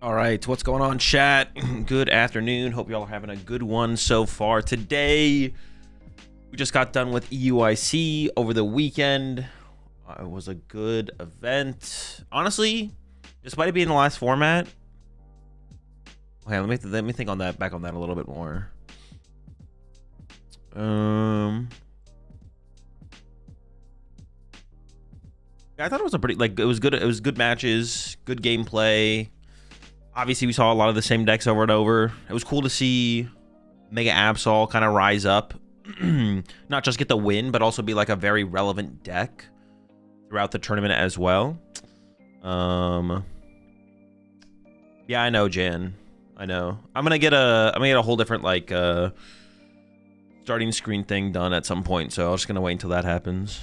All right, what's going on, chat? Good afternoon. Hope y'all are having a good one so far. Today, we just got done with EUIC over the weekend. It was a good event. Honestly, despite it being the last format. Okay, let me think on that, back on that a little bit more. Yeah, I thought it was a pretty, like, it was good matches, good gameplay. Obviously, we saw a lot of the same decks over and over. It was cool to see Mega Absol kind of rise up. Not just get the win, but also be like a very relevant deck throughout the tournament as well. Yeah, I know, Jan. I know. I'm gonna get a whole different like starting screen thing done at some point, so I'm just gonna wait until that happens.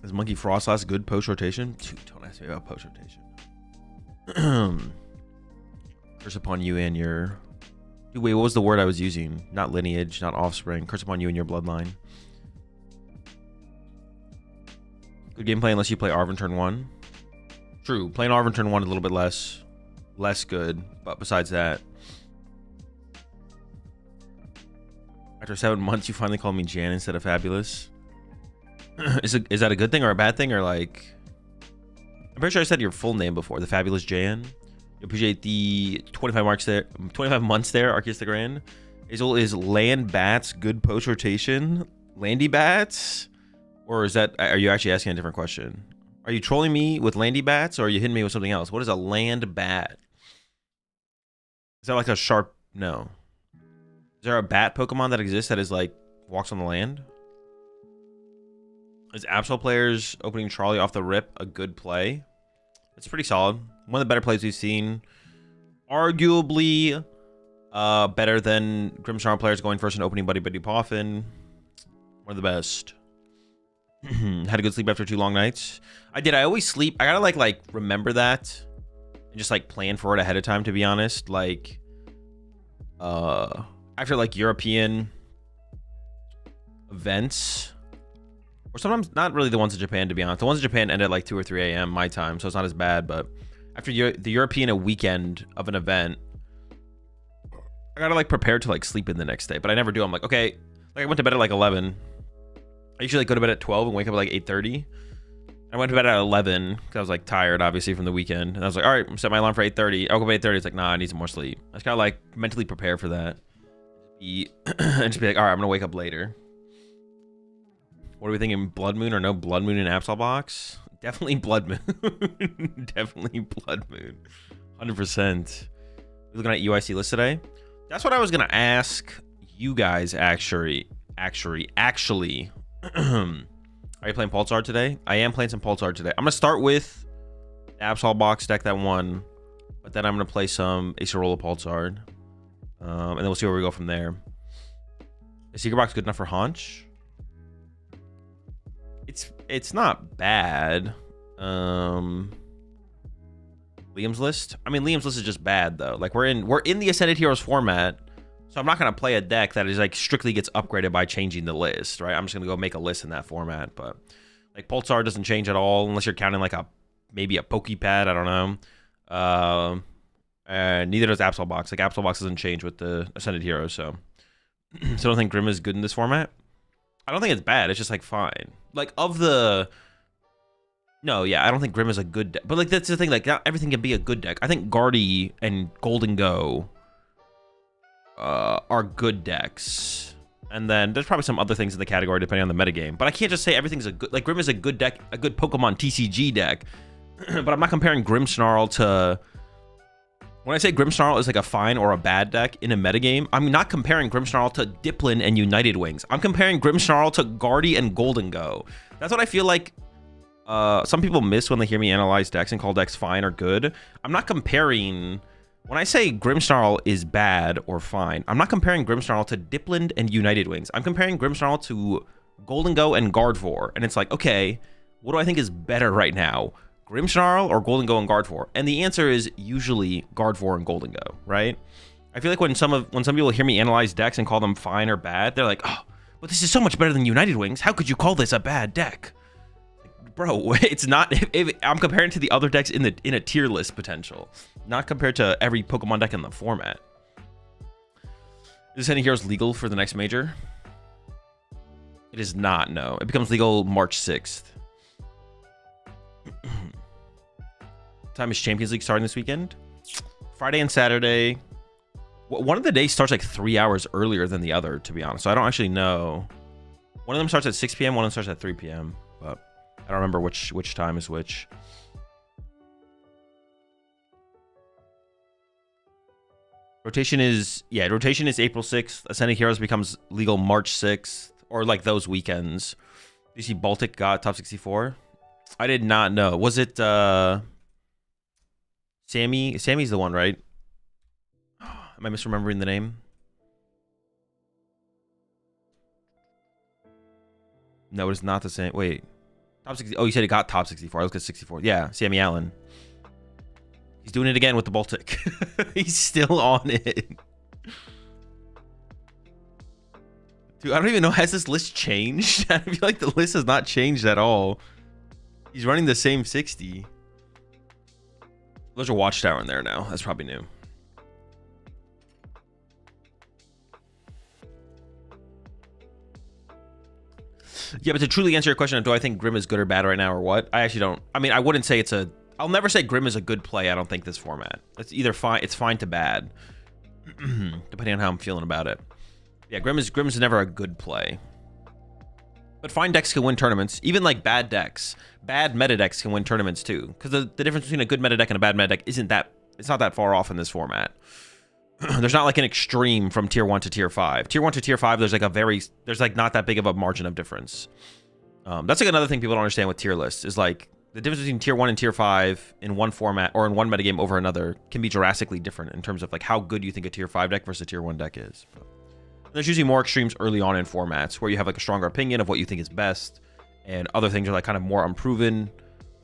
Is Monkey Frost last good post rotation? Dude, don't ask me about post rotation. Curse upon you and your... Dude, wait, what was the word I was using? Not lineage, not offspring. Curse upon you and your bloodline. Good gameplay unless you play Arven turn 1. True, playing Arven turn 1 a little bit less good, but besides that. After 7 months, you finally called me Jan instead of Fabulous. Is that a good thing or a bad thing, or like... I'm pretty sure I said your full name before, the Fabulous Jan. You appreciate the 25 months there, Arceus the Grand. Is land bats good post rotation? Landy bats? Or are you actually asking a different question? Are you trolling me with landy bats, or are you hitting me with something else? What is a land bat? Is that like a sharp... No. Is there a bat Pokemon that exists that is like, walks on the land? Is Absol players opening Charlie off the rip a good play? It's pretty solid. One of the better plays we've seen. Arguably better than Grimmsnarl players going first and opening Buddy Buddy Poffin. One of the best. Had a good sleep after 2 long nights. I did. I always sleep. I gotta like remember that and just like plan for it ahead of time, to be honest. Like after like European events, or sometimes not really the ones in Japan, to be honest. The ones in Japan end at like 2 or 3 a.m. my time, so it's not as bad. But after the European weekend of an event, I gotta like prepare to like sleep in the next day. But I never do. I'm like, okay, like I went to bed at like 11. I usually like go to bed at 12 and wake up at like 8:30. I went to bed at 11 because I was like tired, obviously, from the weekend. And I was like, all right, I'm set my alarm for 8:30. I'll go to bed at 8:30. It's like, nah, I need some more sleep. I just gotta like mentally prepare for that. And just be like, all right, I'm gonna wake up later. What are we thinking? Blood Moon or no Blood Moon in Absol box? Definitely Blood Moon. Definitely Blood Moon. 100%. We're looking at UIC list today. That's what I was gonna ask you guys. Actually. Are you playing PultZard today? I am playing some PultZard today. I'm gonna start with the Absol box deck that won, but then I'm gonna play some Acerola PultZard, and then we'll see where we go from there. Is Secret Box good enough for Haunch? It's not bad. Liam's list. I mean, Liam's list is just bad though. Like we're in the Ascended Heroes format, so I'm not gonna play a deck that is like strictly gets upgraded by changing the list, right? I'm just gonna go make a list in that format. But like PultZard doesn't change at all unless you're counting like maybe a Pokepad. I don't know. Neither does Absol box. Like Absol box doesn't change with the Ascended Heroes, so I don't think Grim is good in this format. I don't think it's bad. It's just like fine. Like I don't think Grim is a good deck. But like that's the thing. Like not everything can be a good deck. I think Guardy and Golden Go are good decks. And then there's probably some other things in the category depending on the metagame. But I can't just say everything's a good... Like Grim is a good deck, a good PokemonTCG deck. But I'm not comparing Grimmsnarl to... When I say Grimmsnarl is like a fine or a bad deck in a metagame, I'm not comparing Grimmsnarl to Diplin and United Wings. I'm comparing Grimmsnarl to Guardy and Golden Go. That's what I feel like some people miss when they hear me analyze decks and call decks fine or good. I'm not comparing... When I say Grimmsnarl is bad or fine, I'm not comparing Grimmsnarl to Diplin and United Wings. I'm comparing Grimmsnarl to Golden Go and Gardevoir. And it's like, okay, what do I think is better right now? Grimmsnarl or Golden Go and Gardevoir? And the answer is usually Gardevoir and Golden Go, right? I feel like when some people hear me analyze decks and call them fine or bad, they're like, oh, but this is so much better than United Wings. How could you call this a bad deck? Bro, it's not. If I'm comparing to the other decks in a tier list potential, not compared to every Pokemon deck in the format. Is Ascending Heroes legal for the next major? It is not. No, it becomes legal March 6th. Time is Champions League starting this weekend? Friday and Saturday. One of the days starts like 3 hours earlier than the other, to be honest. So I don't actually know. One of them starts at 6 p.m. One of them starts at 3 p.m. But I don't remember which time is which. Rotation is April 6th. Ascending Heroes becomes legal March 6th, or like those weekends. You see Baltic got top 64? I did not know. Was it Sammy? Sammy's the one, right? Am I misremembering the name? No, it's not the same. Wait. Top 60. Oh, you said it got top 64. I looked at 64. Yeah, Sammy Allen. He's doing it again with the Baltic. He's still on it. Dude, I don't even know. Has this list changed? I feel like the list has not changed at all. He's running the same 60. There's a Watchtower in there now. That's probably new. Yeah, but to truly answer your question of do I think Grim is good or bad right now or what? I actually don't. I mean, I wouldn't say it's a... I'll never say Grim is a good play. I don't think this format. It's either fine. It's fine to bad, depending on how I'm feeling about it. Yeah, Grim is never a good play. But fine decks can win tournaments. Even like bad decks, bad meta decks can win tournaments too. Because the difference between a good meta deck and a bad meta deck isn't that... It's not that far off in this format. There's not like an extreme from tier 1 to tier 5. Tier 1 to tier 5, there's like not that big of a margin of difference. That's like another thing people don't understand with tier lists is like the difference between tier 1 and tier 5 in one format or in one metagame over another can be drastically different in terms of like how good you think a tier 5 deck versus a tier 1 deck is. But there's usually more extremes early on in formats where you have like a stronger opinion of what you think is best, and other things are like kind of more unproven.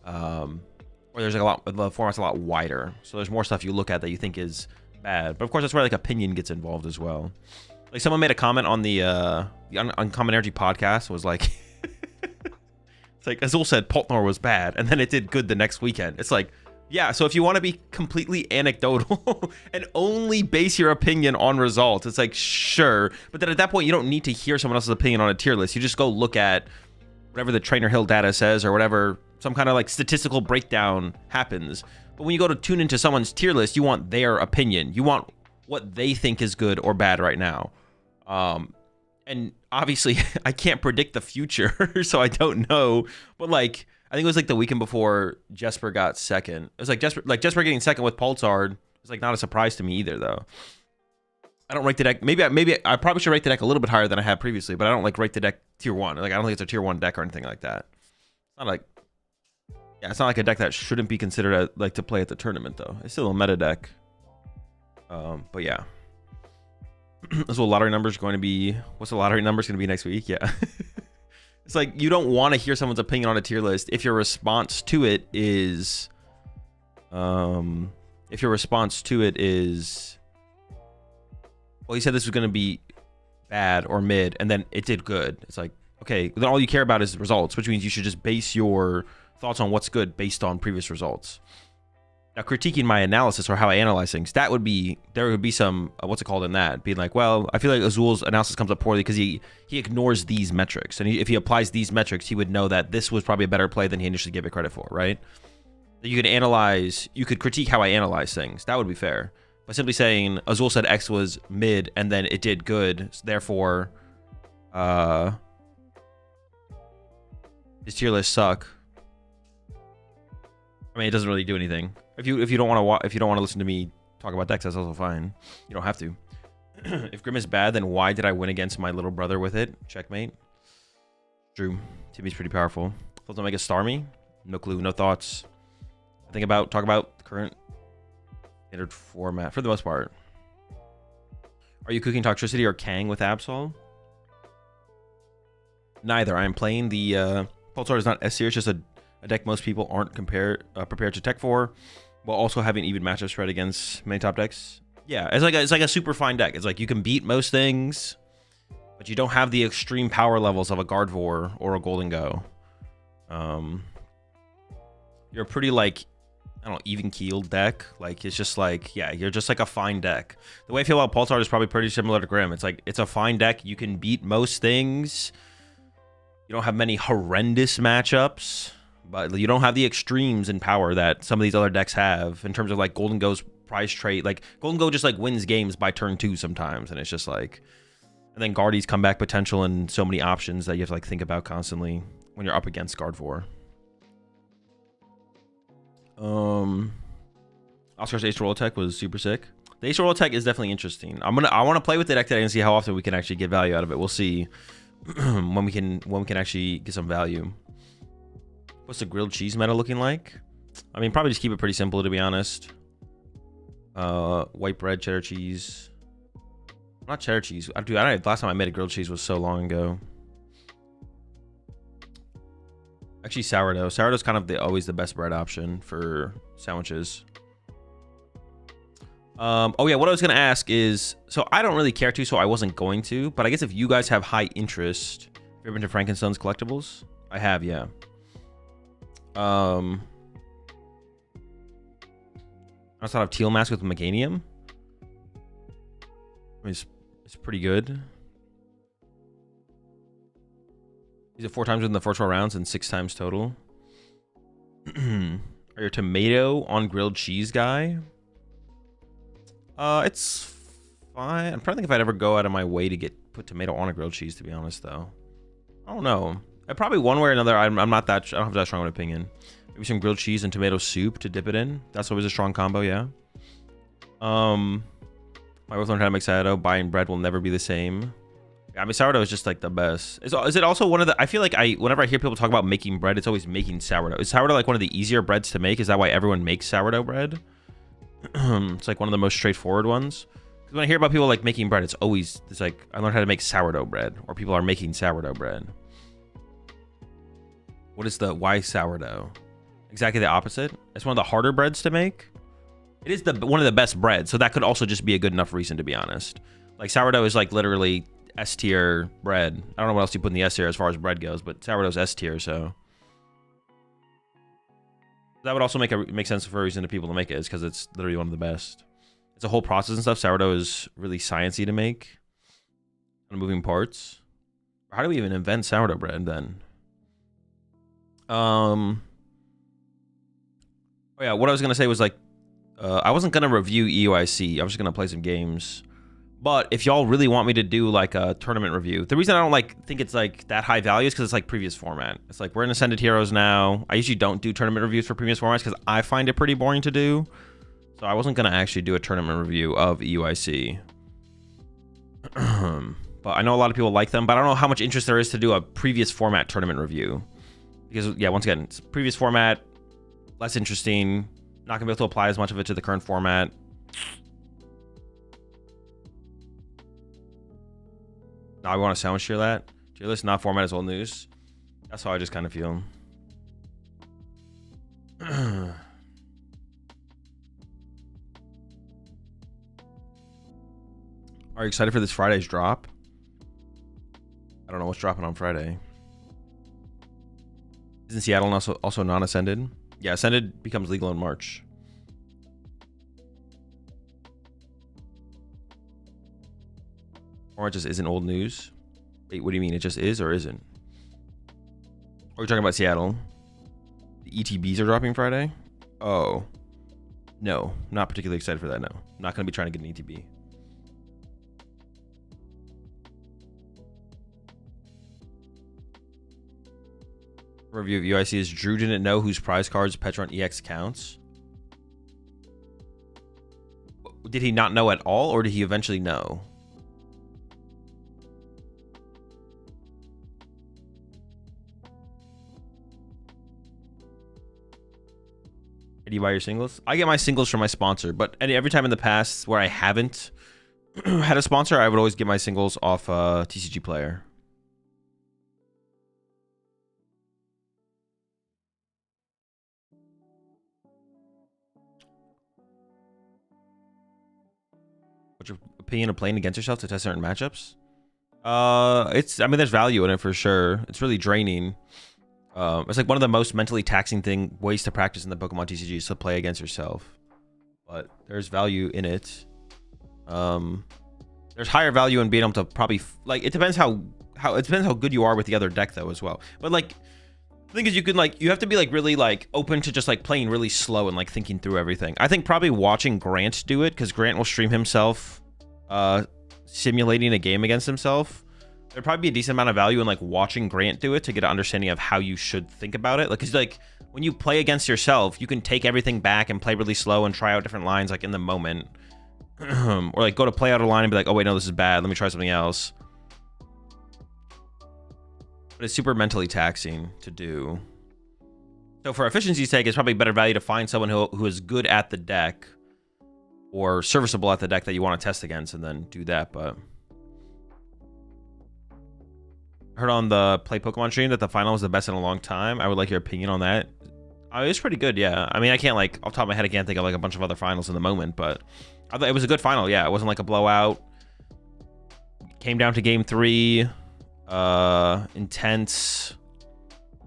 Or there's like the format's a lot wider, so there's more stuff you look at that you think is bad. But of course, that's where like opinion gets involved as well. Like someone made a comment on the Uncommon Energy podcast, was like, it's like Azul said Pultnor was bad, and then it did good the next weekend. It's like, yeah, so if you want to be completely anecdotal and only base your opinion on results, it's like, sure. But then at that point, you don't need to hear someone else's opinion on a tier list. You just go look at whatever the Trainer Hill data says or whatever, some kind of like statistical breakdown happens. But when you go to tune into someone's tier list, you want their opinion. You want what they think is good or bad right now. And obviously, I can't predict the future, so I don't know. But like, I think it was like the weekend before Jesper got second. It was like Jesper getting second with PultZard was like not a surprise to me either, though. I don't rank the deck. Maybe I probably should rate the deck a little bit higher than I had previously, but I don't like rate the deck tier 1. Like I don't think it's a tier 1 deck or anything like that. It's not like, yeah, it's not like a deck that shouldn't be considered like to play at the tournament though. It's still a meta deck. But yeah. What's the lottery numbers going to be next week? Yeah. It's like you don't want to hear someone's opinion on a tier list if your response to it is well, he said this was going to be bad or mid and then it did good. It's like, okay, then all you care about is results, which means you should just base your thoughts on what's good based on previous results. Now, critiquing my analysis or how I analyze things, there would be some, what's it called in that? Being like, well, I feel like Azul's analysis comes up poorly because he ignores these metrics. And if he applies these metrics, he would know that this was probably a better play than he initially gave it credit for, right? You could critique how I analyze things. That would be fair. By simply saying, Azul said X was mid and then it did good, so therefore, his tier lists suck. I mean, it doesn't really do anything. If you don't want to listen to me talk about decks, that's also fine. You don't have to. If Grim is bad, then why did I win against my little brother with it? Checkmate. True. Timmy's pretty powerful. Thoughts on Mega Starmie? No clue. No thoughts. Talk about the current standard format for the most part. Are you cooking Toxtricity or Kang with Absol? Neither. I am playing the PultZard is not S tier. It's just a deck most people aren't prepared to tech for, while also having even matchup spread against many top decks. Yeah, it's like a super fine deck. It's like you can beat most things, but you don't have the extreme power levels of a Gardevoir or a Golden Go. you're a pretty like, I don't know, even keeled deck. Like it's just like, yeah, you're just like a fine deck. The way I feel about PultZard is probably pretty similar to Grim. It's like, it's a fine deck. You can beat most things. You don't have many horrendous matchups, but you don't have the extremes in power that some of these other decks have in terms of like Golden Go's prize trade. Like Golden Go just like wins games by turn 2 sometimes, and it's just like, and then Guardy's comeback potential and so many options that you have to like think about constantly when you're up against Guard 4. Oscar's Ace Roll Tech was super sick. The Ace Roll Tech is definitely interesting. I want to play with the deck today and see how often we can actually get value out of it. We'll see when we can actually get some value. What's the grilled cheese meta looking like? I mean, probably just keep it pretty simple, to be honest. White bread, cheddar cheese. Not cheddar cheese. Dude, I don't know. Last time I made a grilled cheese was so long ago. Actually, sourdough. Sourdough's kind of always the best bread option for sandwiches. Oh yeah, what I was gonna ask is, so I don't really care to, so I wasn't going to, but I guess if you guys have high interest, have you ever been to Frankenstein's Collectibles? I have, yeah. I also have Teal Mask with Meganium. I mean, it's pretty good. Use it 4 times in the first 4 rounds and 6 times total. Are you a tomato on grilled cheese guy? It's fine. I'm trying to think if I'd ever go out of my way to put tomato on a grilled cheese, to be honest, though. I don't know. Probably one way or another. I don't have that strong of an opinion. Maybe some grilled cheese and tomato soup to dip it in. That's always a strong combo, yeah. My wife learned how to make sourdough. Buying bread will never be the same. I mean, sourdough is just like the best. Is it also one of the? I feel like whenever I hear people talk about making bread, it's always making sourdough. Is sourdough like one of the easier breads to make? Is that why everyone makes sourdough bread? It's like one of the most straightforward ones. Because when I hear about people like making bread, it's like I learned how to make sourdough bread, or people are making sourdough bread. What is why sourdough? Exactly the opposite. It's one of the harder breads to make. It is one of the best breads, so that could also just be a good enough reason, to be honest. Like sourdough is like literally S tier bread. I don't know what else you put in the S tier as far as bread goes, but sourdough's S tier, so that would also make sense for a reason to people to make it, is because it's literally one of the best. It's a whole process and stuff. Sourdough is really sciencey to make. Moving parts. How do we even invent sourdough bread then? Oh yeah, what I was gonna say was like, I wasn't gonna review EUIC. I was just gonna play some games. But if y'all really want me to do like a tournament review, the reason I don't think it's like that high value is because it's like previous format. It's like we're in Ascended Heroes now. I usually don't do tournament reviews for previous formats because I find it pretty boring to do. So I wasn't gonna actually do a tournament review of EUIC. But I know a lot of people like them, but I don't know how much interest there is to do a previous format tournament review. Because yeah, once again, it's previous format, less interesting, not gonna be able to apply as much of it to the current format. Now I want to sandwich share that. Tier list not format as old news. That's how I just kind of feel. Are you excited for this Friday's drop? I don't know what's dropping on Friday. Isn't Seattle also non-ascended? Yeah, ascended becomes legal in March. Or it just isn't old news. Wait, what do you mean? It just is or isn't? Or are you talking about Seattle? The ETBs are dropping Friday? Oh. No, not particularly excited for that, no. Not going to be trying to get an ETB. Review of UIC is Drew didn't know whose prize cards Petron EX counts. Did he not know at all, or did he eventually know? Do you buy your singles? I get my singles from my sponsor, but every time in the past where I haven't had a sponsor, I would always get my singles off TCG Player. What's your opinion of playing against yourself to test certain matchups? I mean, there's value in it for sure. It's really draining. It's like one of the most mentally taxing ways to practice in the Pokemon TCG is to play against yourself. But there's value in it. There's higher value in being able to probably like it depends how good you are with the other deck though as well. But like the thing is you have to be like really like open to just like playing really slow and like thinking through everything. I think probably watching Grant do it, because Grant will stream himself simulating a game against himself. There'd probably be a decent amount of value in like watching Grant do it to get an understanding of how you should think about it. Like, cause like when you play against yourself, you can take everything back and play really slow and try out different lines like in the moment. Or like go to play out a line and be like, oh wait, no, this is bad. Let me try something else. But it's super mentally taxing to do. So for efficiency's sake, it's probably better value to find someone who is good at the deck or serviceable at the deck that you want to test against and then do that. But I heard on the Play Pokemon stream that the final was the best in a long time. I would like your opinion on that. It was pretty good, yeah. I mean, I can't like, off the top of my head, I can't think of like a bunch of other finals in the moment, but I thought it was a good final, yeah. It wasn't like a blowout. Came down to game 3. Intense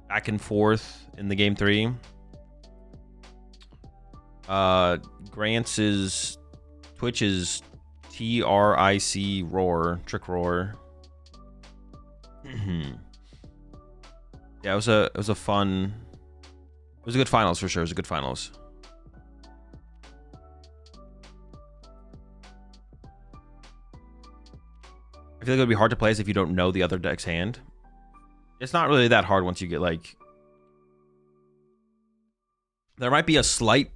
back and forth in the game 3. Grant's Twitch is TRIC roar, trick roar. Yeah, it was a fun, it was a good finals for sure. It was a good finals. I feel like it would be hard to play as if you don't know the other deck's hand. It's not really that hard once you get like... There might be a slight...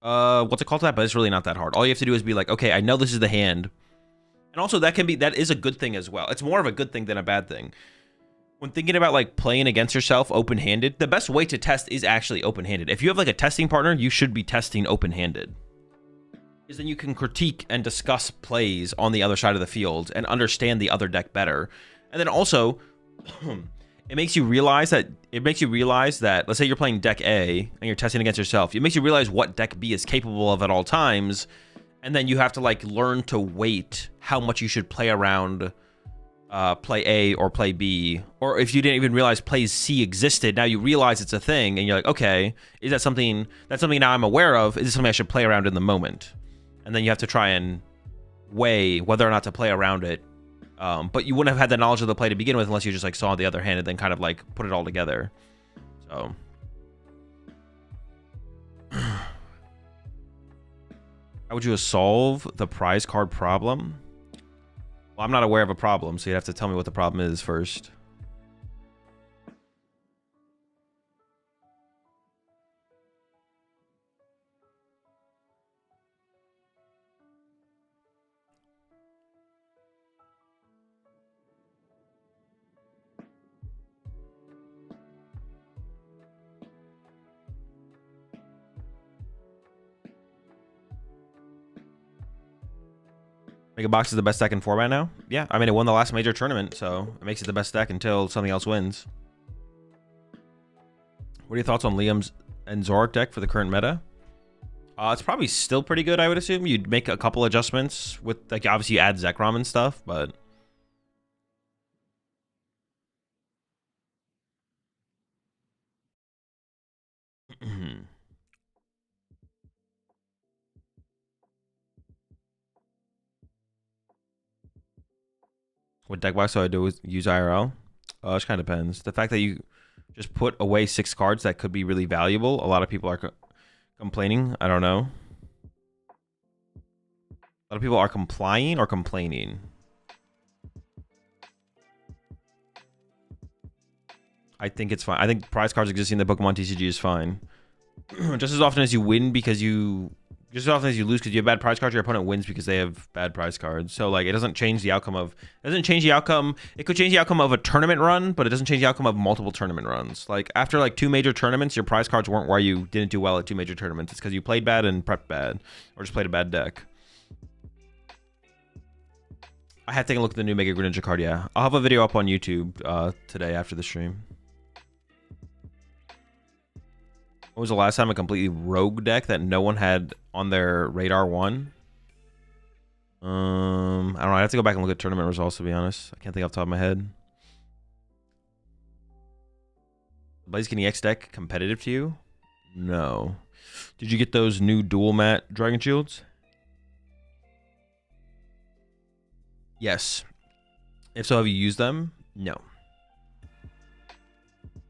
what's it called to that? But it's really not that hard. All you have to do is be like, okay, I know this is the hand. And also that is a good thing as well. It's more of a good thing than a bad thing. When thinking about like playing against yourself open-handed, the best way to test is actually open-handed. If you have like a testing partner, you should be testing open-handed. Because then you can critique and discuss plays on the other side of the field and understand the other deck better. And then also, it makes you realize that let's say you're playing deck A and you're testing against yourself. It makes you realize what deck B is capable of at all times. And then you have to like learn to weight how much you should play around play A or play B. Or if you didn't even realize play C existed, now you realize it's a thing and you're like, okay, is that something now I'm aware of? Is it something I should play around in the moment? And then you have to try and weigh whether or not to play around it. But you wouldn't have had the knowledge of the play to begin with unless you just like saw the other hand and then kind of like put it all together. So how would you solve the prize card problem? Well, I'm not aware of a problem, so you'd have to tell me what the problem is first. Mega Box is the best deck in format now? Yeah, I mean, it won the last major tournament, so it makes it the best deck until something else wins. What are your thoughts on Liam's and Zoroark deck for the current meta? It's probably still pretty good, I would assume. You'd make a couple adjustments with, like, obviously you add Zekrom and stuff, but... What deck box do I do is use IRL? It kind of depends. The fact that you just put away 6 cards that could be really valuable, a lot of people are complaining. I don't know. A lot of people are complying or complaining. I think it's fine. I think prize cards existing in the Pokemon TCG is fine. Just as often as you win because you... Just as often as you lose because you have bad prize cards, your opponent wins because they have bad prize cards. So, like, it doesn't change the outcome of... It doesn't change the outcome... It could change the outcome of a tournament run, but it doesn't change the outcome of multiple tournament runs. Like, after, like, 2 major tournaments, your prize cards weren't why you didn't do well at 2 major tournaments. It's because you played bad and prepped bad. Or just played a bad deck. I have taken a look at the new Mega Greninja card, yeah. I'll have a video up on YouTube today after the stream. When was the last time a completely rogue deck that no one had on their radar won? I don't know. I have to go back and look at tournament results, to be honest. I can't think off the top of my head. Blaziken EX deck competitive to you? No. Did you get those new dual mat Dragon Shields? Yes. If so, have you used them? No.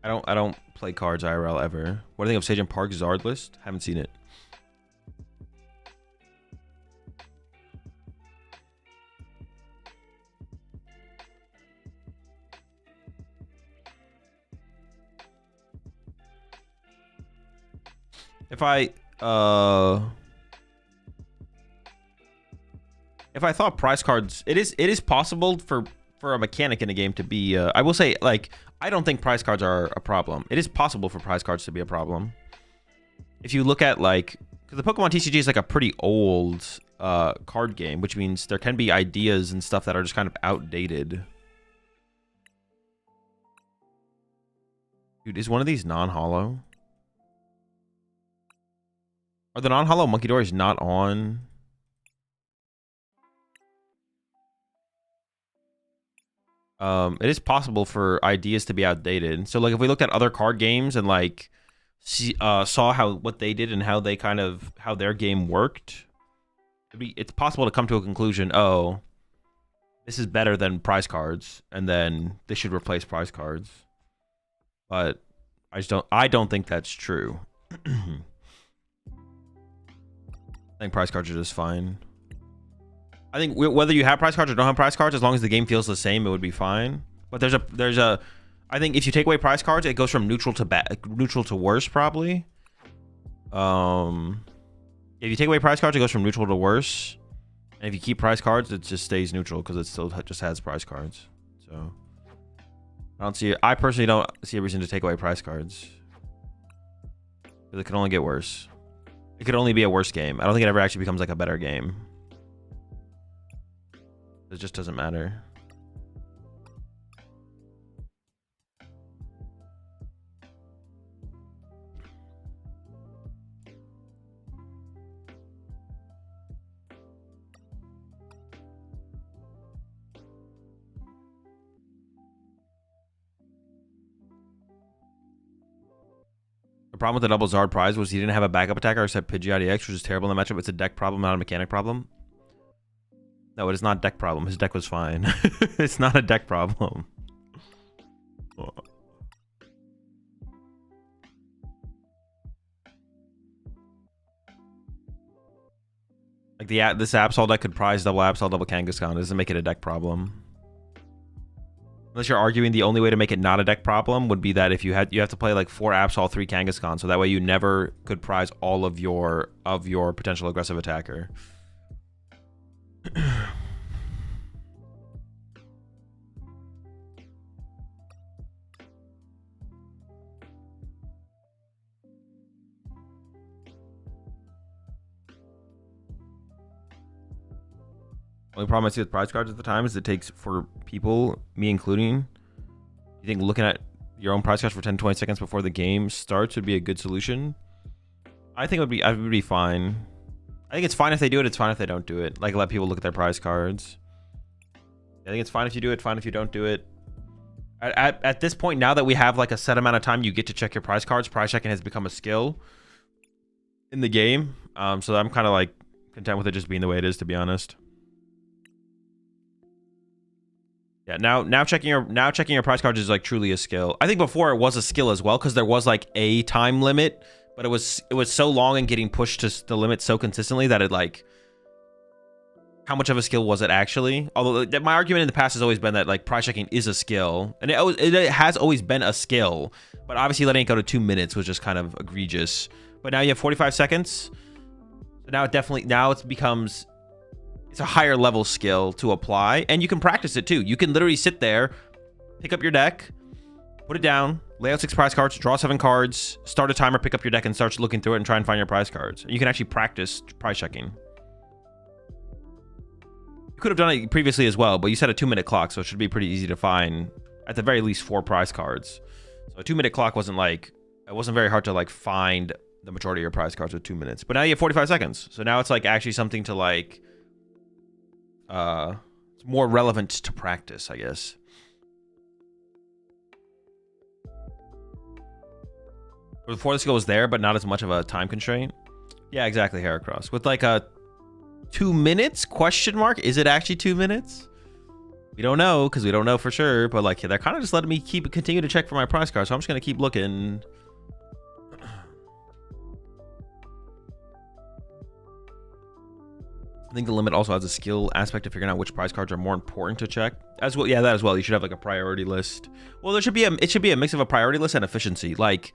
I don't play cards IRL ever. What do you think of Sage and Park Zard list? Haven't seen it. If I thought prize cards, it is possible for a mechanic in a game to be I will say, like, I don't think prize cards are a problem. It is possible for prize cards to be a problem. If you look at, like, because the Pokemon TCG is like a pretty old card game, which means there can be ideas and stuff that are just kind of outdated. Dude, is one of these non-hollow? Are the non-hollow monkey doors not on? It is possible for ideas to be outdated. So, like, if we looked at other card games and, like, saw what they did and how their game worked, it's possible to come to a conclusion, oh, this is better than prize cards, and then they should replace prize cards. But I don't think that's true. I think prize cards are just fine. I think whether you have prize cards or don't have prize cards, as long as the game feels the same, it would be fine. But I think if you take away prize cards, it goes from neutral to worse, probably. If you take away prize cards, it goes from neutral to worse. And if you keep prize cards, it just stays neutral because it still just has prize cards. So I personally don't see a reason to take away prize cards. Because it can only get worse. It could only be a worse game. I don't think it ever actually becomes like a better game. It just doesn't matter. The problem with the double Zard prize was he didn't have a backup attacker except Pidgeot EX, which is terrible in the matchup. It's a deck problem, not a mechanic problem. No, it is not a deck problem. His deck was fine. It's not a deck problem. Like this Absol deck could prize double Absol, double Kangaskhan. It doesn't make it a deck problem. Unless you're arguing the only way to make it not a deck problem would be that if you have to play like 4 Absol, 3 Kangaskhan, so that way you never could prize all of your potential aggressive attacker. Only problem I see with prize cards at the time is it takes, for people, me including, you think looking at your own prize cards for 10-20 seconds before the game starts would be a good solution? I think it would be fine. I think it's fine if they do it. It's fine if they don't do it. Like, let people look at their prize cards. I think it's fine if you do it. Fine if you don't do it. At this point, now that we have like a set amount of time, you get to check your prize cards. Prize checking has become a skill in the game. So I'm kind of like content with it just being the way it is, to be honest. Yeah, now checking your prize cards is like truly a skill. I think before it was a skill as well because there was like a time limit, but it was so long and getting pushed to the limit so consistently that it like, how much of a skill was it actually? Although my argument in the past has always been that like prize checking is a skill, and it has always been a skill, but obviously letting it go to 2 minutes was just kind of egregious. But now you have 45 seconds. So now it becomes. It's a higher level skill to apply, and you can practice it too. You can literally sit there, pick up your deck, put it down, lay out 6 prize cards, draw 7 cards, start a timer, pick up your deck, and start looking through it and try and find your prize cards. You can actually practice prize checking. You could have done it previously as well, but you set a 2-minute clock, so it should be pretty easy to find at the very least 4 prize cards. So a 2-minute clock wasn't very hard to like find the majority of your prize cards with 2 minutes. But now you have 45 seconds. So now it's like actually something to like it's more relevant to practice, I guess. Before this goes there, but not as much of a time constraint. Yeah, exactly, Heracross. With like a 2 minutes question mark? Is it actually 2 minutes? We don't know, because we don't know for sure, but like they're kind of just letting me continue to check for my prize card, so I'm just gonna keep looking. I think the limit also has a skill aspect of figuring out which prize cards are more important to check. As well, yeah, that as well. You should have like a priority list. Well, there should be it should be a mix of a priority list and efficiency. Like,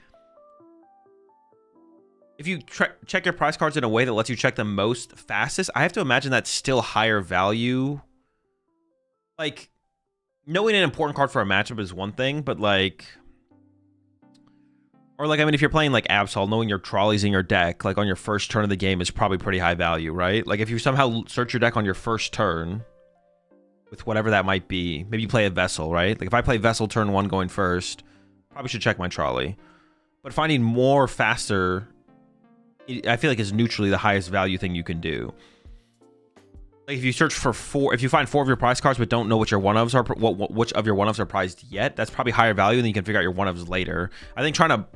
if you check your prize cards in a way that lets you check them most fastest, I have to imagine that's still higher value. Like, knowing an important card for a matchup is one thing, but like, or like, I mean, if you're playing like Absol, knowing your trolleys in your deck, like on your first turn of the game is probably pretty high value, right? Like if you somehow search your deck on your first turn with whatever that might be, maybe you play a Vessel, right? Like if I play Vessel turn 1 going first, probably should check my trolley. But finding more faster, I feel like is neutrally the highest value thing you can do. Like if you search for 4, if you find 4 of your prize cards but don't know which your one-ofs are, which of your one-ofs are prized yet, that's probably higher value, and then you can figure out your one-ofs later. I think trying to,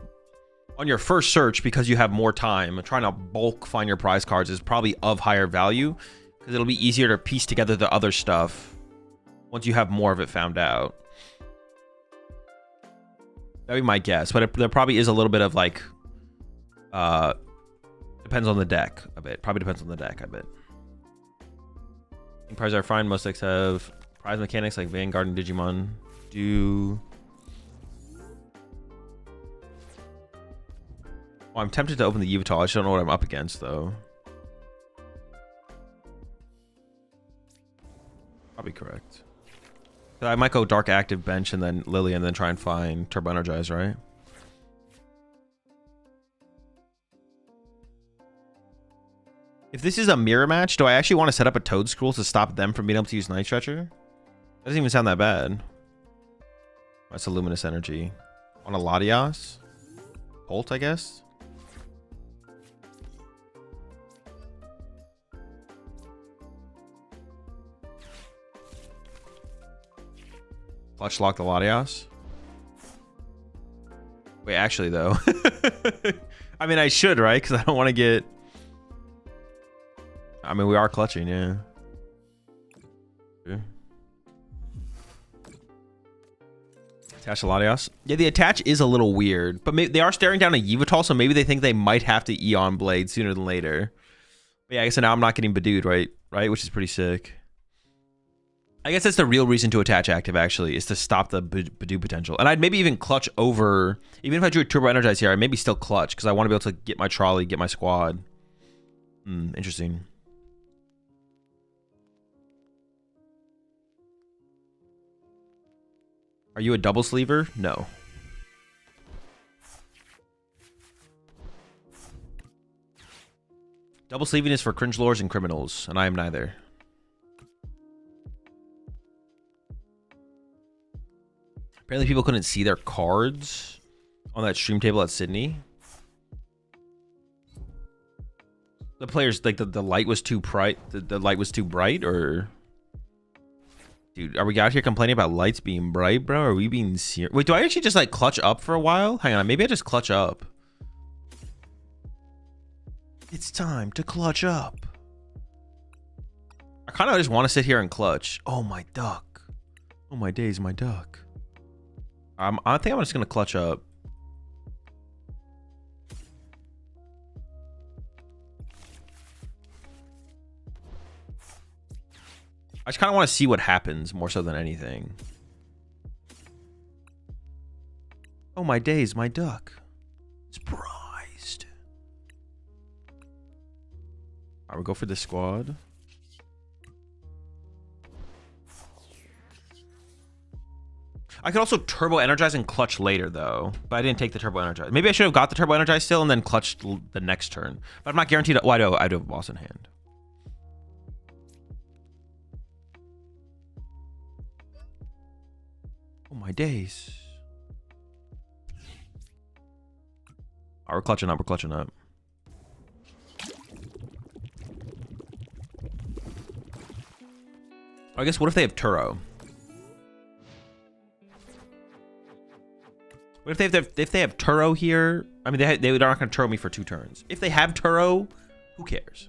on your first search, because you have more time, trying to bulk find your prize cards is probably of higher value, because it'll be easier to piece together the other stuff once you have more of it found out. That'd be my guess, but there probably is a little bit of like, depends on the deck a bit. Probably depends on the deck a bit. Prizes are fine. Most decks have prize mechanics like Vanguard and Digimon do. Oh, I'm tempted to open the Yveltal. I just don't know what I'm up against though. Probably correct. So I might go Dark Active bench and then Lily and then try and find Turbo Energize, right? If this is a mirror match, do I actually want to set up a Toadstool to stop them from being able to use Night Stretcher? That doesn't even sound that bad. That's a Luminous Energy. On a Latias? Bolt, I guess? Clutch lock the Latias? Wait, actually though. I mean, I should, right? Because I don't want to get... I mean, we are clutching, yeah. Attach the Latias. Yeah, the attach is a little weird, but they are staring down a Yveltal, so maybe they think they might have to Eon Blade sooner than later. But yeah, I guess now I'm not getting Badooed, right? Which is pretty sick. I guess that's the real reason to attach active, actually, is to stop the Badoo potential. And I'd maybe even clutch over, even if I drew a Turbo Energize here, I'd maybe still clutch, because I want to be able to get my trolley, get my squad. Interesting. Are you a double sleever? No. Double sleeving is for cringe lords and criminals, and I am neither. Apparently people couldn't see their cards on that stream table at Sydney. The players, like the light was too bright. The light was too bright, or... Dude, are we out here complaining about lights being bright, bro? Are we being serious? Wait, do I actually just like clutch up for a while? Hang on, maybe I just clutch up. It's time to clutch up. I kind of just want to sit here and clutch. Oh, my duck. Oh, my days, my duck. I think I'm just going to clutch up. I just kind of want to see what happens more so than anything. Oh, my days, my duck. Surprised. All right, we'll go for the squad. I could also Turbo Energize and clutch later, though. But I didn't take the Turbo Energize. Maybe I should have got the Turbo Energize still and then clutched the next turn. But I'm not guaranteed. Oh, I do have a boss in hand. Oh, my days. Oh, we're clutching up. We're clutching up. I guess what if they have Turo? What if they have Turo here? I mean, they're not going to Turo me for 2 turns. If they have Turo, who cares?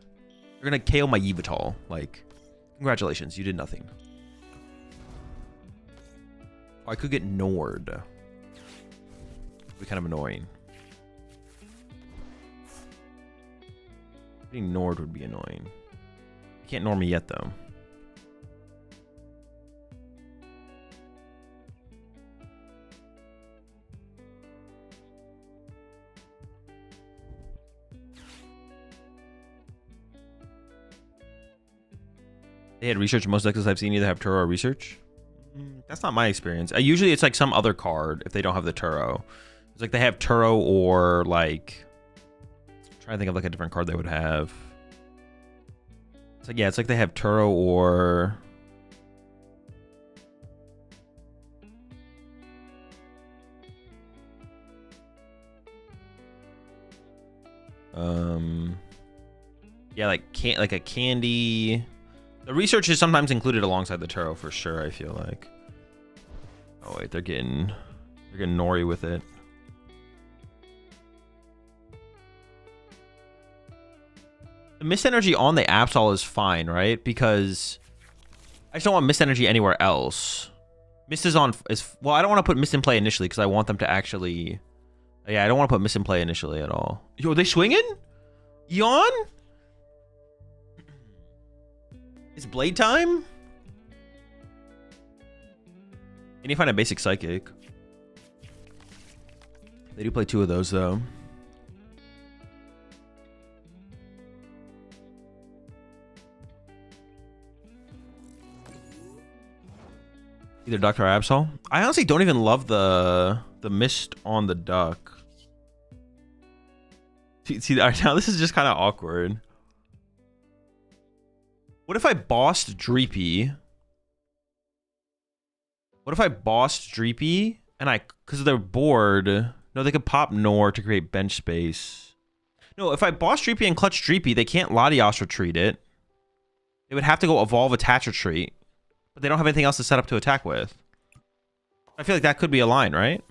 They're going to KO my Yveltal. Like, congratulations, you did nothing. Oh, I could get Nord. That'd be kind of annoying. Getting Nord would be annoying. You can't Nord me yet, though. They had research. Most decks I've seen either have Turo or research. That's not my experience. Usually it's like some other card if they don't have the Turo. It's like they have Turo or like... I'm trying to think of like a different card they would have. It's like, yeah, it's like they have Turo or... Yeah, like a candy... The research is sometimes included alongside the Turo for sure, I feel like. Oh wait, they're getting Nori with it. The Mist Energy on the Absol is fine, right? Because I just don't want Mist Energy anywhere else. Mist is on well, I don't want to put Mist in play initially because I want them to actually... Yeah, I don't want to put Mist in play initially at all. Yo, are they swinging? Yawn? It's Blade time? Can you find a basic Psychic? They do play 2 of those, though. Either Duck or Absol. I honestly don't even love the Mist on the Duck. See, now this is just kind of awkward. What if I bossed Dreepy? What if I bossed Dreepy and because they're bored, no, they could pop Nor to create bench space. No, if I boss Dreepy and clutch Dreepy, they can't Latios retreat it. They would have to go evolve attach retreat, but they don't have anything else to set up to attack with. I feel like that could be a line, right?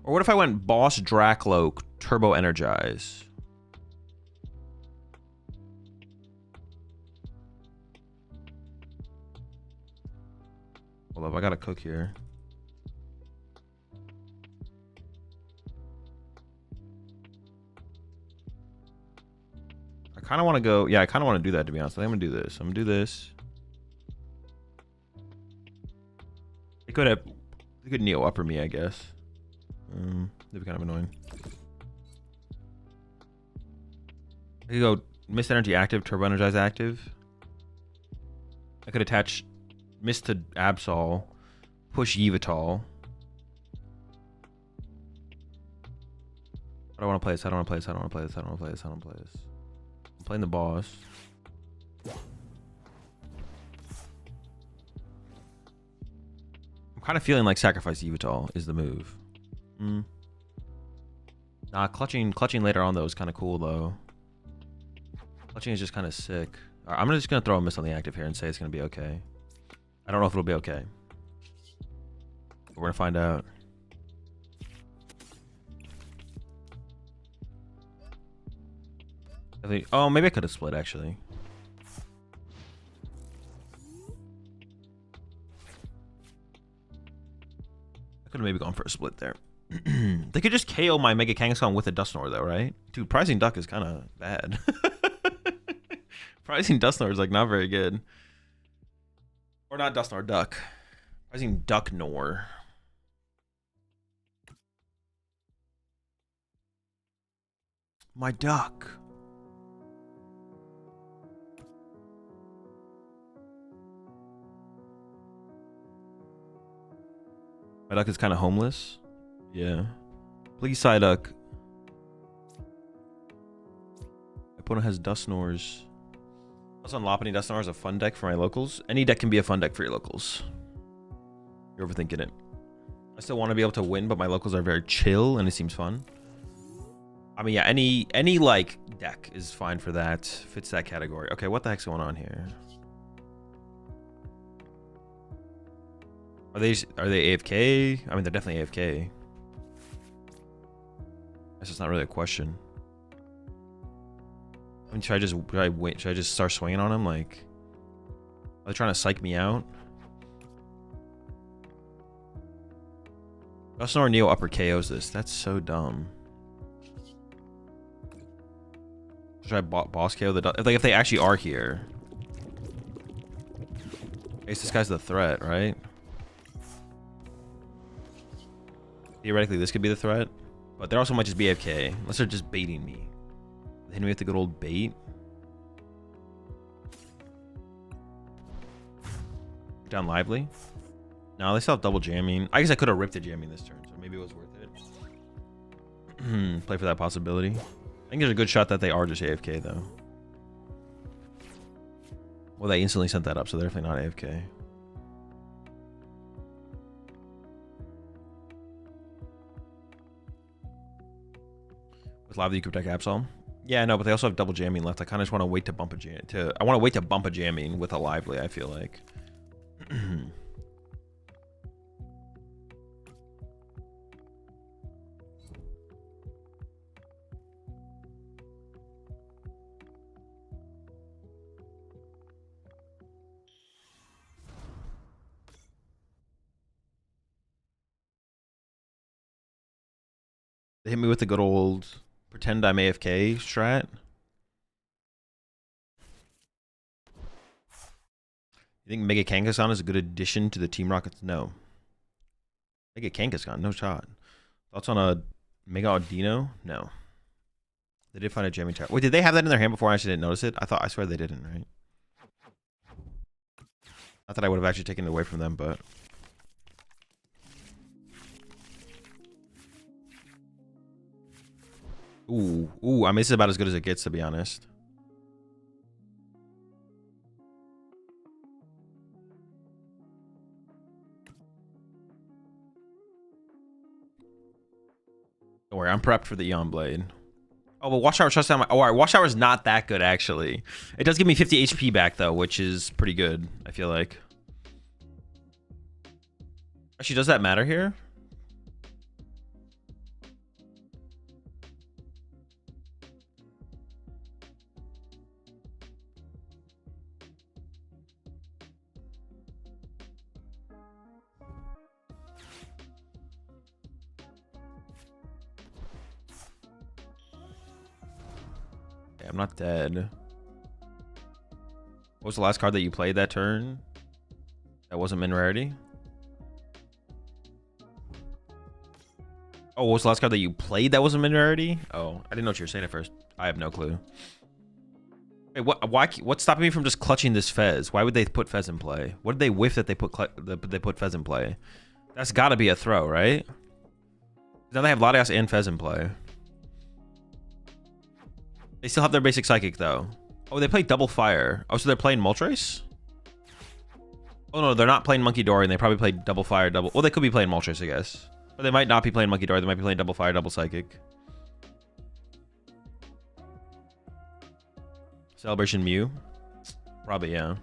Or what if I went Boss Dracloak, Turbo Energize? Hold up, I gotta cook here. I kind of want to go... Yeah, I kind of want to do that, to be honest. I think I'm going to do this. I'm going to do this. They could Neo Upper me, I guess. That'd be kind of annoying. I could go Mist Energy active, Turbo Energize active. I could attach Mist to Absol, push Yveltal. I don't want to play this. I don't want to play this. I don't want to play this. I don't want to play this. I don't want to play this. I'm playing the boss. I'm kind of feeling like sacrifice Yveltal is the move. Nah, clutching later on though is kind of cool though. Clutching is just kind of sick. All right, I'm just gonna throw a Mist on the active here and say it's gonna be okay. I don't know if it'll be okay, but we're gonna find out. Oh, maybe I could have split actually. I could have maybe gone for a split there. They could just KO my Mega Kangaskhan with a Dusknoir though, right? Dude, Prizing Duck is kind of bad. Prizing Dusknoir is like not very good. Or not Dusknoir, Duck. Prizing Ducknoir. My duck. My duck is kind of homeless. Yeah. Please, Psyduck. My opponent has Dusknoirs. Also, Lopunny Dusknoir is a fun deck for my locals. Any deck can be a fun deck for your locals. You're overthinking it. I still want to be able to win, but my locals are very chill, and it seems fun. I mean, yeah, any like deck is fine for that. Fits that category. Okay, what the heck's going on here? Are they AFK? I mean, they're definitely AFK. That's just not really a question. I mean, should I just start swinging on him? Like, are they trying to psych me out? Gusnor Neo upper KOs this. That's so dumb. Should I boss KO the if they actually are here? I guess this guy's the threat, right? Theoretically, this could be the threat, but they also might just be AFK unless they're just baiting me. Hitting me with the good old bait. Down lively. No, they still have double jamming. I guess I could have ripped the jamming this turn, so maybe it was worth it. Play for that possibility. I think there's a good shot that they are just AFK though. Well, they instantly sent that up, so they're definitely not AFK. With Lively, you could protect Absol. Yeah, no, but they also have double jamming left. I kind of just want to wait to bump a jam. I want to wait to bump a jamming with a Lively. I feel like. They hit me with the good old pretend I'm AFK strat. You think Mega Kangaskhan is a good addition to the Team Rockets? No. Mega Kangaskhan, no shot. Thoughts on a Mega Audino? No. They did find a jamming trap. Wait, did they have that in their hand before I actually didn't notice it? I swear they didn't, right? Not that I would have actually taken it away from them, but... Ooh, I mean, this is about as good as it gets, to be honest. Don't worry, I'm prepped for the Eon Blade. Oh, but Watch Tower shuts down my... Oh, alright, Watch Tower is not that good, actually. It does give me 50 HP back, though, which is pretty good, I feel like. Actually, does that matter here? I'm not dead. What was the last card that you played that turn? That wasn't min rarity? Oh, what was the last card that you played that wasn't min rarity? Oh, I didn't know what you were saying at first. I have no clue. Wait, what's stopping me from just clutching this Fez? Why would they put Fez in play? What did they whiff that they put Fez in play? That's got to be a throw, right? Now they have Latias and Fez in play. They still have their basic Psychic, though. Oh, they play Double Fire. Oh, so they're playing Moltres? Oh, no, they're not playing Monkey Dory, and they probably played Double Fire, Double... Well, they could be playing Moltres, I guess. But they might not be playing Monkey Dory. They might be playing Double Fire, Double Psychic. Celebration Mew? Probably, yeah.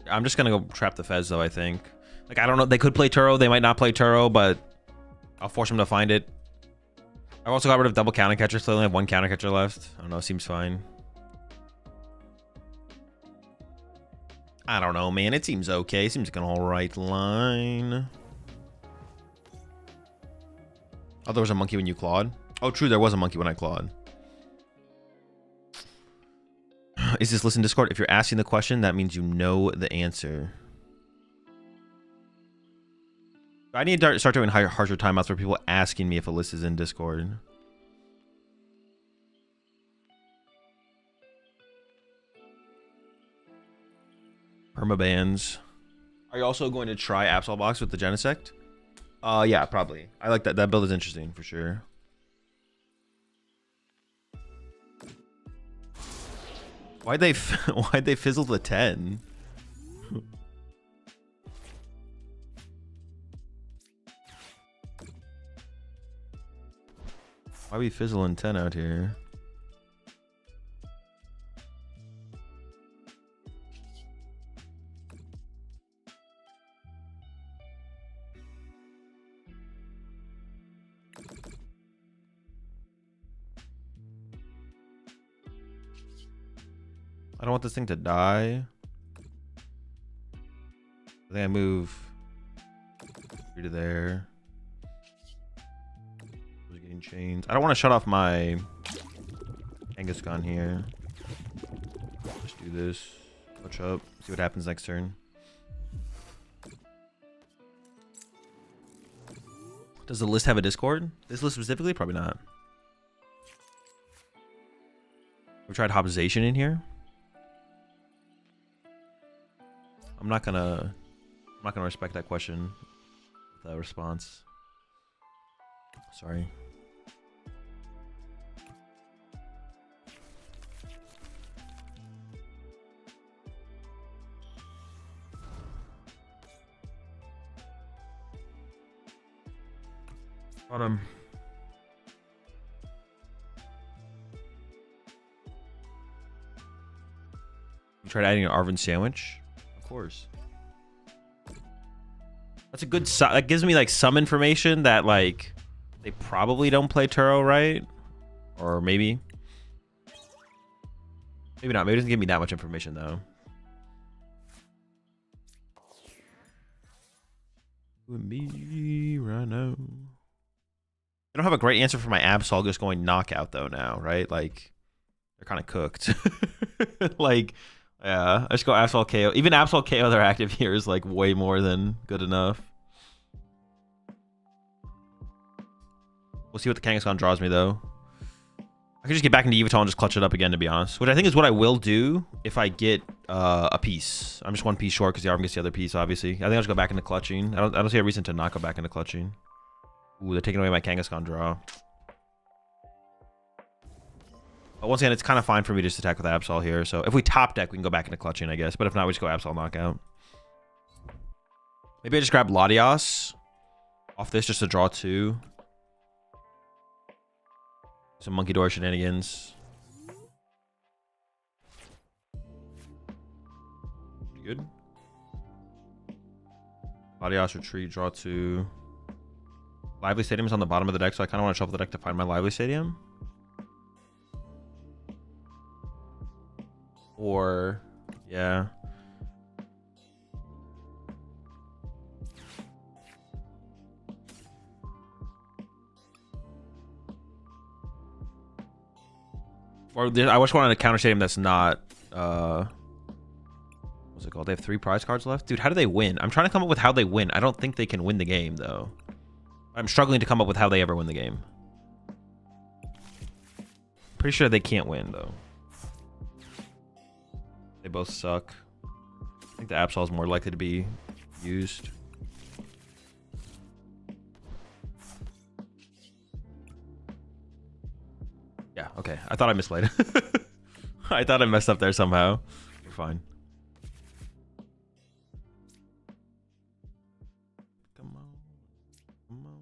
I'm just gonna go trap the Fez, though, I think. Like, I don't know. They could play Turo. They might not play Turo, but I'll force them to find it. I also got rid of double counter catcher, so they only have one counter catcher left. I don't know. Seems fine. I don't know, man. It seems okay. Seems like an alright line. Oh, there was a monkey when you clawed? Oh, true. There was a monkey when I clawed. Is this listen Discord? If you're asking the question, that means you know the answer. I need to start doing harsher timeouts for people asking me if a list is in Discord. Permabans. Are you also going to try Absol box with the Genesect? Yeah, probably. I like that. That build is interesting for sure. Why'd they fizzle the 10? Why we fizzling 10 out here? I don't want this thing to die. I think I move 3 to there. Getting chains. I don't want to shut off my Kangaskhan here. Just do this. Push up. See what happens next turn. Does the list have a Discord? This list specifically? Probably not. We tried Hobzation in here. I'm not gonna respect that question. The response. Sorry. Got him. You tried adding an Arvin sandwich? Of course. That's a good that gives me like some information that like they probably don't play Turo, right? Or maybe. Maybe not. Maybe it doesn't give me that much information though. With me right now. I don't have a great answer for my Absol just going knockout though now, right? Like they're kind of cooked. Like yeah, I just go Absol KO. Even Absol KO their active here is like way more than good enough. We'll see what the Kangaskhan draws me though. I can just get back into Yveltal and just clutch it up again, to be honest. Which I think is what I will do if I get a piece. I'm just 1 piece short because the Arvin gets the other piece, obviously. I think I'll just go back into clutching. I don't see a reason to not go back into clutching. Ooh, they're taking away my Kangaskhan draw. But once again, it's kind of fine for me to just attack with Absol here. So if we top deck, we can go back into clutching, I guess. But if not, we just go Absol knockout. Maybe I just grab Latias off this just to draw 2. Some Monkey Door shenanigans. Pretty good. Latias retreat, draw 2. Lively Stadium is on the bottom of the deck, so I kind of want to shuffle the deck to find my Lively Stadium. Or, yeah. Or I just wanted a counter stadium that's not, what's it called? They have 3 prize cards left? Dude, how do they win? I'm trying to come up with how they win. I don't think they can win the game, though. I'm struggling to come up with how they ever win the game. Pretty sure they can't win, though. They both suck. I think the Absol is more likely to be used. Yeah, okay. I thought I misplayed. I thought I messed up there somehow. You're fine. Come on. Come on.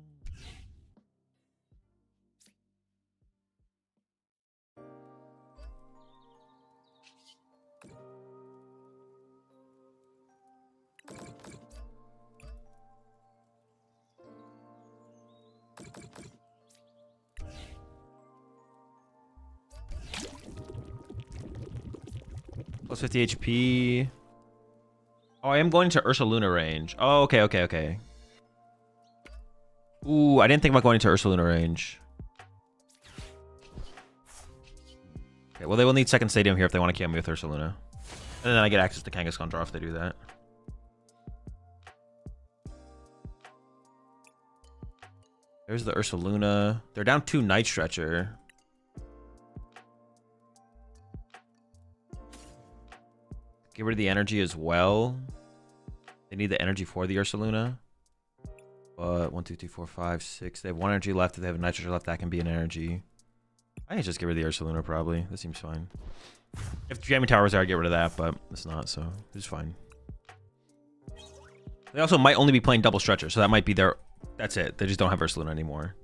Plus 50 HP. Oh, I am going to Ursaluna range. Oh, okay, okay, okay. Ooh, I didn't think about going into Ursaluna range. Okay, well, they will need second stadium here if they want to camp me with Ursaluna. And then I get access to Kangaskhan draw if they do that. There's the Ursaluna. They're down 2 Night Stretcher. Get rid of the energy as well. They need the energy for the Ursaluna. But 1, 2, 3, 4, 5, 6. They have 1 energy left. If they have a Night Stretcher left, that can be an energy. I could just get rid of the Ursaluna probably. That seems fine. If Jamming Tower was there, I'd get rid of that, but it's not, so it's fine. They also might only be playing double stretcher, so that might be their... That's it. They just don't have Ursaluna anymore.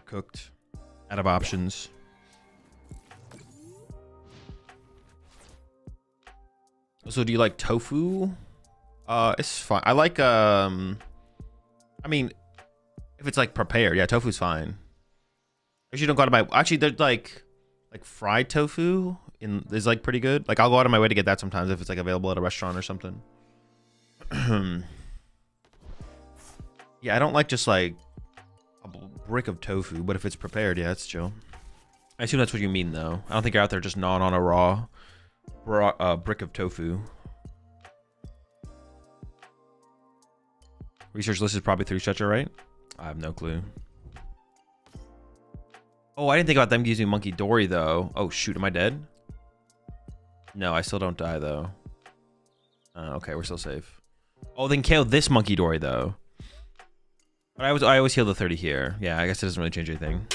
Cooked. Out of options. So do you like tofu? It's fine. I like, I mean, if it's like prepared, yeah, tofu's fine. Actually, don't go out of my... Actually, there's like fried tofu is like pretty good. Like I'll go out of my way to get that sometimes if it's like available at a restaurant or something. Yeah, I don't like just like a brick of tofu, but if it's prepared, yeah, it's chill. I assume that's what you mean though. I don't think you're out there just gnawing on a raw brick of tofu. Research list is probably 3 stretcher, right? I have no clue. Oh, I didn't think about them using Monkey Dory though. Oh shoot, am I dead? No, I still don't die though. Okay, we're still safe. Oh, then KO this Monkey Dory though. But I always heal the 30 here. Yeah, I guess it doesn't really change anything.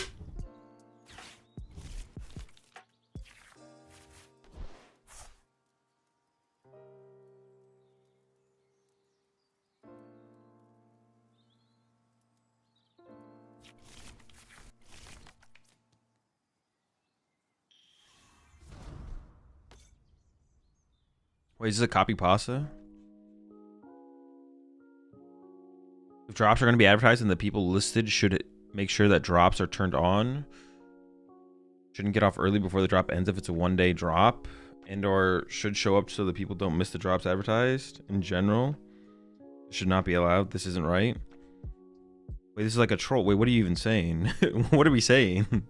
Wait, is this a copy pasta? If drops are going to be advertised and the people listed should make sure that drops are turned on. Shouldn't get off early before the drop ends if it's a 1-day drop. And or should show up so that people don't miss the drops advertised. In general, it should not be allowed. This isn't right. Wait, this is like a troll. Wait, what are you even saying? What are we saying?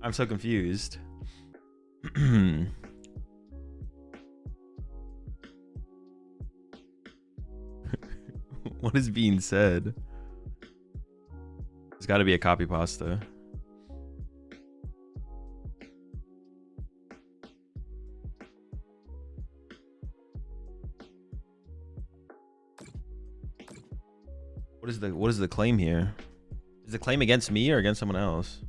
I'm so confused. What is being said? There's got to be a copy pasta. What is the claim here? Is the claim against me or against someone else?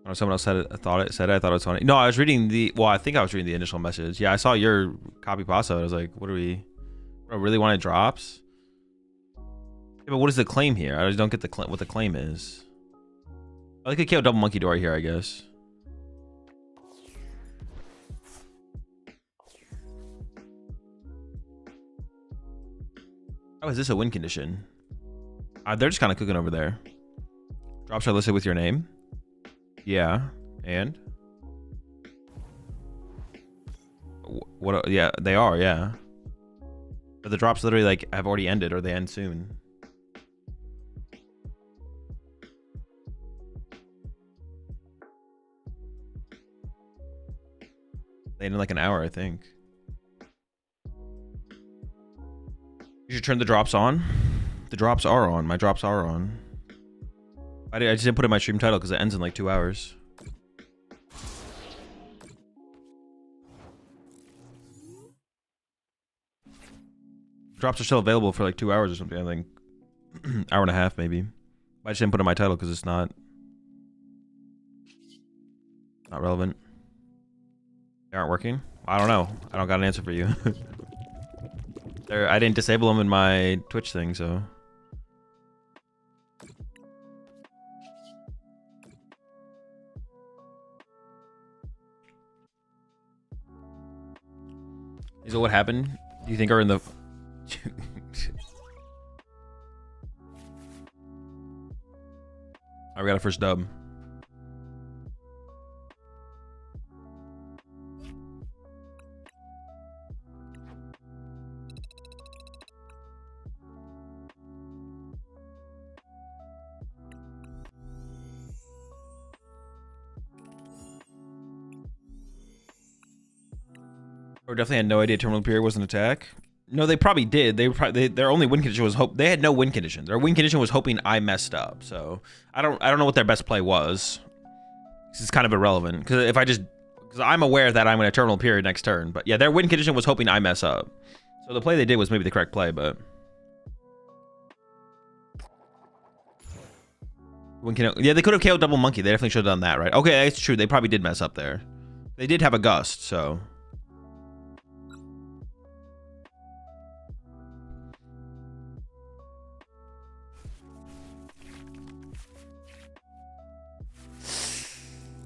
Oh, someone else said it. I thought it was funny. No, I was reading the... Well, I think I was reading the initial message. Yeah, I saw your copy pasta. I was like, what are we... I really wanted drops? Yeah, but what is the claim here? I just don't get what the claim is. I like a KO double Monkey Dory here, I guess. Oh, is this a win condition? They're just kind of cooking over there. Drops are listed with your name. Yeah, and what? Yeah, they are. Yeah, but the drops literally like have already ended, or they end soon. They end in like an hour, I think. You should turn the drops on. The drops are on. My drops are on. I just didn't put it in my stream title because it ends in like 2 hours. Drops are still available for like 2 hours or something, I think. Hour and a half, maybe. I just didn't put it in my title because it's not relevant. They aren't working? I don't know. I don't got an answer for you. I didn't disable them in my Twitch thing, so... Is it what happened? Do you think are in the... I got a first dub. Or definitely had no idea Terminal Period was an attack. No, they probably did. Their only win condition was hope. They had no win condition. Their win condition was hoping I messed up. So I don't know what their best play was. This is kind of irrelevant because if I just Because I'm aware that I'm in a terminal period next turn. But yeah, their win condition was hoping I mess up. So the play they did was maybe the correct play, but... Yeah, they could have KO'd double monkey. They definitely should have done that, right? Okay, it's true. They probably did mess up there. They did have a gust, so...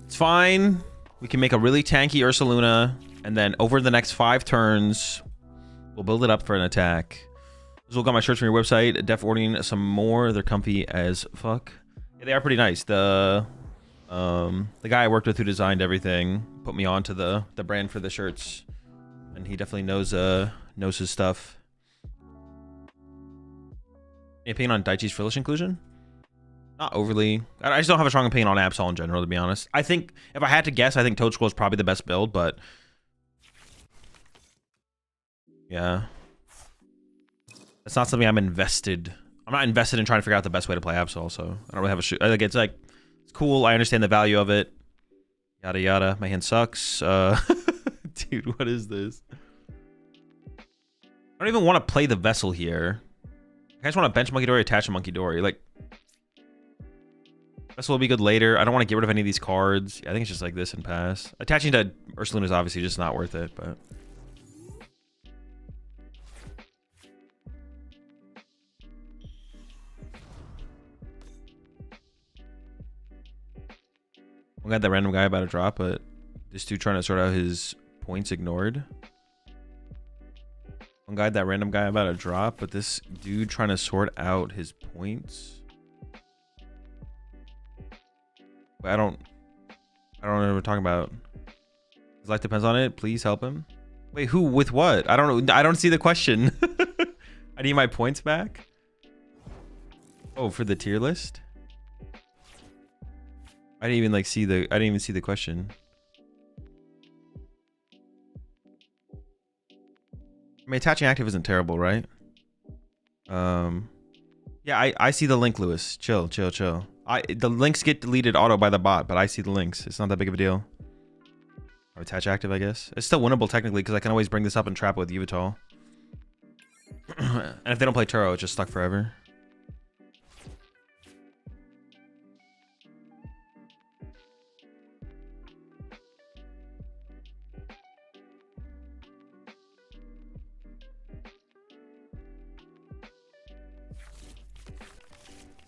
It's fine. We can make a really tanky Ursaluna, and then over the next 5 turns, we'll build it up for an attack. Azul got my shirts from your website. Def ordering some more. They're comfy as fuck. Yeah, they are pretty nice. The guy I worked with who designed everything put me onto the brand for the shirts, and he definitely knows his stuff. Any opinion on Daichi's frillish inclusion? Not overly. I just don't have a strong opinion on Absol in general, to be honest. I think, if I had to guess, I think Toad Scroll is probably the best build, but... yeah. It's not something I'm invested... I'm not invested in trying to figure out the best way to play Absol, so I don't really have a shoot. Like, it's cool. I understand the value of it. Yada, yada. My hand sucks. Dude, what is this? I don't even want to play the Vessel here. I just want to bench Monkey Dory, attach a Monkey Dory. Like... Vessel will be good later. I don't want to get rid of any of these cards. I think it's just like this and pass. Attaching to Ursaluna is obviously just not worth it, but... We got that random guy about to drop, but this dude trying to sort out his points ignored. One guy, that random guy about to drop, but this dude trying to sort out his points... I don't know what we're talking about. His life depends on it. Please help him. Wait, who with what? I don't know. I don't see the question. I need my points back. Oh, for the tier list? I didn't even see the question. I mean, attaching active isn't terrible, right? Yeah, I see the link, Lewis. Chill. The links get deleted auto by the bot, but I see the links. It's not that big of a deal. Or attach active, I guess. It's still winnable technically because I can always bring this up and trap it with Yveltal. And if they don't play Turo, it's just stuck forever.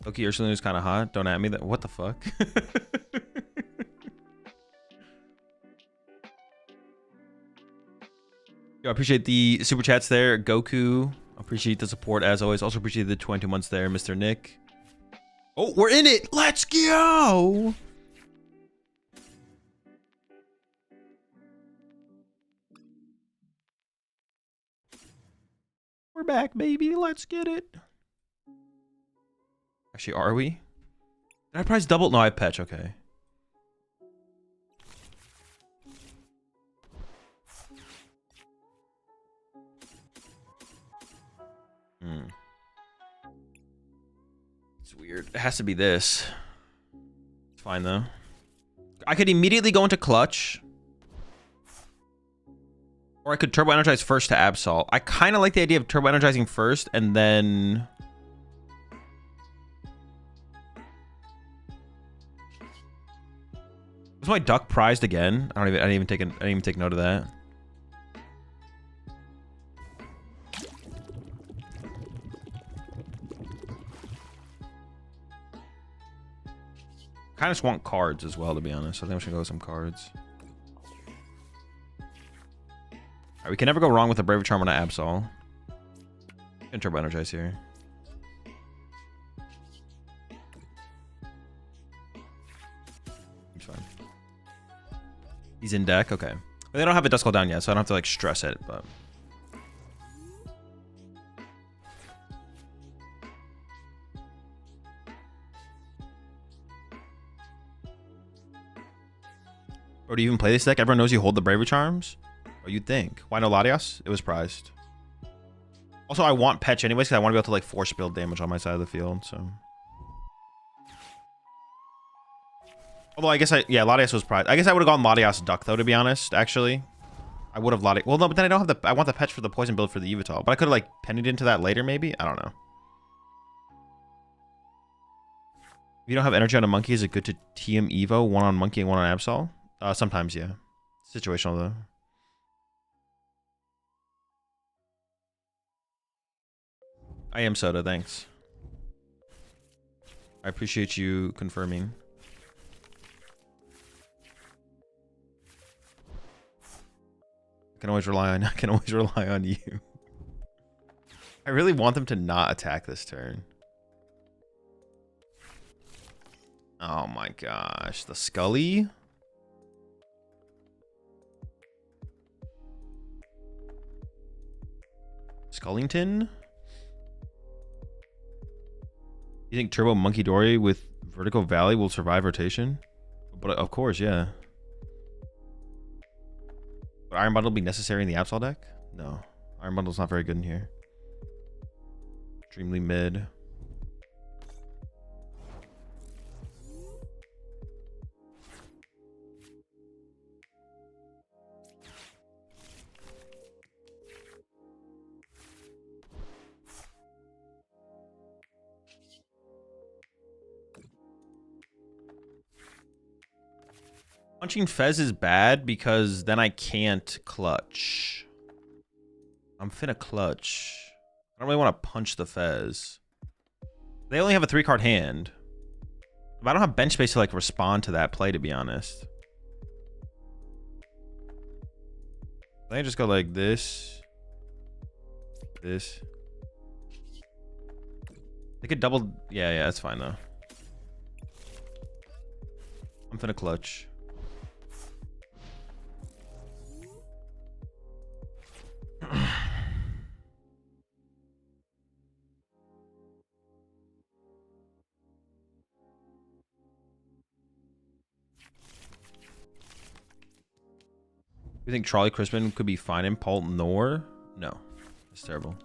Okay, Ursaluna's kind of hot. Don't at me that. What the fuck? Yo, I appreciate the super chats there, Goku. Appreciate the support as always. Also appreciate the 22 months there, Mr. Nick. Oh, we're in it. Let's go. We're back, baby. Let's get it. Actually, are we? Did I price double? No, I have Petch. Okay. It's weird. It has to be this. It's fine, though. I could immediately go into Clutch. Or I could Turbo Energize first to Absol. I kind of like the idea of Turbo Energizing first and then... Was my duck prized again? I didn't even take note of that. Kind of just want cards as well, to be honest. I think we should go with some cards. Alright, we can never go wrong with a Bravery Charm on an Absol. And Turbo Energize here. He's fine. He's in deck? Okay. They don't have a Dust Call down yet, so I don't have to, like, stress it, but... Or do you even play this deck? Everyone knows you hold the Bravery Charms? Or you'd think. Why no Latias? It was prized. Also, I want Petch anyways, because I want to be able to, like, force build damage on my side of the field, so... Although I guess yeah, Latias was prize. I guess I would have gone Latias Duck though, to be honest. Actually, I would have Latias. Well, no, but then I don't have the. I want the patch for the poison build for the Evital, but I could have like pennied into that later, maybe. I don't know. If you don't have energy on a monkey, is it good to TM Evo, one on monkey and one on Absol? Sometimes, yeah. Situational though. I am Soda, thanks. I appreciate you confirming. I can always rely on you. I really want them to not attack this turn. Oh my gosh, the Scully? Scullington? You think Turbo Monkey Dory with Vertical Valley will survive rotation? But of course, yeah. Would Iron Bundle be necessary in the Absol deck? No. Iron Bundle's not very good in here. Extremely mid. Punching Fez is bad because then I can't clutch. I'm finna clutch. I don't really want to punch the Fez. They only have a 3-card hand. But I don't have bench space to like respond to that play, to be honest. I just go like this. This. They could double. Yeah, that's fine though. I'm finna clutch. You think Charlie Crispin could be fine in Pult Nor? No. It's terrible.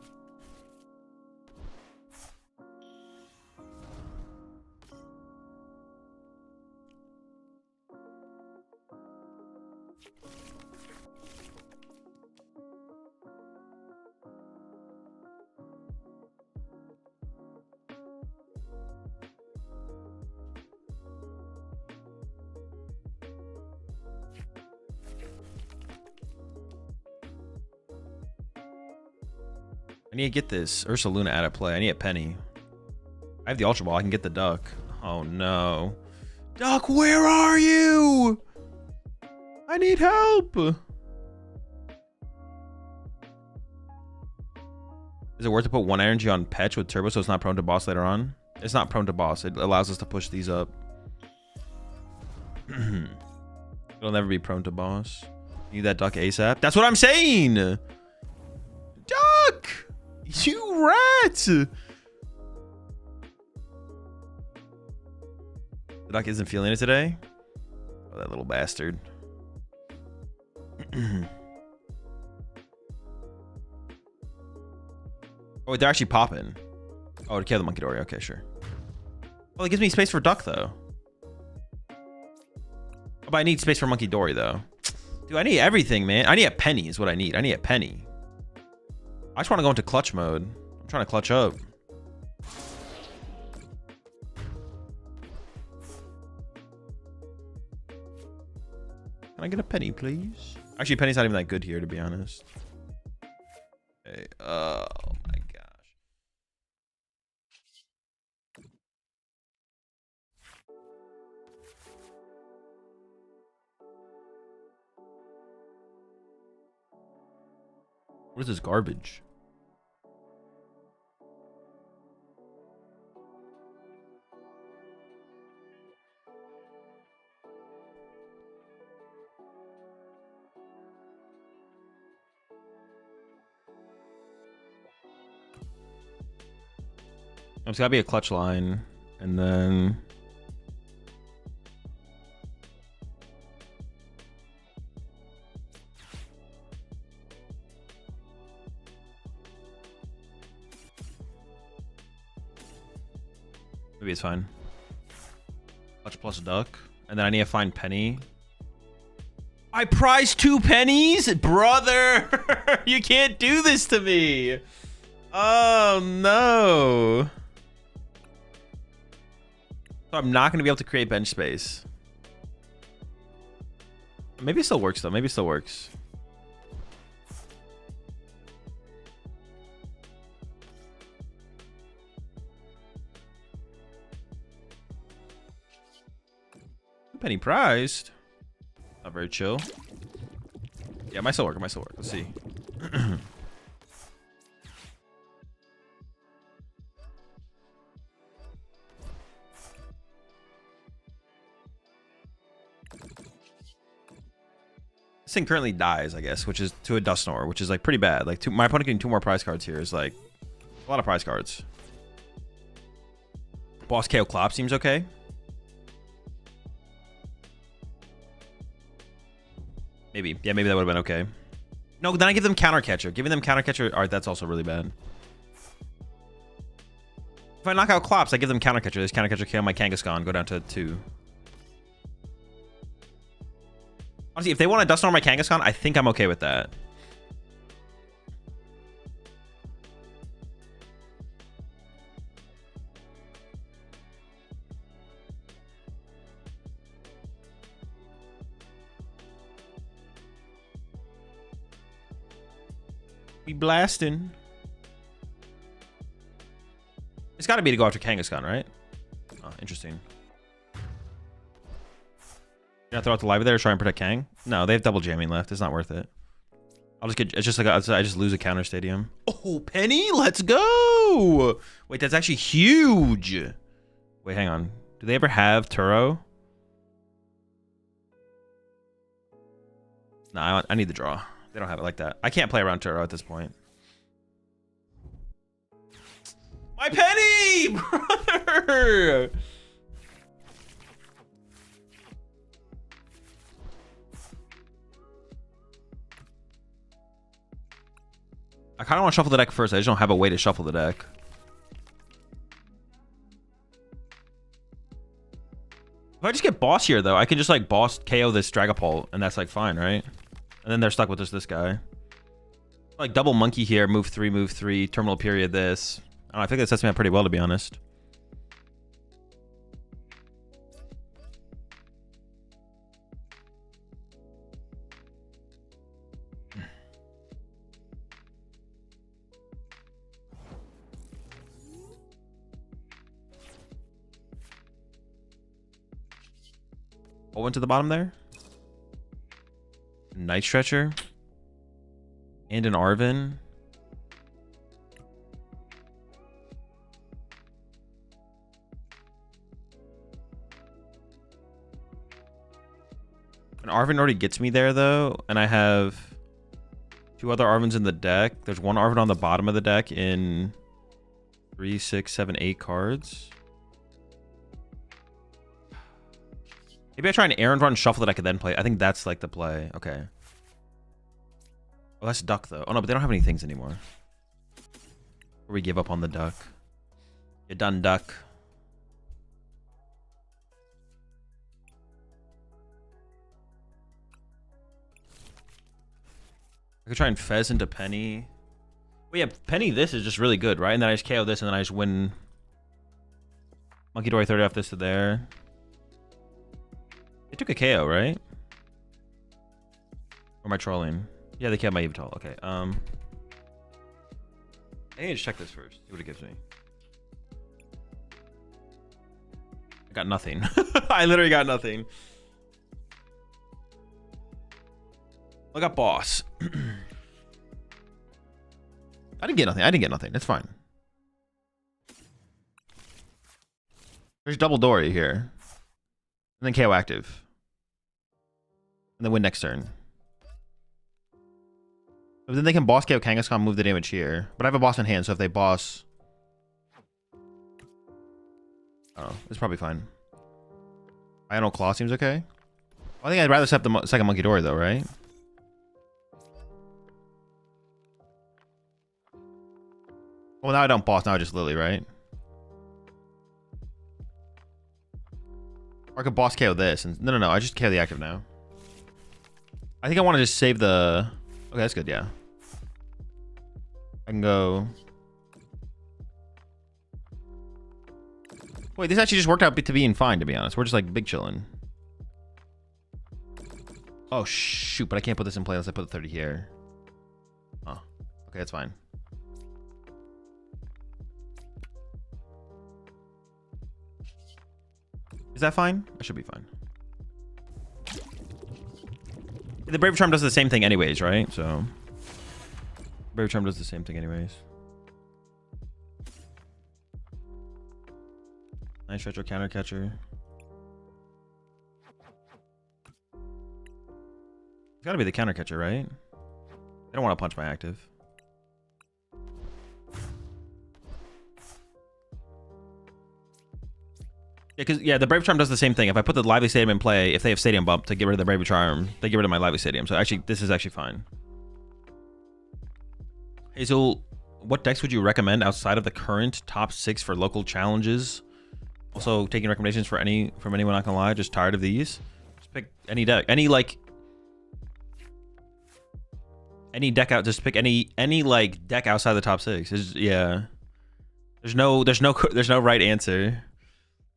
I need to get this Ursaluna out of play. I need a penny. I have the Ultra Ball. I can get the Duck. Oh no. Duck, where are you? I need help. Is it worth to put 1 energy on Petch with Turbo so it's not prone to boss later on? It's not prone to boss. It allows us to push these up. It'll never be prone to boss. Need that Duck ASAP. That's what I'm saying. Duck! You rat! The Duck isn't feeling it today. Oh, that little bastard. Oh, wait, they're actually popping. Oh, to kill the Monkey Dory. Okay, sure. Well, it gives me space for Duck, though. Oh, but I need space for Monkey Dory, though. Dude, I need everything, man. I need a penny is what I need. I need a penny. I just want to go into clutch mode. I'm trying to clutch up. Can I get a penny, please? Actually, penny's not even that good here, to be honest. Okay. Oh my gosh. What is this garbage? It's gotta be a clutch line, and then maybe it's fine. Clutch plus Duck. And then I need to find Penny. I prized 2 pennies? Brother! You can't do this to me! Oh, no. So I'm not going to be able to create bench space. Maybe it still works, though. Maybe it still works. Penny prized. Not very chill. Yeah, it might still work. It might still work. Let's see. This thing currently dies, I guess, which is to a Dusknoir, which is like pretty bad. Like my opponent getting 2 more prize cards here is like a lot of prize cards. Boss KO Clop seems okay. Maybe. Yeah, maybe that would have been okay. No, then I give them Counter Catcher. Giving them Counter Catcher, alright, that's also really bad. If I knock out Clops, I give them Counter Catcher. This Counter Catcher KO my Kangaskhan, go down to 2. Honestly, if they want to Dusknoir my Kangaskhan, I think I'm okay with that. We blasting. It's got to be to go after Kangaskhan, right? Oh, interesting. You're gonna throw out the live there, try and protect Kang? No, they have double jamming left. It's not worth it. I'll just get. It's just like I just lose a counter stadium. Oh, Penny, let's go! Wait, that's actually huge. Wait, hang on. Do they ever have Turo? No, I need the draw. They don't have it like that. I can't play around Turo at this point. My Penny, brother! I kind of want to shuffle the deck first. I just don't have a way to shuffle the deck. If I just get boss here, though, I can just like boss KO this Dragapult, and that's like fine, right? And then they're stuck with just this guy. Like double monkey here, move 3, terminal period this. I don't know, I think that sets me up pretty well, to be honest. Went to the bottom there. Night Stretcher. And an Arven. An Arven already gets me there, though. And I have 2 other Arvens in the deck. There's 1 Arven on the bottom of the deck in 3, 6, 7, 8 cards. Maybe I try an errand run, shuffle that I could then play. I think that's like the play. Okay. Oh, that's duck though. Oh no, but they don't have any things anymore. Or we give up on the duck. You're done, duck. I could try and Fez into Penny. Well, yeah, Penny, this is just really good, right? And then I just KO this, and then I just win. Monkey Dory 30 off this to there. They took a KO, right? Or am I trolling? Yeah, they KO'd my Yveltal. Okay. I need to check this first. See what it gives me. I got nothing. I literally got nothing. I got boss. I didn't get nothing. I didn't get nothing. It's fine. There's double Dory here. And then KO active. And then win next turn. But then they can boss KO Kangaskhan, move the damage here. But I have a boss in hand, so if they boss... Oh, it's probably fine. Ional Claw seems okay. I think I'd rather set the second Monkey Dory, though, right? Well, now I don't boss. Now I just Lily, right? Or I could boss KO this. And no. I just KO the active now. I think I want to just save the... Okay, that's good, yeah. I can go... Wait, this actually just worked out to being fine, to be honest. We're just like big chilling. Oh, shoot. But I can't put this in play unless I put the 30 here. Oh, okay, that's fine. Is that fine? I should be fine. The Brave Charm does the same thing anyways, right? So... Brave Charm does the same thing anyways. Nice retro counter catcher. It's gotta be the counter catcher, right? I don't want to punch my active. Yeah, because the Brave Charm does the same thing. If I put the Lively Stadium in play, if they have Stadium Bump to get rid of the Brave Charm, they get rid of my Lively Stadium. So actually, this is actually fine. Azul, what decks would you recommend outside of the current top 6 for local challenges? Also, taking recommendations from anyone, not gonna lie, just tired of these. Just pick any deck, any deck out. Just pick any like deck outside the top 6. Yeah, there's no right answer.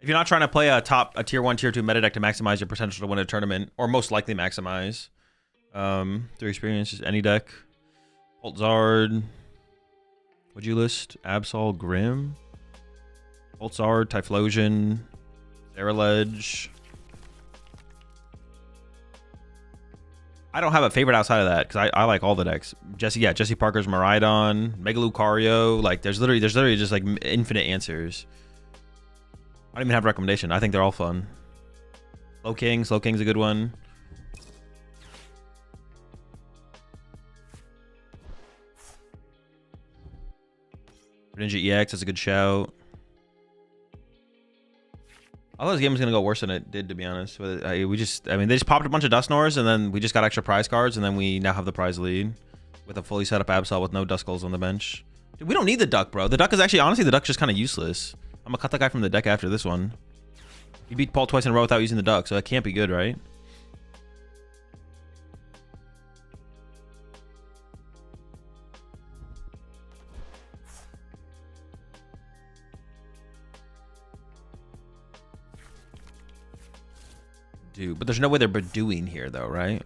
If you're not trying to play a tier 1, tier 2 meta deck to maximize your potential to win a tournament, or most likely maximize through experience, just any deck. PultZard. Would you list Absol, Grim? PultZard, Typhlosion, Zeraledge. I don't have a favorite outside of that because I like all the decks. Jesse Parker's Miraidon, Mega Lucario. Like there's literally just like infinite answers. I don't even have a recommendation. I think they're all fun. Slow King's a good one. Ninja EX is a good shout. I thought this game was gonna go worse than it did, to be honest. But they just popped a bunch of Dusknors, and then we just got extra prize cards, and then we now have the prize lead with a fully set up Absol with no Duskulls on the bench. Dude, we don't need the Duck, bro. The Duck is actually, honestly, the Duck's just kind of useless. I'm gonna cut that guy from the deck after this one. He beat Paul twice in a row without using the Duck, so that can't be good, right? Dude, but there's no way they're doing here, though, right?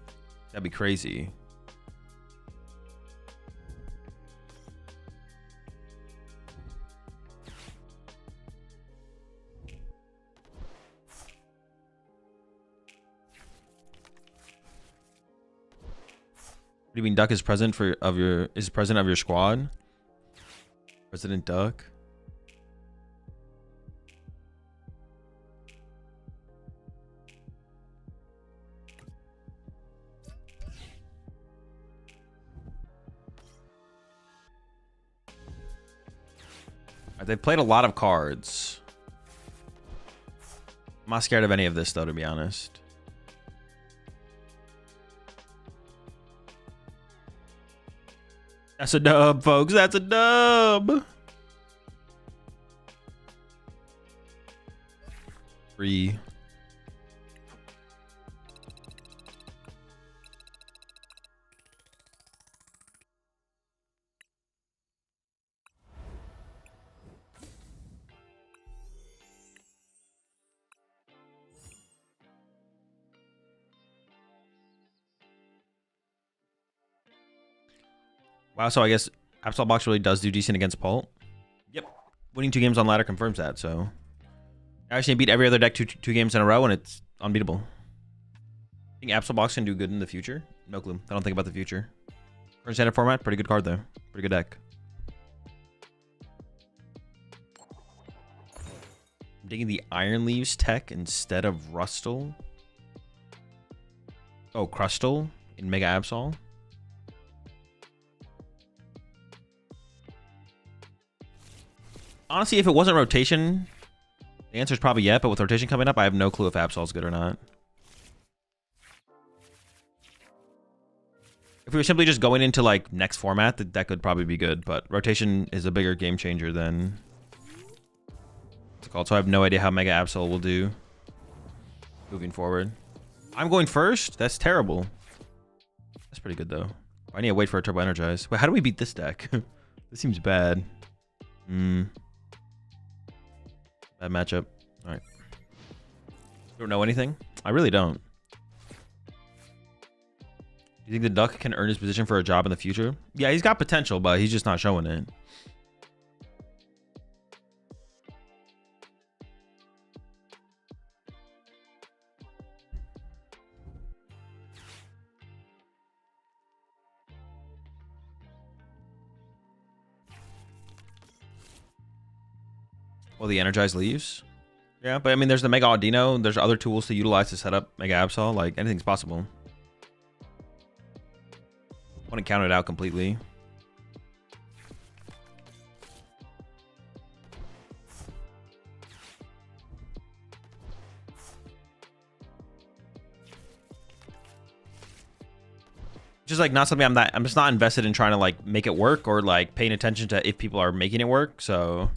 That'd be crazy. What do you mean Duck is president of your squad? President Duck? They've played a lot of cards. I'm not scared of any of this, though, to be honest. That's a dub, folks. That's a dub. 3. Wow, so I guess Absol Box really does do decent against Pult. Yep. Winning 2 games on ladder confirms that, so. I actually beat every other deck two games in a row, and it's unbeatable. I think Absol Box can do good in the future. No clue. I don't think about the future. Current standard format, pretty good card, though. Pretty good deck. I'm digging the Iron Leaves tech instead of Rustle. Oh, Crustle in Mega Absol. Honestly, if it wasn't rotation, the answer is probably yeah, but with rotation coming up, I have no clue if Absol is good or not. If we were simply just going into like next format, that could probably be good, but rotation is a bigger game changer than what's it called, so I have no idea how Mega Absol will do. moving forward. I'm going first? That's terrible. That's pretty good, though. I need to wait for a Turbo Energize. Wait, how do we beat this deck? This seems bad. Bad matchup. All right. You don't know anything? I really don't. Do you think the Duck can earn his position for a job in the future? Yeah, he's got potential, but he's just not showing it. Well, the Energize leaves. Yeah, but I mean, there's the Mega Audino. There's other tools to utilize to set up Mega Absol. Like, anything's possible. I want to count it out completely. Just like not something I'm just not invested in trying to like make it work or like paying attention to if people are making it work. So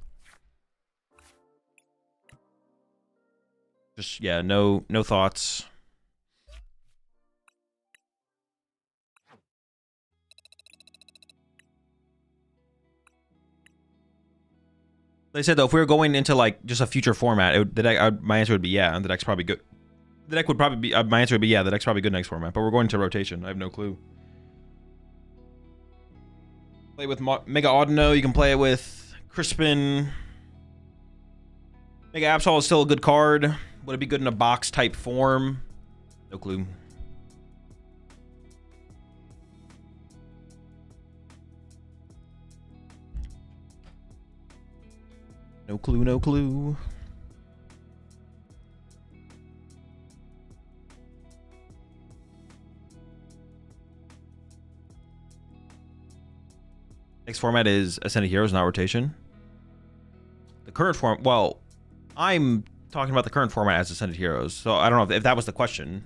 just, yeah, no thoughts. They said though, if we were going into like just a future format, my answer would be yeah. The deck's probably good. The deck would probably be my answer would be yeah. The deck's probably good next format. But we're going to rotation. I have no clue. Play with Mega Audino. You can play it with Crispin. Mega Absol is still a good card. Would it be good in a box type form? No clue. No clue, no clue. Next format is Ascended Heroes, not rotation. The current form, well, I'm talking about the current format as Ascended Heroes, so I don't know if that was the question.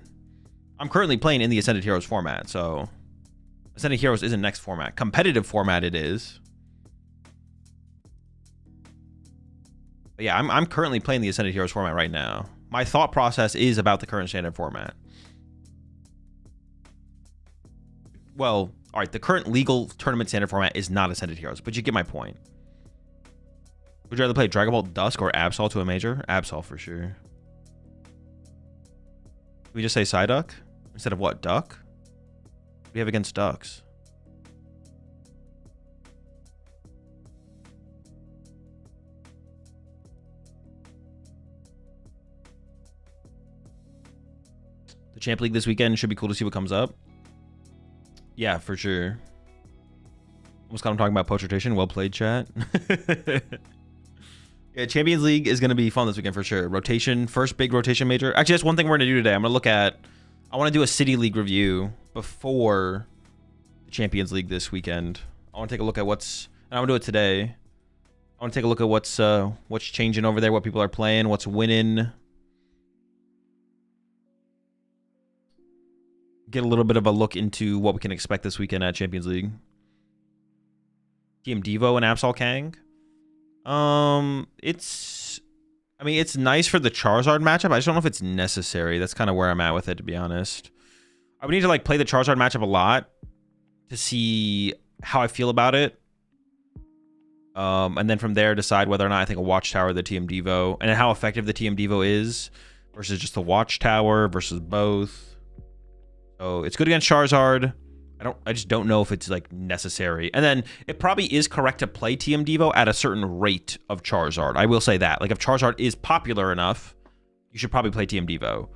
I'm currently playing in the Ascended Heroes format, so Ascended Heroes isn't next format. Competitive format it is. But yeah, I'm currently playing the Ascended Heroes format right now. My thought process is about the current standard format. Well, all right, the current legal tournament standard format is not Ascended Heroes, but you get my point. Would you rather play Dragon Ball Dusk or Absol to a major? Absol for sure. Can we just say Psyduck instead of what? Duck? What do you have against ducks? The Champ League this weekend should be cool to see what comes up. Yeah, for sure. Almost got him talking about poach rotation. Well played, chat. Yeah, Champions League is going to be fun this weekend for sure. Rotation, first big rotation major. Actually, that's one thing we're going to do today. I'm going to look at... I want to do a City League review before the Champions League this weekend. I want to take a look at what's... And I'm going to do it today. I want to take a look at what's changing over there, what people are playing, what's winning. Get a little bit of a look into what we can expect this weekend at Champions League. Team Devo and Absol Kang. It's nice for the Charizard matchup. I just don't know if it's necessary. That's kind of where I'm at with it, to be honest. I would need to like play the Charizard matchup a lot to see how I feel about it. And then from there decide whether or not I think a Watchtower of the TM Devo and how effective the TM Devo is versus just the Watchtower versus both. So it's good against Charizard. I just don't know if it's like necessary. And then it probably is correct to play TM Devo at a certain rate of Charizard. I will say that. Like if Charizard is popular enough, you should probably play TM Devo.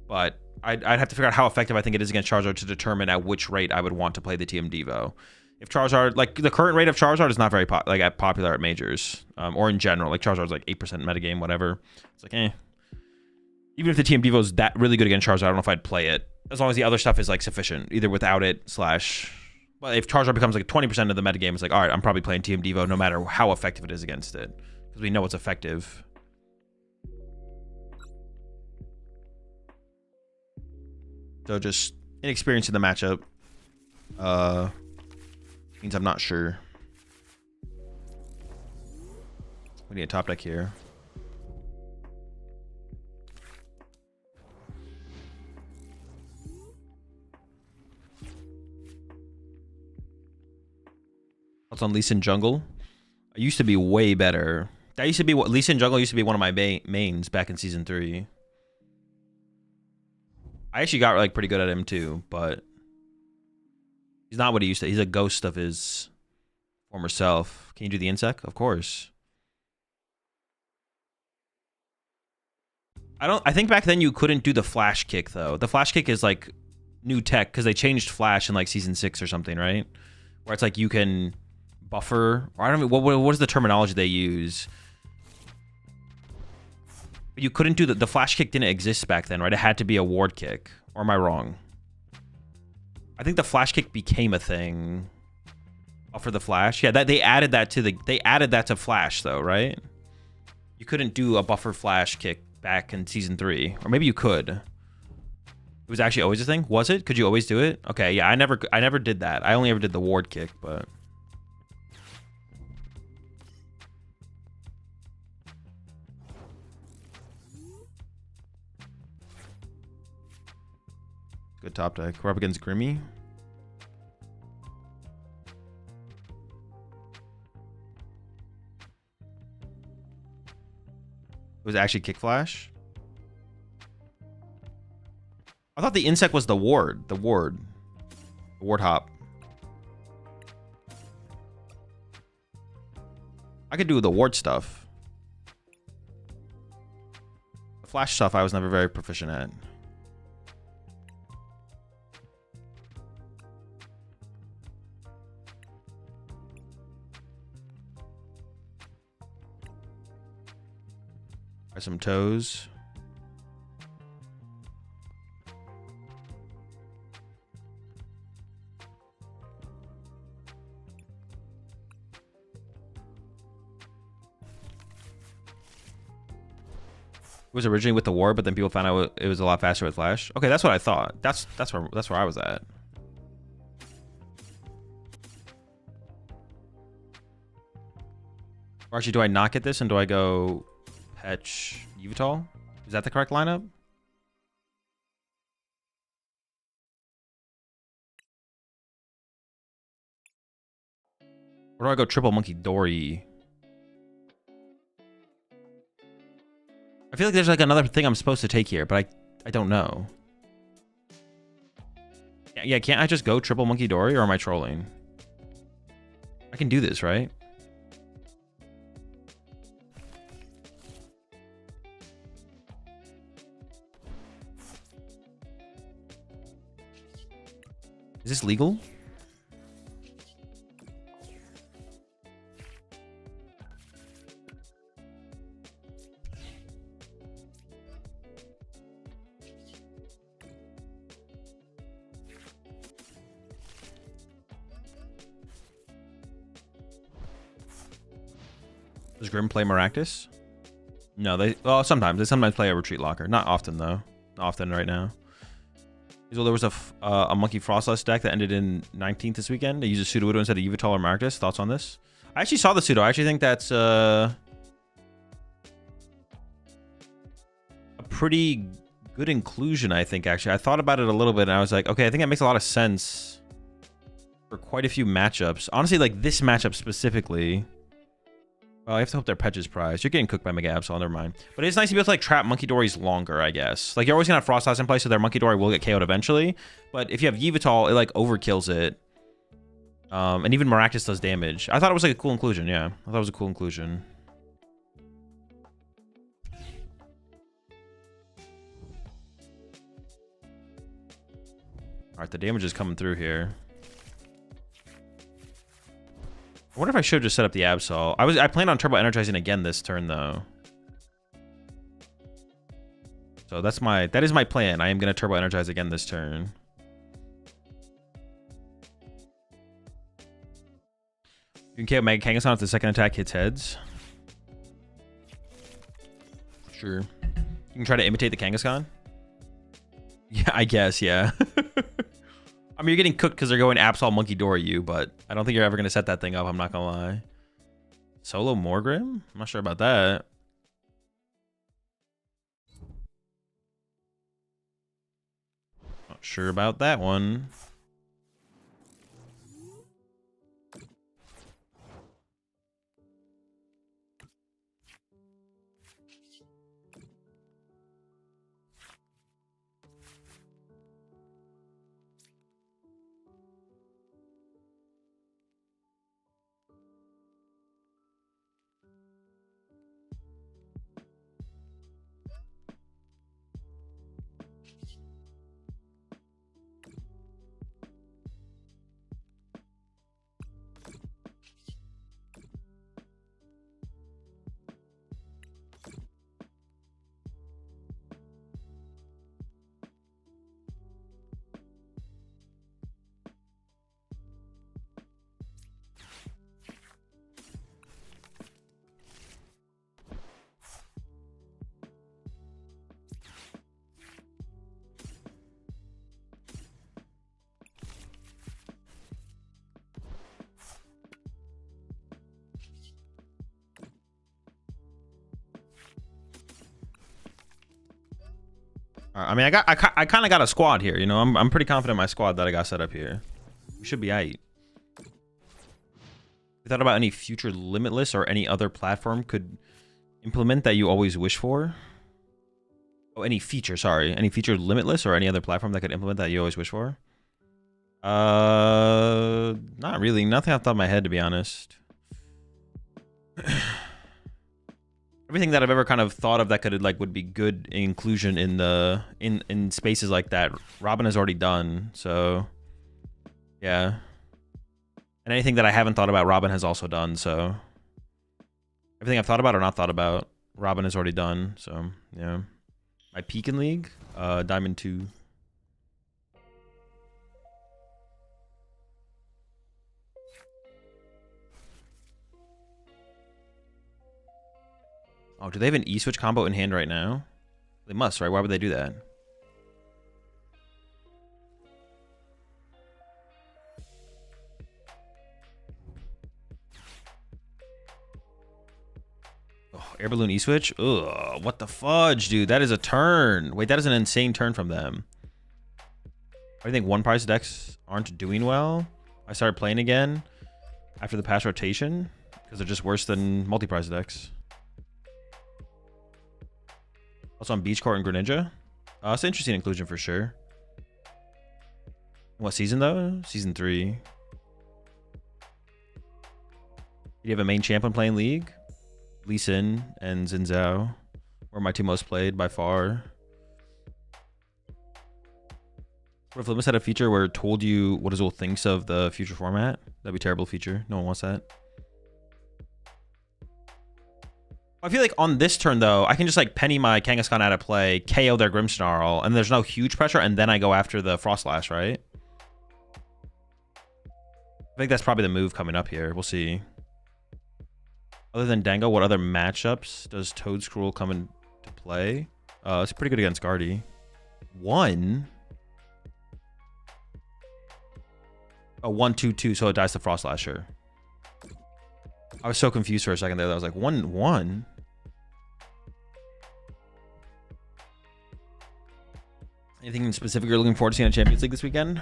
But I'd have to figure out how effective I think it is against Charizard to determine at which rate I would want to play the TM Devo. If Charizard, like the current rate of Charizard is not very popular at majors or in general. Like Charizard's like 8% metagame, whatever. It's like, even if the TM Devo is that really good against Charizard, I don't know if I'd play it. As long as the other stuff is like sufficient, either without it / But if Charizard becomes like 20% of the metagame, it's like, all right, I'm probably playing TM Devo no matter how effective it is against it. Because we know it's effective. So just inexperience in the matchup. Means I'm not sure. We need a top deck here. What's on Lee Sin Jungle? I used to be way better. That used to be what Lee Sin Jungle used to be one of my mains back in season 3. I actually got like pretty good at him too, but he's not what he used to. He's a ghost of his former self. Can you do the insect? Of course. I think back then you couldn't do the flash kick though. The flash kick is like new tech because they changed flash in like season 6 or something, right? Where it's like you can buffer, or I don't know what is the terminology they use. But you couldn't do the flash kick didn't exist back then, right? It had to be a ward kick. Or am I wrong? I think the flash kick became a thing. Buffer the flash. Yeah, that they added that to flash though, right? You couldn't do a buffer flash kick back in season 3, or maybe you could. It was actually always a thing. Was it? Could you always do it? Okay, yeah, I never did that. I only ever did the ward kick, but good top deck. We're up against Grimmy. It was actually kick flash. I thought the insect was the ward. The ward hop. I could do the ward stuff. The flash stuff I was never very proficient at. Try some toes. It was originally with the war, but then people found out it was a lot faster with flash. Okay, that's what I thought. That's where I was at. Or actually, do I not get this and do I go Petch Yveltal? Is that the correct lineup? Or do I go triple Monkey Dory? I feel like there's like another thing I'm supposed to take here, but I don't know. Yeah, can't I just go triple Monkey Dory, or am I trolling? I can do this, right? Is this legal? Does Grim play Maractus? No, well, sometimes. They sometimes play a Retreat Locker. Not often, though. Not often right now. So there was a Monkey Frostless deck that ended in 19th this weekend. They used a Pseudo-Widow instead of Yveltal or Maractus. Thoughts on this? I actually saw the Pseudo. I actually think that's a pretty good inclusion, I think, actually. I thought about it a little bit, and I was like, okay, I think that makes a lot of sense for quite a few matchups. Honestly, like this matchup specifically. Well, I have to hope their Petch is prized. You're getting cooked by Mega Absol, never mind. But it's nice to be able to like trap Monkey Dories longer, I guess. Like you're always gonna have Frost House in place, so their Monkey Dory will get KO'd eventually. But if you have Yveltal, it like overkills it. And even Maractus does damage. I thought it was like a cool inclusion, yeah. I thought it was a cool inclusion. Alright, the damage is coming through here. I wonder if I should have just set up the Absol. I planned on Turbo Energizing again this turn though. So that is my plan. I am gonna Turbo Energize again this turn. You can KO Mega Kangaskhan if the second attack hits heads. Sure. You can try to imitate the Kangaskhan. Yeah, I guess, yeah. I mean, you're getting cooked because they're going Absol Monkey Dory you, but I don't think you're ever going to set that thing up. I'm not going to lie. Solo Morgrim? I'm not sure about that. Not sure about that one. I mean, I kind of got a squad here. You know, I'm pretty confident in my squad that I got set up here. We should be aight. You thought about any future Limitless or any other platform could implement that you always wish for? Oh, any feature, sorry. Any feature Limitless or any other platform that could implement that you always wish for? Not really. Nothing off the top of my head, to be honest. Everything that I've ever kind of thought of that could like would be good inclusion in the in spaces like that, Robin has already done. So yeah. And anything that I haven't thought about, Robin has also done. So everything I've thought about or not thought about, Robin has already done. So yeah. My Pekin League, Diamond 2. Oh, do they have an E-switch combo in hand right now? They must, right? Why would they do that? Oh, air balloon E-switch? Ugh, what the fudge, dude? That is a turn. Wait, that is an insane turn from them. I think one prize decks aren't doing well. I started playing again after the past rotation because they're just worse than multi-prize decks. Also on Beach Court and Greninja. It's an interesting inclusion for sure. What season though? Season 3. Do you have a main champion playing League? Lee Sin and Xin Zhao were my two most played by far. What if Limitless had a feature where it told you what Azul thinks of the future format? That'd be a terrible feature. No one wants that. I feel like on this turn, though, I can just like penny my Kangaskhan out of play, KO their Grimmsnarl, and there's no huge pressure, and then I go after the Frostlash, right? I think that's probably the move coming up here. We'll see. Other than Dango, what other matchups does Toadscruel come into play? It's pretty good against Guardy. 1? Oh, 1/2/2, so it dies to Frostlasher. I was so confused for a second there. I was like, 1/1? Anything specific you're looking forward to seeing in Champions League this weekend?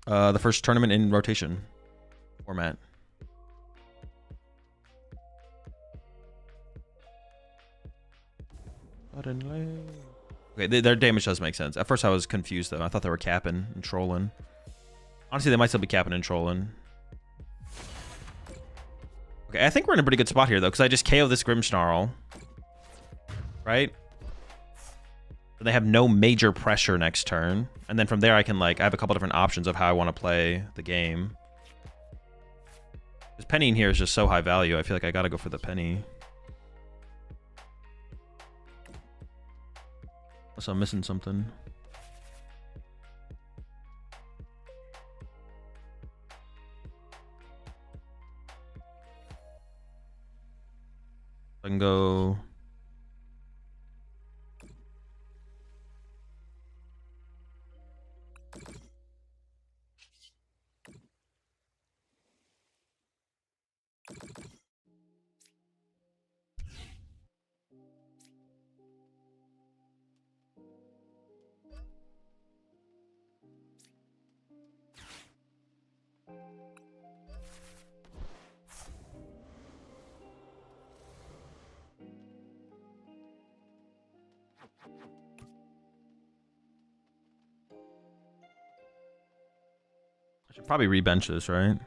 The first tournament in rotation format. Okay, their damage does make sense. At first I was confused though. I thought they were capping and trolling. Honestly, they might still be capping and trolling. Okay, I think we're in a pretty good spot here though, because I just KO this Grimmsnarl. Right? They have no major pressure next turn. And then from there I can like, I have a couple different options of how I want to play the game. This penny in here is just so high value. I feel like I gotta go for the penny. Unless I'm missing something. I can go... I should probably rebench this, right?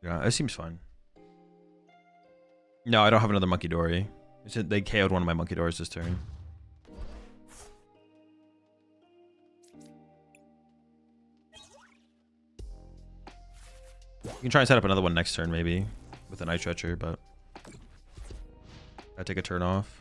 Yeah, it seems fine. No, I don't have another Monkey Dory. They KO'd one of my Monkey Dories this turn. You can try and set up another one next turn, maybe, with an Ice Stretcher, but I take a turn off.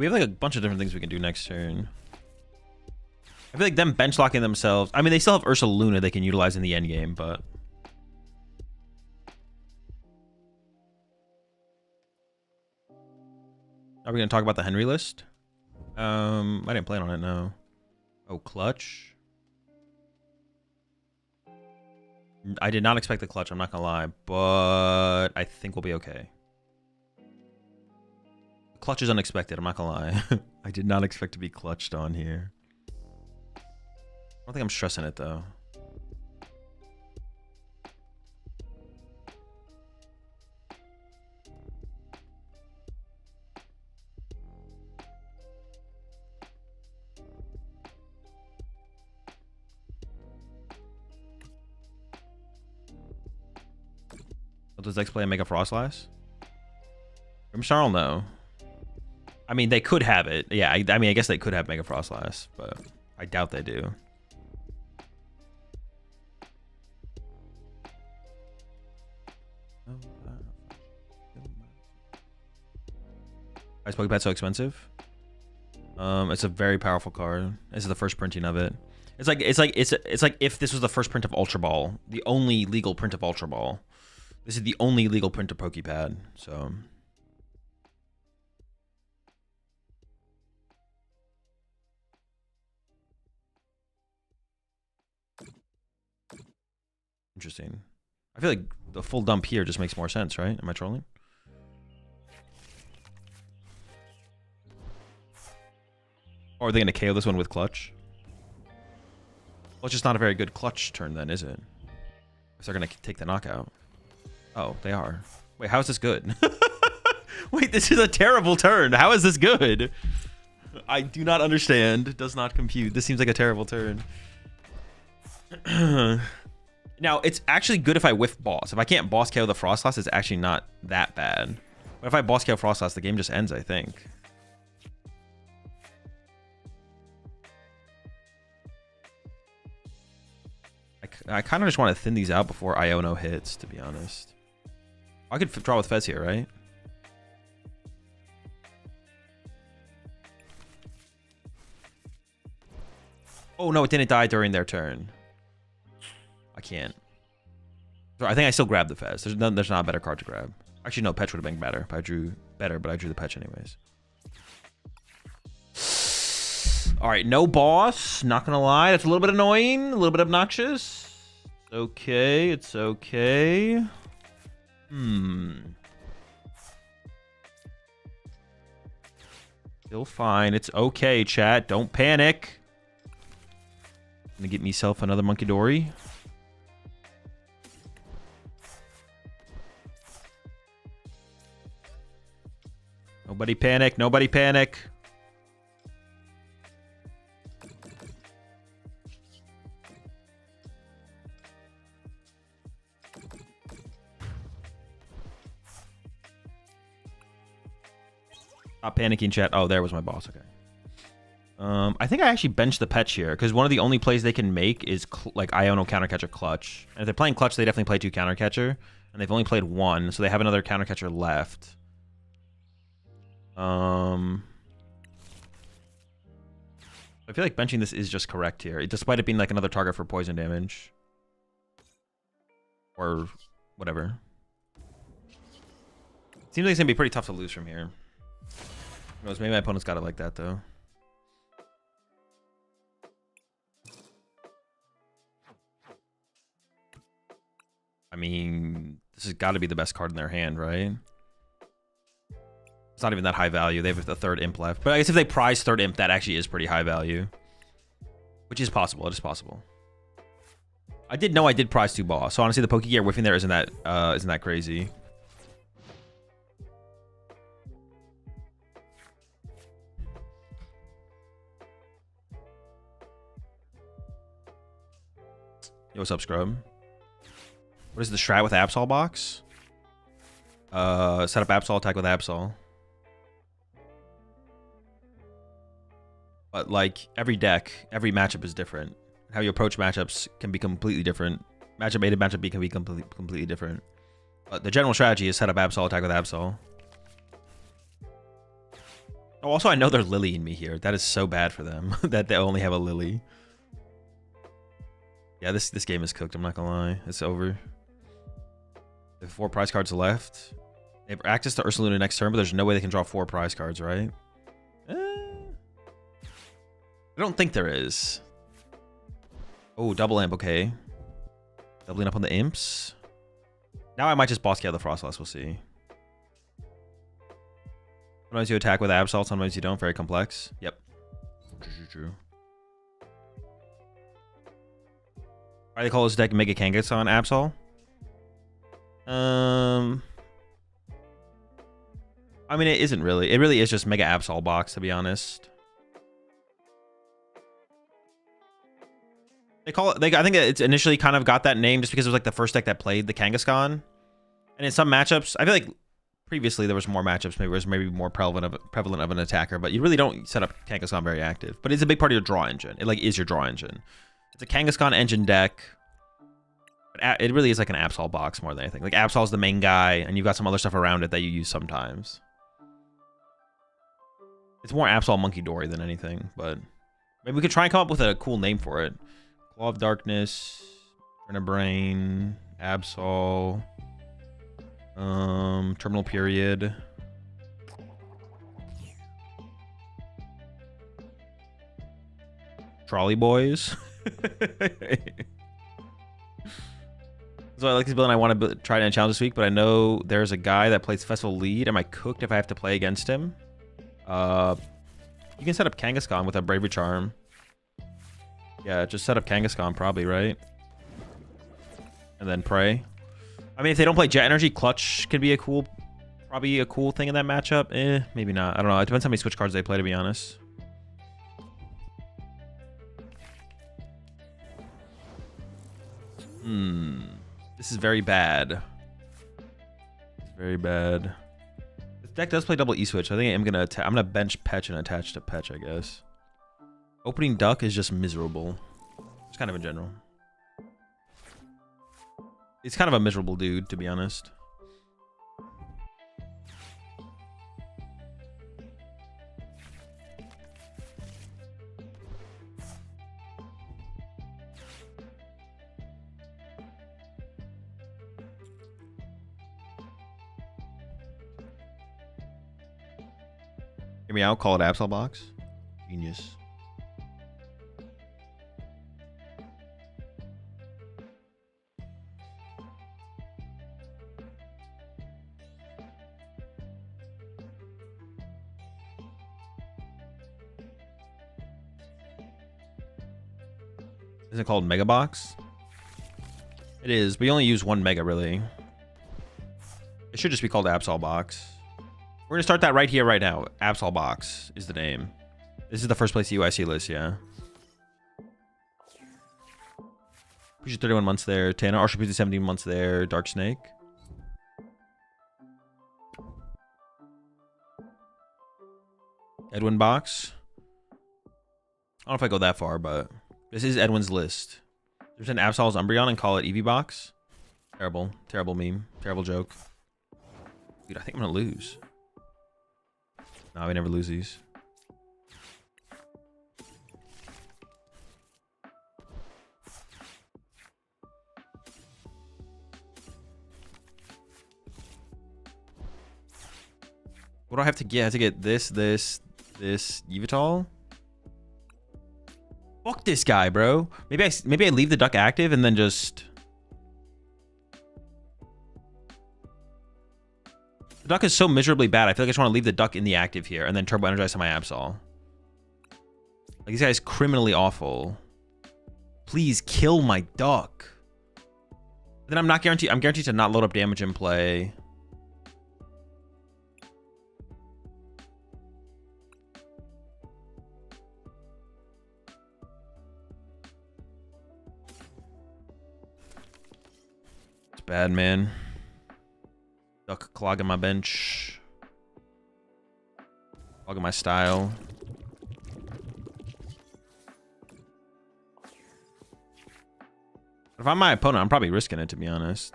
We have like a bunch of different things we can do next turn. I feel like them bench locking themselves. I mean, they still have Ursa Luna they can utilize in the end game, but are we gonna talk about the Henry list? I didn't plan on it. No. Oh, clutch. I did not expect the clutch. I'm not gonna lie, but I think we'll be okay. Clutch is unexpected. I'm not gonna lie. I did not expect to be clutched on here. I don't think I'm stressing it though. Does X play a Mega Frostlass? Grimsnarl, no. I mean, they could have it. Yeah, I mean, I guess they could have Mega Frostlass, but I doubt they do. Why is Pokepad so expensive? It's a very powerful card. This is the first printing of it. It's like if this was the first print of Ultra Ball, the only legal print of Ultra Ball. This is the only legal print of Pokepad, so. Interesting. I feel like the full dump here just makes more sense, right? Am I trolling? Or are they going to KO this one with clutch? Well, it's just not a very good clutch turn then, is it? If they're going to take the knockout. Oh, they are. Wait, how is this good? Wait, this is a terrible turn. How is this good? I do not understand. It does not compute. This seems like a terrible turn. Now, it's actually good if I whiff boss. If I can't boss KO the Frostlass, it's actually not that bad. But if I boss KO Frostlass, the game just ends, I think. I kind of just want to thin these out before Iono hits, to be honest. I could draw with Fez here, right? Oh, no, it didn't die during their turn. I can't. I think I still grabbed the Fez. There's not a better card to grab. Actually, no, Petch would have been better. I drew better, but I drew the Petch anyways. All right, no boss. Not gonna lie, that's a little bit annoying, a little bit obnoxious. Okay, it's okay. Still fine. It's okay, chat. Don't panic. I'm gonna get myself another Monkey Dory. Nobody panic. Nobody panic. Stop panicking, chat. Oh, there was my boss. Okay. I think I actually benched the Petch here because one of the only plays they can make is like Iono Countercatcher Clutch. And if they're playing Clutch, they definitely play 2 Countercatcher, and they've only played 1, so they have another Countercatcher left. I feel like benching this is just correct here, despite it being like another target for poison damage or whatever. Seems like it's gonna be pretty tough to lose from here. Who knows? Maybe my opponent's got it like that though. I mean, this has got to be the best card in their hand, right? It's not even that high value. They have a 3rd imp left. But I guess if they prize 3rd imp, that actually is pretty high value. Which is possible. It is possible. I did know I did prize 2 boss. So honestly, the Pokegear whiffing there isn't that crazy. Yo, what's up, Scrub? What is the strat with Absol box? Set up Absol, attack with Absol. But like every deck, every matchup is different. How you approach matchups can be completely different. Matchup A to matchup B can be completely different. But the general strategy is set up Absol, attack with Absol. Oh, also, I know they're lilying me here. That is so bad for them that they only have a lily. Yeah, this game is cooked. I'm not gonna lie. It's over. They have 4 prize cards left. They have access to Ursaluna next turn, but there's no way they can draw 4 prize cards, right? I don't think there is. Oh, double imp. Okay. Doubling up on the imps. Now I might just boss out the Frostlass. We'll see. Sometimes you attack with Absol, sometimes you don't. Very complex. Yep. True. Why they call this deck Mega Kangaskhan Absol? I mean, it isn't really. It really is just Mega Absol box, to be honest. They call it. I think it's initially kind of got that name just because it was like the first deck that played the Kangaskhan. And in some matchups, I feel like previously there was more matchups, maybe it was more prevalent of an attacker, but you really don't set up Kangaskhan very active. But it's a big part of your draw engine. It like is your draw engine. It's a Kangaskhan engine deck. But it really is like an Absol box more than anything. Like Absol's the main guy, and you've got some other stuff around it that you use sometimes. It's more Absol Monkey Dory than anything, but maybe we could try and come up with a cool name for it. Claw of Darkness, Brain, Absol, Terminal Period. Trolley Boys. So I like this build and I want to try to challenge this week, but I know there's a guy that plays Festival Lead. Am I cooked if I have to play against him? You can set up Kangaskhan with a Bravery Charm. Yeah, just set up Kangaskhan probably, right? And then pray. I mean, if they don't play Jet Energy, Clutch could be probably a cool thing in that matchup. Maybe not. I don't know. It depends how many switch cards they play, to be honest. This is very bad. It's very bad. This deck does play double E-switch. I think I'm gonna bench Petch and attach to Petch, I guess. Opening Duck is just miserable. Just kind of in general. It's kind of a miserable dude, to be honest. Hear me out, call it Absol box. Genius. Isn't it called Mega Box? It is. We only use 1 Mega, really. It should just be called Absol Box. We're going to start that right here, right now. Absol Box is the name. This is the first place UIC list, yeah. Push 31 months there. Tana, Arshapuzi 17 months there. Dark Snake. Edwin Box. I don't know if I go that far, but this is Edwin's list. There's an Absol's Umbreon and call it Eevee Box. Terrible. Terrible meme. Terrible joke. Dude, I think I'm going to lose. No, we never lose these. What do I have to get? I have to get this Yveltal. Fuck this guy, bro. Maybe I leave the duck active and then just. The duck is so miserably bad. I feel like I just want to leave the duck in the active here and then turbo energize to my Absol. Like, this guy's criminally awful. Please kill my duck. Then I'm guaranteed to not load up damage in play. It's bad, man. Duck clogging my bench. Clogging my style. If I'm my opponent, I'm probably risking it, to be honest.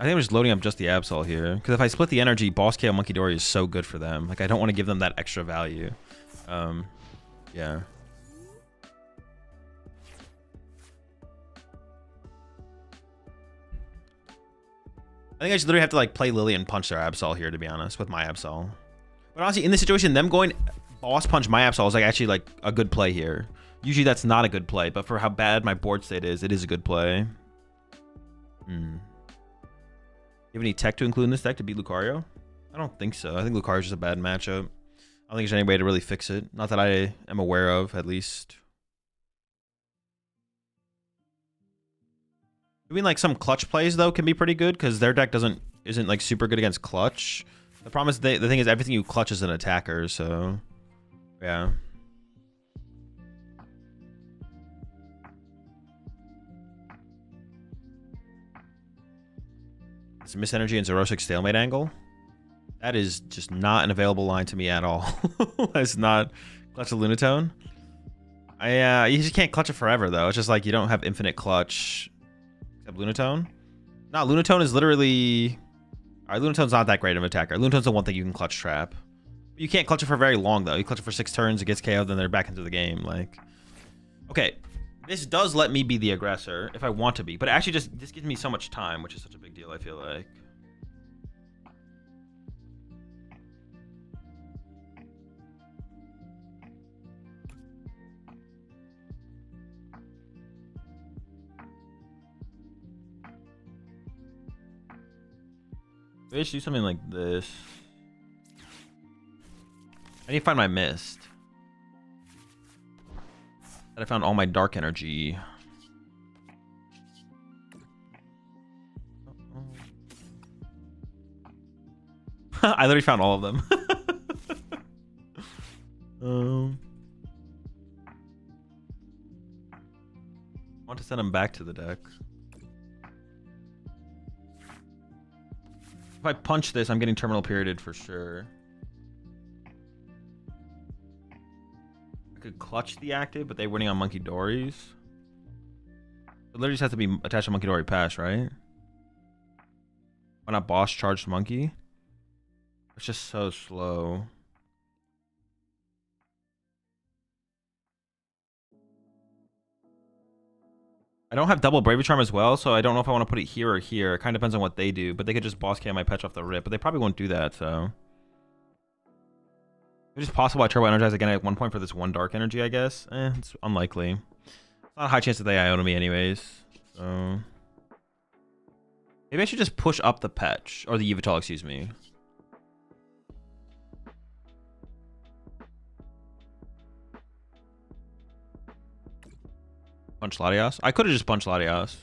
I think I'm just loading up just the Absol here. Because if I split the energy, Boss KO Monkey Dory is so good for them. Like, I don't want to give them that extra value. Yeah. I think I just literally have to, like, play Lily and punch their Absol here, to be honest, with my Absol. But honestly, in this situation, them going boss punch my Absol is, like, actually, like, a good play here. Usually that's not a good play, but for how bad my board state is, it is a good play. You have any tech to include in this deck to beat Lucario? I don't think so. I think Lucario's just a bad matchup. I don't think there's any way to really fix it. Not that I am aware of, at least. Doing like some clutch plays though can be pretty good because their deck isn't like super good against clutch. The problem is the thing is everything you clutch is an attacker, so yeah. It's Miss Energy and Zerosic Stalemate angle. That is just not an available line to me at all. It's not clutch a Lunatone. You just can't clutch it forever though. It's just like you don't have infinite clutch. Except Lunatone? No, Lunatone is literally... Alright, Lunatone's not that great of an attacker. Lunatone's the one thing you can clutch trap. You can't clutch it for very long, though. You clutch it for 6 turns, it gets KO'd, then they're back into the game. Like, okay. This does let me be the aggressor, if I want to be. But actually, this gives me so much time, which is such a big deal, I feel like. Maybe I should do something like this. I need to find my mist. And I found all my dark energy. I literally found all of them. I want to send them back to the deck. If I punch this, I'm getting terminal perioded for sure. I could clutch the active, but they're winning on Monkey Dories. It literally just has to be attached to Monkey Dory Pass, right? Why not boss charged monkey? It's just so slow. I don't have double Bravery Charm as well, so I don't know if I want to put it here or here. It kind of depends on what they do, but they could just boss KO my Petch off the rip, but they probably won't do that, so. It's just possible I Turbo Energize again at 1 point for this 1 Dark Energy, I guess. It's unlikely. It's not a high chance that they Iona me anyways, so. Maybe I should just push up the Petch, or the Yveltal, excuse me. Punch Latias? I could have just punched Latias.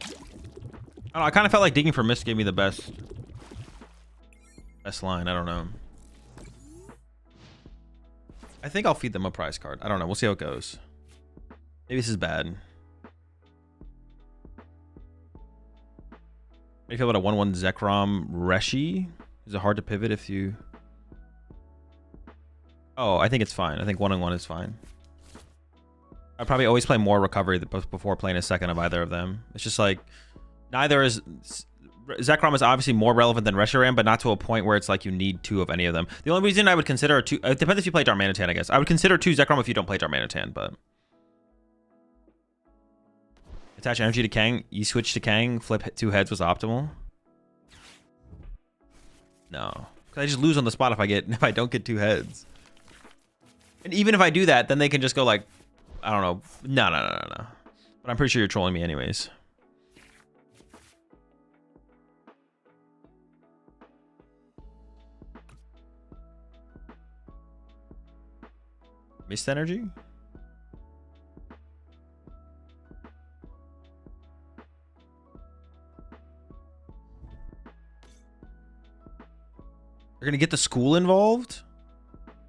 I don't know, I kind of felt like digging for Mist gave me the best line. I don't know. I think I'll feed them a prize card. I don't know. We'll see how it goes. Maybe this is bad. How do you feel about a 1/1 Zekrom Reshi? Is it hard to pivot if you... Oh, I think it's fine. I think 1/1 is fine. I probably always play more recovery before playing a second of either of them. It's just like neither is. Zekrom is obviously more relevant than Reshiram, but not to a point where it's like you need 2 of any of them. The only reason I would consider 2, it depends if you play Darmanitan, I guess. I would consider 2 Zekrom if you don't play Darmanitan, but attach energy to Kang. You switch to Kang. Flip 2 heads was optimal. No, because I just lose on the spot if I don't get 2 heads. And even if I do that, then they can just go like. I don't know. No. But I'm pretty sure you're trolling me anyways. Mist Energy? They're gonna get the school involved?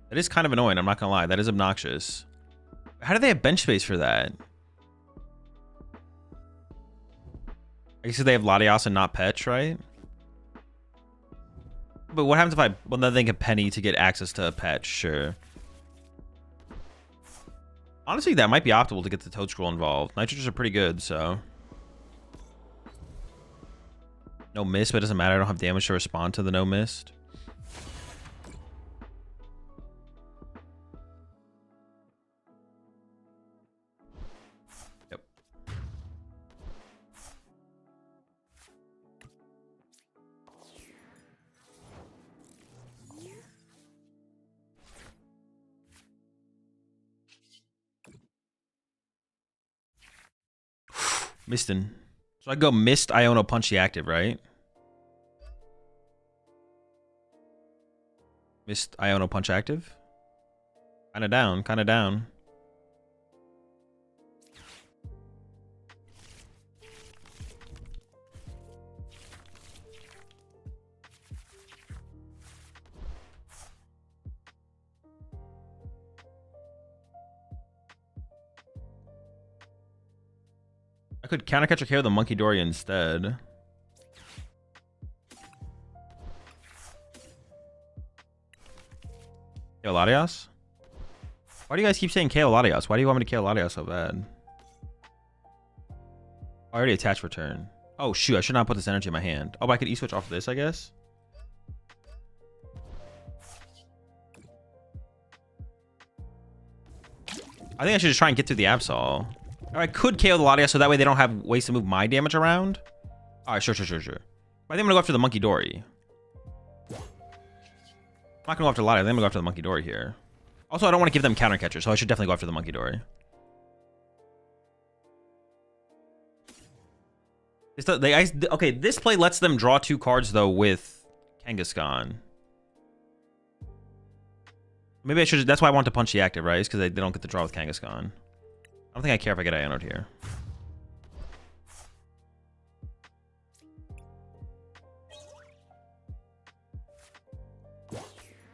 That is kind of annoying, I'm not gonna lie. That is obnoxious. How do they have bench space for that? I guess they have Latias and not Petch, right? But what happens if I... Well, then they can Penny to get access to a Petch, sure. Honestly, that might be optimal to get the Toad Scroll involved. Nitrogens are pretty good, so... No mist, but it doesn't matter. I don't have damage to respond to the no mist. Yep. Mistin. So I go Mist, Iono, Punch the active, right? Mist, Iono, Punch active. Kind of down, kind of down. I could counter catch or KO the Monkey Dory instead. KO Latias? Why do you guys keep saying KO Latias? Why do you want me to KO Latias so bad? I already attached return. Oh shoot, I should not put this energy in my hand. Oh, but I could E-switch off this, I guess. I think I should just try and get through the Absol. Or I could KO the Latias so that way they don't have ways to move my damage around. Alright, sure. But I think I'm gonna go after the Monkey Dory. I'm not gonna go after Latias, I think I'm gonna go after the Monkey Dory here. Also, I don't want to give them counter catcher, so I should definitely go after the Monkey Dory. Okay, this play lets them draw 2 cards though with Kangaskhan. Maybe I should. That's why I want to punch the active, right? Because they don't get to draw with Kangaskhan. I don't think I care if I get Iono'd here.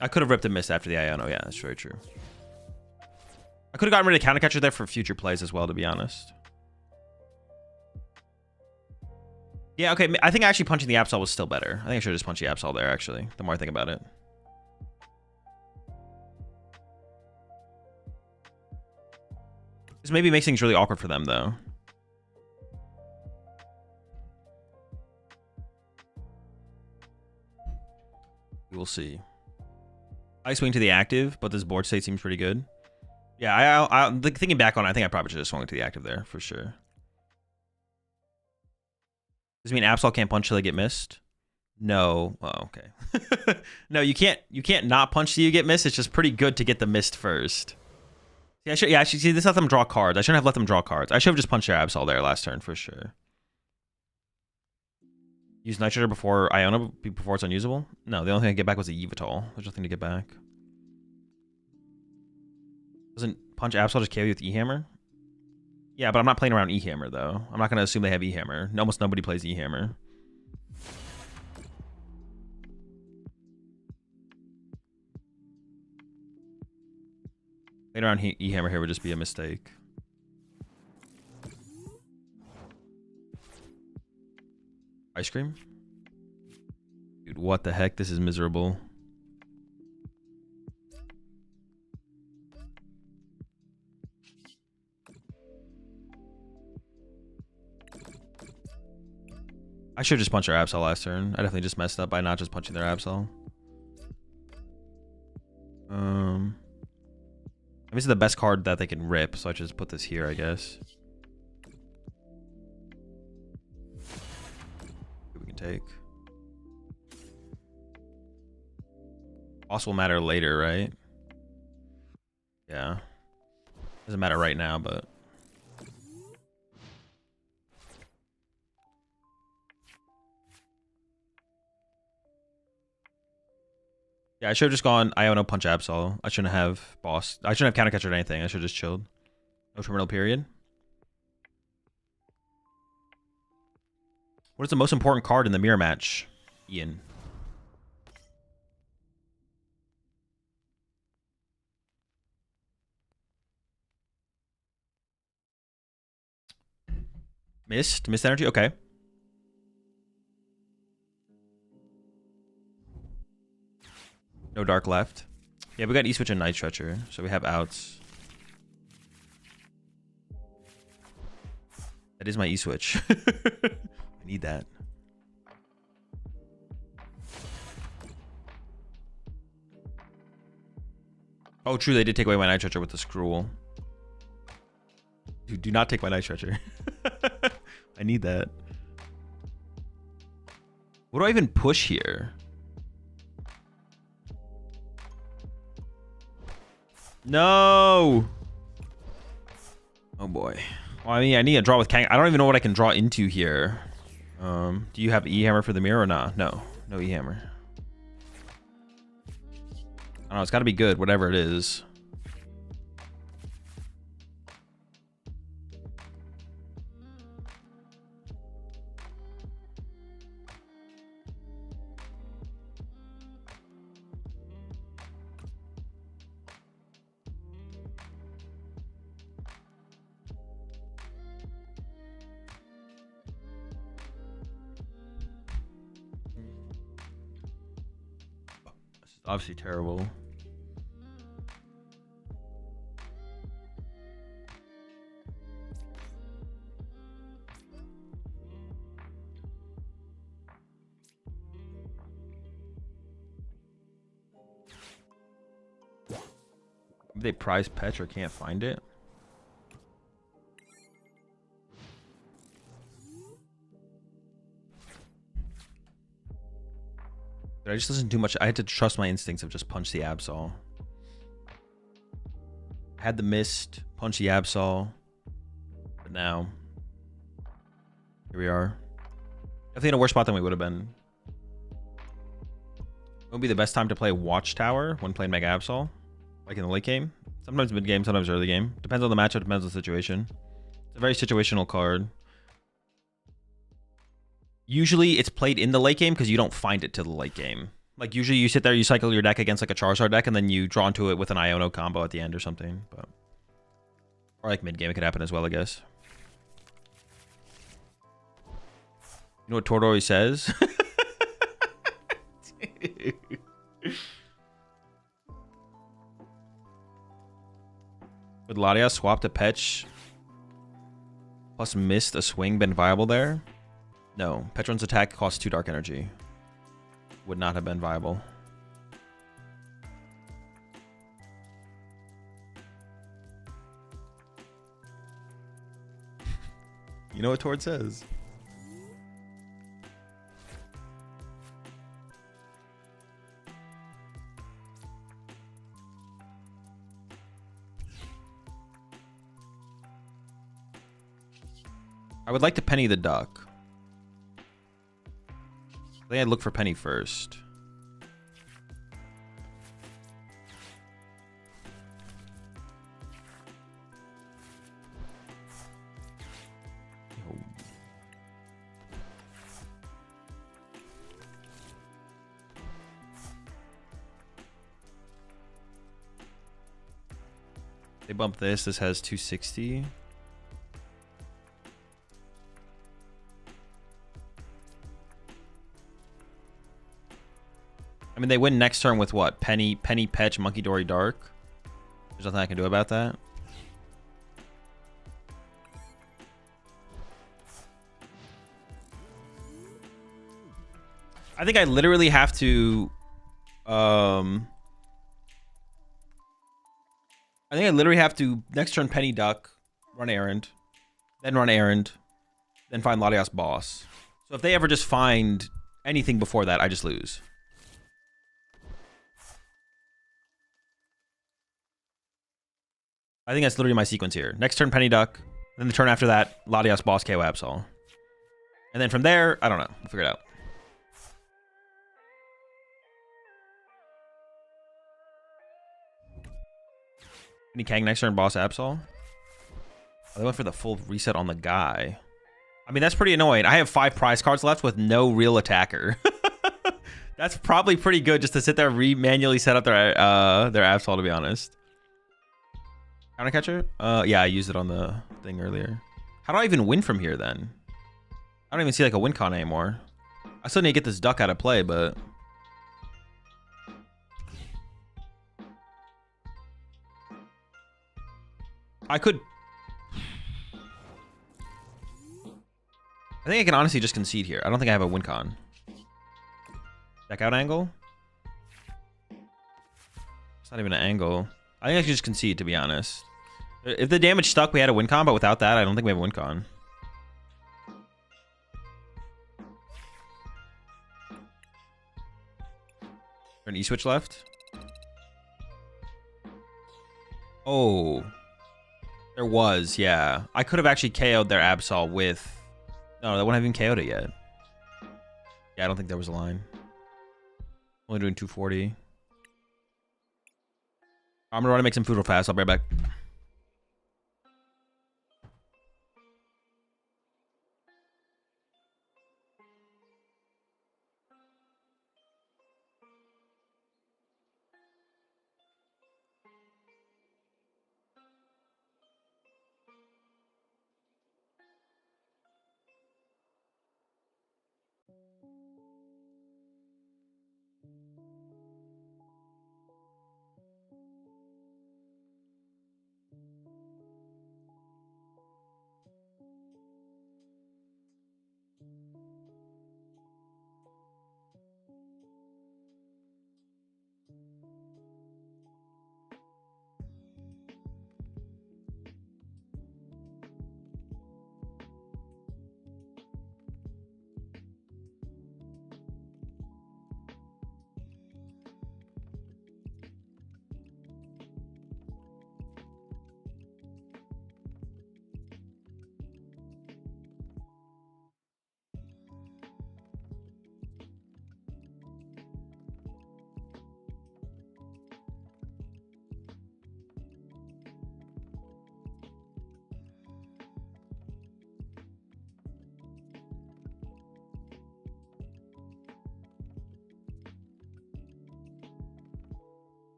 I could have ripped a miss after the Iono. Yeah, that's very true. I could have gotten rid of counter catcher there for future plays as well, to be honest. Yeah, okay. I think actually punching the Absol was still better. I think I should have just punched the Absol there, actually, the more I think about it. This maybe makes things really awkward for them, though. We will see. I swing to the active, but this board state seems pretty good. Yeah, thinking back on it, I think I probably should have swung to the active there, for sure. Does it mean Absol can't punch till they get missed? No. Oh, okay. No, you can't not punch till you get missed. It's just pretty good to get the missed first. Yeah, I should see this. Let them draw cards. I shouldn't have let them draw cards. I should have just punched their Absol there last turn for sure. Use Nitrogen before Iono before it's unusable? No, the only thing I get back was a Yveltal. There's nothing to get back. Doesn't punch Absol just KO you with E-Hammer? Yeah, but I'm not playing around E-Hammer though. I'm not going to assume they have E-Hammer. Almost nobody plays E-Hammer. Playing around E-Hammer here would just be a mistake. Ice cream? Dude, what the heck? This is miserable. I should have just punched their Absol last turn. I definitely just messed up by not just punching their Absol. This is the best card that they can rip, so I should just put this here, I guess. We can take. Boss will matter later, right? Yeah. Doesn't matter right now, but... Yeah, I should have just gone Iono punch Absol. I shouldn't have boss. I shouldn't have counter catcher or anything. I should have just chilled. No terminal period. What is the most important card in the mirror match, Ian? Mist energy? Okay. No dark left. Yeah, we got E-Switch and Night Stretcher, so we have outs. That is my E-Switch. I need that. Oh, true. They did take away my Night Stretcher with the Scroll. Dude, do not take my Night Stretcher. I need that. What do I even push here? No. Oh boy. Well, I mean, I need a draw with Kang. I don't even know what I can draw into here. Do you have E-Hammer for the mirror or not? No. No E-Hammer. I don't know. It's got to be good, whatever it is. Obviously terrible. They prize Petch or can't find it. I just listened too much. I had to trust my instincts of just punch the Absol. I had the mist, punch the Absol. But now, here we are. Definitely in a worse spot than we would have been. It would be the best time to play Watchtower when playing Mega Absol. Like in the late game. Sometimes mid game, sometimes early game. Depends on the matchup, depends on the situation. It's a very situational card. Usually it's played in the late game because you don't find it till the late game. Like usually you sit there, you cycle your deck against like a Charizard deck, and then you draw into it with an Iono combo at the end or something. But or like mid game, it could happen as well, I guess. You know what Tordor always says? Would Latias swap to Petch plus missed a swing been viable there? No. Petron's attack costs 2 dark energy. Would not have been viable. You know what Tord says? I would like to penny the duck. I think I'd look for penny first. They bump this. This has 260. I mean, they win next turn with what? Penny, Petch, Monkey Dory, Dark. There's nothing I can do about that. I think I literally have to... I think I literally have to next turn Penny Duck, run errand, then find Latias boss. So if they ever just find anything before that, I just lose. I think that's literally my sequence here. Next turn Penny Duck, then the turn after that, Latias boss KO Absol. And then from there, I don't know. We'll figure it out. Penny Kang next turn boss Absol. Oh, they went for the full reset on the guy. I mean, that's pretty annoying. I have 5 prize cards left with no real attacker. That's probably pretty good just to sit there and manually set up their Absol, to be honest. Counter catcher? Yeah, I used it on the thing earlier. How do I even win from here then? I don't even see like a win con anymore. I still need to get this duck out of play, but... I could... I think I can honestly just concede here. I don't think I have a win con. Deck out angle? It's not even an angle. I think I should just concede, to be honest. If the damage stuck, we had a win con, but without that, I don't think we have a win con. An E-switch left? Oh. There was, yeah. I could have actually KO'd their Absol with... No, that wouldn't have even KO'd it yet. Yeah, I don't think there was a line. Only doing 240. I'm gonna run and make some food real fast. I'll be right back.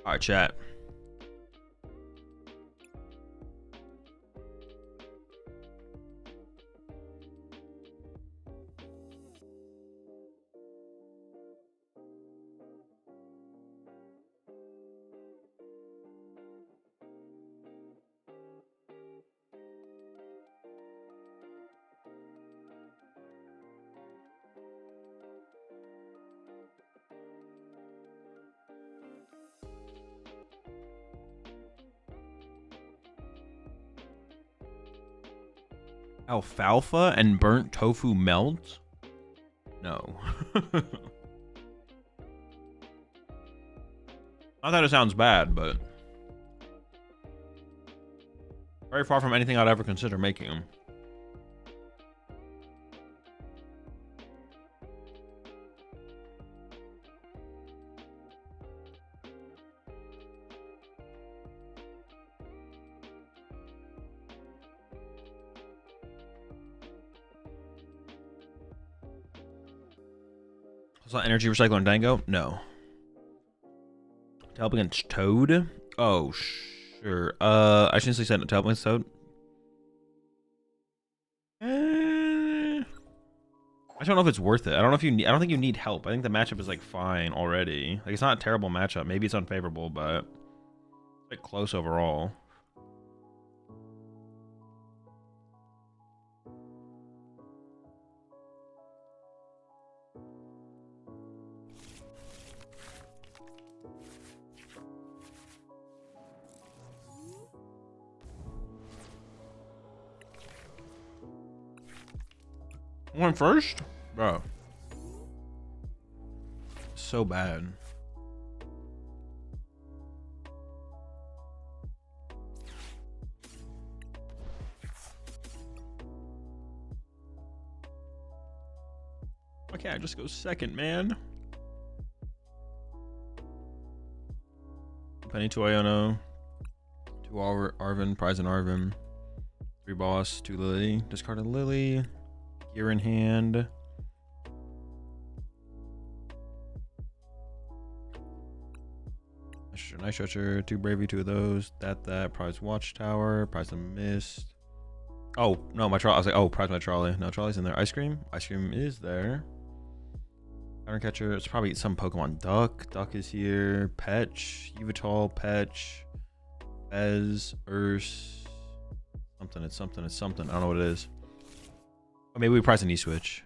All right, chat. Alfalfa and burnt tofu melt? No. Not that it sounds bad, but very far from anything I'd ever consider making. It's not energy recycle and dango? No. To help against toad? Oh, sure. I shouldn't say to help against toad. I just don't know if it's worth it. I don't know if you need, I don't think you need help. I think the matchup is like fine already. Like, it's not a terrible matchup. Maybe it's unfavorable, but it's like close overall. One first? Bro. So bad. Why can't I just go second, man? Penny to Iono. 2 Arvin, prize and Arvin. 3 boss, 2 Lily. Discarded Lily. Gear in hand. Nice stretcher, 2 bravery, 2 of those. That prize watchtower, prize of mist. Oh no, my trolley. I was like, oh, prize my trolley. No, trolley's in there. Ice cream is there. Counter catcher. It's probably some Pokemon. Duck is here. Petch, Yveltal, Petch, Fez, Urs. Something. It's something. I don't know what it is. Or maybe we price an E-switch.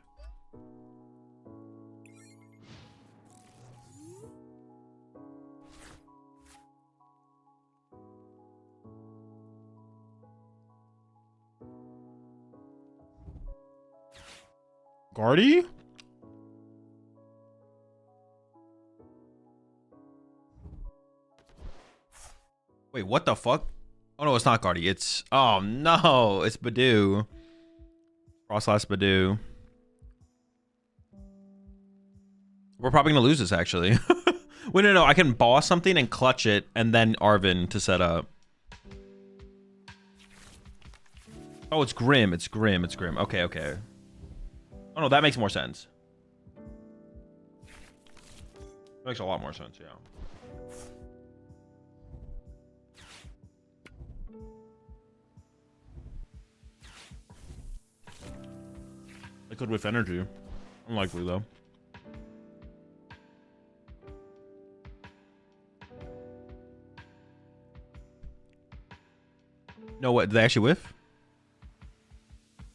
Guardy? Wait, what the fuck? Oh no, it's not Guardy. It's, oh no, it's Badoo. Frostlass Badoo. We're probably gonna lose this actually. Wait, no, I can boss something and clutch it and then Arvin to set up. Oh, it's Grim. Okay. Oh no, that makes more sense. That makes a lot more sense, yeah. Liquid with energy. Unlikely though. No, what? Did they actually whiff?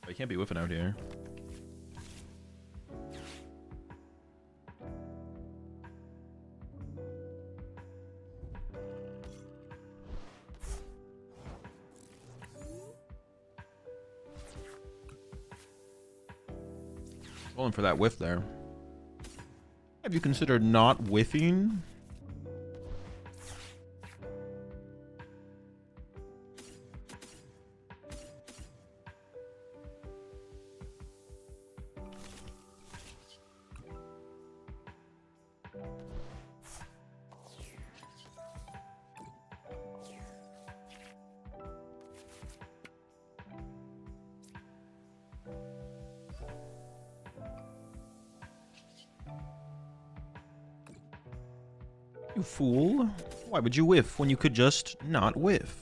Oh, you can't be whiffing out here. Going for that whiff there. Have you considered not whiffing? You fool. Why would you whiff when you could just not whiff?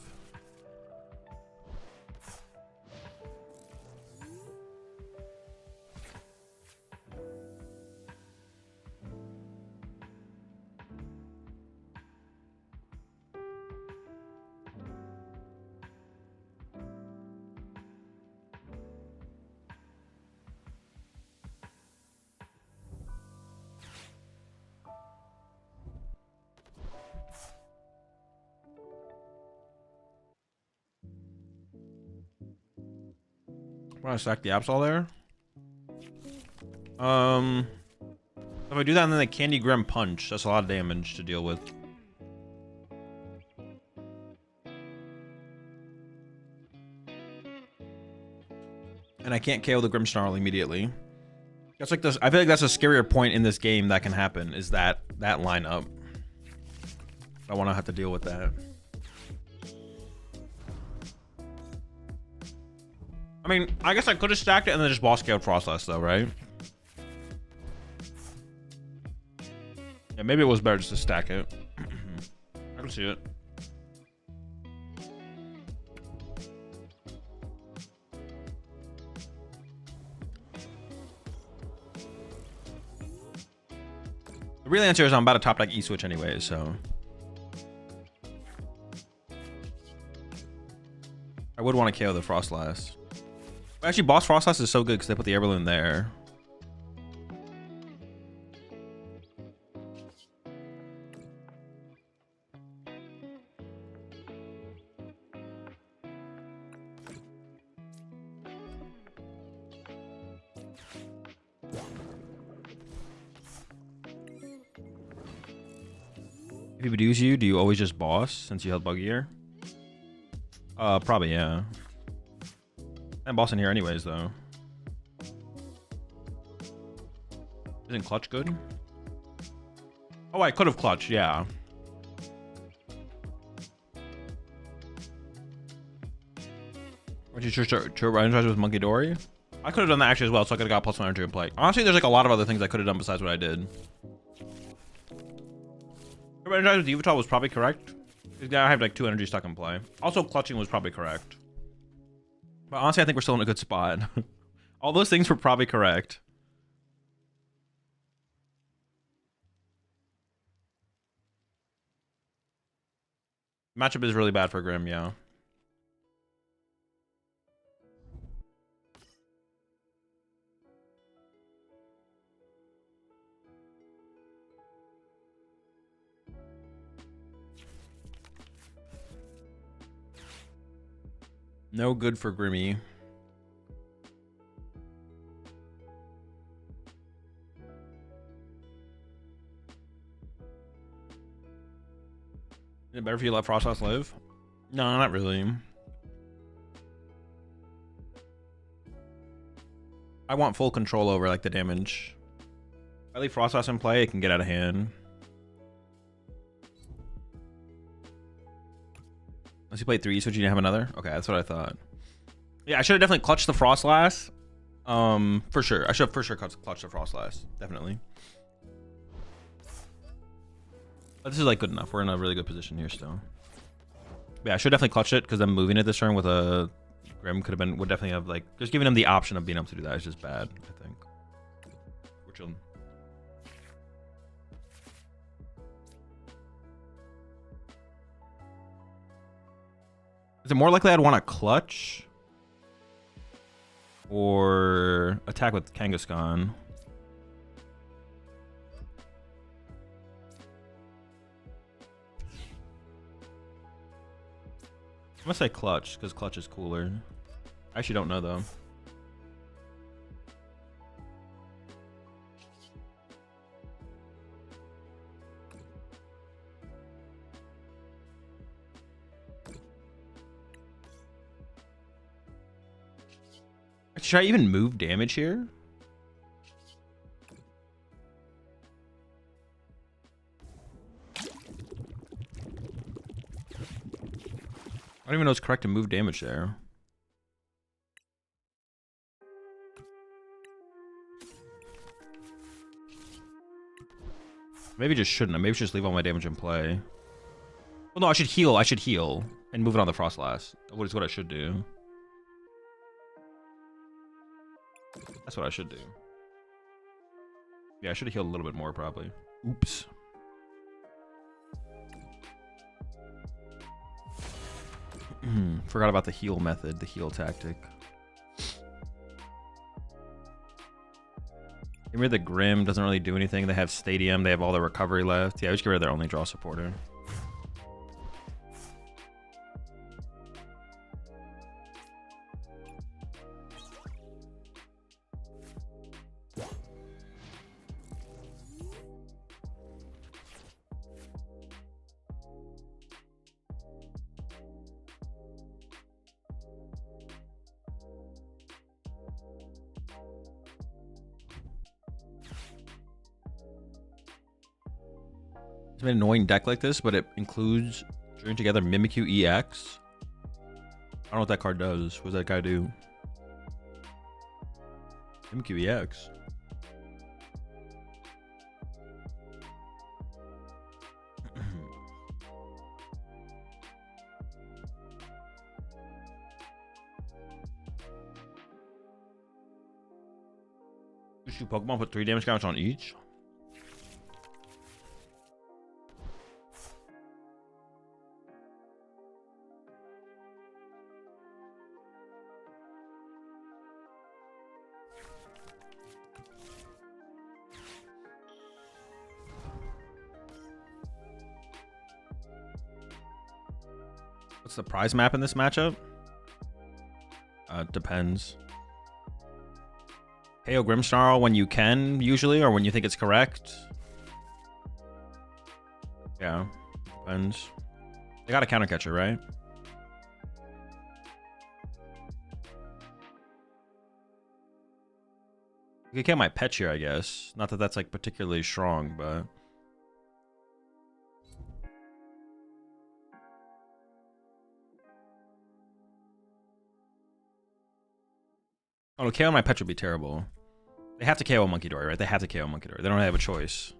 I'm gonna stack the Absol there. If I do that and then the Candy Grim Punch, that's a lot of damage to deal with. And I can't KO the Grimmsnarl immediately. That's like this. I feel like that's a scarier point in this game that can happen, is that lineup. I want to have to deal with that. I mean, I guess I could have stacked it and then just boss KO'd Frostless though, right? Yeah, maybe it was better just to stack it. I can see it. The real answer is I'm about to top deck E-Switch anyway, so. I would want to KO the Frostless. Actually, boss Frostless is so good because they put the air balloon there. If he bedews you, do you always just boss since you held Buggy Ear? Probably, yeah. I'm bossing here anyways, though. Isn't clutch good? Oh, I could have clutched, yeah. Would you to energize with Monkey Dory? I could have done that actually as well, so I could have got +1 energy in play. Honestly, there's like a lot of other things I could have done besides what I did. Energize with Yveltal was probably correct. I have like 2 energy stuck in play. Also, clutching was probably correct. But honestly, I think we're still in a good spot. All those things were probably correct. Matchup is really bad for Grim, yeah. No good for Grimmy. Is it better if you let Frostless live? No, not really. I want full control over like the damage. If I leave Frostless in play, it can get out of hand. Unless you played 3, so you didn't have another? Okay, that's what I thought. Yeah, I should have definitely clutched the Frostless. For sure. I should have for sure clutched the Frostless. Definitely. But this is like good enough. We're in a really good position here still. But yeah, I should definitely clutch it because them moving it this turn with a Grim could have been, would definitely have like, just giving him the option of being able to do that is just bad, I think. We're chilling. Is it more likely I'd want to clutch or attack with Kangaskhan? I'm gonna say clutch because clutch is cooler. I actually don't know though. Should I even move damage here? I don't even know it's correct to move damage there. Maybe just shouldn't. Maybe just leave all my damage in play. Well, no, I should heal. I should heal and move it on the Frost Last. What is what I should do. That's what I should do. Yeah, I should have healed a little bit more, probably. Oops. Forgot about the heal method, the heal tactic. Get rid of the Grim, doesn't really do anything. They have Stadium, they have all their recovery left. Yeah, we should get rid of their only draw supporter. It's an annoying deck like this, but it includes Join Together Mimikyu EX. I don't know what that card does. What does that guy do? Mimikyu EX. Just two Pokemon, put 3 damage counters on each. What's the prize map in this matchup? Depends. KO Grimmsnarl when you can, usually, or when you think it's correct. Yeah, depends. They got a counter catcher, right? You could get my pet here, I guess. Not that that's like particularly strong, but. Oh, no, KO on my pet would be terrible. They have to KO Monkey Dory, right? They have to KO Monkey Dory. They don't have a choice.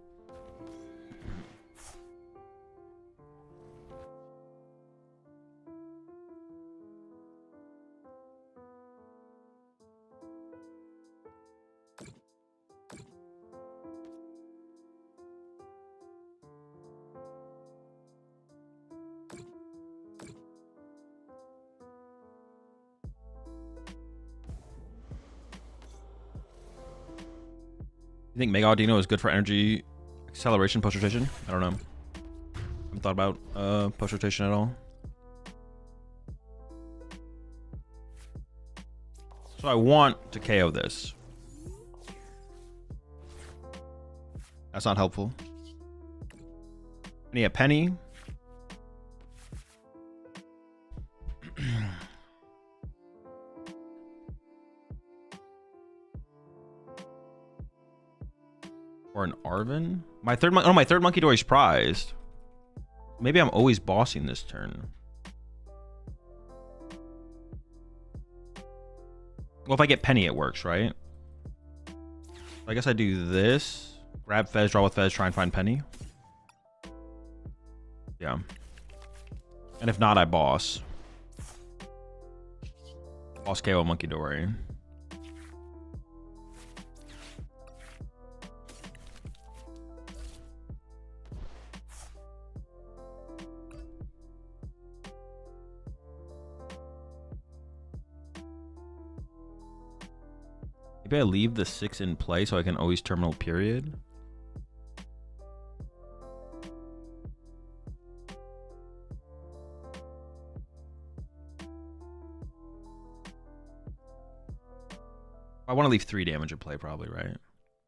You think Mega Audino is good for energy acceleration post rotation? I don't know. Haven't thought about post rotation at all. So I want to KO this. That's not helpful. I need a penny. Or an Arven? My third Monkey Dory's prized. Maybe I'm always bossing this turn. Well, if I get Penny, it works, right? I guess I do this. Grab Fez, draw with Fez, try and find Penny. Yeah. And if not, I boss. Boss KO Monkey Dory. Maybe I leave the 6 in play so I can always terminal period. I want to leave 3 damage in play probably, right?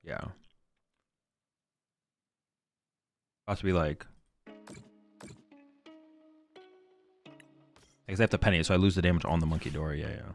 Yeah. About to be like... Because I have to penny, so I lose the damage on the Monkey Dory. Yeah, yeah.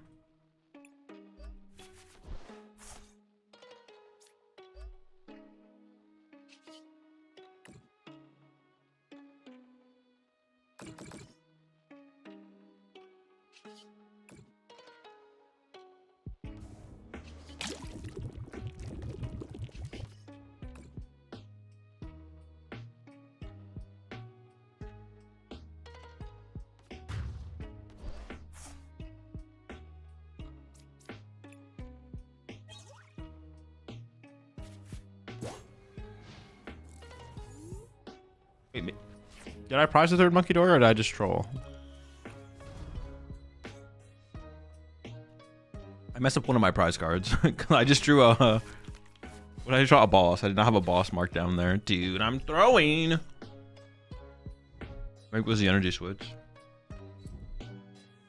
Wait, did I prize the third Monkey Door or did I just troll? I messed up one of my prize cards. I just drew a... What did I draw? A boss. I did not have a boss marked down there. Dude, I'm throwing. Maybe it was the energy switch.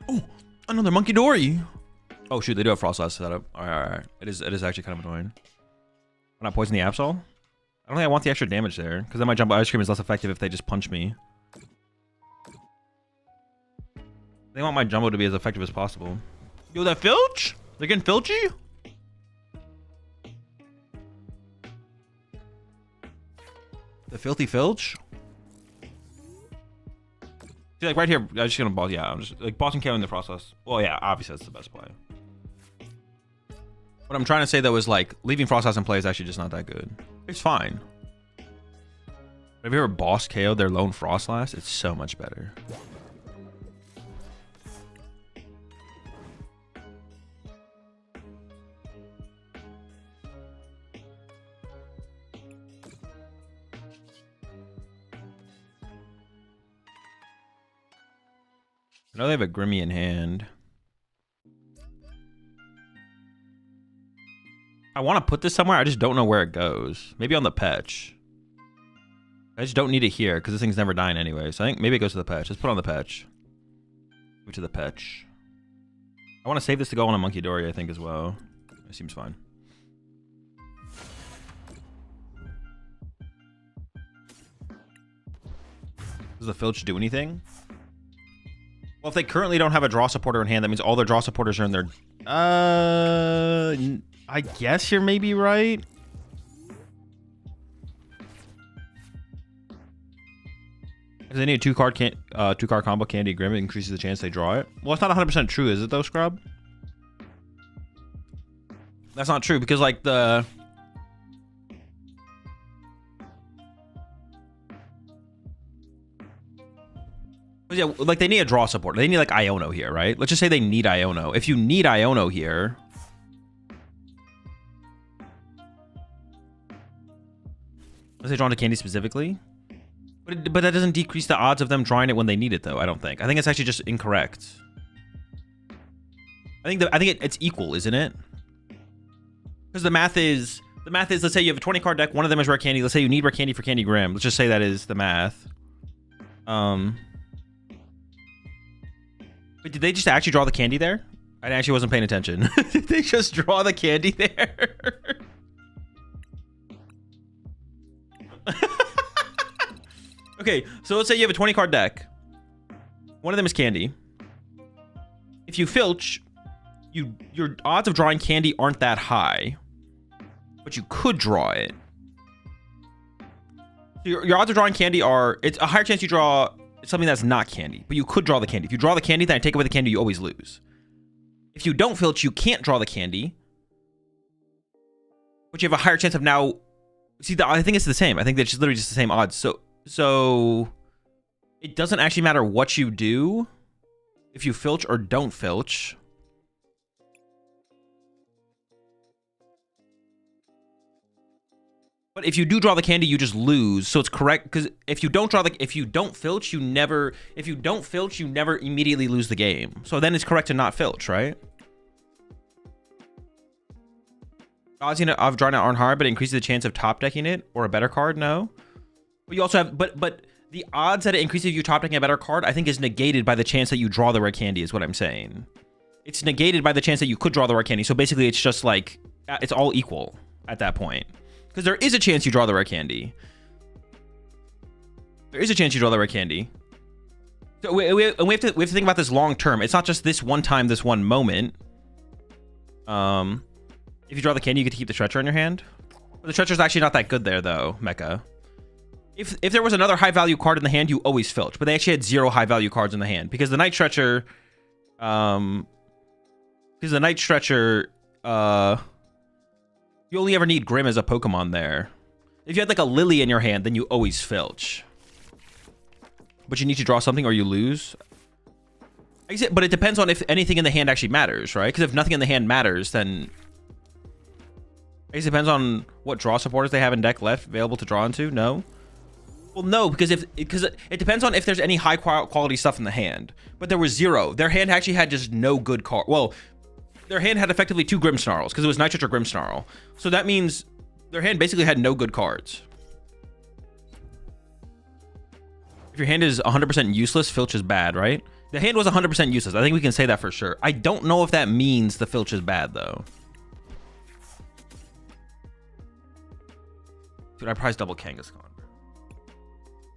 Oh, another Monkey Dory. Oh shoot, they do have Frost Last setup. Alright. It is actually kind of annoying. When I poison the Absol? I don't think I want the extra damage there, because then my Jumbo Ice Cream is less effective if they just punch me. They want my Jumbo to be as effective as possible. Yo, that Filch? They're getting Filchy? The Filthy Filch? See, like right here, I'm just gonna boss. Yeah, I'm just like bossing KO in the process. Well, yeah, obviously that's the best play. What I'm trying to say though is like leaving Frost House in play is actually just not that good. It's fine. But have you ever boss KO their lone Frost Last? It's so much better. I know they have a Grimmy in hand. I want to put this somewhere. I just don't know where it goes. Maybe on the Petch. I just don't need it here because this thing's never dying anyway. So I think maybe it goes to the Petch. Let's put it on the Petch. Move to the Petch. I want to save this to go on a Monkey Dory, I think, as well. It seems fine. Does the Filch do anything? Well, if they currently don't have a draw supporter in hand, that means all their draw supporters are in their... I guess you're maybe right. If they need a two-card combo Candy Grim, it increases the chance they draw it. Well, it's not 100% true, is it though, Scrub? That's not true, because like the... Yeah, like they need a draw support. They need like Iono here, right? Let's just say they need Iono. If you need Iono here... Let's say drawn to Candy specifically. But that doesn't decrease the odds of them drawing it when they need it, though, I don't think. I think it's actually just incorrect. I think it's equal, isn't it? Because the math is, let's say you have a 20 card deck, one of them is rare candy. Let's say you need rare candy for Candy Grim. Let's just say that is the math. But did they just actually draw the candy there? I actually wasn't paying attention. Did they just draw the candy there? Okay, so let's say you have a 20 card deck. One of them is candy. If you filch, your odds of drawing candy aren't that high, but you could draw it. So your odds of drawing candy are, it's a higher chance you draw something that's not candy, but you could draw the candy. If you draw the candy, then I take away the candy, you always lose. If you don't filch, you can't draw the candy, but you have a higher chance of now. See, I think it's the same. I think it's literally just the same odds. So it doesn't actually matter what you do if you filch or don't filch. But if you do draw the candy, you just lose. So it's correct, because if you don't filch, you never immediately lose the game. So then it's correct to not filch, right? Odds of drawing it aren't hard, but it increases the chance of top decking it or a better card. No. But you also have, but the odds that it increases you top decking a better card, I think, is negated by the chance that you draw the rare candy. Is what I'm saying. It's negated by the chance that you could draw the rare candy. So basically, it's just like it's all equal at that point. Because there is a chance you draw the rare candy. There is a chance you draw the rare candy. So we have to think about this long term. It's not just this one time, this one moment. If you draw the candy, you get to keep the Stretcher in your hand. But the Stretcher's actually not that good there, though, Mecha. If there was another high value card in the hand, you always filch. But they actually had 0 high value cards in the hand because the Night Stretcher, you only ever need Grim as a Pokemon there. If you had like a Lily in your hand, then you always filch. But you need to draw something or you lose. But it depends on if anything in the hand actually matters, right? Because if nothing in the hand matters, then... I guess it depends on what draw supporters they have in deck left available to draw into. No? Well, no, because because it depends on if there's any high quality stuff in the hand. But there was zero. Their hand actually had just no good card. Well, their hand had effectively 2 Grimmsnarls because it was Nitrate or Grimmsnarl. So that means their hand basically had no good cards. If your hand is 100% useless, Filch is bad, right? The hand was 100% useless. I think we can say that for sure. I don't know if that means the Filch is bad, though. Dude, I priced double Kangaskhan.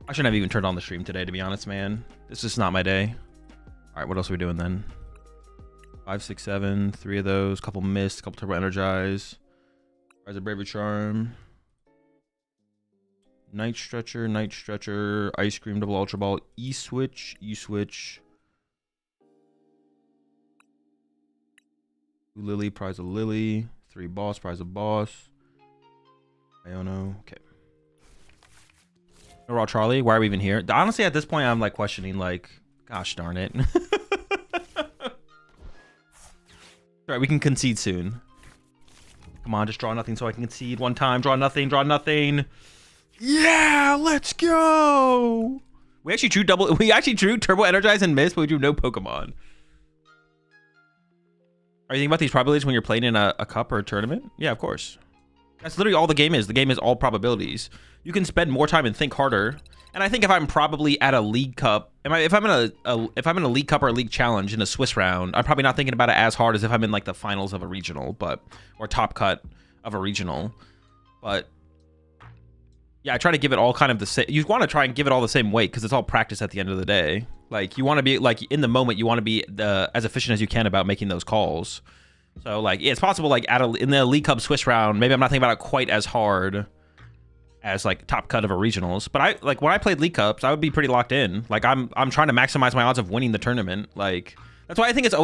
I shouldn't have even turned on the stream today, to be honest, man. This is not my day. All right, what else are we doing then? 5, 6, 7, 3 of those, couple Mist, couple Turbo Energize, Rise of Bravery Charm, Night Stretcher, Ice Cream, Double Ultra Ball, E-Switch, Lily, Prize of Lily, 3 Boss, Prize of Boss, Iono, okay. No Raw Charlie, why are we even here? Honestly, at this point, I'm like questioning, like, gosh darn it. All right, we can concede soon. Come on, just draw nothing so I can concede one time. Draw nothing, draw nothing. Yeah, let's go. We actually drew Turbo Energize and Mist, but we drew no Pokemon. Are you thinking about these probabilities when you're playing in a cup or a tournament? Yeah, of course. That's literally all the game is. The game is all probabilities. You can spend more time and think harder. And I think if I'm probably at a League Cup, if I'm in a League Cup or a League Challenge in a Swiss round, I'm probably not thinking about it as hard as if I'm in like the finals of a regional, or top cut of a regional. But yeah, I try to give it all kind of the same. You want to try and give it all the same weight because it's all practice at the end of the day. Like you want to be like in the moment, you want to be as efficient as you can about making those calls. So like, yeah, it's possible like in the League Cup Swiss round, maybe I'm not thinking about it quite as hard as like top cut of a regionals, but I like when I played League Cups, I would be pretty locked in. Like I'm trying to maximize my odds of winning the tournament. Like that's why I think it's a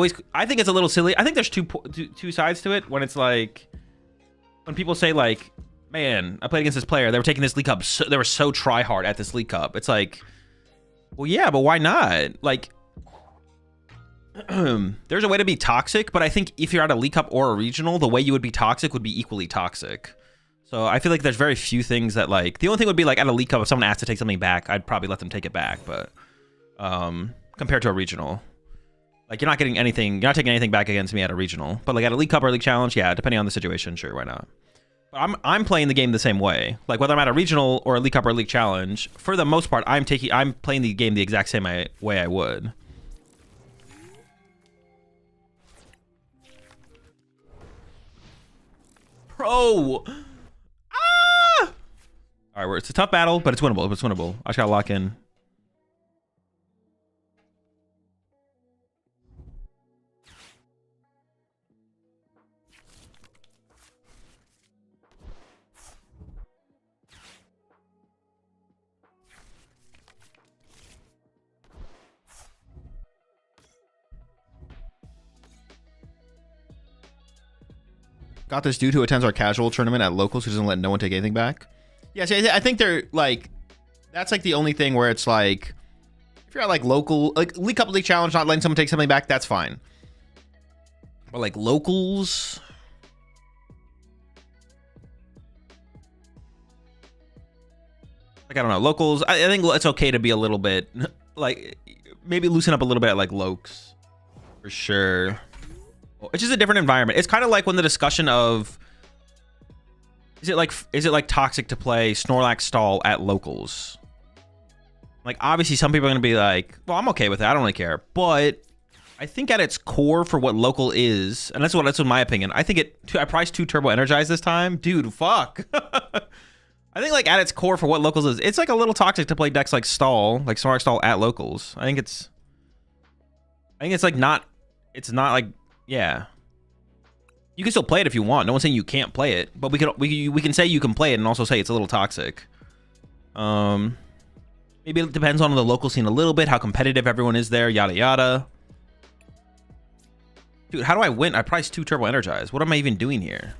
little silly. I think there's two sides to it. When it's like when people say like, man, I played against this player, they were taking this League Cup, they were so try hard at this League Cup. It's like, well, yeah, but why not? Like there's a way to be toxic, but I think if you're at a League Cup or a regional, the way you would be toxic would be equally toxic. So I feel like there's very few things that like, the only thing would be like at a League Cup, if someone asked to take something back, I'd probably let them take it back. But compared to a regional, like you're not taking anything back against me at a regional. But like at a League Cup or a League Challenge, yeah, depending on the situation, sure, why not? But I'm playing the game the same way. Like whether I'm at a regional or a League Cup or a League Challenge, for the most part, I'm playing the game the exact same way I would. Bro. Ah! All right, it's a tough battle, but it's winnable. It's winnable. I just gotta lock in. Got this dude who attends our casual tournament at locals who doesn't let no one take anything back. Yeah, see, I think they're like, that's like the only thing where it's like, if you're at like local, like League Cup, League Challenge, not letting someone take something back, that's fine. But like locals, like I don't know, locals. I think it's okay to be a little bit like maybe loosen up a little bit at like lokes for sure. It's just a different environment. It's kind of like when the discussion of is it like toxic to play Snorlax stall at locals? Like obviously some people are gonna be like, well, I'm okay with it. I don't really care. But I think at its core for what local is, and that's what my opinion. I think I priced 2 Turbo Energize this time, dude. Fuck. I think like at its core for what locals is, it's like a little toxic to play decks like stall, like Snorlax stall at locals. I think it's like not. It's not like. Yeah, you can still play it if you want. No one's saying you can't play it, but we can say you can play it and also say it's a little toxic. Maybe it depends on the local scene a little bit, how competitive everyone is there, yada yada. Dude, how do I win? I priced 2 Turbo Energize. What am I even doing here?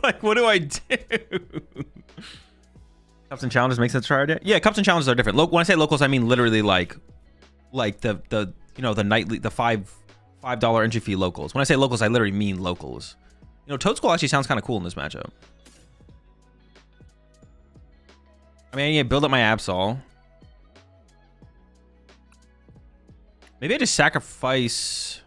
Like, what do I do? Cups and challenges make sense for our day? Yeah, cups and challenges are different. When I say locals, I mean literally like the you know, the nightly, the $5 entry fee locals. When I say locals, I literally mean locals. You know, Toad School actually sounds kind of cool in this matchup. I mean, I need to build up my Absol. Maybe I just sacrifice.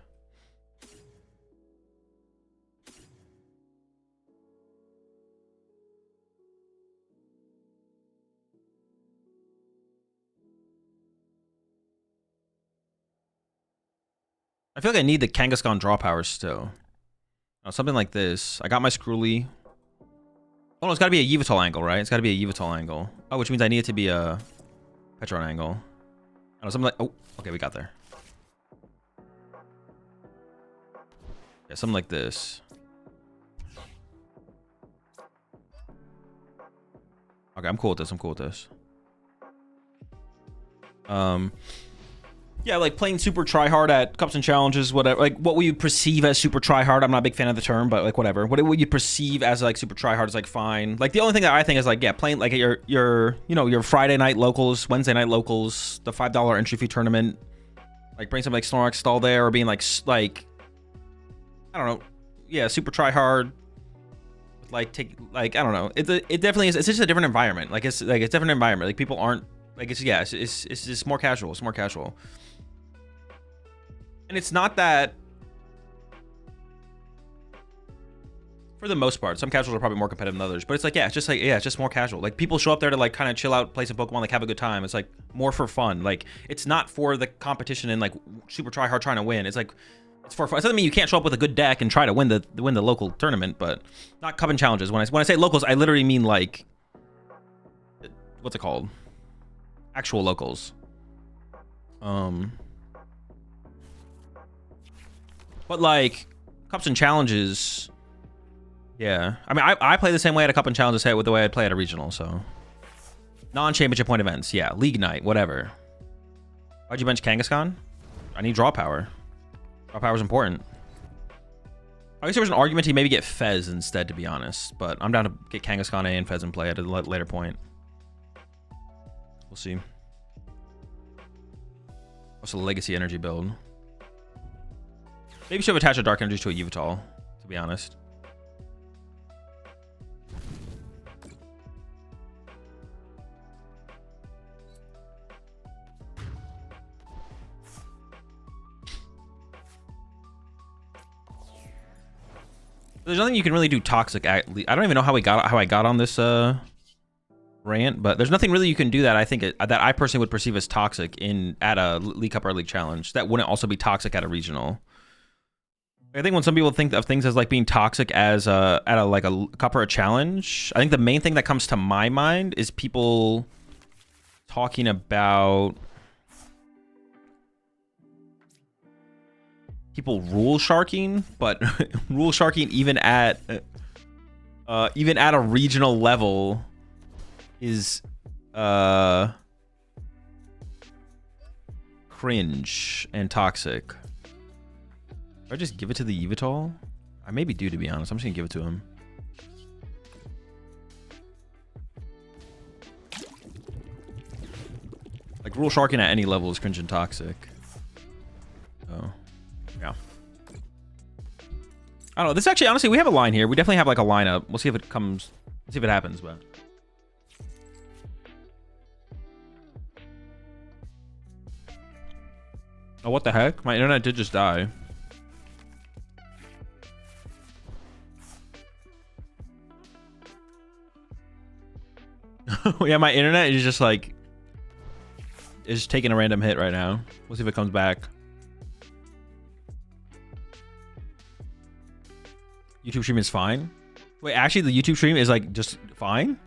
I feel like I need the Kangaskhan draw power still. Oh, something like this. I got my Screwly. Oh no, it's gotta be a Yveltal angle, right? It's gotta be a Yveltal angle. Oh, which means I need it to be a Petron angle. I don't know, something like, oh, okay, we got there. Yeah, something like this. Okay, I'm cool with this. I'm cool with this. Yeah, like playing super tryhard at cups and challenges, whatever. Like, what will you perceive as super tryhard? I'm not a big fan of the term, but like whatever. What would you perceive as like super tryhard is like fine. Like the only thing that I think is like, yeah, playing like your you know, your Friday night locals, Wednesday night locals, the $5 entry fee tournament. Like bring something like Snorlax stall there, or being like I don't know, yeah, super tryhard. Like take like I don't know. It definitely is. It's just a different environment. Like it's a different environment. Like people aren't like it's yeah. It's just more casual. It's more casual. And it's not that, for the most part, some casuals are probably more competitive than others, but it's like, yeah, it's just like, yeah, it's just more casual. Like people show up there to like kind of chill out, play some Pokemon, like have a good time. It's like more for fun. Like it's not for the competition and like super try hard trying to win. It's like, it's for fun. It doesn't mean you can't show up with a good deck and try to win the local tournament, but not cup and challenges. When I say locals, I literally mean like, what's it called? Actual locals. But like cups and challenges, yeah. I mean, I play the same way at a cup and challenges with the way I'd play at a regional. So non-championship point events, yeah. League night, whatever. Why'd you bench Kangaskhan? I need draw power. Draw power is important. I guess there was an argument to maybe get Fez instead, to be honest. But I'm down to get Kangaskhan A and Fez in play at a later point. We'll see. What's the legacy energy build? Maybe should have attached a Dark Energy to a Yveltal, to be honest. There's nothing you can really do toxic. I don't even know how I got on this rant, but there's nothing really you can do that I think that I personally would perceive as toxic at a League Cup or League Challenge that wouldn't also be toxic at a regional. I think when some people think of things as like being toxic as at a like a cup or a challenge, I think the main thing that comes to my mind is people talking about people rule sharking, but rule sharking even at a regional level is cringe and toxic. Should I just give it to the Yveltal? I maybe do, to be honest. I'm just gonna give it to him. Like rule sharking at any level is cringe and toxic. Oh, yeah. I don't know. This actually, honestly, we have a line here. We definitely have like a lineup. We'll see if it comes. Let's see if it happens, but. Oh, what the heck? My internet did just die. Yeah, my internet is just like is taking a random hit right now. We'll see if it comes back. YouTube stream is fine. Wait, actually the YouTube stream is like just fine?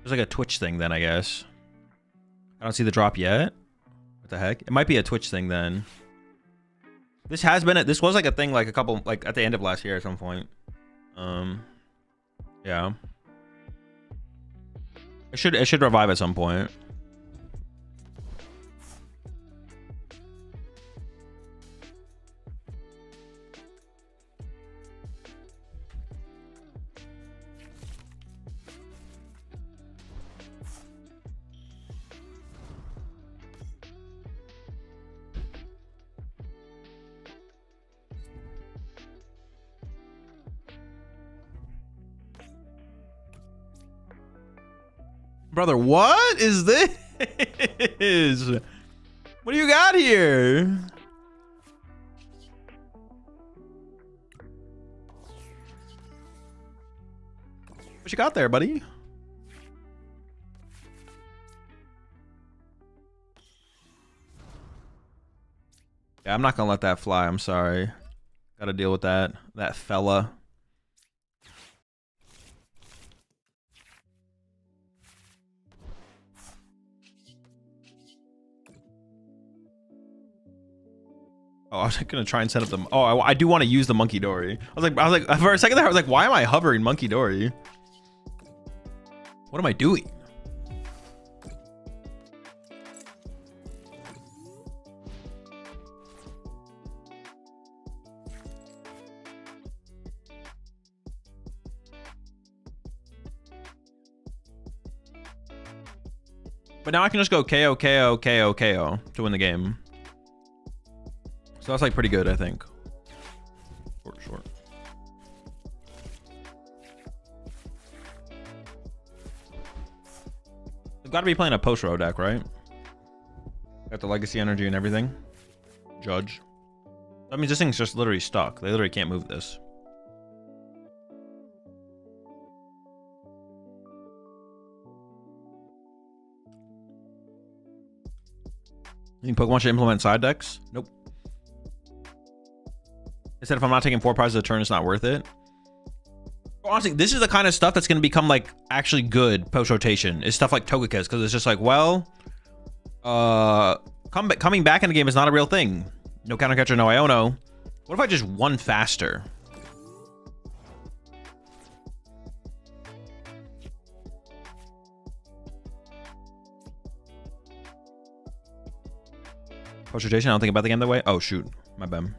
There's like a Twitch thing then, I guess. I don't see the drop yet. What the heck? It might be a Twitch thing then. This was like a thing like a couple like at the end of last year at some point. Yeah. It should revive at some point. Brother, what is this? What do you got here? What you got there, buddy? Yeah, I'm not gonna let that fly. I'm sorry. Gotta deal with that. That fella. Oh, I was gonna try and set up the. Oh, I do want to use the monkey dory. I was like, for a second there, I was like, why am I hovering monkey dory? What am I doing? But now I can just go KO, KO, KO, KO to win the game. So that's like pretty good, I think. Short. They've got to be playing a post-row deck, right? Got the legacy energy and everything. Judge. That means this thing's just literally stuck. They literally can't move this. You think Pokemon should implement side decks? Nope. They said if I'm not taking 4 prizes a turn, it's not worth it. Honestly, this is the kind of stuff that's going to become like actually good post rotation. Is stuff like Togekiss, because it's just like, well, coming back in the game is not a real thing. No counter catcher, no Iono. What if I just won faster? Post rotation, I don't think about the game that way. Oh shoot, my bad.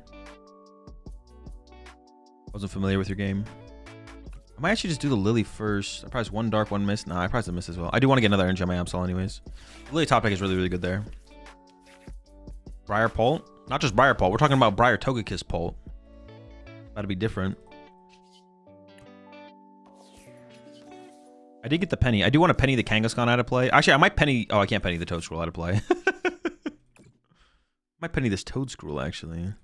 Wasn't familiar with your game. I might actually just do the Lily first. I probably one dark, one miss. Nah, I probably miss as well. I do want to get another energy on my Absol anyways. Lily top deck is really, really good there. Briar Pult? Not just Briar Pult. We're talking about Briar Togekiss Pult. That'd be different. I did get the penny. I do want to penny the Kangaskhan out of play. Actually, I might penny... Oh, I can't penny the Toedscruel out of play. I might penny this Toedscruel, actually.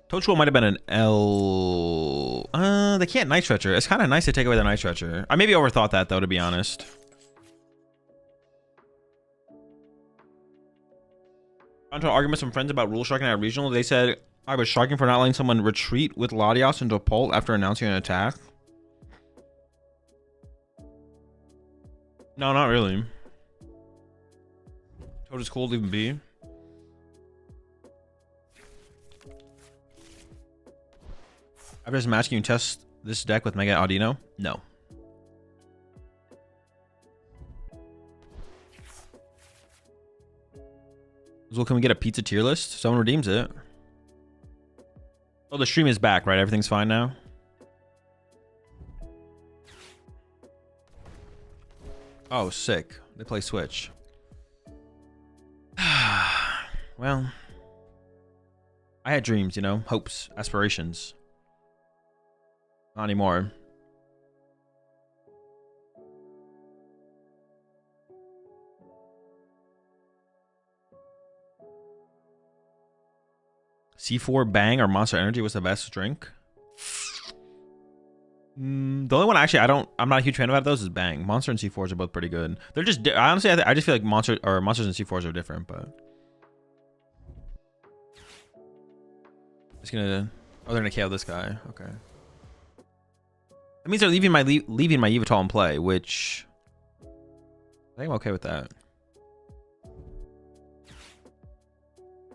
Toedscruel might have been an L. They can't Night Stretcher. It's kind of nice to take away the Night Stretcher. I maybe overthought that, though, to be honest. Onto arguments from friends about rule striking at regional. They said I was striking for not letting someone retreat with Latios into a Pult after announcing an attack. No, not really. Toad is cool to even be. After this match, can you test this deck with Mega Audino? No. Well, can we get a pizza tier list? Someone redeems it. Oh, the stream is back, right? Everything's fine now? Oh, sick. They play Switch. Well, I had dreams, you know? Hopes, aspirations. Not anymore. C4 Bang or Monster Energy was the best drink. The only one actually I'm not a huge fan of those is Bang. Monster and C4s are both pretty good. They're just honestly I just feel like monsters and C4s are different, but just gonna they're gonna KO this guy. Okay. That means they're leaving my Yveltal in play, which I think I'm okay with that.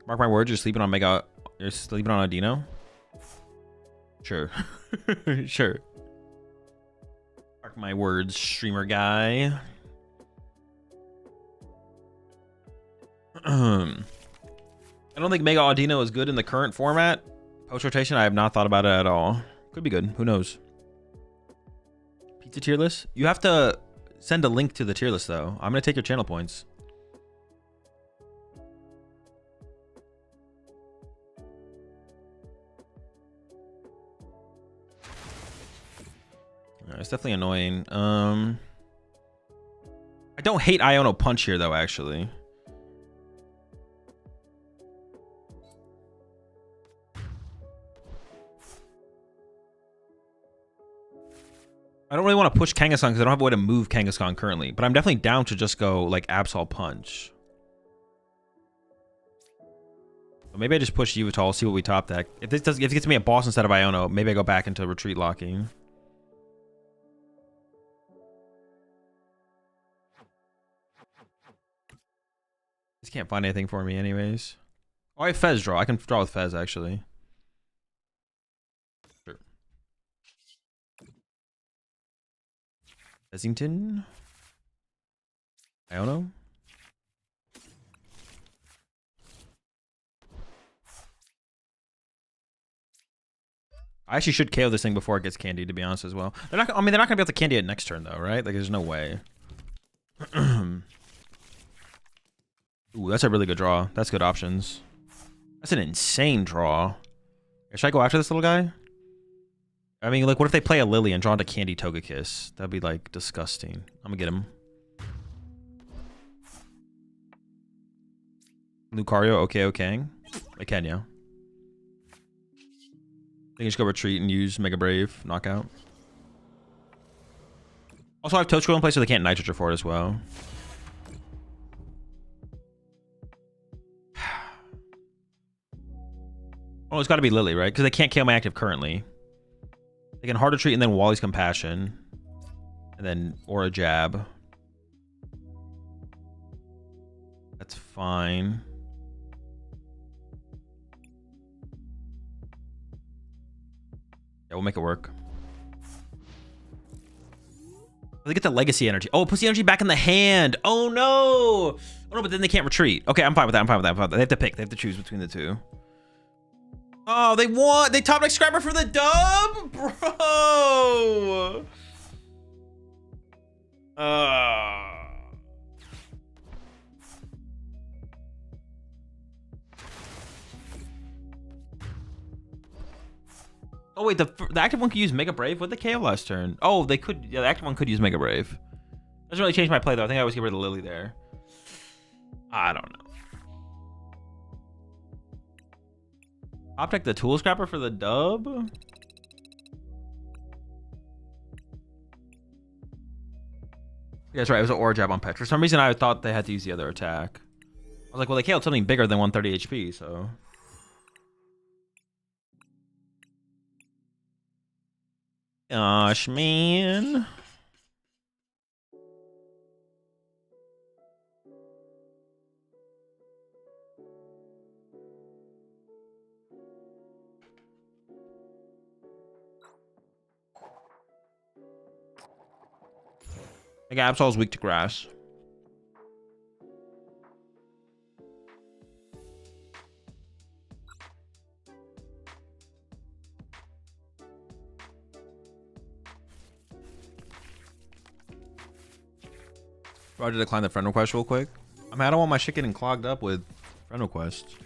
Mark my words, you're sleeping on You're sleeping on Audino? Sure. Sure. Mark my words, streamer guy. I don't think Mega Audino is good in the current format. Post rotation, I have not thought about it at all. Could be good. Who knows? Pizza tier list? You have to send a link to the tier list, though. I'm going to take your channel points. It's definitely annoying. I don't hate Iono Punch here though, actually. I don't really want to push Kangaskhan because I don't have a way to move Kangaskhan currently, but I'm definitely down to just go like Absol Punch. So maybe I just push Yveltal, see what we top deck. If it gets me a boss instead of Iono, maybe I go back into retreat locking. Just can't find anything for me anyways. Oh, I have Fez draw. I can draw with Fez actually. Sure. Fezington. Iono. I actually should KO this thing before it gets candied, to be honest as well. They're not. I mean, they're not gonna be able to candy it next turn though, right? Like, there's no way. Ooh, that's a really good draw. That's good options. That's an insane draw. Should I go after this little guy? I mean, like, what if they play a Lily and draw into Candy Togekiss? That'd be, like, disgusting. I'm gonna get him. Lucario, okay. I can, yeah. I think just go retreat and use Mega Brave, knockout. Also, I have Toadstool in place so they can't Nitrogen for it as well. Oh, it's got to be Lily, right? Because they can't KO my active currently. They can Hard Retreat and then Wally's Compassion. And then Aura Jab. That's fine. Yeah, we'll make it work. They get the Legacy Energy. Oh, it puts the energy back in the hand. Oh, no. Oh, no, but then they can't retreat. Okay, I'm fine with that. They have to pick. They have to choose between the two. Oh, they won. They top deck Scrapper for the dub? Bro. Oh, wait. The active one could use Mega Brave. What did they KO last turn? Oh, they could. Yeah, the active one could use Mega Brave. Doesn't really change my play, though. I think I always get rid of Lily there. I don't know. Top deck the Tool Scrapper for the dub? Yeah, that's right. It was an Aura Jab on Pet. For some reason, I thought they had to use the other attack. I was like, well, they KO'd something bigger than 130 HP, so... Gosh, man. I think Absol's weak to grass. Roger, decline the friend request real quick. I mean, I don't want my shit getting clogged up with friend requests.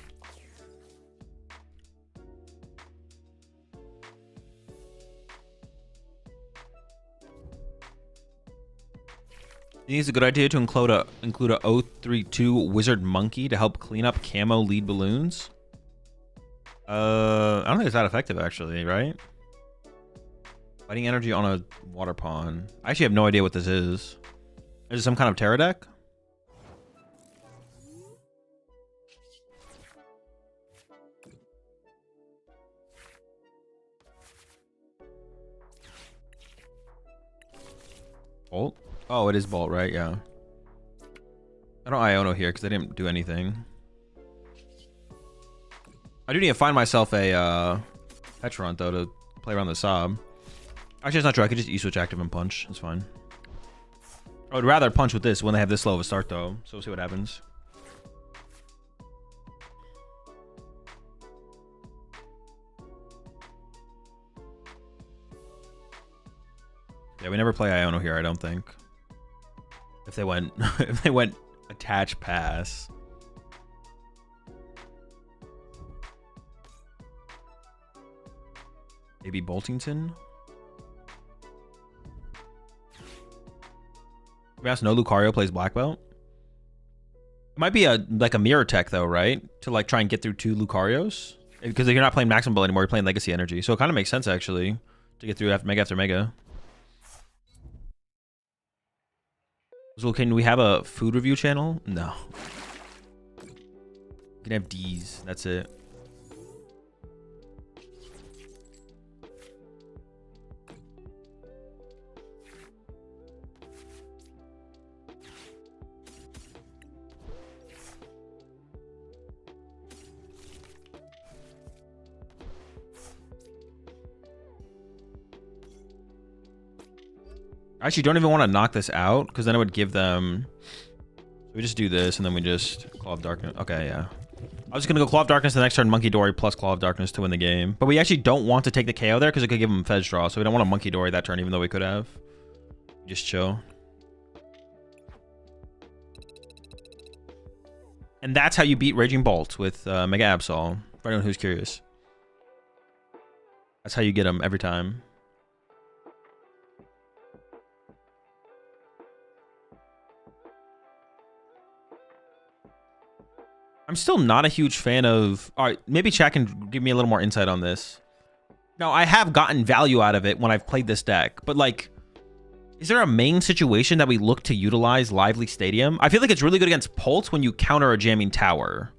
You think it's a good idea to include a 032 Wizard Monkey to help clean up camo lead balloons? I don't think it's that effective, actually, right? Fighting energy on a water pond. I actually have no idea what this is. Is it some kind of Terra deck? Bolt? Oh, it is Bolt, right? Yeah. I don't Iono here because I didn't do anything. I do need to find myself a Petron, though, to play around the Sob. Actually, it's not true. I could just E-switch active and punch. It's fine. I would rather punch with this when they have this low of a start, though. So we'll see what happens. Yeah, we never play Iono here, I don't think. If they went, if they went attach pass. Maybe Boltington. To be honest, no Lucario plays black belt. It might be like a mirror tech though, right? To like try and get through 2 Lucarios. Because you're not playing maximum belt anymore, you're playing legacy energy. So it kind of makes sense actually to get through after mega. So can we have a food review channel? No. We can have D's. That's it. I actually don't even want to knock this out because then it would give them. We just do this and then we just Claw of Darkness. Okay, yeah. I was just gonna go Claw of Darkness the next turn, Monkey Dory plus Claw of Darkness to win the game. But we actually don't want to take the KO there because it could give him Fez draw. So we don't want to Monkey Dory that turn, even though we could have. Just chill. And that's how you beat Raging Bolt with Mega Absol. For anyone who's curious. That's how you get him every time. I'm still not a huge fan of... All right, maybe chat can give me a little more insight on this. Now, I have gotten value out of it when I've played this deck, but like, is there a main situation that we look to utilize Lively Stadium? I feel like it's really good against Pult when you counter a Jamming Tower.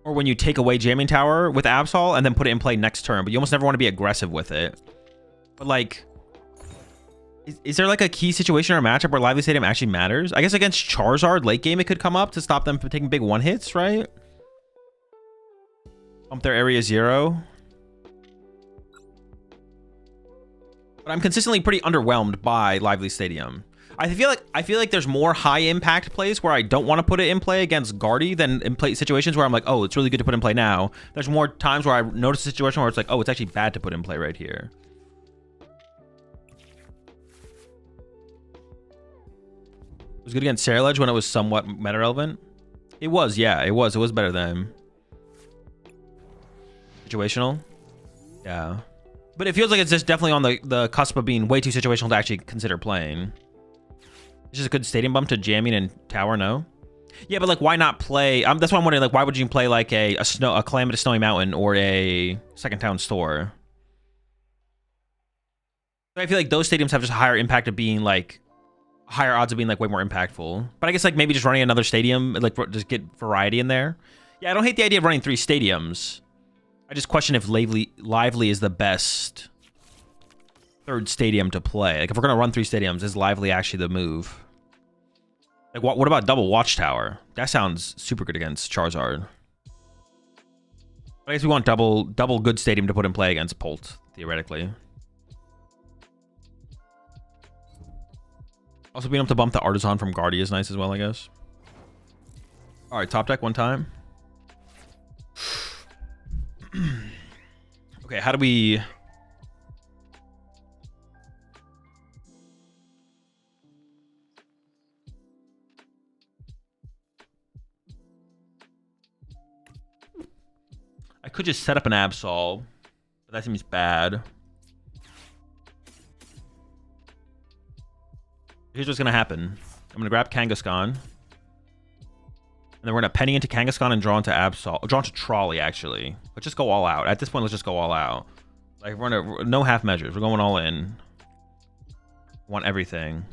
Or when you take away Jamming Tower with Absol and then put it in play next turn, but you almost never want to be aggressive with it. But like... Is there like a key situation or a matchup where Lively Stadium actually matters? I guess against Charizard late game it could come up to stop them from taking big one hits, right? Bump their area 0. But I'm consistently pretty underwhelmed by Lively Stadium. I feel like there's more high impact plays where I don't want to put it in play against Guardy than in play situations where I'm like, oh, it's really good to put in play now. There's more times where I notice a situation where it's like, oh, it's actually bad to put in play right here. It was good against Saraledge when it was somewhat meta relevant. It was, yeah, it was. It was better than situational. Yeah. But it feels like it's just definitely on the cusp of being way too situational to actually consider playing. It's just a good stadium bump to jamming and tower, no? Yeah, but like, why not play? That's why I'm wondering, like, why would you play like a Calamitous Snowy Mountain or a Second Town Store? I feel like those stadiums have just a higher impact of being like, higher odds of being like way more impactful. But I guess like maybe just running another stadium, like just get variety in there. Yeah, I don't hate the idea of running 3 stadiums. I just question if Lively is the best 3rd stadium to play. Like if we're gonna run 3 stadiums, is Lively actually the move? Like what about double Watchtower? That sounds super good against Charizard. I guess we want double good stadium to put in play against Pult, theoretically. Also being able to bump the Artisan from Guardy is nice as well, I guess. All right, top deck one time. Okay, how do we... I could just set up an Absol, but that seems bad. Here's what's going to happen. I'm going to grab Kangaskhan. And then we're going to penny into Kangaskhan and draw into Absol. Draw into Trolley, actually. Let's just go all out. At this point, let's just go all out. Like, we're going to... No half measures. We're going all in. Want everything.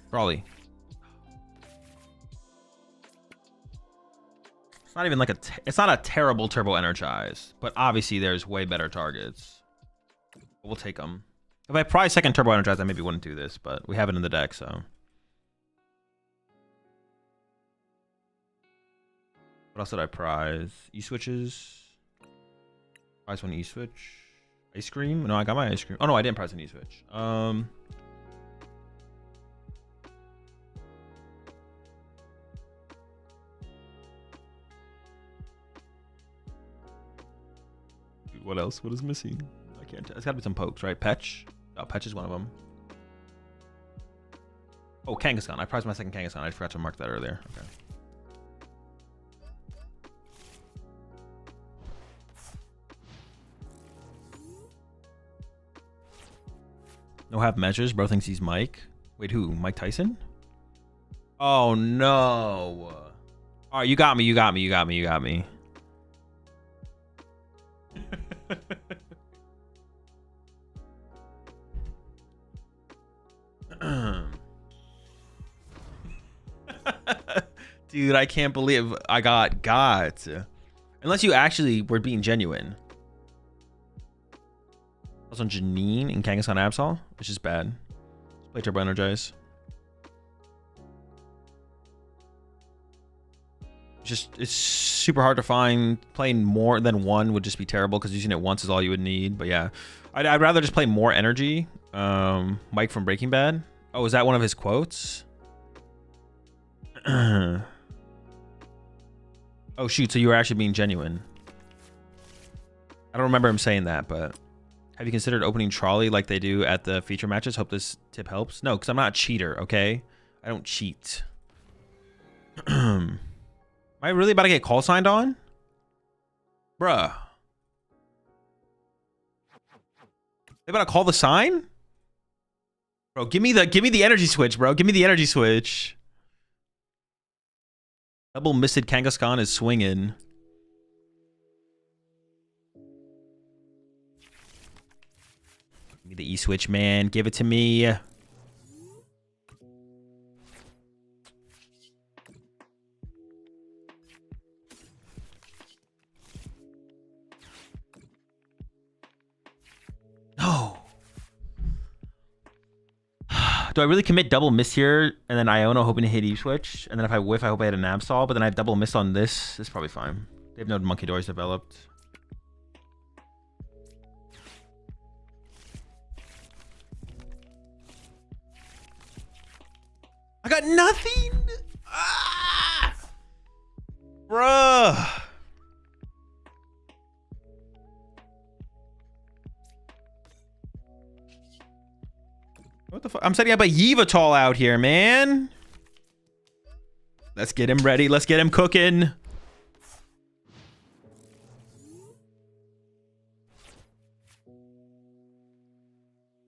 Trolley. It's not even like it's not a terrible Turbo Energize, but obviously there's way better targets. We'll take them. If I prize second Turbo Energize, I maybe wouldn't do this, but we have it in the deck, so. What else did I prize? E-switches. Prize one E-switch. Ice cream? No, I got my ice cream. Oh, no, I didn't press any switch. Dude, what else? What is missing? I can't tell. It's gotta be some pokes, right? Petch? Oh, Petch is one of them. Oh, Kangaskhan. I prized my second Kangaskhan. I forgot to mark that earlier. Okay. No half measures. Bro thinks he's Mike. Wait, who? Mike Tyson? Oh, no. All right, you got me. You got me. You got me. You got me. Dude, I can't believe I got. Unless you actually were being genuine. Also on Janine and Kangaskhan Absol, which is bad. Let's play Turbo Energize. It's super hard to find. Playing more than one would just be terrible because using it once is all you would need. But yeah, I'd rather just play more energy. Mike from Breaking Bad. Oh, is that one of his quotes? Oh shoot, so you were actually being genuine. I don't remember him saying that, but have you considered opening trolley like they do at the feature matches? Hope this tip helps. No, because I'm not a cheater, okay? I don't cheat. Am I really about to get call signed on? Bruh. They about to call the sign? Bro, give me the energy switch, bro. Give me the energy switch. Double misted Kangaskhan is swinging. Give me the E-switch, man. Give it to me. No. Do I really commit double miss here and then Iono hoping to hit E-switch? And then if I whiff, I hope I hit an Absol, but then I have double miss on this. This is probably fine. They have no monkey doors developed. I got nothing. Ah! Bruh. What the fuck? I'm setting up a Yveltal out here, man. Let's get him ready. Let's get him cooking.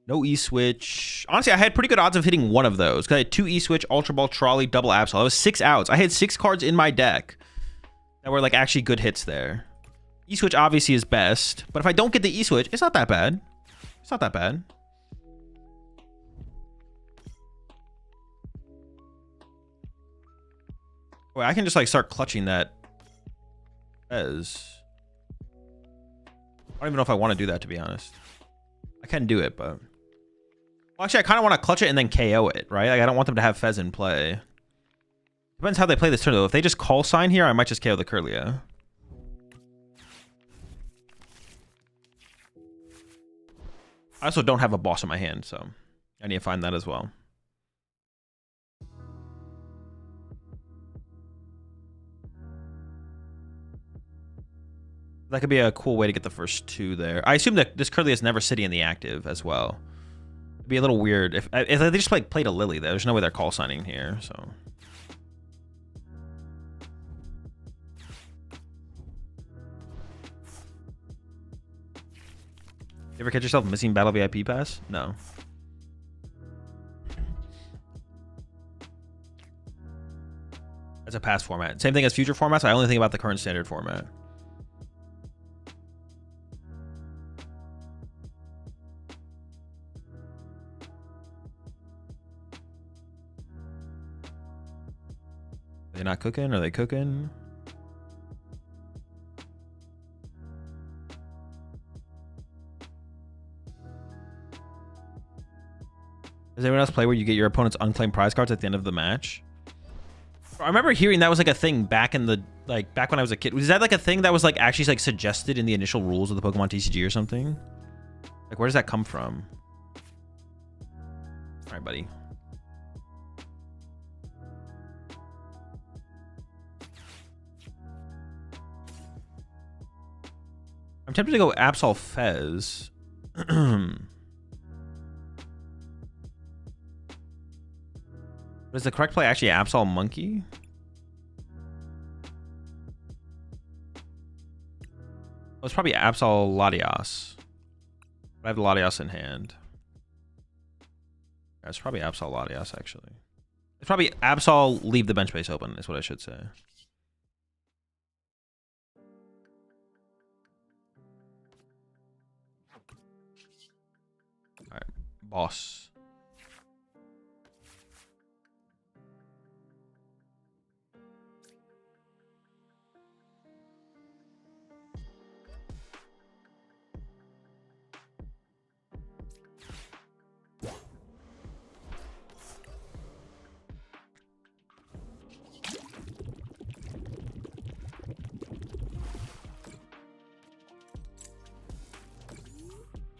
No E-switch. Honestly, I had pretty good odds of hitting one of those. Because I had 2 E-switch, Ultra Ball, Trolley, double Absol. I was 6 outs. I had 6 cards in my deck that were like actually good hits there. E-switch obviously is best. But if I don't get the E-switch, it's not that bad. It's not that bad. Wait, I can just like start clutching that Fez. I don't even know if I want to do that, to be honest. I can do it, but... Well, actually, I kind of want to clutch it and then KO it, right? Like, I don't want them to have Fez in play. Depends how they play this turn, though. If they just call sign here, I might just KO the Kirlia. I also don't have a boss in my hand, so I need to find that as well. That could be a cool way to get the first 2 there. I assume that this Kirlia is never sitting in the active as well. It'd be a little weird if they just like played a Lily there. There's no way they're call signing here, so. You ever catch yourself missing Battle VIP Pass? No. That's a past format. Same thing as future formats. I only think about the current standard format. They're not cooking? Are they cooking? Does anyone else play where you get your opponent's unclaimed prize cards at the end of the match? I remember hearing that was like a thing back in the back when I was a kid. Was that like a thing that was like actually like suggested in the initial rules of the Pokemon TCG or something? Like, where does that come from? All right, buddy. I'm tempted to go Absol Fez. Is the correct play actually Absol Monkey? Oh, it's probably Absol Latias. I have the Latias in hand. Yeah, it's probably Absol Latias, actually. It's probably Absol leave the bench base open, is what I should say. Alright, boss.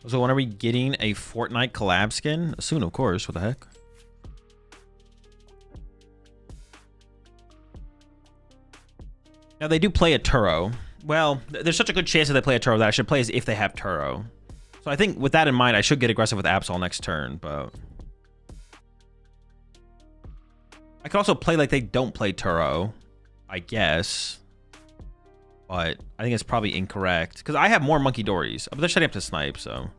So when are we getting a Fortnite collab skin? Soon, of course. What the heck? Now, they do play a Turo. Well, there's such a good chance that they play a Turo that I should play as if they have Turo. So I think with that in mind, I should get aggressive with Absol next turn, but... I could also play like they don't play Turo, I guess. But I think it's probably incorrect. Because I have more Monkey Dories. But they're setting up to snipe, so...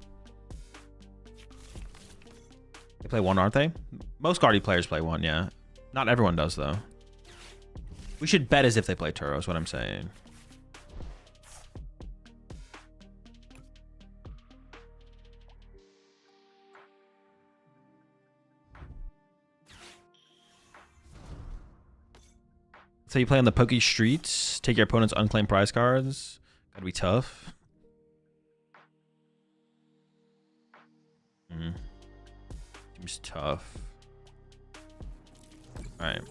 They play one, aren't they? Most Guardy players play one, yeah. Not everyone does, though. We should bet as if they play Turo, is what I'm saying. So you play on the Poke Streets, take your opponent's unclaimed prize cards. Gotta be tough. Seems tough. Alright.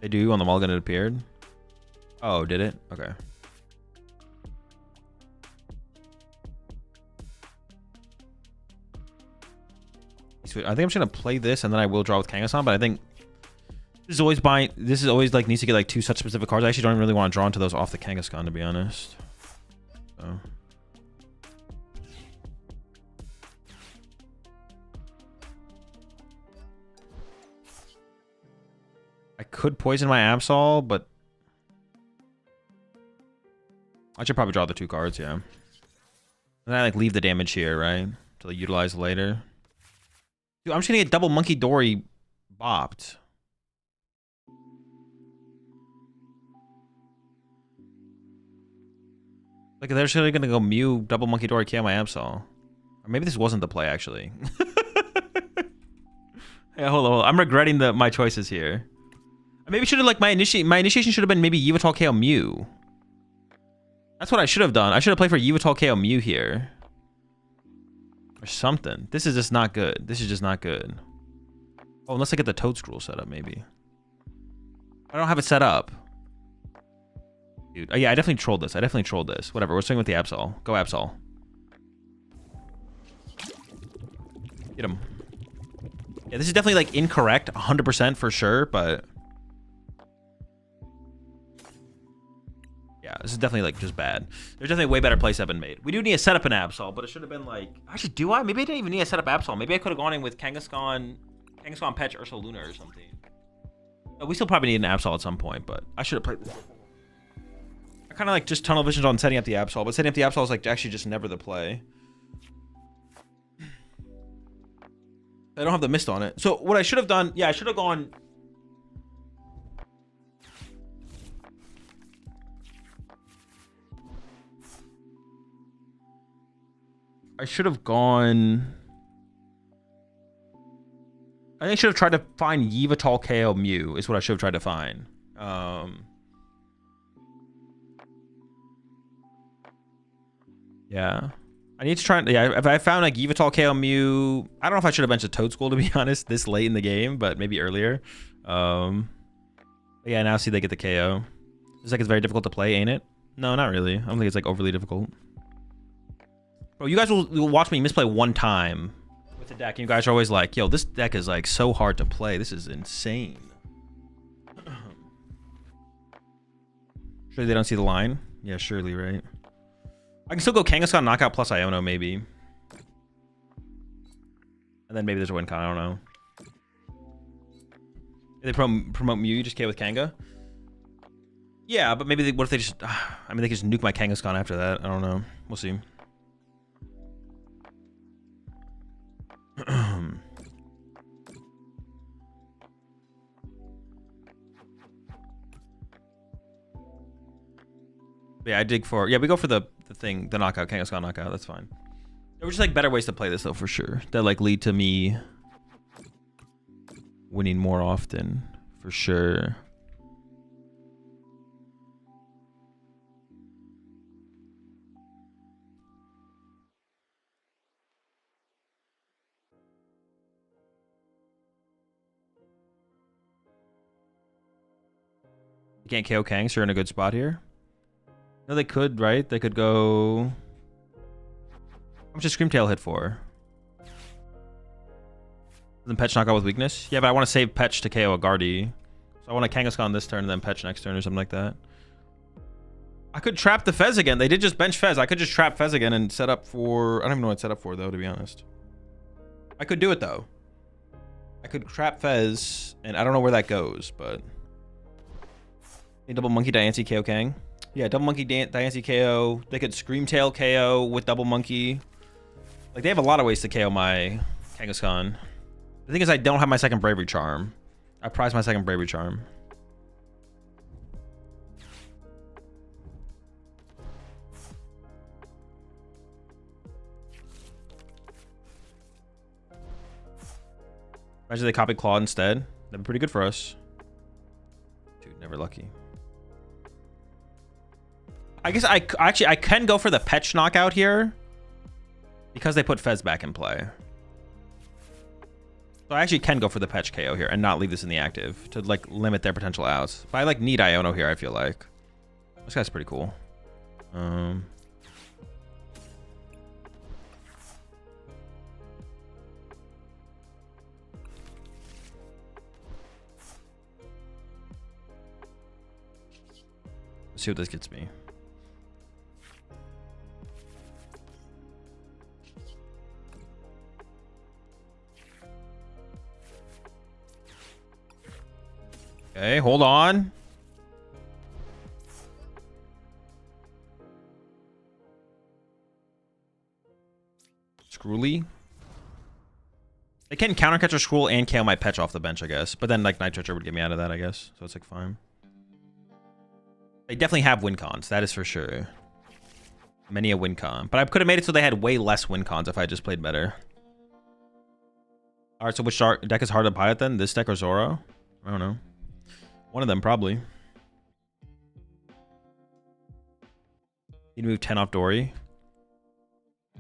They do on the mulligan it appeared. Oh, did it? Okay. Sweet. I think I'm just gonna play this and then I will draw with Kangaskhan, but I think this is always like needs to get like two such specific cards. I actually don't really want to draw into those off the Kangaskhan, to be honest. So. I could poison my Absol, but I should probably draw the two cards, yeah. And then I like leave the damage here, right? To like, utilize later. Dude, I'm just gonna get double Monkey Dory bopped. Like, they're just gonna go Mew, double Monkey Dory, KO my Absol. Or maybe this wasn't the play, actually. Yeah, hold on. I'm regretting my choices here. Maybe should have, like, my initiation should have been maybe Yveltal KO Mew. That's what I should have done. I should have played for Yveltal KO Mew here. Or something. This is just not good. This is just not good. Oh, unless I get the Toadstool set up, maybe. I don't have it set up. Dude, yeah, I definitely trolled this. Whatever, we're swinging with the Absol. Go Absol. Get him. Yeah, this is definitely, like, incorrect. 100% for sure, but... Yeah, this is definitely, like, just bad. There's definitely way better plays that have been made. We do need to set up an Absol, but it should have been, like... Actually, do I? Maybe I didn't even need to set up Absol. Maybe I could have gone in with Kangaskhan, Petch, Ursa Luna or something. No, we still probably need an Absol at some point, but I should have played this. I kind of, like, just tunnel visions on setting up the Absol, but setting up the Absol is, like, actually just never the play. I don't have the mist on it. So, what I should have done... Yeah, I should have gone... I should have gone... I think I should have tried to find Yveltal KO Mew, is what I should have tried to find. Yeah. I need to try... Yeah, if I found like Yveltal KO Mew... I don't know if I should have benched a Toadstool, to be honest, this late in the game, but maybe earlier. But yeah, now see they get the KO. It's like it's very difficult to play, ain't it? No, not really. I don't think it's like overly difficult. Bro, you guys will watch me misplay one time with the deck, and you guys are always like, yo, this deck is like so hard to play. This is insane. Surely they don't see the line? Yeah, surely, right? I can still go Kangaskhan, Knockout plus Iono, maybe. And then maybe there's a win con, I don't know. If they promote Mew, you just KO with Kanga? Yeah, but maybe what if they just... I mean, they could just nuke my Kangaskhan after that. I don't know. We'll see. Yeah, I dig for... Yeah, we go for the thing, the knockout, Kangaskhan knockout. That's fine. There were just like better ways to play this though, for sure. That like lead to me winning more often, for sure. You can't KO Kang, so you're in a good spot here. No, they could, right? They could go... How much does Screamtail hit for? Then Petch knockout with weakness? Yeah, but I want to save Petch to KO a Guardy. So I want to Kangaskhan this turn and then Petch next turn or something like that. I could trap the Fez again. They did just bench Fez. I could just trap Fez again and set up for... I don't even know what it's set up for, though, to be honest. I could do it, though. I could trap Fez, and I don't know where that goes, but... Double Monkey Diancie KO Kang. Yeah, Double Monkey Diancie KO. They could Screamtail KO with Double Monkey. Like, they have a lot of ways to KO my Kangaskhan. The thing is, I don't have my second Bravery Charm. I prize my second Bravery Charm. Imagine they copy Claw instead. That'd be pretty good for us. Dude, never lucky. I guess I can go for the Petch knockout here because they put Fez back in play. So I actually can go for the Petch KO here and not leave this in the active to like limit their potential outs. But I like need Iono here, I feel like. This guy's pretty cool. Let's see what this gets me. Okay, hold on. Screwly. They can counter catch a Scroll and KO my Petch off the bench, I guess. But then like Night Treacher would get me out of that, I guess. So it's like fine. They definitely have win cons, that is for sure. Many a win con. But I could have made it so they had way less win cons if I just played better. Alright, so which deck is hard to pilot then? This deck or Zoro? I don't know. One of them, probably. You'd move 10 off Dory.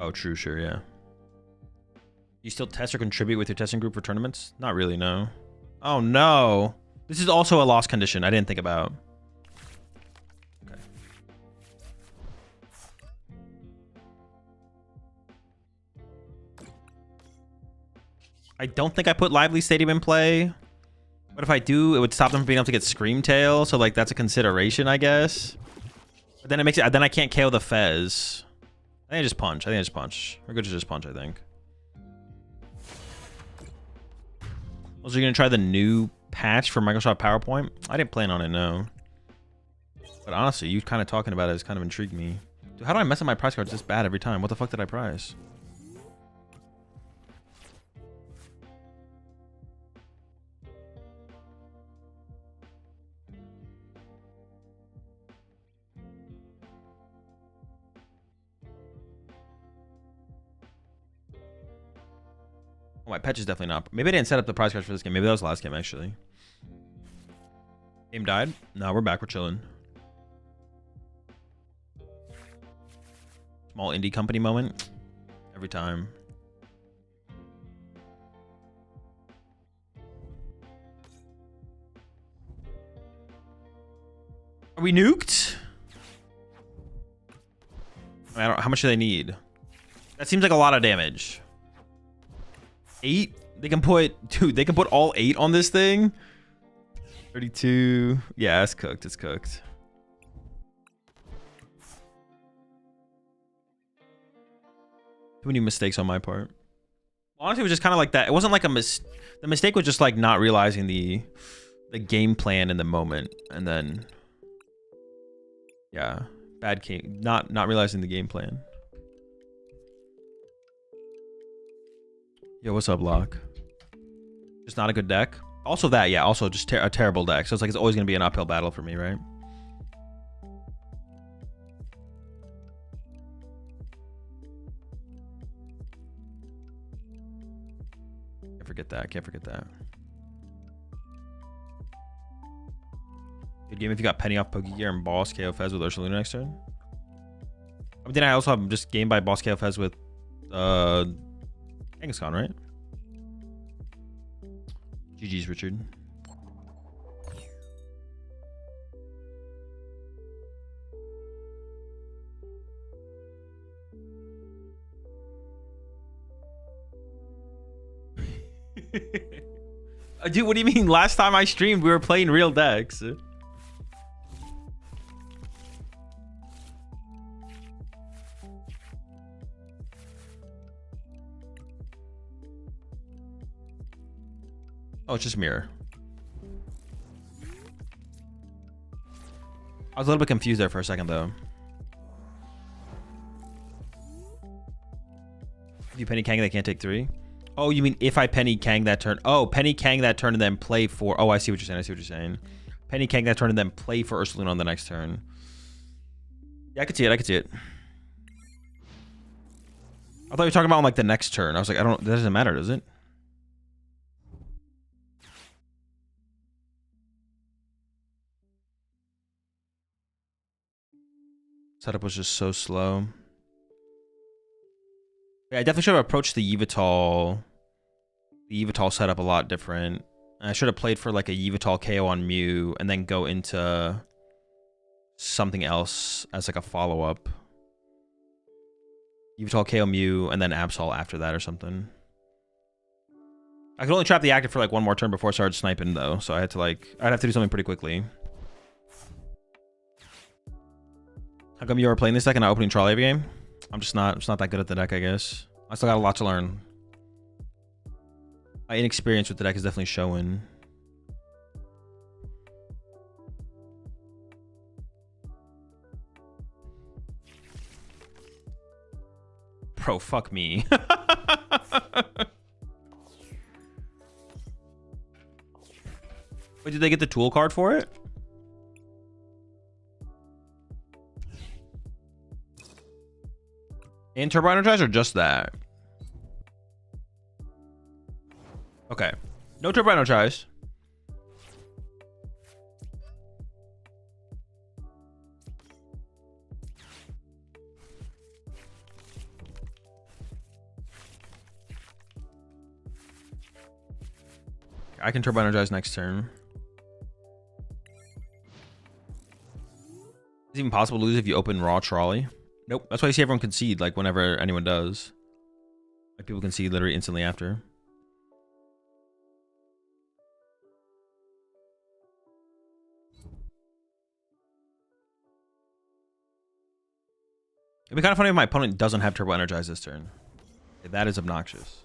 Oh, true, sure, yeah. You still test or contribute with your testing group for tournaments? Not really, no. Oh, no. This is also a lost condition I didn't think about. Okay. I don't think I put Lively Stadium in play. But if I do, it would stop them from being able to get Screamtail. So like that's a consideration, I guess. But then it makes it. Then I can't KO the Fez. I think I just punch. We're good to just punch, I think. Also, you're gonna try the new patch for Microsoft PowerPoint? I didn't plan on it, no. But honestly, you kind of talking about it has kind of intrigued me. Dude, how do I mess up my prize cards this bad every time? What the fuck did I prize? Oh, my Petch is definitely not. Maybe I didn't set up the prize cards for this game. Maybe that was the last game, actually. Game died? No, we're back. We're chilling. Small indie company moment. Every time. Are we nuked? I don't, how much do they need? That seems like a lot of damage. 8? They can put... Dude, they can put all 8 on this thing? 32. Yeah, it's cooked. It's cooked. Too many mistakes on my part. Honestly, it was just kind of like that. It wasn't like a the mistake was just like not realizing the game plan in the moment, and then yeah, bad game. Not realizing the game plan. Yo, what's up, Locke? Just not a good deck. Also that, yeah. Also just a terrible deck. So it's like it's always gonna be an uphill battle for me, right? Can't forget that. Can't forget that. Good game if you got Penny off Pokegear and Boss KO Fez with Ursaluna next turn. I mean, then I also have just game by Boss KO Fez with Kangaskhan, right? GG's, Richard. Dude, what do you mean? Last time I streamed, we were playing real decks. Oh, it's just mirror. I was a little bit confused there for a second, though. If you Penny Kang, they can't take 3. Oh, you mean if I Penny Kang that turn? Oh, Penny Kang that turn and then play for... Oh, I see what you're saying. I see what you're saying. Penny Kang that turn and then play for Ursaluna on the next turn. Yeah, I could see it. I could see it. I thought you were talking about on, like, the next turn. I was like, I don't... That doesn't matter, does it? Setup was just so slow. Yeah, I definitely should have approached the Yveltal setup a lot different. I should have played for like a Yveltal KO on Mew and then go into something else as like a follow-up. Yveltal KO Mew and then Absol after that or something. I could only trap the active for like one more turn before I started sniping though, so I had to like... I'd have to do something pretty quickly. How come you are playing this deck and not opening trolley every game? I'm just not that good at the deck, I guess. I still got a lot to learn. My inexperience with the deck is definitely showing. Bro, fuck me. Wait, did they get the tool card for it? And Turbo Energize or just that? Okay. No Turbo Energize. I can Turbo Energize next turn. Is it even possible to lose if you open raw trolley? Nope. That's why you see everyone concede, like, whenever anyone does. Like, people concede literally instantly after. It'd be kind of funny if my opponent doesn't have Turbo Energize this turn. Okay, that is obnoxious.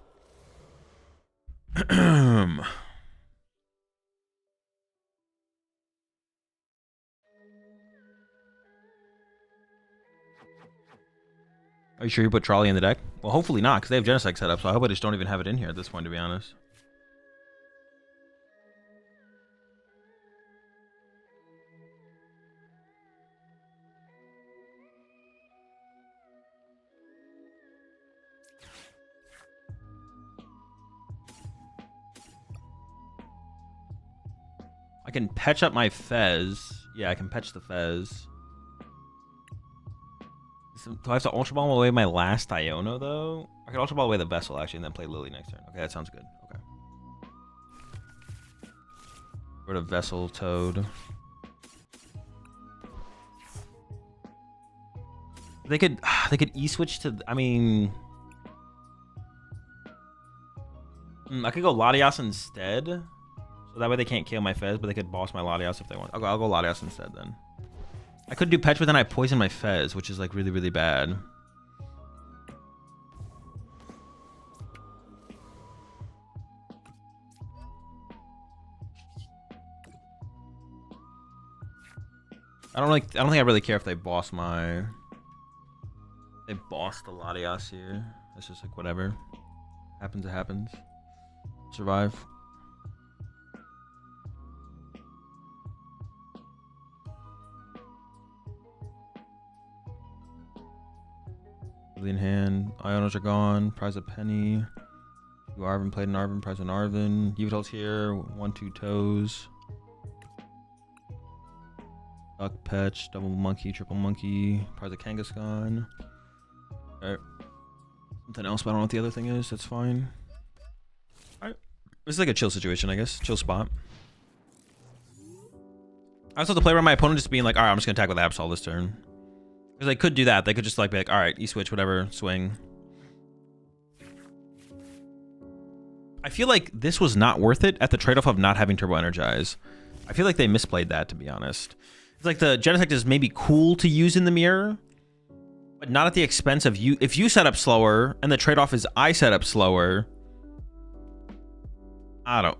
Are you sure you put Trolley in the deck? Well, hopefully not, because they have Genesect set up, so I hope I just don't even have it in here at this point, to be honest. I can patch up my Fez. Yeah, I can patch the Fez. Do I have to Ultra Ball away my last Iono, though? I can Ultra Ball away the Vessel, actually, and then play Lily next turn. Okay, that sounds good. Okay. Rid of Vessel, Toad. They could E-switch to... I mean... I could go Latias instead. So that way they can't kill my Fez, but they could boss my Latias if they want. I'll go Latias instead then. I could do Petch, but then I poison my Fez, which is like really, really bad. I don't think I really care if they boss my. They boss the Latias here. It's just like whatever. Happens, it happens. Survive. In hand, Ionos are gone. Prize a penny. You Arvin played an Arvin. Prize an Arvin. Yveltal's here. 1-2 toes. Duck Petch. Double monkey. Triple monkey. Prize a Kangaskhan. Alright. Something else, but I don't know what the other thing is. That's fine. Alright. This is like a chill situation, I guess. Chill spot. I also have to play around my opponent just being like, alright, I'm just gonna attack with Absol this turn. Because they could do that. They could just like be like, alright, E-switch, whatever, swing. I feel like this was not worth it at the trade-off of not having Turbo Energize. I feel like they misplayed that, to be honest. It's like the Genesect is maybe cool to use in the mirror, but not at the expense of you. If you set up slower, and the trade-off is I set up slower, I don't...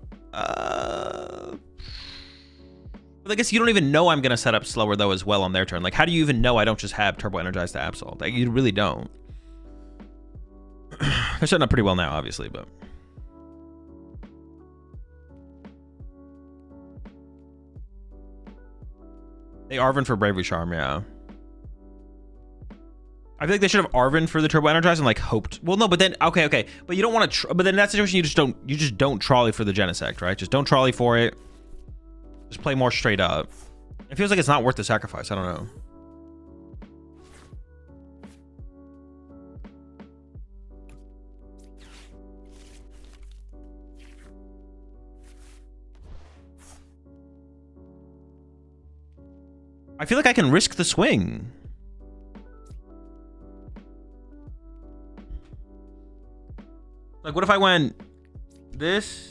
But I guess you don't even know I'm going to set up slower, though, as well on their turn. Like, how do you even know I don't just have Turbo Energize to Absol? Like, you really don't. They're setting up pretty well now, obviously, but... They Arvin for Bravery Charm, yeah. I feel like they should have Arvin for the Turbo Energize and, like, hoped... Well, no, but then... Okay. But you don't want to... But then in that situation, you just don't trolley for the Genesect, right? Just don't trolley for it. Just play more straight up. It feels like it's not worth the sacrifice. I don't know. I feel like I can risk the swing. Like, what if I went this?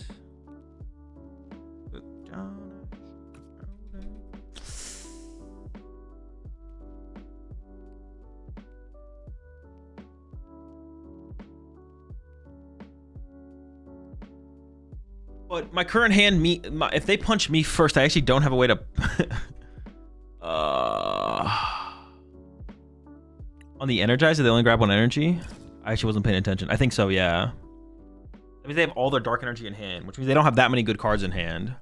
But my current hand, if they punch me first, I actually don't have a way to... On the Energizer, they only grab one energy? I actually wasn't paying attention. I think so, yeah. That means they have all their dark energy in hand, which means they don't have that many good cards in hand.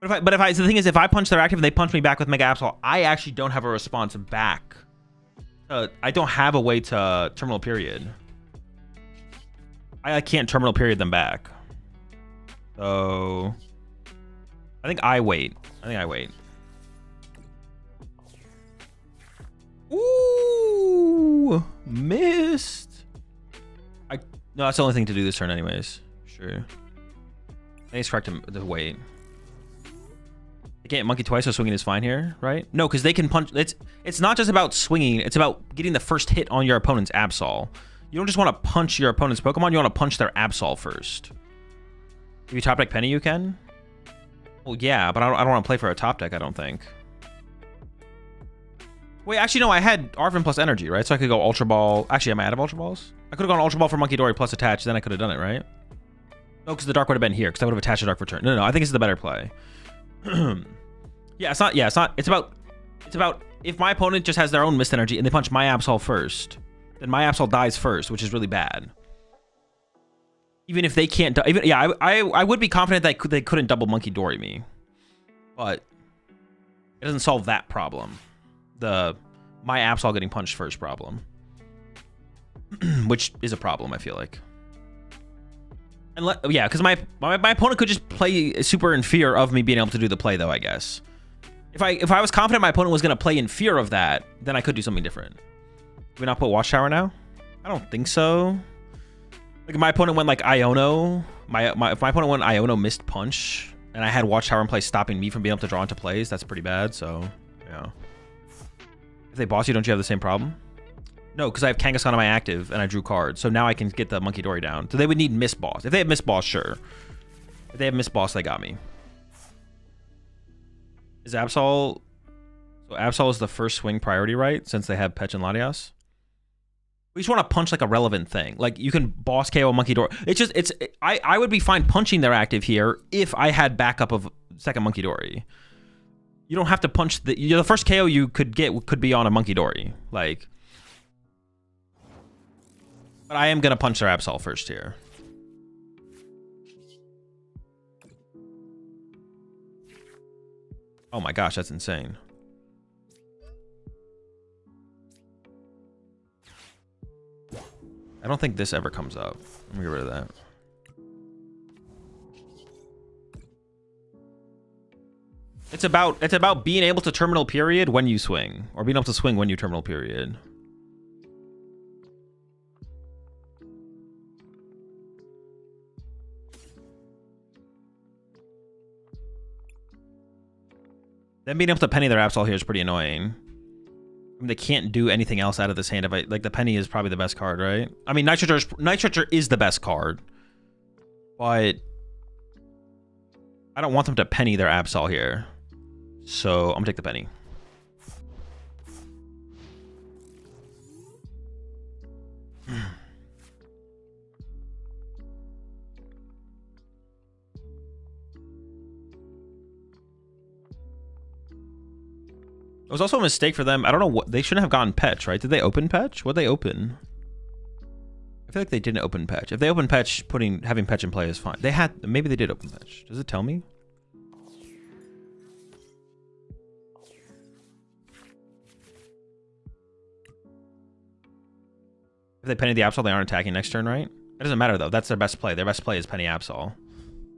But so the thing is, if I punch their active and they punch me back with Mega Absol, I actually don't have a response back. I don't have a way to terminal period. I can't terminal period them back. So I think I wait. Ooh, missed. No, that's the only thing to do this turn anyways. Sure. I think it's correct to wait. They can't monkey twice, so swinging is fine here, right? No, because they can punch. It's not just about swinging. It's about getting the first hit on your opponent's Absol. You don't just want to punch your opponent's Pokemon. You want to punch their Absol first. If you top deck Penny, you can. Well, yeah, but I don't want to play for a top deck, I don't think. Wait, actually, no, I had Arvin plus energy, right? So I could go Ultra Ball. Actually, am I out of Ultra Balls? I could have gone Ultra Ball for Monkey Dory plus attach, then I could have done it, right? No, because the Dark would have been here, because I would have attached the Dark for turn. No, I think this is the better play. It's about if my opponent just has their own mist energy and they punch my Absol first, then my Absol dies first, which is really bad. Even if they can't, I would be confident that they couldn't double Monkey Dory me, but it doesn't solve that problem. My Absol getting punched first problem, which is a problem, I feel like. And yeah, because my opponent could just play super in fear of me being able to do the play, though, I guess. If I was confident my opponent was going to play in fear of that, then I could do something different. Do we not put Watchtower now? I don't think so. Like, if my opponent went like Iono, if my opponent went Iono missed punch, And I had Watchtower in play stopping me from being able to draw into plays. That's pretty bad, so, yeah. If they boss you, don't you have the same problem? No, because I have Kangaskhan on my active, and I drew cards. So now I can get the Monkey Dory down. So they would need Miss Boss. If they have Miss Boss, sure. If they have Miss Boss, they got me. Is Absol... So Absol is the first swing priority, right? Since they have Petch and Latias? We just want to punch like a relevant thing. Like you can boss KO Monkey Dory. I would be fine punching their active here if I had backup of second Monkey Dory. You don't have to punch the first KO you could get could be on a Monkey Dory. Like, but I am gonna punch their Absol first here. Oh my gosh, that's insane. I don't think this ever comes up. Let me get rid of that. It's about being able to terminal period when you swing, or being able to swing when you terminal period. Then being able to penny their Absol here is pretty annoying. I mean, they can't do anything else out of this hand. If like the penny is probably the best card, right? I mean, Nitroture is the best card, but I don't want them to penny their Absol here, so I'm gonna take the penny. It was also a mistake for them. I don't know what they shouldn't have gotten Petch, right? Did they open Petch? What'd they open? I feel like they didn't open Petch. If they open Petch, having Petch in play is fine. They had, maybe they did open Petch. Does it tell me? If they penny the Absol, they aren't attacking next turn, right? It doesn't matter though. That's their best play. Their best play is penny Absol.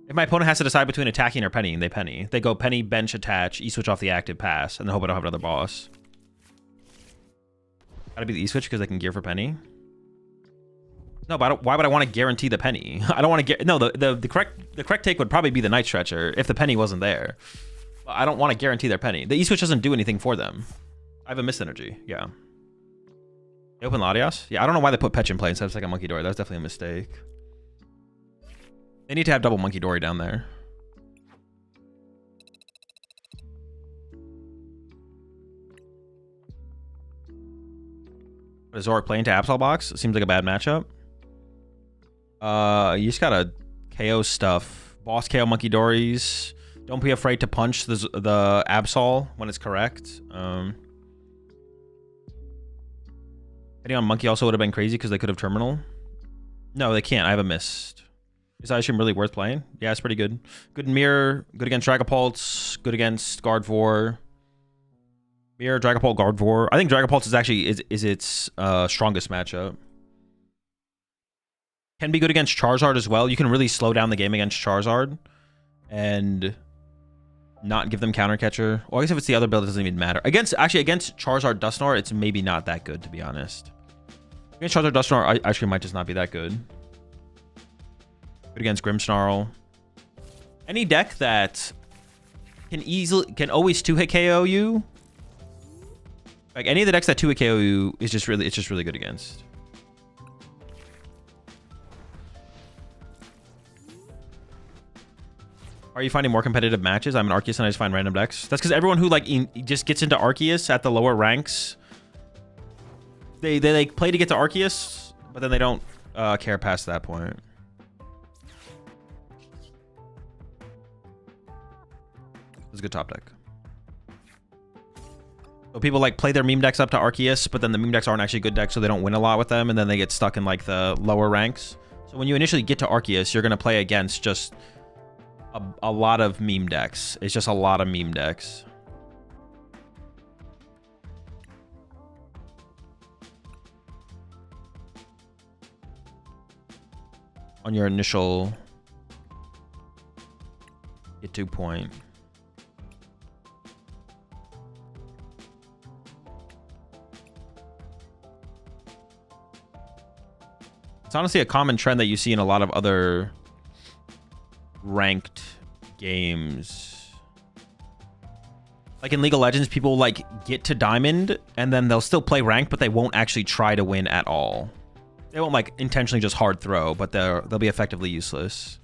If my opponent has to decide between attacking or pennying, they penny. They go penny, bench, attach, E-switch off the active, pass, and then hope I don't have another boss. Gotta be the E-switch because they can gear for penny. No, but why would I want to guarantee the penny? I don't want to get... No, the correct take would probably be the Night Stretcher if the penny wasn't there. I don't want to guarantee their penny. The E-switch doesn't do anything for them. I have a miss energy. Yeah. They open Latias? Yeah, I don't know why they put Petch in play instead of second Monkey Dory. That was definitely a mistake. They need to have double Monkey Dory down there. Does Zoric play into Absol box? It seems like a bad matchup. You just gotta KO stuff. Boss KO Monkey Dories. Don't be afraid to punch the Absol when it's correct. Hitting on Monkey also would have been crazy because they could have terminal. No, they can't. I have a missed. Is Isham really worth playing? Yeah, it's pretty good. Good in Mirror, good against Dragapult, good against Gardevoir. Mirror, Dragapult, Gardevoir. I think Dragapult is actually its strongest matchup. Can be good against Charizard as well. You can really slow down the game against Charizard and not give them counter catcher. Well, I guess if it's the other build, it doesn't even matter. Against Charizard Dusknoir, it's maybe not that good, to be honest. Against Charizard Dusknoir, I actually might just not be that good. Good against Grimmsnarl. Any deck that can always 2-hit KO you. Like any of the decks that 2-hit KO you is just really good against. Are you finding more competitive matches? I'm an Arceus and I just find random decks. That's because everyone who just gets into Arceus at the lower ranks, they like play to get to Arceus, but then they don't care past that point. It's a good top deck. So people like play their meme decks up to Arceus, but then the meme decks aren't actually good decks, so they don't win a lot with them, and then they get stuck in like the lower ranks. So when you initially get to Arceus, you're gonna play against just a lot of meme decks. It's just a lot of meme decks. On your initial get to point. It's honestly a common trend that you see in a lot of other ranked games. Like in League of Legends, people like get to Diamond and then they'll still play ranked, but they won't actually try to win at all. They won't like intentionally just hard throw, but they'll be effectively useless.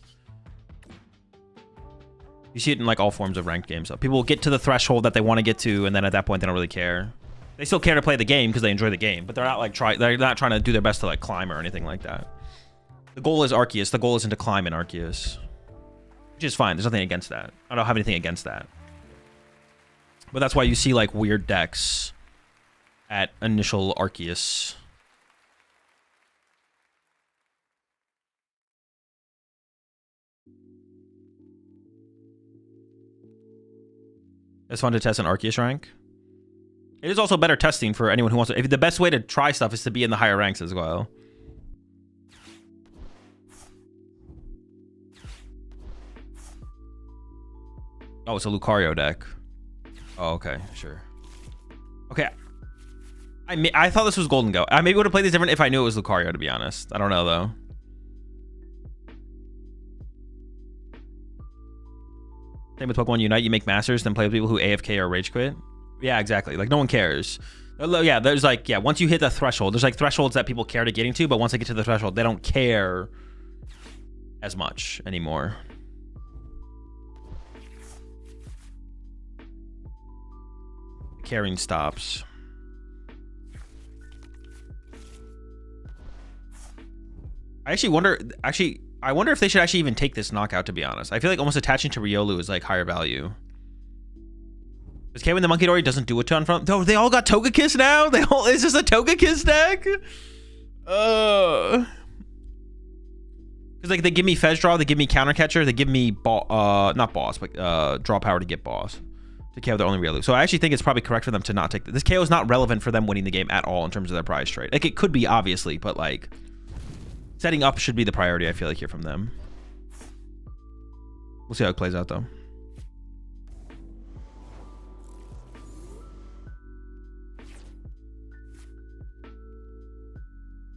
You see it in like all forms of ranked games. So people will get to the threshold that they want to get to, and then at that point they don't really care. They still care to play the game because they enjoy the game, but they're not like they're not trying to do their best to like climb or anything like that. The goal is Arceus. The goal isn't to climb in Arceus, which is fine. There's nothing against that. I don't have anything against that. But that's why you see like weird decks at initial Arceus. It's fun to test an Arceus rank. It is also better testing for anyone who wants to. If the best way to try stuff is to be in the higher ranks as well. Oh, it's a Lucario deck. Oh, okay, sure. Okay. I thought this was Golden Go. I maybe would have played this different if I knew it was Lucario, to be honest. I don't know, though. Same with Pokemon Unite. You make Masters, then play with people who AFK or Rage Quit. Yeah, exactly. Like, no one cares. Yeah, there's like, yeah, once you hit the threshold, there's like thresholds that people care to getting to, but once they get to the threshold, they don't care as much anymore. Caring stops. I wonder if they should actually even take this knockout, to be honest. I feel like almost attaching to Riolu is like higher value. Because K-Win the Monkey Dory doesn't do a ton from. Oh, they all got Togekiss now? It's just a Togekiss deck? Because like they give me Fez Draw, they give me Counter Catcher, they give me not Boss, but Draw Power to get Boss. To KO their only Riolu. So I actually think it's probably correct for them to not take this. This KO is not relevant for them winning the game at all in terms of their prize trade. Like it could be, obviously, but like setting up should be the priority, I feel like, here from them. We'll see how it plays out, though.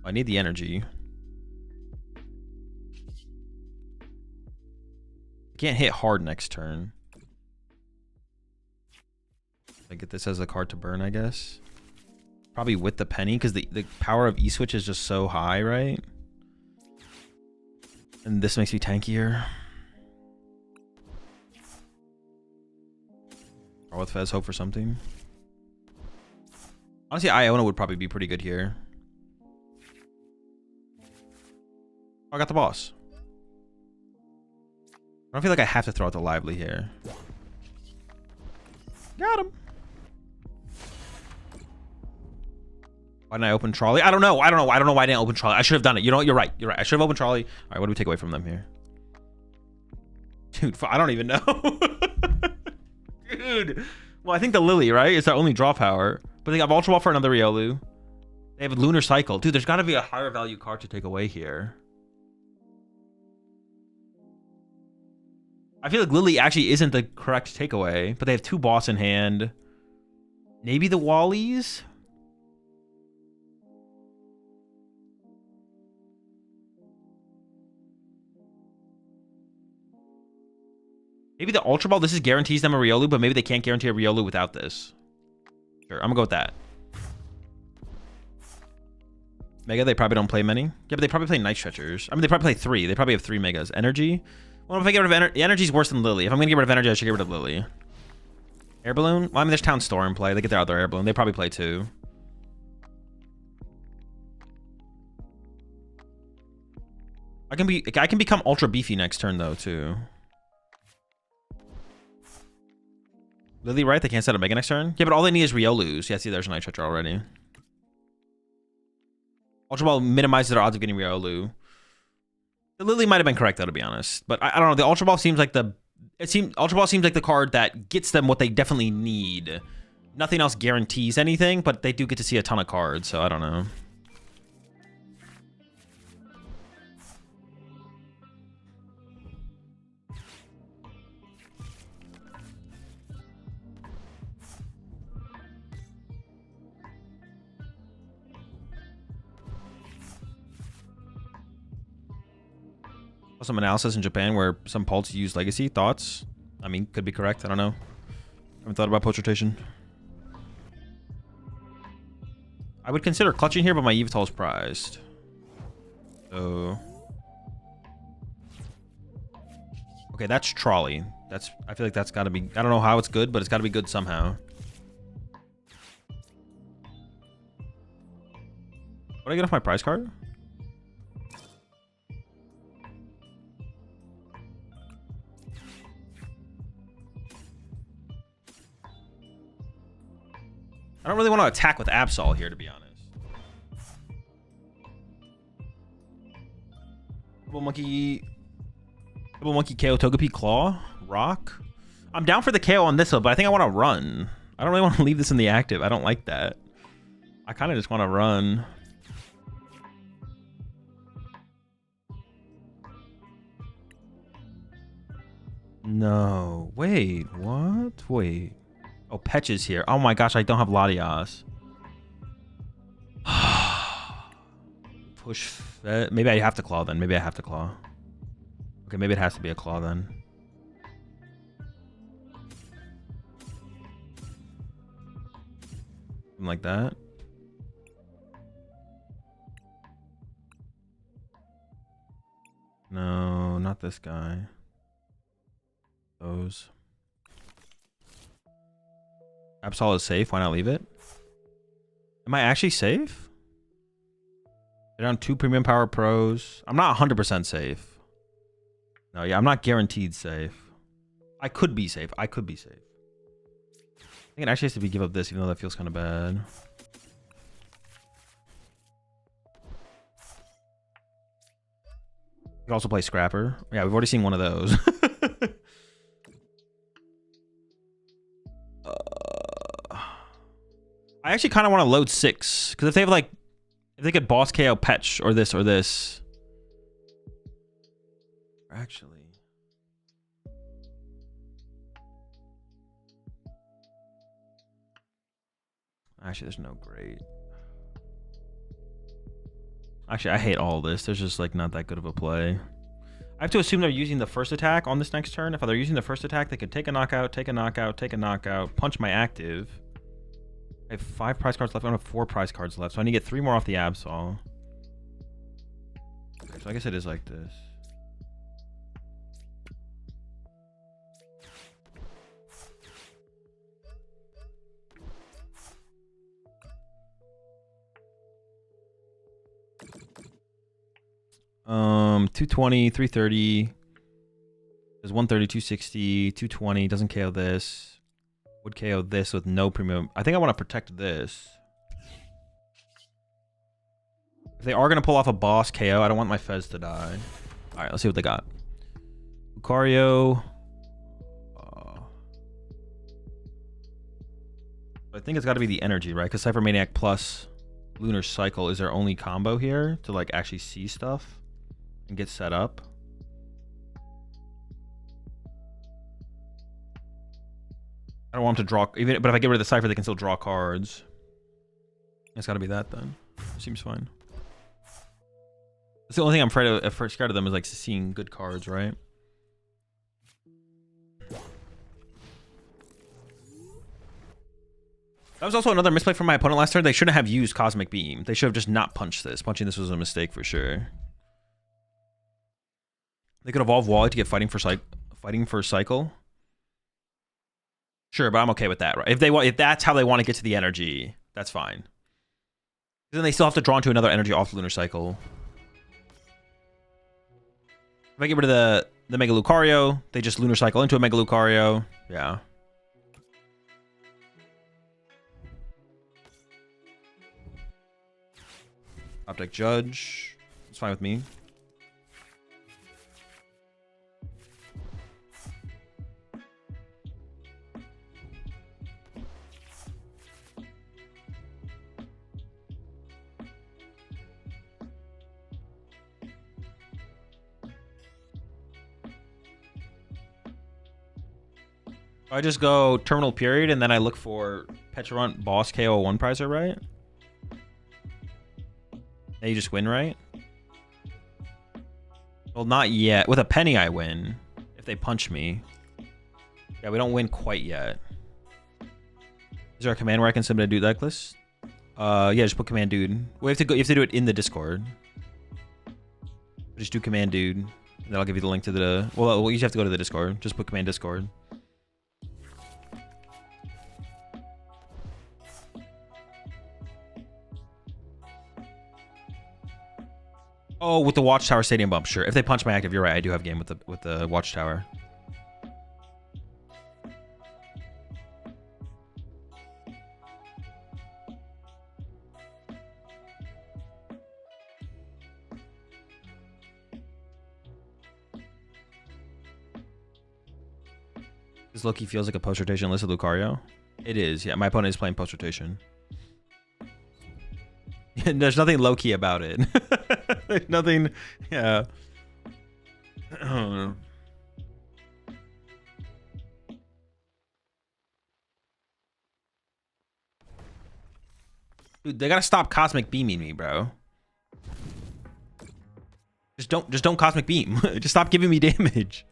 I need the energy. I can't hit hard next turn. I get this as a card to burn, I guess. Probably with the penny, because the power of E-Switch is just so high, right? And this makes me tankier. Or with Fez, hope for something. Honestly, Iona would probably be pretty good here. Oh, I got the boss. I don't feel like I have to throw out the lively here. Got him. Why didn't I open Trolley? I don't know. I don't know why I didn't open Trolley. I should have done it. You know what? You're right. You're right. I should have opened Trolley. All right, what do we take away from them here? Dude, I don't even know. Dude. Well, I think the Lily, right? It's our only draw power. But they got Ultra Ball for another Riolu. They have a Lunar Cycle. Dude, there's got to be a higher value card to take away here. I feel like Lily actually isn't the correct takeaway. But they have two Boss in hand. Maybe the Wallies? Maybe the Ultra Ball, this is guarantees them a Riolu, but maybe they can't guarantee a Riolu without this. Sure, I'm gonna go with that. Mega, they probably don't play many. Yeah, but they probably play Night Stretchers. I mean, they probably play 3. They probably have 3 Megas. Energy? Well, if I get rid of energy, energy's worse than Lily. If I'm gonna get rid of energy, I should get rid of Lily. Air Balloon? Well, I mean, there's Town Store in play. They get their other Air Balloon. They probably play 2. I can become ultra beefy next turn though, too. Lily, right? They can't set a Mega next turn? Yeah, but all they need is Riolus. Yeah, see, there's a Night Stretcher already. Ultra Ball minimizes their odds of getting Riolu. The Lily might have been correct, though, to be honest. But I don't know. The Ultra Ball seems like Ultra Ball seems like the card that gets them what they definitely need. Nothing else guarantees anything, but they do get to see a ton of cards, so I don't know. Some analysis in Japan where some Pults use Legacy. Thoughts? I mean, could be correct. I don't know. Haven't thought about post rotation. I would consider clutching here, but my Yveltal is prized. So... Okay, that's Trolley. I feel like that's got to be... I don't know how it's good, but it's got to be good somehow. What did I get off my prize card? I don't really want to attack with Absol here, to be honest. Double Monkey KO Togepi Claw Rock. I'm down for the KO on this one, but I think I want to run. I don't really want to leave this in the active. I don't like that. I kind of just want to run. No. Wait. What? Wait. Oh, Petch is here. Oh my gosh, I don't have Latias. Push Fed. Maybe I have to claw then. Maybe I have to claw. Okay, maybe it has to be a claw then. Something like that. No, not this guy. Those. Absol is safe. Why not leave it? Am I actually safe? They're down 2 premium power pros. I'm not 100% safe. No, yeah, I'm not guaranteed safe. I could be safe. I could be safe. I think it actually has to be give up this, even though that feels kind of bad. You could also play Scrapper. Yeah, we've already seen one of those. I actually kind of want to load 6 because if they have like, if they could boss KO Petch or this or this. Actually, there's no great. Actually, I hate all this. There's just like not that good of a play. I have to assume they're using the first attack on this next turn. If they're using the first attack, they could take a knockout, take a knockout, take a knockout, punch my active. I have 5 prize cards left. I have 4 prize cards left, so I need to get 3 more off the Absol. Okay, so I guess it is like this. Um, 220, 330. There's 130, 260, 220. Doesn't KO this. Would KO this with no premium. I think I want to protect this. If they are going to pull off a boss KO, I don't want my Fez to die. All right, let's see what they got. Lucario. I think it's got to be the energy, right? Because Cypher Maniac plus Lunar Cycle is their only combo here to like actually see stuff and get set up. I don't want them to draw, even, but if I get rid of the Cypher, they can still draw cards. It's got to be that then. Seems fine. That's the only thing I'm scared of them is like seeing good cards, right? That was also another misplay from my opponent last turn. They shouldn't have used Cosmic Beam. They should have just not punched this. Punching this was a mistake for sure. They could evolve Wally to get fighting for cycle. Sure, but I'm okay with that, right? If that's how they want to get to the energy, that's fine. Then they still have to draw into another energy off the Lunar Cycle. If I get rid of the Mega Lucario, they just Lunar Cycle into a Mega Lucario. Yeah. Optic Judge. It's fine with me. I just go terminal period and then I look for Pecharunt boss KO 1 prizer, right? Now you just win, right? Well, not yet. With a penny, I win. If they punch me. Yeah, we don't win quite yet. Is there a command where I can submit a dude deck list? Yeah, just put command dude. We have to go. You have to do it in the Discord. Just do command dude. And then I'll give you the link to the. Well, you just have to go to the Discord. Just put command Discord. Oh, with the Watchtower Stadium bump, sure. If they punch my active, you're right. I do have game with the Watchtower. This Loki feels like a post-rotation list of Lucario. It is, yeah. My opponent is playing post-rotation. There's nothing low-key about it. There's nothing, yeah. Dude, they gotta stop Cosmic Beaming me, bro. Just don't Cosmic Beam. Just stop giving me damage.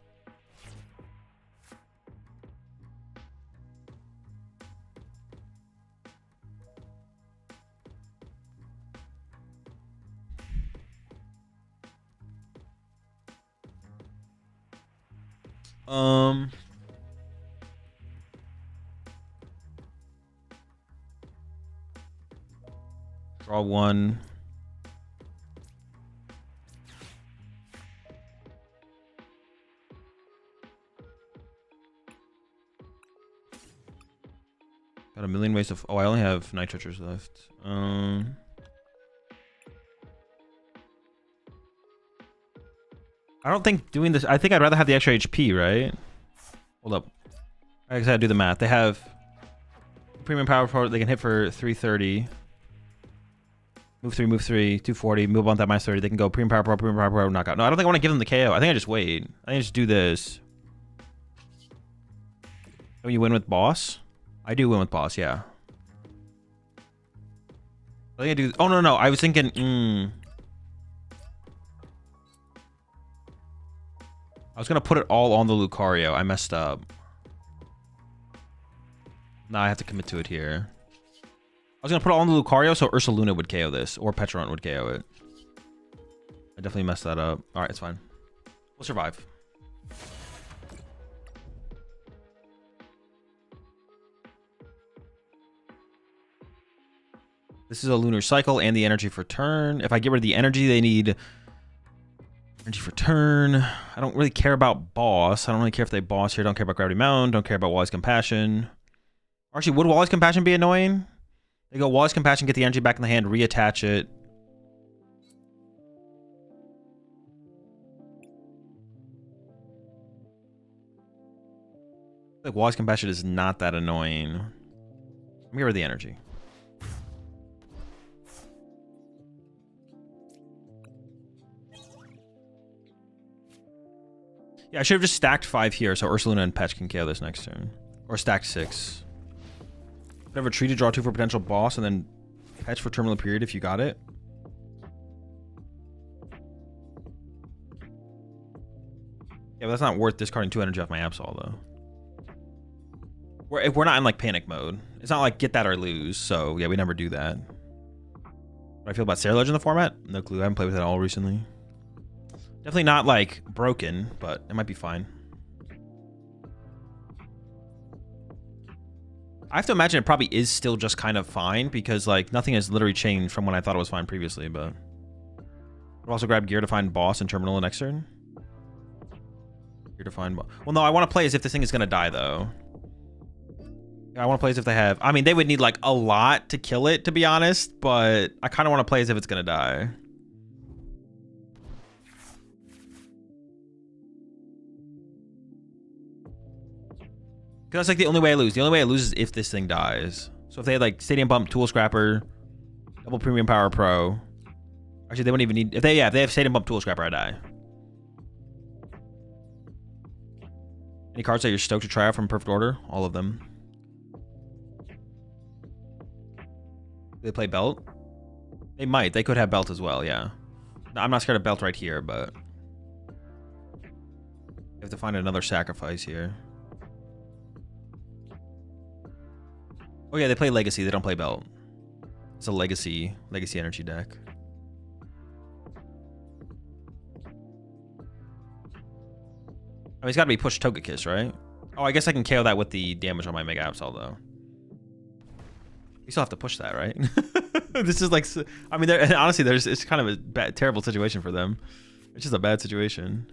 Draw one. Got a million ways to. Oh, I only have Night Treacherous left. I don't think doing this. I think I'd rather have the extra HP, right? Hold up. I gotta do the math. They have premium power for. They can hit for 330. Move 3, 240, move on that minus 30. They can go premium power pro, knockout. No, I don't think I want to give them the KO. I think I just wait. I think I just do this. Oh, you win with boss? I do win with boss, yeah. I think I do. Oh, no. I was thinking, I was going to put it all on the Lucario. I messed up. Now I have to commit to it here. I was going to put it on the Lucario so Ursaluna would KO this, or Petron would KO it. I definitely messed that up. All right, it's fine. We'll survive. This is a Lunar Cycle and the energy for turn. If I get rid of the energy, they need energy for turn. I don't really care about boss. I don't really care if they boss here. Don't care about Gravity Mound. Don't care about Wally's Compassion. Actually, would Wally's Compassion be annoying? They go Wally's Compassion, get the energy back in the hand, reattach it. Like Wally's Compassion is not that annoying. Let me get rid of the energy. Yeah, I should have just stacked 5 here so Ursaluna and Petch can KO this next turn. Or stacked 6. Whatever, tree to draw 2 for potential boss, and then Petch for terminal period if you got it. Yeah, but that's not worth discarding 2 energy off my Absol, though. If we're not in, like, panic mode. It's not like get that or lose, so, yeah, we never do that. What do I feel about Sailor in the format? No clue. I haven't played with it at all recently. Definitely not, like, broken, but it might be fine. I have to imagine it probably is still just kind of fine because, like, nothing has literally changed from when I thought it was fine previously, but... I'll also grab Gear to find boss and terminal next turn. Gear to find boss. Well, no, I want to play as if this thing is going to die, though. Yeah, I want to play as if they have... I mean, they would need, like, a lot to kill it, to be honest, but I kind of want to play as if it's going to die. Because that's like the only way I lose. The only way I lose is if this thing dies. So if they had like Stadium Bump, Tool Scrapper, double Premium Power Pro. Actually, they wouldn't even need... If they have Stadium Bump, Tool Scrapper, I die. Any cards that you're stoked to try out from Perfect Order? All of them. Do they play Belt? They might. They could have Belt as well, yeah. No, I'm not scared of Belt right here, but... You have to find another sacrifice here. Oh yeah, they play Legacy. They don't play Belt. It's a Legacy energy deck. I mean, it's got to be push Togekiss, right? Oh, I guess I can KO that with the damage on my Mega Absol, though. We still have to push that, right? This is like, I mean, honestly, it's kind of a bad, terrible situation for them. It's just a bad situation.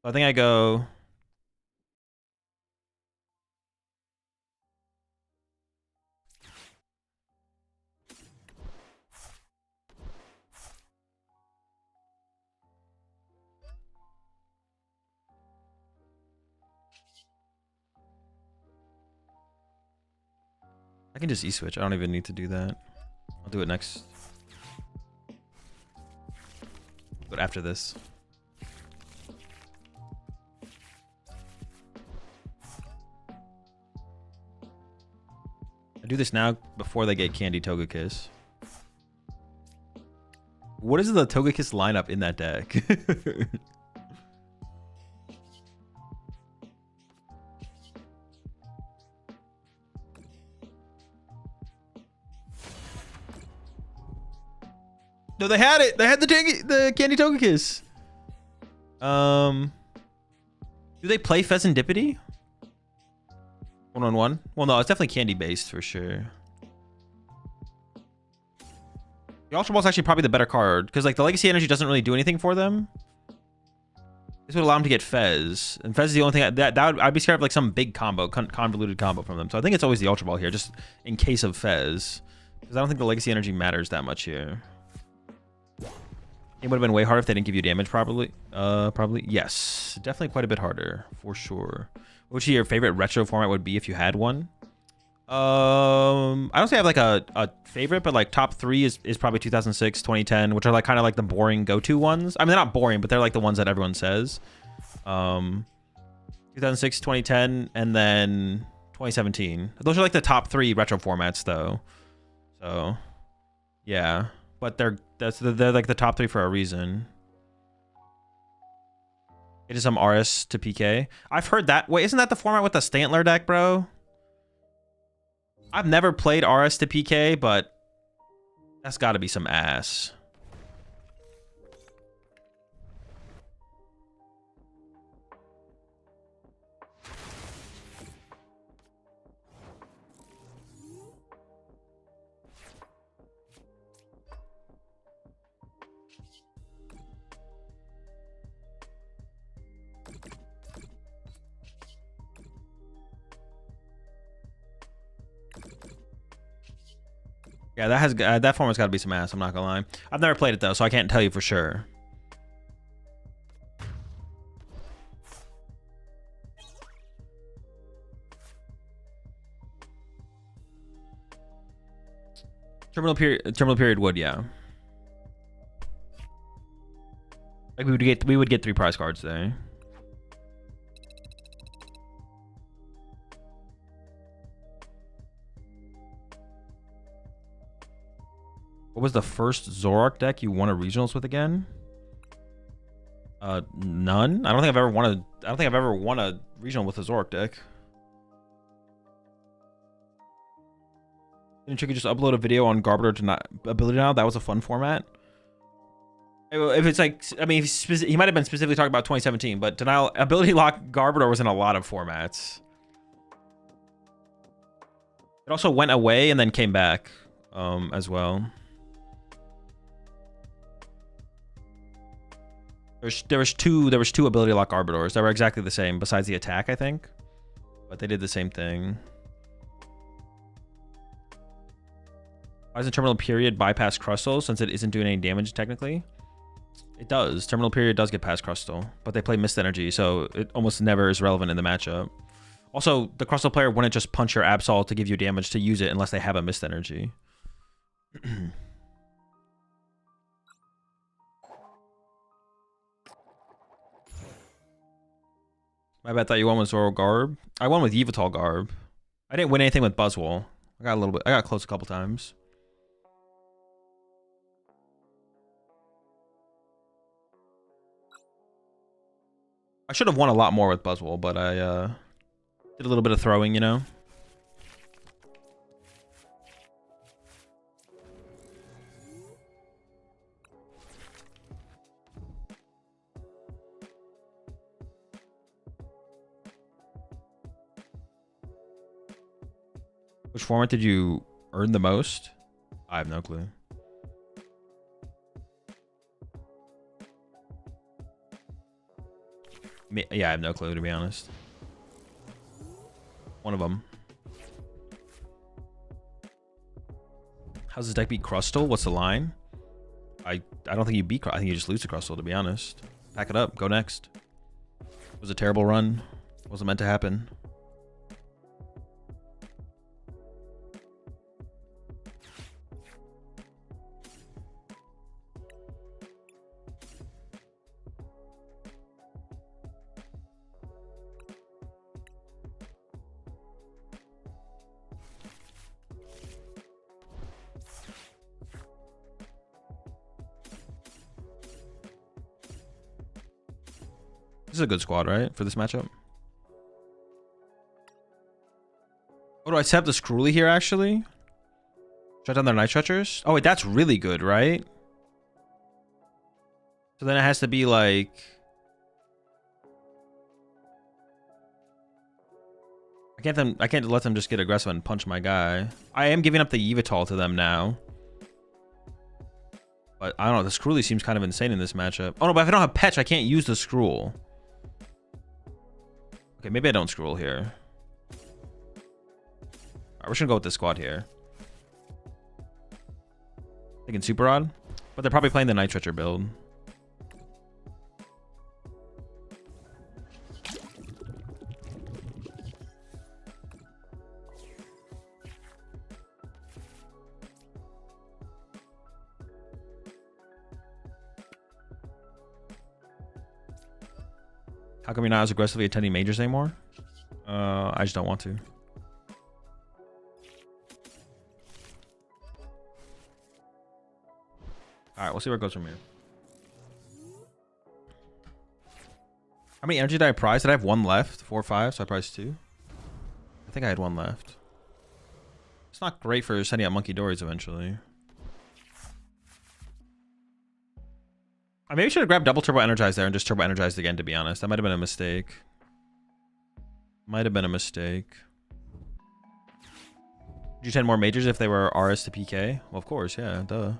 I think I go. I can just E-switch. I don't even need to do that. I'll do it next. But after this. I do this now before they get Candy Togekiss. What is the Togekiss lineup in that deck? No, they had it. They had the Candy Togekiss. Do they play Pheasantipity? 1-on-1? Well, no, it's definitely candy based for sure. The Ultra Ball's actually probably the better card because like the Legacy Energy doesn't really do anything for them. This would allow them to get Fez, and Fez is the only thing I'd be scared of like some big combo, convoluted combo from them. So I think it's always the Ultra Ball here, just in case of Fez, because I don't think the Legacy Energy matters that much here. It would have been way harder if they didn't give you damage, probably. Probably yes, definitely quite a bit harder for sure. What would your favorite retro format would be if you had one? I don't say I have like a favorite, but like top 3 is probably 2006, 2010, which are like kind of like the boring go-to ones. I mean, they're not boring, but they're like the ones that everyone says. 2006, 2010, and then 2017. Those are like the top 3 retro formats, though. So, yeah, but they're like the top 3 for a reason. It is some RS to PK. I've heard that. Wait, isn't that the format with the Stantler deck, bro? I've never played RS to PK, but that's got to be some ass. Yeah, that format's got to be some ass. I'm not gonna lie. I've never played it though, so I can't tell you for sure. Terminal period would, yeah. Like we would get 3 prize cards there. What was the first Zoroark deck you won a regionals with again? None. I don't think I've ever won a regional with a Zoroark deck. Didn't you just upload a video on Garbodor to not ability now? That was a fun format. If it's like, I mean, he might have been specifically talking about 2017, but denial ability lock Garbodor was in a lot of formats. It also went away and then came back, as well. There was two ability lock Garbodors that were exactly the same, besides the attack, I think, but they did the same thing. Why does the terminal period bypass Crustle since it isn't doing any damage technically? It does. Terminal period does get past Crustle, but they play Mist Energy, so it almost never is relevant in the matchup. Also, the Crustle player wouldn't just punch your Absol to give you damage to use it unless they have a Mist Energy. My bad, thought you won with Zoro Garb. I won with Yveltal Garb. I didn't win anything with Buzzwole. I got close a couple times. I should have won a lot more with Buzzwole, but I Did a little bit of throwing, you know? Which format did you earn the most? I have no clue. Yeah, I have no clue, to be honest. One of them. How's this deck beat Crustal? What's the line? I don't think you beat Crustal. I think you just lose to Crustal, to be honest. Pack it up. Go next. It was a terrible run. Wasn't meant to happen. This is a good squad, right? For this matchup. Oh, do I set up the Screwly here, actually? Shut down their Night Stretchers? Oh, wait, that's really good, right? So then it has to be like... I can't let them just get aggressive and punch my guy. I am giving up the Yveltal to them now. But I don't know, the Screwly seems kind of insane in this matchup. Oh no, but if I don't have Petch, I can't use the Screwl. Okay, maybe I don't Scroll here. Alright, we're just gonna go with this squad here. Thinking Super Odd, but they're probably playing the Night Stretcher build. How come you're not as aggressively attending majors anymore? I just don't want to. All right, we'll see where it goes from here. How many energy did I prize? Did I have one left? 4 or 5, so I prized 2. I think I had one left. It's not great for sending out Monkey Dories eventually. I maybe should have grabbed double turbo energized there and just turbo energized again, to be honest. That might have been a mistake. Might have been a mistake. Would you send more majors if they were RS to PK? Well, of course, yeah, duh.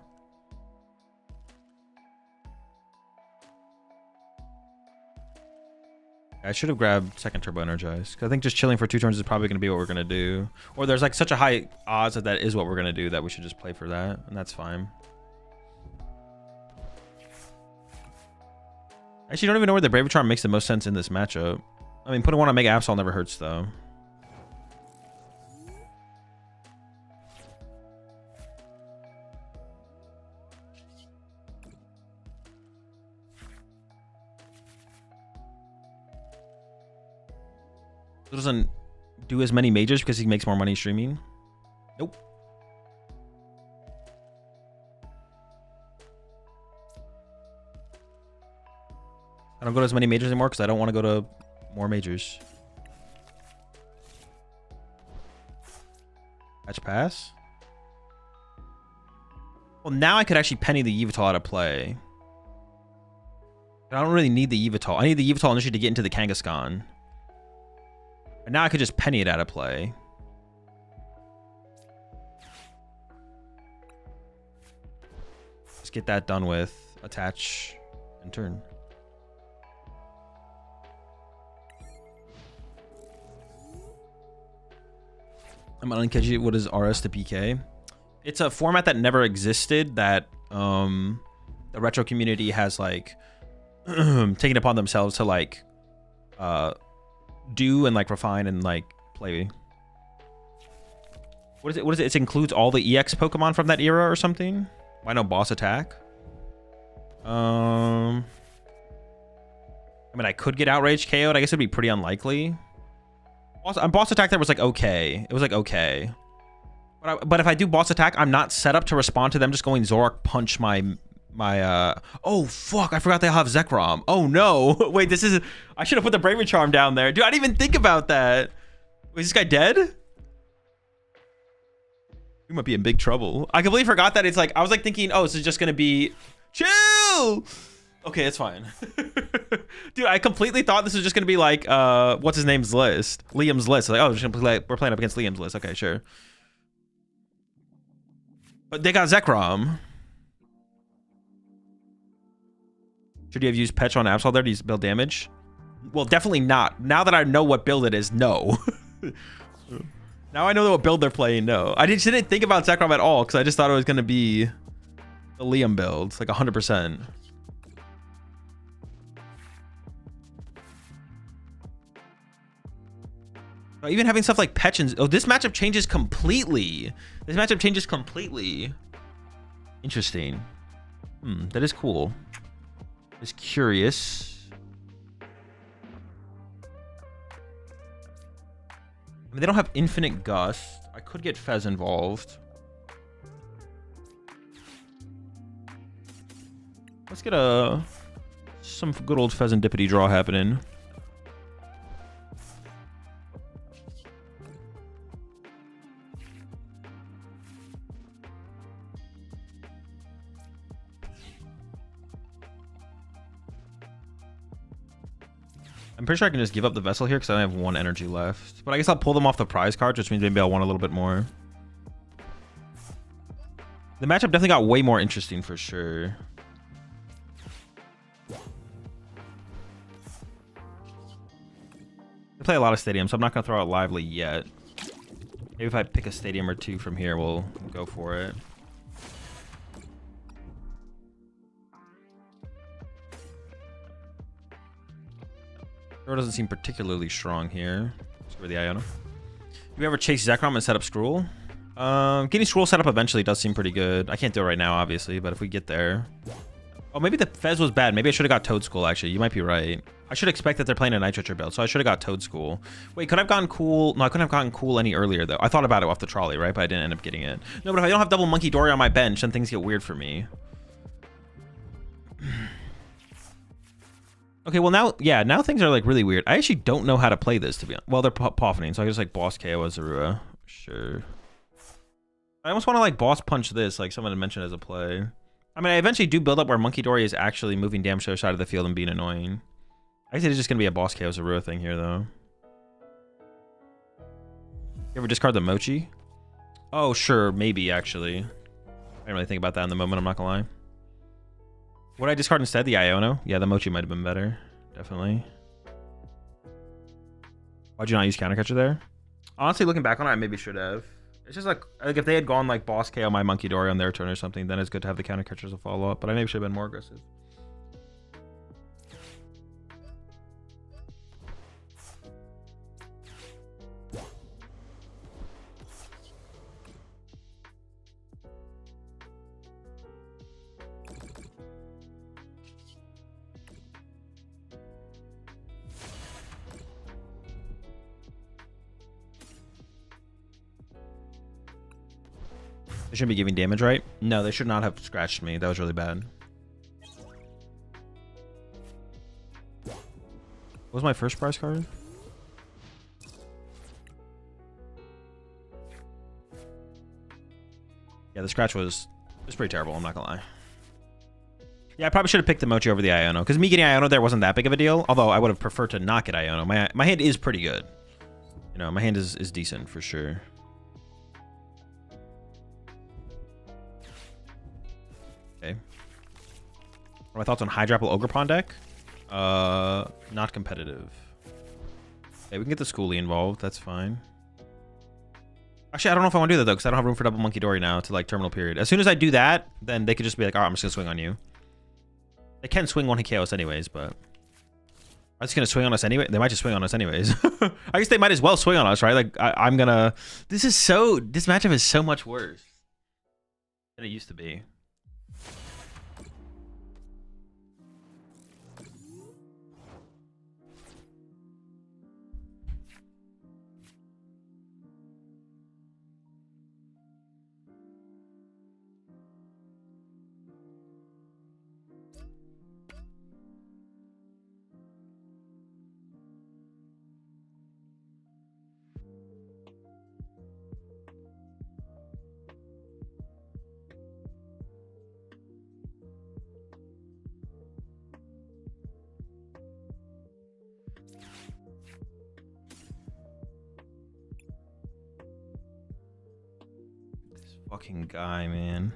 I should have grabbed second turbo energized, because I think just chilling for 2 turns is probably going to be what we're going to do. Or there's like such a high odds that that is what we're going to do that we should just play for that, and that's fine. Actually, I don't even know where the Braver Charm makes the most sense in this matchup. I mean, putting one on Mega Absol never hurts, though. It doesn't do as many majors because he makes more money streaming. Nope. I don't go to as many majors anymore because I don't want to go to more majors. Catch pass? Well, now I could actually penny the Yveltal out of play. But I don't really need the Yveltal. I need the Yveltal initially to get into the Kangaskhan. And now I could just penny it out of play. Let's get that done with. Attach and turn. I'm on Unkeji. What is RS to PK? It's a format that never existed that the retro community has like taken upon themselves to like do and like refine and like play. What is it? What is it? It includes all the EX Pokemon from that era or something? Why no boss attack? I mean, I could get Outrage KO'd. I guess it'd be pretty unlikely. Boss attack there was like okay. It was like okay. But if I do boss attack, I'm not set up to respond to them just going Zoroark punch my oh fuck, I forgot they have Zekrom. Oh no. Wait, this is I should have put the Bravery Charm down there. Dude, I didn't even think about that. Is this guy dead? We might be in big trouble. I completely forgot that it's like, I was like thinking, oh, this is just gonna be chill. Okay, it's fine. Dude, I completely thought this was just gonna be like, what's his name's list? Liam's list. Like, oh, we're playing up against Liam's list. Okay, sure. But they got Zekrom. Should you have used Petch on Absol there to use build damage? Well, definitely not. Now that I know what build it is, no. Now I know what build they're playing, no. I just didn't think about Zekrom at all because I just thought it was going to be the Liam build. It's like 100%. Even having stuff like Petch and... Oh, this matchup changes completely. This matchup changes completely. Interesting. That is cool. Just curious. I mean, they don't have Infinite Gust. I could get Fez involved. Let's get some good old Pheasantipity draw happening. I'm pretty sure I can just give up the vessel here because I only have 1 energy left. But I guess I'll pull them off the prize card, which means maybe I'll want a little bit more. The matchup definitely got way more interesting for sure. I play a lot of stadiums, so I'm not going to throw out Lively yet. Maybe if I pick a stadium or 2 from here, we'll go for it. Throw doesn't seem particularly strong here. Let's go for the Iono. Do we ever chase Zekrom and set up Skrull? Getting Skrull set up eventually does seem pretty good. I can't do it right now, obviously, but if we get there... Oh, maybe the Fez was bad. Maybe I should have got Toadschool, actually. You might be right. I should expect that they're playing a Nitroture build, so I should have got Toadschool. Wait, could I have gotten Cool? No, I couldn't have gotten Cool any earlier, though. I thought about it off the trolley, right? But I didn't end up getting it. No, but if I don't have double Monkey Dory on my bench, then things get weird for me. Okay, well now, yeah, now things are like really weird. I actually don't know how to play this, to be honest. Well, they're Pofferning, so I just like boss KO Azurua. Sure. I almost want to like boss punch this, like someone had mentioned as a play. I mean, I eventually do build up where Monkey Dory is actually moving damage to the side of the field and being annoying. I guess it's just going to be a boss KO Azurua thing here, though. You ever discard the Mochi? Oh, sure, maybe, actually. I didn't really think about that in the moment, I'm not going to lie. Would I discard instead the Iono? Yeah, the Mochi might have been better. Definitely. Why'd you not use Counter Catcher there? Honestly, looking back on it, I maybe should have. It's just like if they had gone like boss KO my Monkey Dory on their turn or something, then it's good to have the Counter Catcher as a follow-up. But I maybe should have been more aggressive. They shouldn't be giving damage, right? No, they should not have scratched me. That was really bad. What was my first prize card? Yeah, the scratch was pretty terrible. I'm not gonna lie. Yeah, I probably should have picked the Mochi over the Iono because me getting Iono there wasn't that big of a deal. Although I would have preferred to not get Iono. My hand is pretty good. You know, my hand is decent for sure. Okay. What are my thoughts on Hydrapple Ogrepon deck? Not competitive. Okay, we can get the Schoolie involved. That's fine. Actually, I don't know if I want to do that, though, because I don't have room for double Monkey Dory now to, like, terminal period. As soon as I do that, then they could just be like, all right, I'm just going to swing on you. They can swing one hit KO us anyways, but... Are they just going to swing on us anyway? They might just swing on us anyways. I guess they might as well swing on us, right? Like, I'm going to... This matchup is so much worse than it used to be. Fucking guy, man.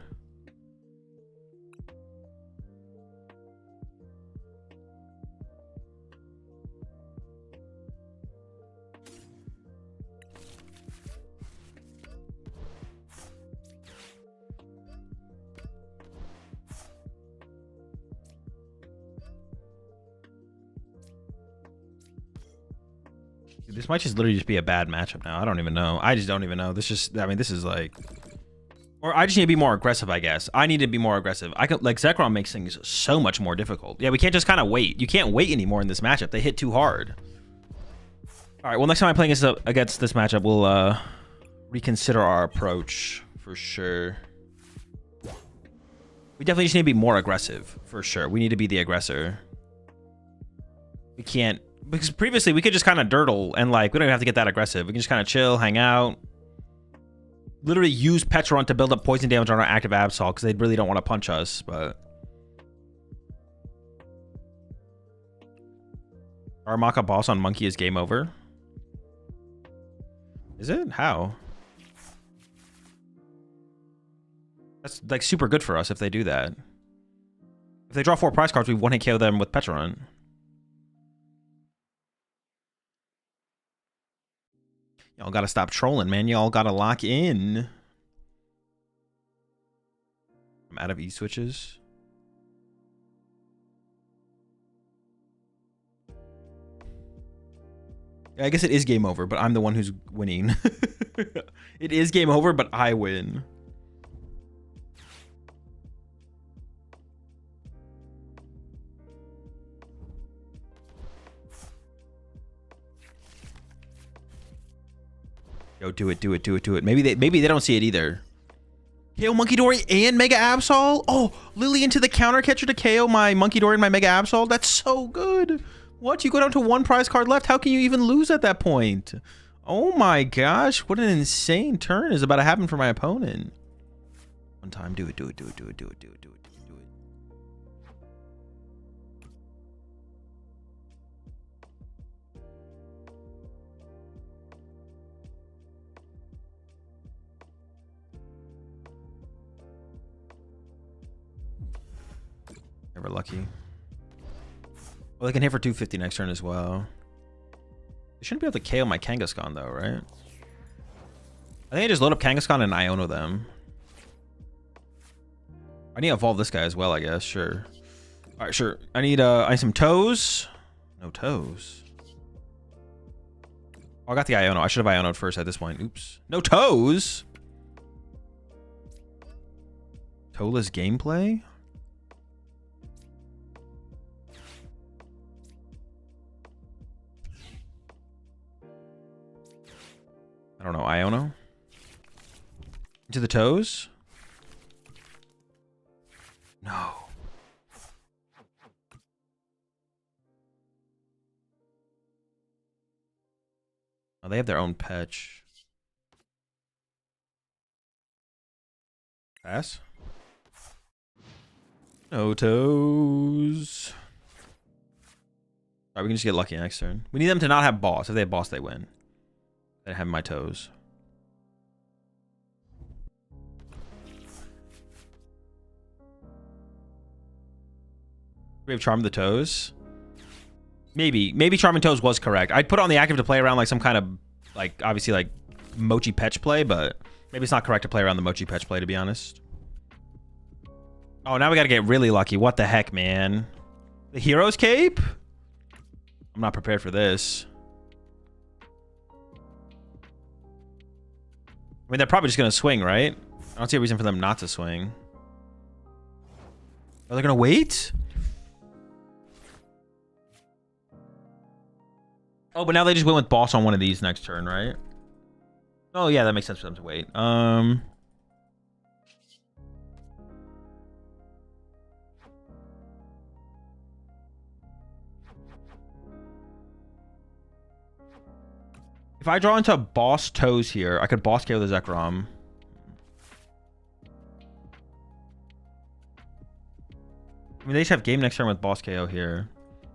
This might just literally just be a bad matchup now. I don't even know. I just don't even know. This just, I mean, this is like, or I just need to be more aggressive, I guess. I need to be more aggressive. I could, like, Zekrom makes things so much more difficult. Yeah, we can't just kind of wait. You can't wait anymore in this matchup. They hit too hard. All right, well, next time I'm playing against this matchup, we'll reconsider our approach for sure. We definitely just need to be more aggressive, for sure. We need to be the aggressor. We can't, because previously we could just kind of dirtle and like, we don't even have to get that aggressive. We can just kind of chill, hang out. Literally use Petron to build up poison damage on our active Absol because they really don't want to punch us, but... Armaka boss on Monkey is game over. Is it? How? That's like super good for us if they do that. If they draw 4 prize cards, we 1-hit KO them with Petron. Y'all gotta stop trolling, man. Y'all gotta lock in. I'm out of E-switches. Yeah, I guess it is game over, but I'm the one who's winning. It is game over, but I win. Yo, do it, do it, do it, do it. Maybe they don't see it either. KO Monkey Dory and Mega Absol? Oh, Lily into the counter catcher to KO my Monkey Dory and my Mega Absol? That's so good. What? You go down to 1 prize card left. How can you even lose at that point? Oh my gosh. What an insane turn is about to happen for my opponent. One time. Do it, do it, do it, do it, do it, do it, do it, do it, do it. Never lucky. Well, they can hit for 250 next turn as well. They shouldn't be able to KO my Kangaskhan though, right? I think I just load up Kangaskhan and Iono them. I need to evolve this guy as well, I guess. Sure. All right, sure. I need some toes. No toes. Oh, I got the Iono. I should have Iono'd first at this point. Oops. No toes. Toeless gameplay. I don't know, Iono? Into the toes? No. Oh, they have their own patch. Pass? No toes. Alright, we can just get lucky next turn. We need them to not have boss. If they have boss, they win. I have my toes. We have Charm the Toes. Maybe Charming Toes was correct. I'd put on the active to play around like some kind of like obviously like Mochi Petch play, but maybe it's not correct to play around the Mochi Petch play to be honest. Oh, now we gotta get really lucky. What the heck, man? The Hero's Cape? I'm not prepared for this. I mean, they're probably just going to swing, right? I don't see a reason for them not to swing. Are they going to wait? Oh, but now they just went with boss on one of these next turn, right? Oh, yeah, that makes sense for them to wait. If I draw into boss toes here, I could boss KO the Zekrom. I mean, they just have game next turn with boss KO here.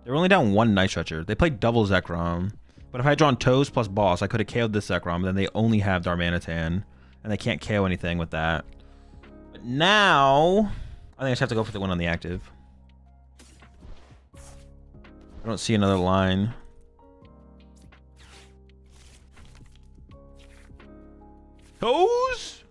They're only down 1 Night Stretcher. They play double Zekrom. But if I had drawn toes plus boss, I could have KO'd this Zekrom. Then they only have Darmanitan. And they can't KO anything with that. now, I think I just have to go for the one on the active. I don't see another line. Toes?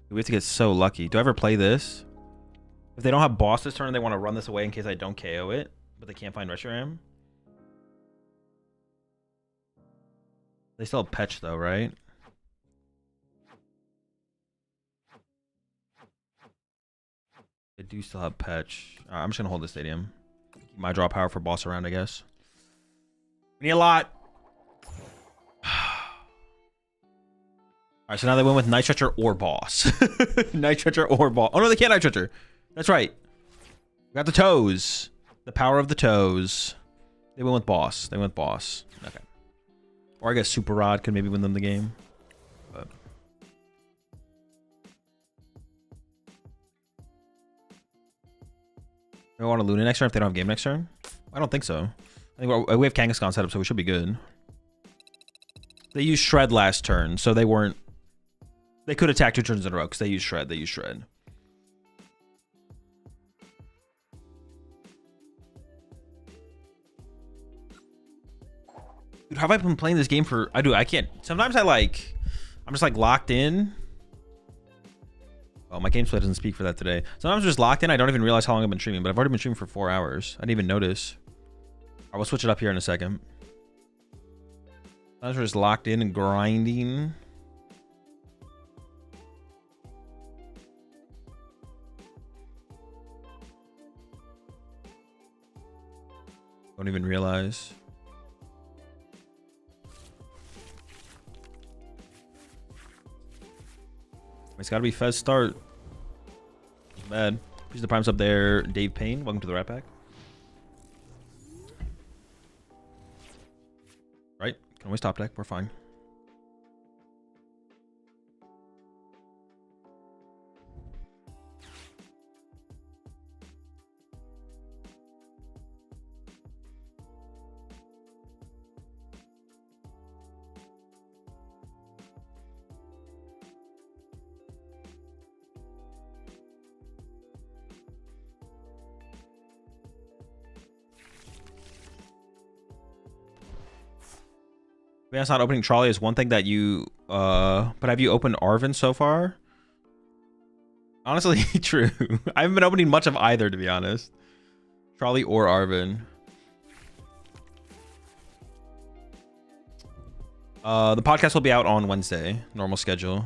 We have to get so lucky. Do I ever play this? If they don't have boss this turn, they want to run this away in case I don't KO it, but they can't find Reshiram. They still have Petch though, right? They do still have Petch. I'm just gonna hold the stadium. Keep my draw power for boss around, I guess. We need a lot. Alright, so now they went with Night Stretcher or boss. Night Stretcher or boss. Oh no, they can't Night Stretcher. That's right. We got the toes. The power of the toes. They went with boss. They went with boss. Okay. Or I guess Super Rod could maybe win them the game. But do I want to Luna next turn if they don't have game next turn? I don't think so. I think we have Kangaskhan set up, so we should be good. They used Shred last turn, so they weren't. They could attack 2 turns in a row because they used Shred. They used Shred. Dude, how have I been playing this game for? I can't. Sometimes I'm just like locked in. Oh, my game split doesn't speak for that today. Sometimes I'm just locked in. I don't even realize how long I've been streaming, but I've already been streaming for 4 hours. I didn't even notice. I will switch it up here in a second. Sometimes we're just locked in and grinding. Don't even realize. It's got to be Fez start. Bad. He's the primes up there. Dave Payne, welcome to the Rat Pack. Right? Can always top deck. We're fine. That's not opening Trolley is one thing that you but have you opened Arven so far? Honestly, true. I haven't been opening much of either, to be honest. Trolley or Arven. The podcast will be out on Wednesday, normal schedule.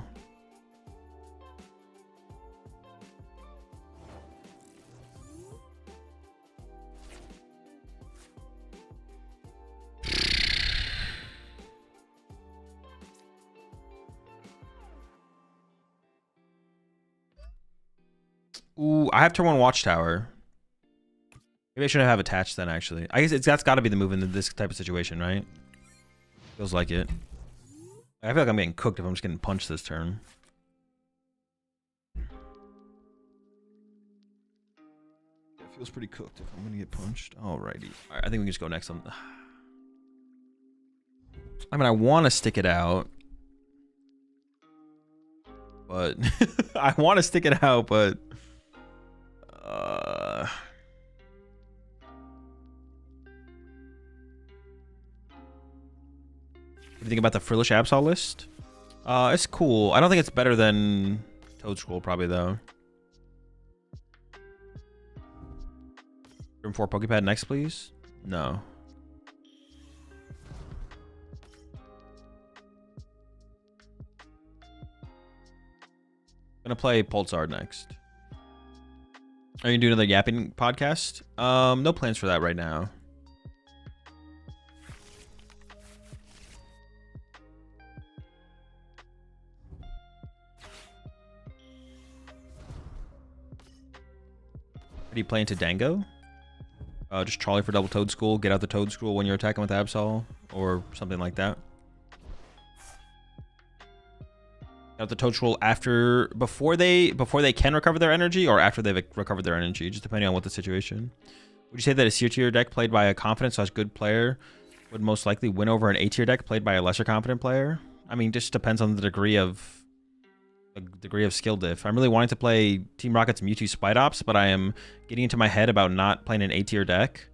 Ooh, I have turn 1 Watchtower. Maybe I shouldn't have attached then, actually. I guess that's got to be the move in this type of situation, right? Feels like it. I feel like I'm getting cooked if I'm just getting punched this turn. It feels pretty cooked if I'm going to get punched. Alrighty. Alright, I think we can just go next on. I mean, I want to stick it out. But... I want to stick it out, but... What do you think about the Frillish Absol list? It's cool. I don't think it's better than Toad Scroll, probably, though. Room 4 Pokepad next, please? No. Gonna play PultZard next. Are you gonna do another yapping podcast? No plans for that right now. Are you playing to Dango? Just Trolley for double Toad School. Get out the Toad School when you're attacking with Absol, or something like that. Out the Toad School before they can recover their energy, or after they've recovered their energy, just depending on what the situation. Would you say that a C tier deck played by a confident / good player would most likely win over an A tier deck played by a lesser confident player. I mean, just depends on the degree of skill diff. I'm really wanting to play Team Rocket's Mewtwo Spite Ops, but I am getting into my head about not playing an A tier deck.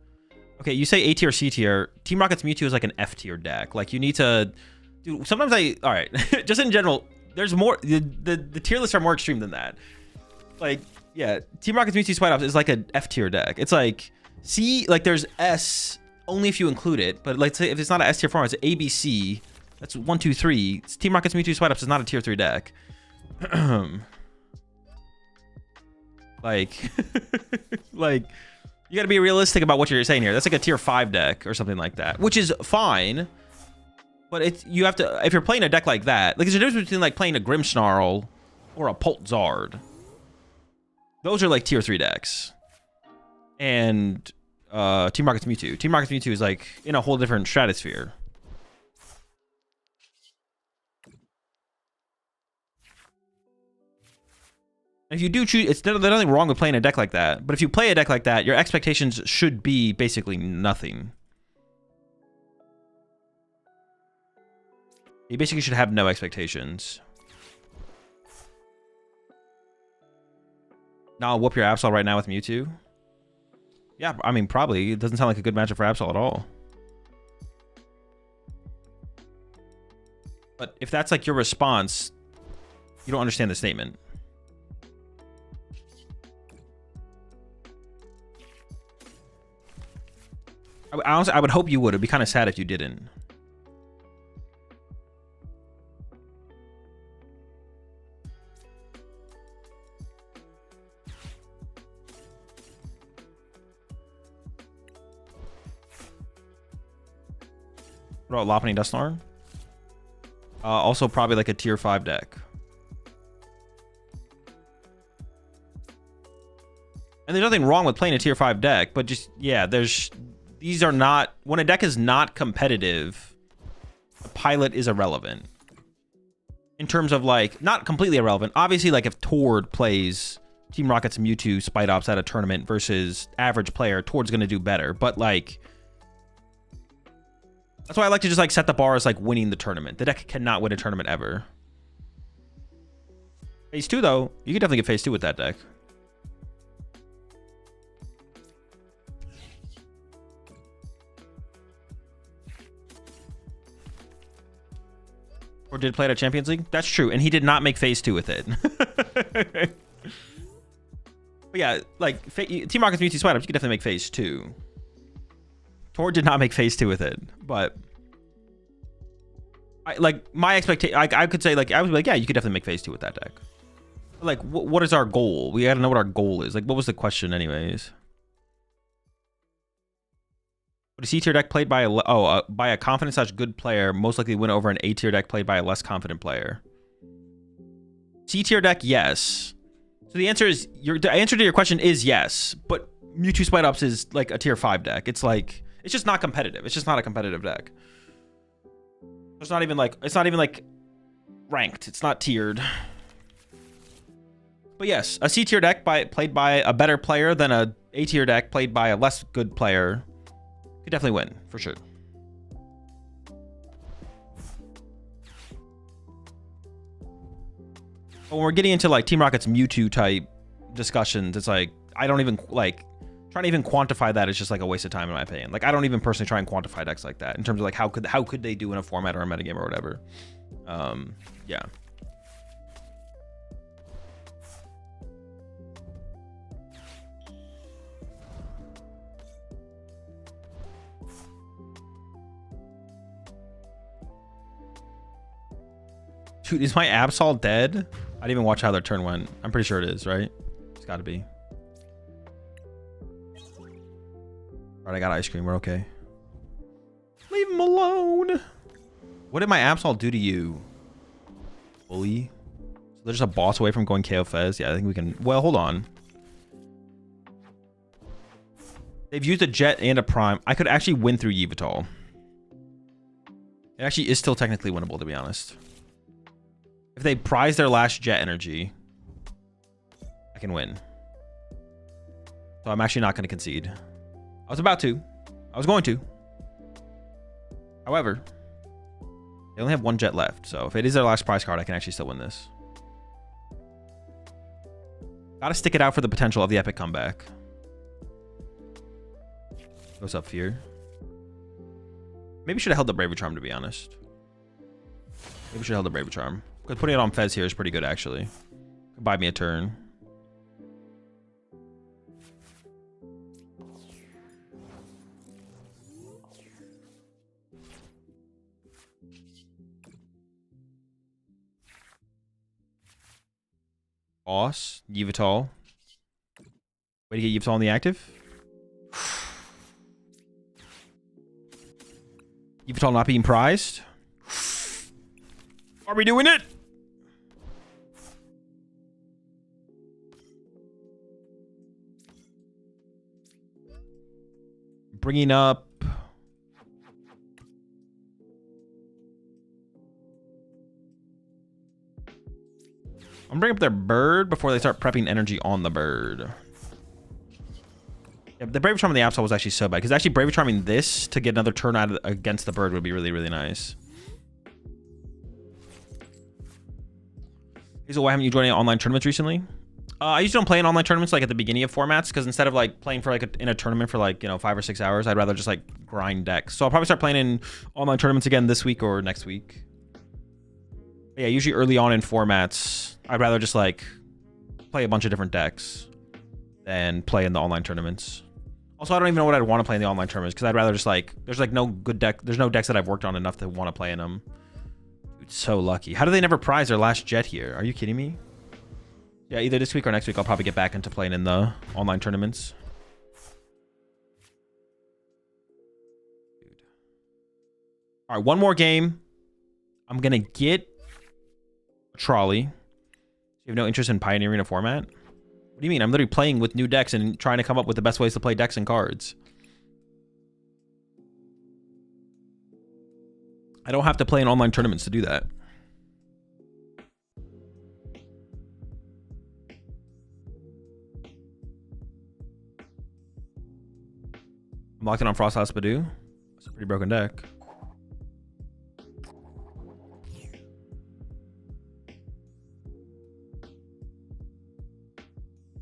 Okay, you say A tier, C tier. Team Rocket's Mewtwo is like an F tier deck. Like you need to, dude. Sometimes all right, just in general, there's more. The tier lists are more extreme than that. Like, yeah, Team Rocket's Mewtwo Spite Ops is like an F tier deck. It's like C, like there's S only if you include it, but let's say if it's not an S tier form, it's A, B, C. That's 1, 2, 3. Team Rocket's Mewtwo Spite Ops is not a tier 3 deck. like, like, you gotta be realistic about what you're saying here. That's like a tier 5 deck or something like that, which is fine. But you have to, if you're playing a deck like that, like there's a difference between like playing a Grimmsnarl or a PultZard. Those are like tier 3 decks. And Team Rocket's Mewtwo. Team Rocket's Mewtwo is like in a whole different stratosphere. If you do choose, there's nothing wrong with playing a deck like that. But if you play a deck like that, your expectations should be basically nothing. You basically should have no expectations. Now I'll whoop your Absol right now with Mewtwo. Yeah, I mean, probably. It doesn't sound like a good matchup for Absol at all. But if that's like your response, you don't understand the statement. Honestly, I would hope you would. It'd be kind of sad if you didn't. What about Lopunny Dusknoir? Also probably like a tier 5 deck. And there's nothing wrong with playing a tier 5 deck, but just, yeah, these are not, when a deck is not competitive, the pilot is irrelevant. In terms of like, not completely irrelevant. Obviously, like if Tord plays Team Rocket's Mewtwo Spite Ops at a tournament versus average player, Tord's going to do better. But like, that's why I like to just like set the bar as like winning the tournament. The deck cannot win a tournament ever. Phase 2 though, you can definitely get phase 2 with that deck. Or did play at a Champions League? That's true. And he did not make phase 2 with it. But yeah, like Team Rocket's Mewtwo Spite Ops, you can definitely make phase 2. Tord did not make phase 2 with it. But my expectation, I could say like, I was like, yeah, you could definitely make phase 2 with that deck. But like, what is our goal? We gotta know what our goal is. Like, what was the question anyways? Would a C tier deck played by by a confident / good player most likely win over an A tier deck played by a less confident player? C tier deck, yes. So the answer is the answer to your question is yes. But Mewtwo Spite Ops is like a tier 5 deck. It's like it's just not competitive. It's just not a competitive deck. It's not even like ranked. It's not tiered. But yes, a C tier deck played by a better player than a A tier deck played by a less good player could definitely win, for sure. But when we're getting into like Team Rocket's Mewtwo type discussions, it's like I don't even like trying to even quantify that is just like a waste of time in my opinion. Like I don't even personally try and quantify decks like that in terms of like how could they do in a format or a metagame or whatever. Yeah. Dude, is my Absol dead? I didn't even watch how their turn went. I'm pretty sure it is, right? It's got to be. All right, I got ice cream. We're okay. Leave him alone. What did my Absol do to you? Bully? So they're just a boss away from going KO Fez? Yeah, I think we can... Well, hold on. They've used a Jet and a Prime. I could actually win through Yveltal. It actually is still technically winnable, to be honest. If they prize their last Jet energy, I can win. So I'm actually not going to concede. I was about to. I was going to. However, they only have 1 jet left. So if it is their last prize card, I can actually still win this. Gotta stick it out for the potential of the epic comeback. Goes up Fear. Maybe should have held the Bravery Charm, to be honest. Maybe should have held the Bravery Charm. Because putting it on Fez here is pretty good, actually. Could buy me a turn. Boss, Yveltal. Way to get Yveltal on the active. Yveltal not being prized. Are we doing it? Bringing up. I'm bringing up their bird before they start prepping energy on the bird. Yeah, the Bravery Charm and the Absol was actually so bad. Because actually Bravery Charming this to get another turn out against the bird would be really, really nice. Hazel, why haven't you joined any online tournaments recently? I usually don't play in online tournaments like at the beginning of formats. Because instead of like playing for like in a tournament for like, you know, 5 or 6 hours, I'd rather just like grind decks. So I'll probably start playing in online tournaments again this week or next week. But yeah, usually early on in formats, I'd rather just like play a bunch of different decks than play in the online tournaments. Also, I don't even know what I'd want to play in the online tournaments because I'd rather just like, there's like no good deck. There's no decks that I've worked on enough to want to play in them. Dude, so lucky. How do they never prize their last jet here? Are you kidding me? Yeah, either this week or next week, I'll probably get back into playing in the online tournaments. Dude. All right, one more game. I'm going to get a trolley. You have no interest in pioneering a format? What do you mean? I'm literally playing with new decks and trying to come up with the best ways to play decks and cards. I don't have to play in online tournaments to do that. I'm locked in on Frost House Badoo. It's a pretty broken deck.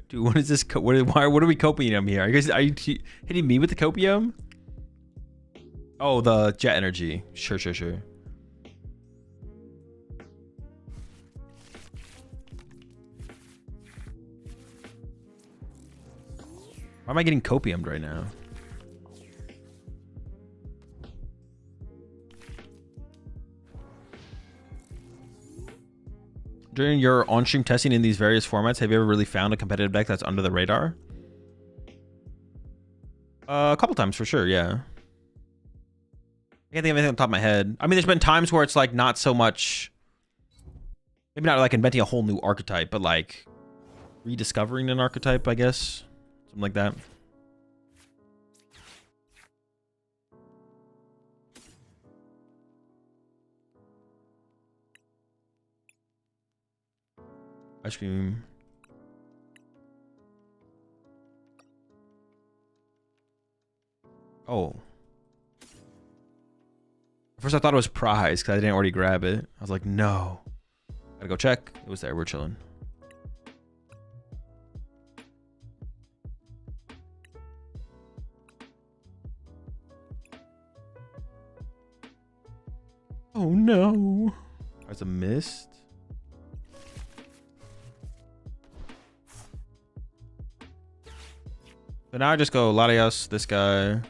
Dude, what is this? What are we copium here? Are you hitting me with the copium? Oh, the jet energy. Sure. Why am I getting copiumed right now? During your on-stream testing in these various formats, have you ever really found a competitive deck that's under the radar? A couple times for sure, yeah. I can't think of anything on top of my head. I mean, there's been times where it's like not so much, maybe not like inventing a whole new archetype, but like rediscovering an archetype, I guess. Something like that. Ice cream. Oh. At first I thought it was prize because I didn't already grab it. I was like, no. Gotta go check. It was there. We're chilling. Oh no. There's a mist. So now I just go Latios, this guy. Yeah.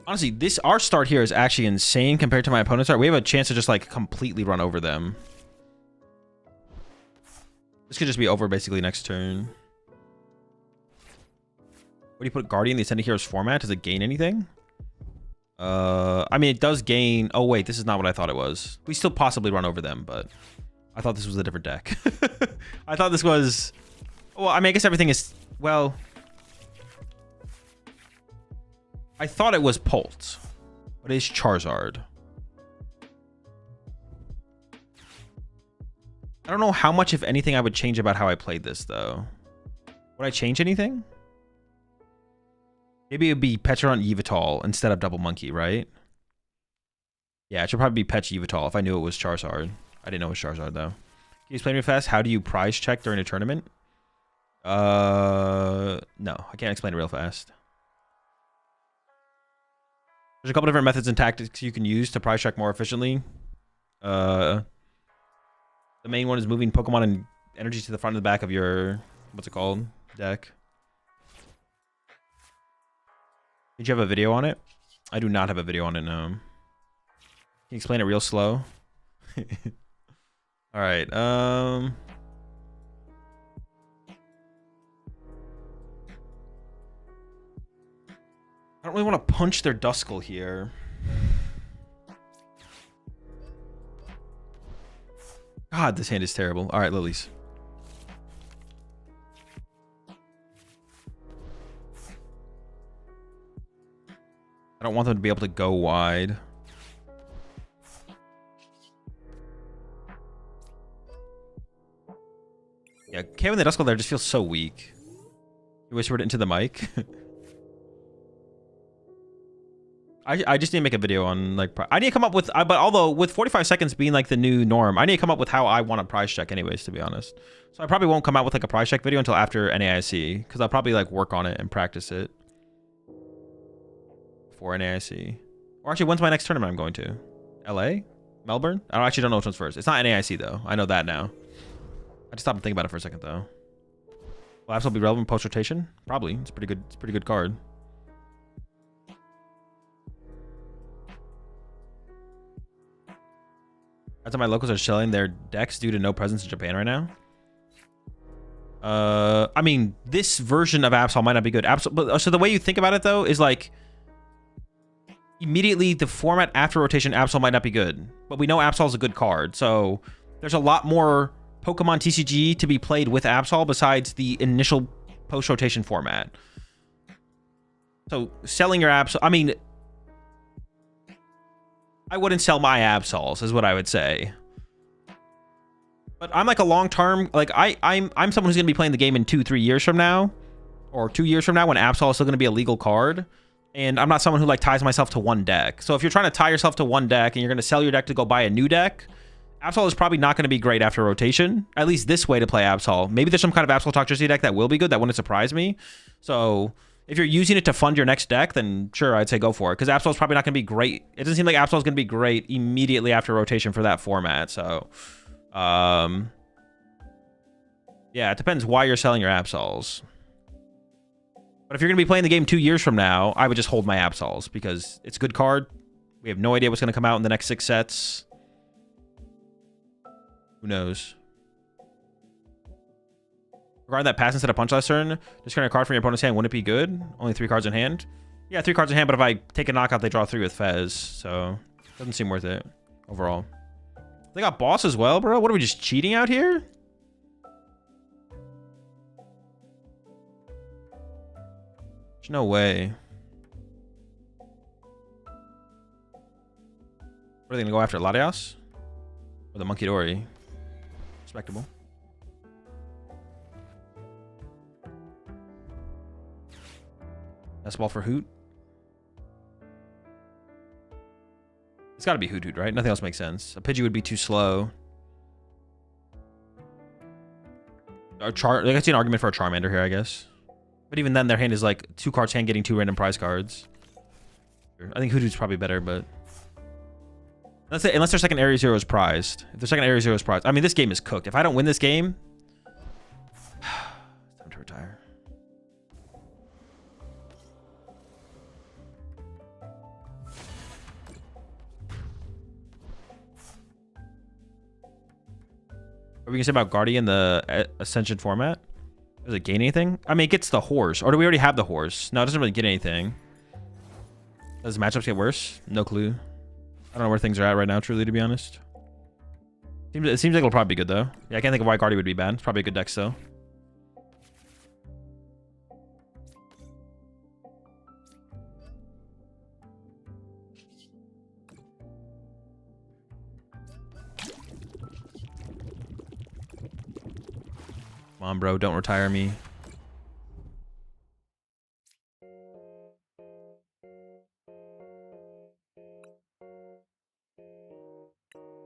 Honestly, our start here is actually insane compared to my opponent's start. We have a chance to just like completely run over them. This could just be over basically next turn. What do you put Guardian, the Ascending Heroes format? Does it gain anything? I mean, it does gain. Oh, wait, this is not what I thought it was. We still possibly run over them, but I thought this was a different deck. I thought this was. Well, I mean, I guess everything is. Well, I thought it was Pult, but it's Charizard. I don't know how much, if anything, I would change about how I played this, though. Would I change anything? Maybe it would be Petron Yveltal instead of Double Monkey, right? Yeah, it should probably be Petch Yveltal if I knew it was Charizard. I didn't know it was Charizard, though. Can you explain me fast? How do you prize check during a tournament? No, I can't explain it real fast. There's a couple different methods and tactics you can use to prize check more efficiently. The main one is moving Pokemon and energy to the front and the back of your, what's it called, deck. Did you have a video on it? I do not have a video on it, no. Can you explain it real slow? All right. I don't really want to punch their Duskull here. God, this hand is terrible. All right, Lilies. I don't want them to be able to go wide. Yeah, Kevin the Duskull there just feels so weak. You whispered it into the mic. I just need to make a video on, like, I need to come up with, but although with 45 seconds being like the new norm, I need to come up with how I want to prize check anyways, to be honest. So I probably won't come out with like a prize check video until after NAIC, because I'll probably like work on it and practice it for NAIC. Or actually, when's my next tournament I'm going to? LA? Melbourne? I actually don't know which one's first. It's not NAIC though. I know that now. I just stopped and think about it for a second though. Will Absol be relevant post rotation? Probably. It's pretty good. It's a pretty good card. That's why my locals are shelling their decks due to no presence in Japan right now. I mean, this version of Absol might not be good. But so the way you think about it though is like, immediately the format after rotation Absol might not be good, but we know Absol is a good card. So there's a lot more Pokemon TCG to be played with Absol besides the initial post rotation format. So selling your Absol, I mean, I wouldn't sell my Absols, is what I would say. But I'm like a long-term, like I'm someone who's gonna be playing the game in 2-3 years from now, or 2 years from now when Absol is still gonna be a legal card. And I'm not someone who like ties myself to one deck. So if you're trying to tie yourself to one deck and you're gonna sell your deck to go buy a new deck, Absol is probably not gonna be great after rotation. At least this way to play Absol. Maybe there's some kind of Absol Toxtricity deck that will be good. That wouldn't surprise me. So if you're using it to fund your next deck, then sure, I'd say go for it. Because Absol is probably not going to be great. It doesn't seem like Absol is going to be great immediately after rotation for that format. So, yeah, it depends why you're selling your Absols. But if you're going to be playing the game 2 years from now, I would just hold my Absols because it's a good card. We have no idea what's going to come out in the next 6 sets. Who knows? Regarding that pass instead of punch last turn, discarding a card from your opponent's hand, wouldn't it be good? Only 3 cards in hand? Yeah, 3 cards in hand, but if I take a knockout, they draw 3 with Fez, so doesn't seem worth it overall. They got boss as well, bro? What are we, just cheating out here? There's no way. What are they gonna go after, Latias? Or the Monkey Dory? Respectable. That's ball for Hoot. It's got to be Hoot Hoot, right? Nothing else makes sense. A Pidgey would be too slow. I can see an argument for a Charmander here, I guess. But even then, their hand is like 2 cards hand getting 2 random prize cards. I think Hoot Hoot's probably better, but unless their second Area Zero is prized. If their second Area Zero is prized, I mean, this game is cooked. If I don't win this game, it's time to retire. What are we gonna say about Guardian, the Ascension format? Does it gain anything? I mean, it gets the horse. Or do we already have the horse? No, it doesn't really get anything. Does matchups get worse? No clue. I don't know where things are at right now, truly, to be honest. It seems like it'll probably be good, though. Yeah, I can't think of why Guardian would be bad. It's probably a good deck still. Come on, bro. Don't retire me.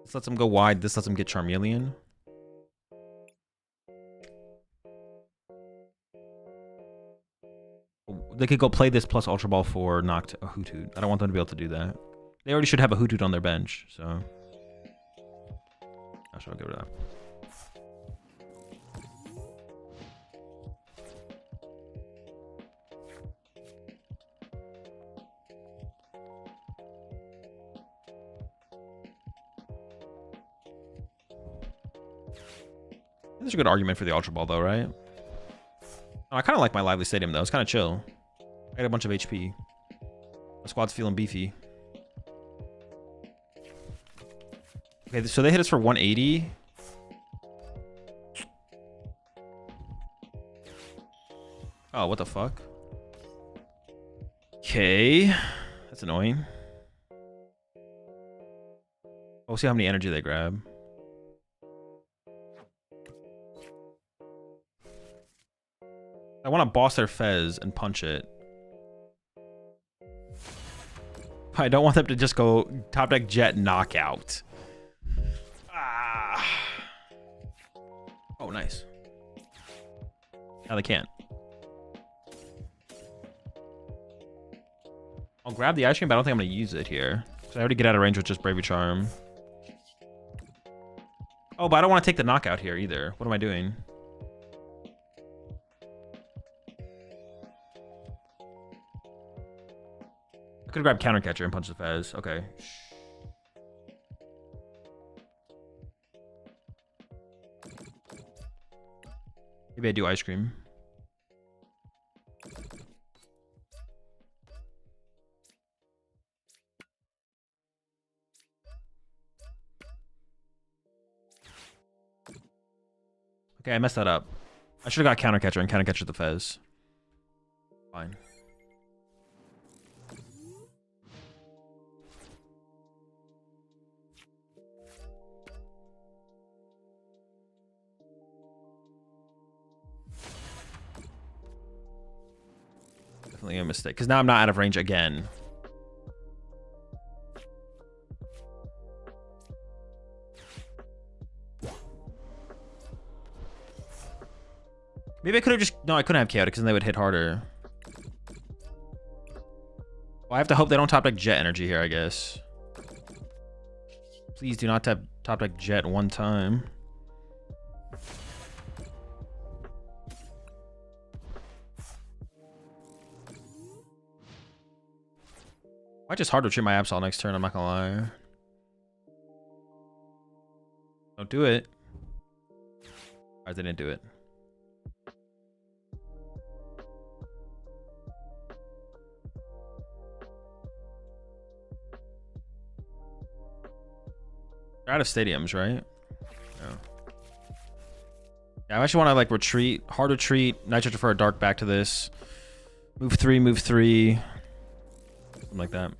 This lets him go wide. This lets him get Charmeleon. They could go play this plus Ultra Ball for knocked a Hoothoot. I don't want them to be able to do that. They already should have a Hoothoot on their bench, so I should get rid of that. That's a good argument for the Ultra Ball, though, right? Oh, I kind of like my Lively Stadium, though. It's kind of chill. I got a bunch of HP. The squad's feeling beefy. Okay, so they hit us for 180. Oh, what the fuck? Okay. That's annoying. We'll see how many energy they grab. I want to boss their Fez and punch it. I don't want them to just go top deck Jet knockout. Ah. Oh, nice. Now they can't. I'll grab the ice cream, but I don't think I'm going to use it here. So I already get out of range with just Bravery Charm. Oh, but I don't want to take the knockout here either. What am I doing? I could grab Counter Catcher and punch the Fez. Okay. Maybe I do ice cream. Okay, I messed that up. I should have got Counter Catcher and Counter Catcher the Fez. Fine. Definitely a mistake, because now I'm not out of range again. Maybe I could have just... No, I couldn't have Chaotic because then they would hit harder. Well, I have to hope they don't top deck Jet energy here, I guess. Please do not top deck Jet one time. I just hard to treat my Absol next turn, I'm not gonna lie. Don't do it. Alright, they didn't do it. They're out of stadiums, right? No. Yeah, I actually want to like retreat, hard retreat, Nitro for a Dark back to this. Move 3, move 3. Something like that.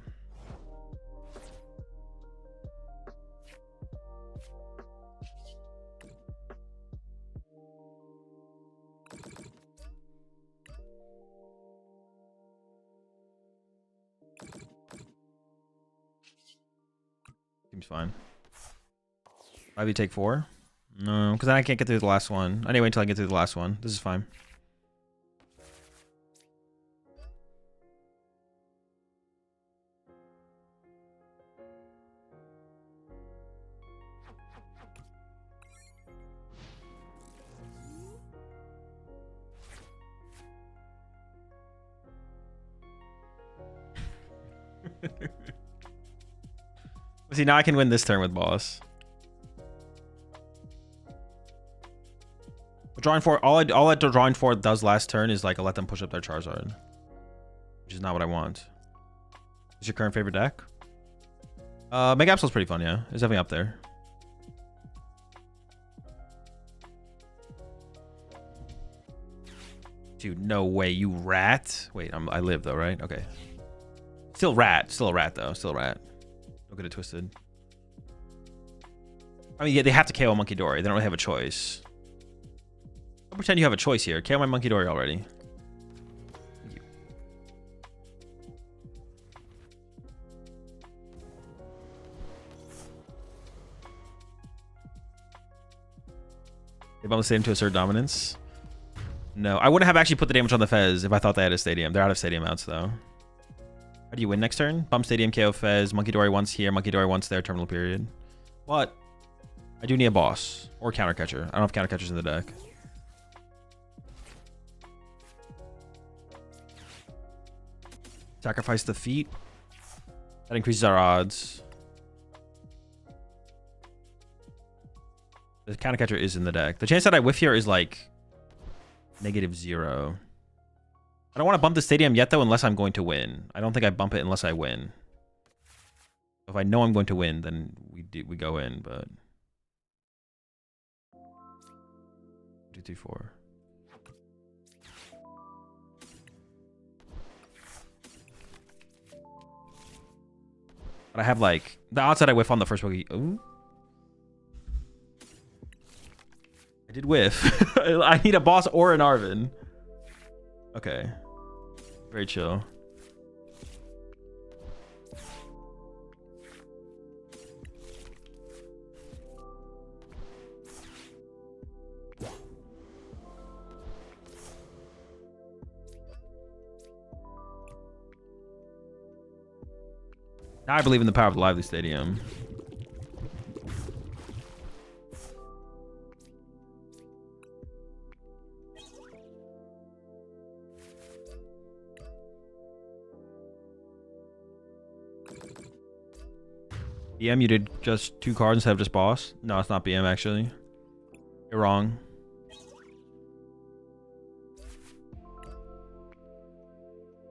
Seems fine. Why you take 4? No, because then I can't get through the last one. I need to wait until I get through the last one. This is fine. See, now I can win this turn with boss. Drawing 4, all that drawing 4 does last turn is like let them push up their Charizard, which is not what I want. Is your current favorite deck? Mega Absol's pretty fun, yeah. It's definitely up there. Dude, no way, you rat. Wait, I live though, right? Okay. Still rat though, still a rat. Don't get it twisted. I mean, yeah, they have to KO Monkey Dory. They don't really have a choice. Don't pretend you have a choice here. KO my Monkey Dory already. Thank you. They bump the stadium to assert dominance. No, I wouldn't have actually put the damage on the Fez if I thought they had a stadium. They're out of stadium mounts though. How do you win next turn? Bump stadium, KO Fez, Monkey Dory once here, Monkey Dory once there, terminal period. But I do need a boss or counter catcher. I don't have counter catchers in the deck. Sacrifice the feet. That increases our odds. The counter catcher is in the deck. The chance that I whiff here is like -0. I don't want to bump the stadium yet though unless I'm going to win. I don't think I bump it unless I win. If I know I'm going to win, then we go in, but 2, 3, 4. But I have like the odds that I whiff on the first Poke. Ooh. I did whiff. I need a boss or an Arvin. Okay. Very chill. Now I believe in the power of the Lively Stadium. BM, you did just 2 cards instead of just boss? No, it's not BM actually. You're wrong.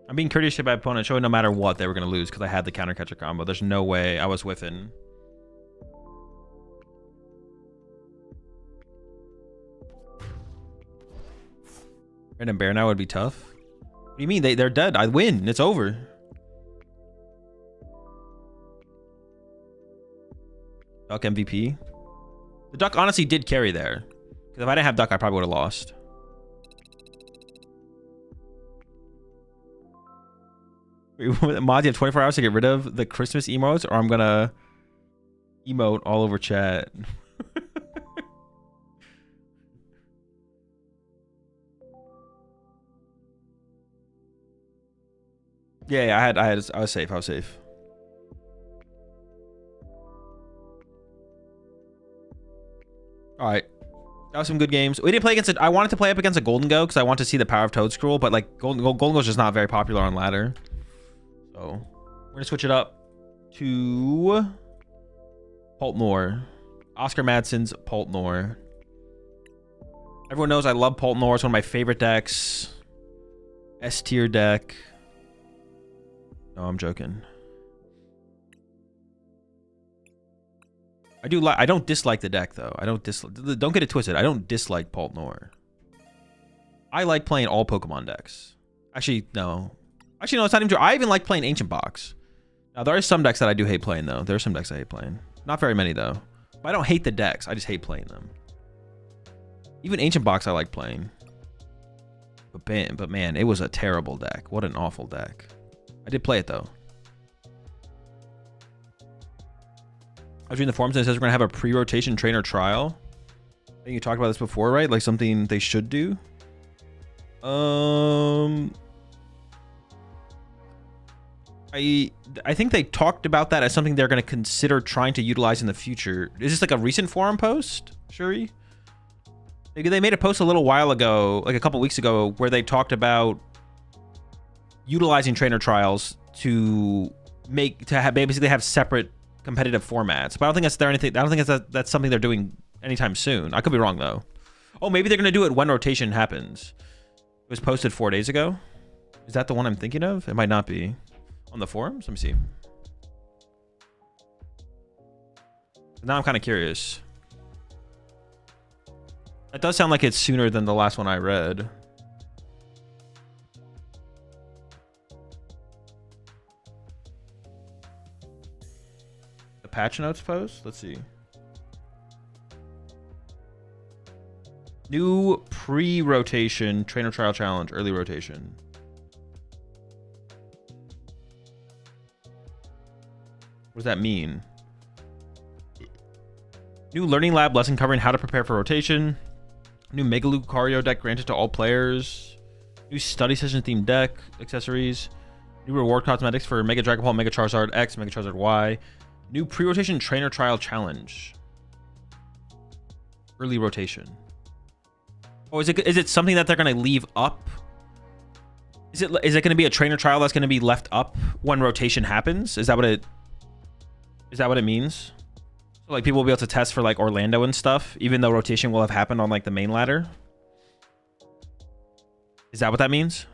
I'm being courteous to my opponent, showing no matter what they were going to lose because I had the counter catcher combo. There's no way I was whiffing. Random Bear now would be tough. What do you mean? They're dead. I win. It's over. Duck MVP. The Duck honestly did carry there. Because if I didn't have Duck, I probably would have lost. Mods, you have 24 hours to get rid of the Christmas emotes, or I'm gonna emote all over chat. Yeah, I was safe. I was safe. All right. That was some good games. We didn't play against it. I wanted to play up against a Golden Go because I want to see the power of Toad Scroll, but like Golden Go's just not very popular on ladder. So we're gonna switch it up to Pultnor. Oscar Madsen's Pultnor. Everyone knows I love Pultnor. It's one of my favorite decks. S tier deck. No, I'm joking. I don't dislike the deck though. Don't get it twisted. I don't dislike Pultnor. I like playing all Pokemon decks. Actually, no. Actually, no, it's not even true. I even like playing Ancient Box. Now, there are some decks that I do hate playing, though. There are some decks I hate playing. Not very many, though. But I don't hate the decks. I just hate playing them. Even Ancient Box I like playing. But man, it was a terrible deck. What an awful deck. I did play it, though. I was reading the forums and it says we're going to have a pre-rotation trainer trial. I think you talked about this before, right? Like something they should do. I think they talked about that as something they're going to consider trying to utilize in the future. Is this like a recent forum post, Shuri? They made a post a little while ago, like a couple weeks ago, where they talked about utilizing trainer trials to basically have separate competitive formats. But I don't think that's something they're doing anytime soon. I could be wrong though. Oh, maybe they're going to do it when rotation happens. It was posted 4 days ago. Is that the one I'm thinking of? It might not be. On the forums? Let me see. Now I'm kind of curious. That does sound like it's sooner than the last one I read. The patch notes post? Let's see. New pre-rotation trainer trial challenge, early rotation. What does that mean? New learning lab lesson covering how to prepare for rotation. New Mega Lucario deck granted to all players. New study session themed deck accessories. New reward cosmetics for Mega Dragon Ball, Mega Charizard X, Mega Charizard Y. New pre-rotation trainer trial challenge. Early rotation. Oh, is it something that they're gonna leave up? Is it gonna be a trainer trial that's gonna be left up when rotation happens? Is that what it means? So like people will be able to test for like Orlando and stuff, even though rotation will have happened on like the main ladder. Is that what that means?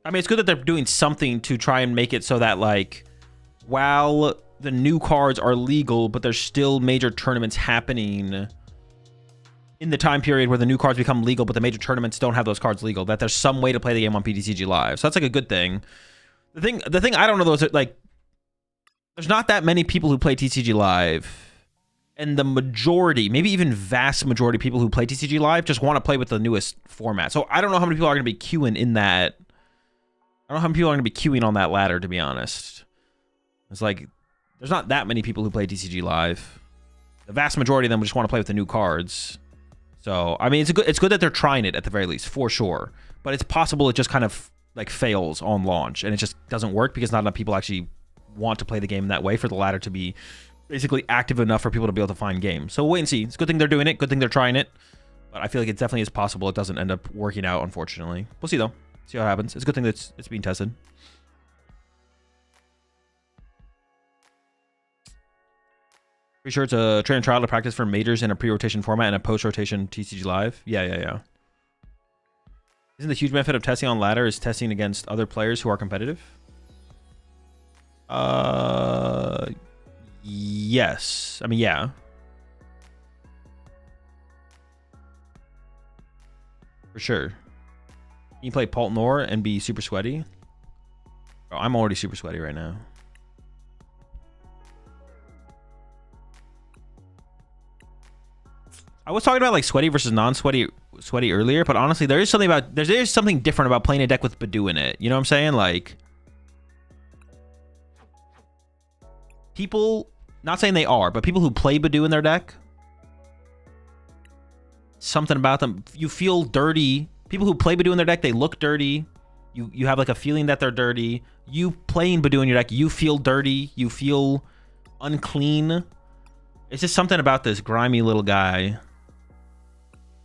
I mean, it's good that they're doing something to try and make it so that like, while the new cards are legal, but there's still major tournaments happening in the time period where the new cards become legal, but the major tournaments don't have those cards legal, that there's some way to play the game on PTCG Live. So that's like a good thing. The thing I don't know though is that, like, there's not that many people who play TCG Live, and the majority, maybe even vast majority of people who play TCG Live just want to play with the newest format. So I don't know how many people are going to be queuing in that. I don't know how many people are going to be queuing on that ladder, to be honest. It's like, there's not that many people who play TCG Live. The vast majority of them just want to play with the new cards. So, I mean, it's good that they're trying it at the very least, for sure. But it's possible it just kind of like fails on launch and it just doesn't work because not enough people actually want to play the game that way for the ladder to be basically active enough for people to be able to find games. So we'll wait and see. It's a good thing they're doing it. Good thing they're trying it. But I feel like it definitely is possible it doesn't end up working out, unfortunately. We'll see though. See how it happens. It's a good thing that it's being tested. Pretty sure it's a train and trial to practice for majors in a pre-rotation format and a post-rotation TCG Live. Yeah. Isn't the huge benefit of testing on ladder is testing against other players who are competitive? Yes. I mean, yeah. For sure. You can play PultZard and be super sweaty. Oh, I'm already super sweaty right now. I was talking about like sweaty versus non-sweaty earlier, but honestly, there is something different about playing a deck with Badoo in it. You know what I'm saying? Like, people, not saying they are, but people who play Badoo in their deck, something about them, you feel dirty. People who play Badoo in their deck, they look dirty. You have like a feeling that they're dirty. You playing Badoo in your deck, you feel dirty. You feel unclean. It's just something about this grimy little guy.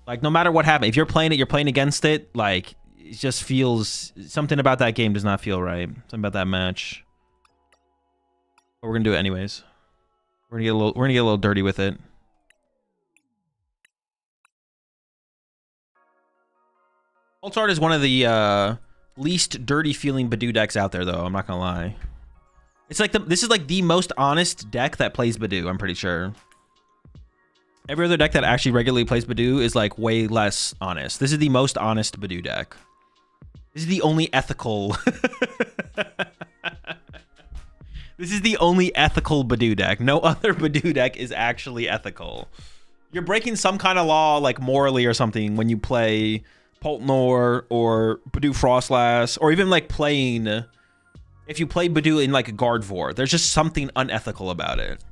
Like, no matter what happens, if you're playing it, you're playing against it. Like, it just feels, something about that game does not feel right. Something about that match. But we're gonna do it anyways. We're gonna get a little dirty with it. PultZard is one of the least dirty feeling Badoo decks out there, though. I'm not gonna lie. It's like this is like the most honest deck that plays Badoo, I'm pretty sure. Every other deck that actually regularly plays Badoo is like way less honest. This is the most honest Badoo deck. This is the only ethical. This is the only ethical Badoo deck. No other Badoo deck is actually ethical. You're breaking some kind of law, like morally or something, when you play PultZard or Badoo Frostlass, or even like playing. If you play Badoo in like a Gardevoir, there's just something unethical about it.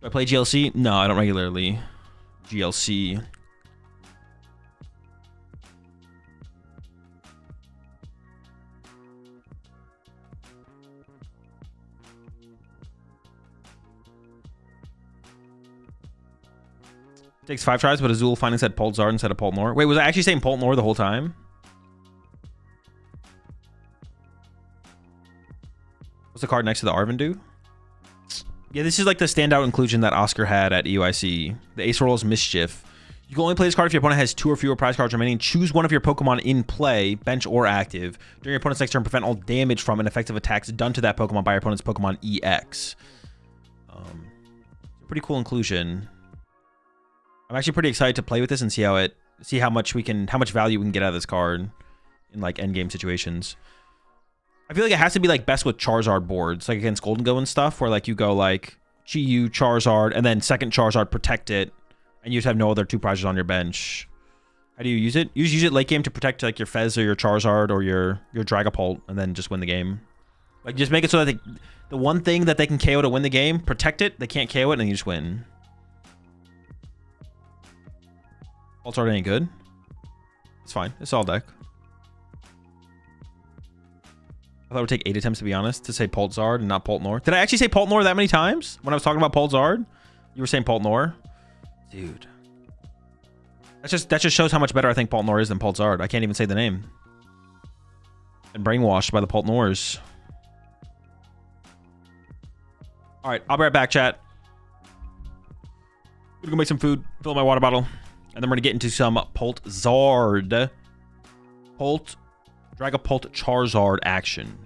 Do I play GLC? No, I don't regularly. GLC. Takes 5 tries, but Azul finally said PultZard instead of PultZard. Wait, was I actually saying PultZard the whole time? What's the card next to the Arvindu? Yeah, this is like the standout inclusion that Oscar had at EUIC. The Ace roll is Mischief. You can only play this card if your opponent has 2 or fewer prize cards remaining. Choose one of your Pokemon in play, bench or active. During your opponent's next turn, prevent all damage from and effective attacks done to that Pokemon by your opponent's Pokemon EX. Pretty cool inclusion. I'm actually pretty excited to play with this and see how much value we can get out of this card in like endgame situations. I feel like it has to be like best with Charizard boards, like against Golden Go and stuff, where like you go like Chi-Yu, Charizard, and then second Charizard, protect it, and you just have no other 2 prizes on your bench. How do you use it? You just use it late game to protect like your Fez or your Charizard or your Dragapult, and then just win the game. Like, just make it so that the one thing that they can KO to win the game, protect it. They can't KO it, and then you just win. PultZard ain't good. It's fine. It's all deck. I thought it would take 8 attempts, to be honest, to say PultZard and not Pultnor. Did I actually say Pultnor that many times when I was talking about PultZard? You were saying Pultnor? Dude. That just shows how much better I think Pultnor is than PultZard. I can't even say the name. And brainwashed by the Pultnors. Alright, I'll be right back, chat. I'm gonna go make some food, fill my water bottle, and then we're gonna get into some PultZard. Dragapult Charizard action.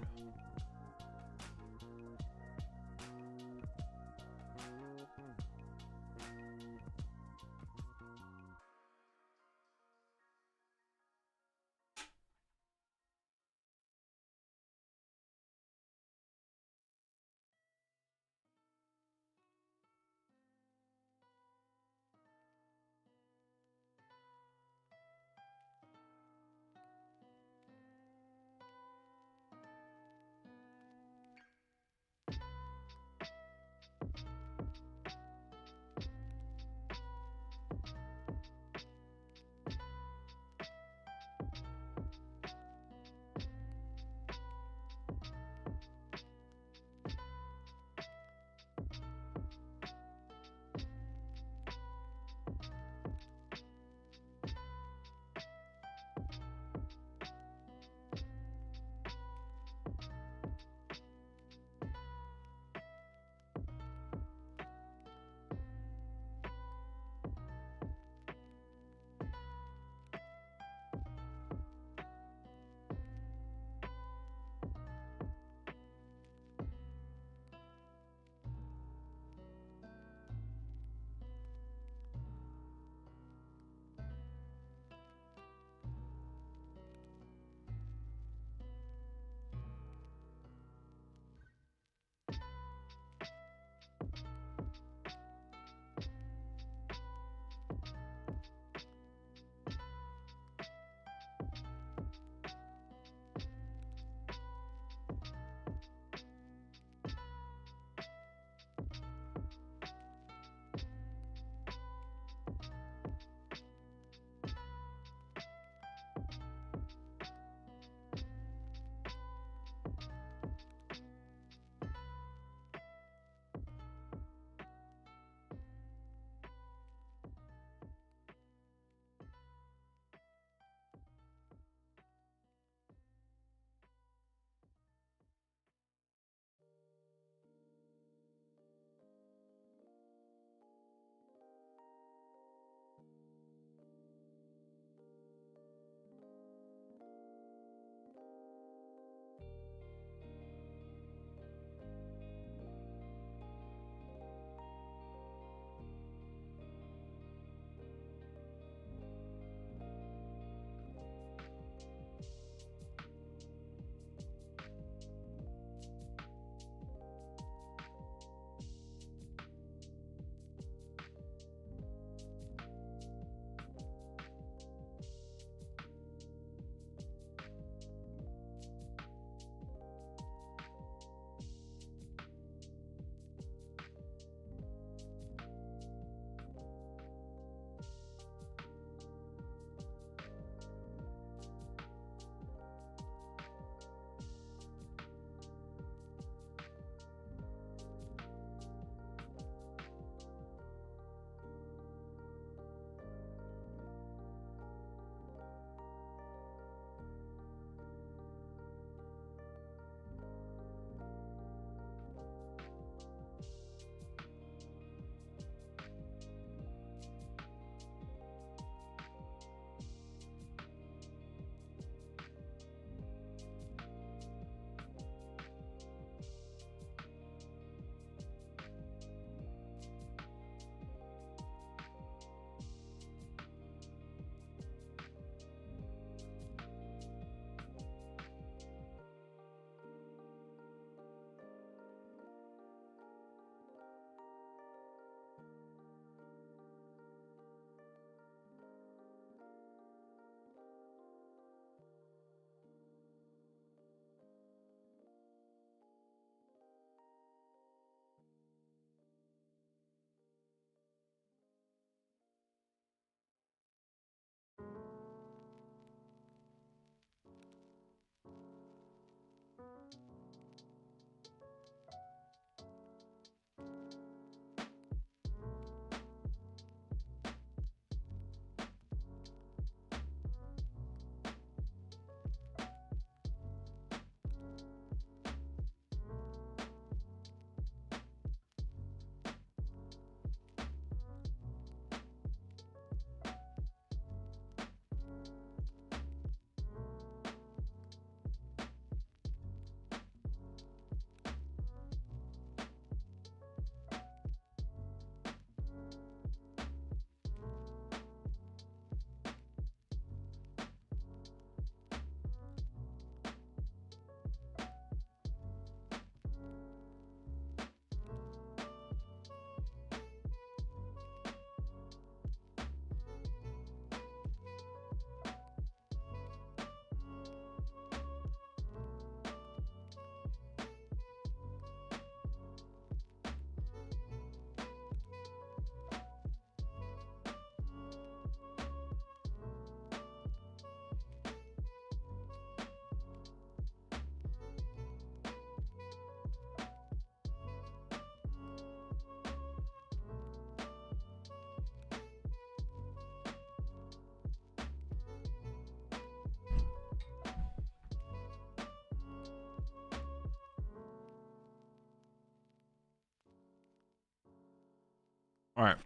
All right.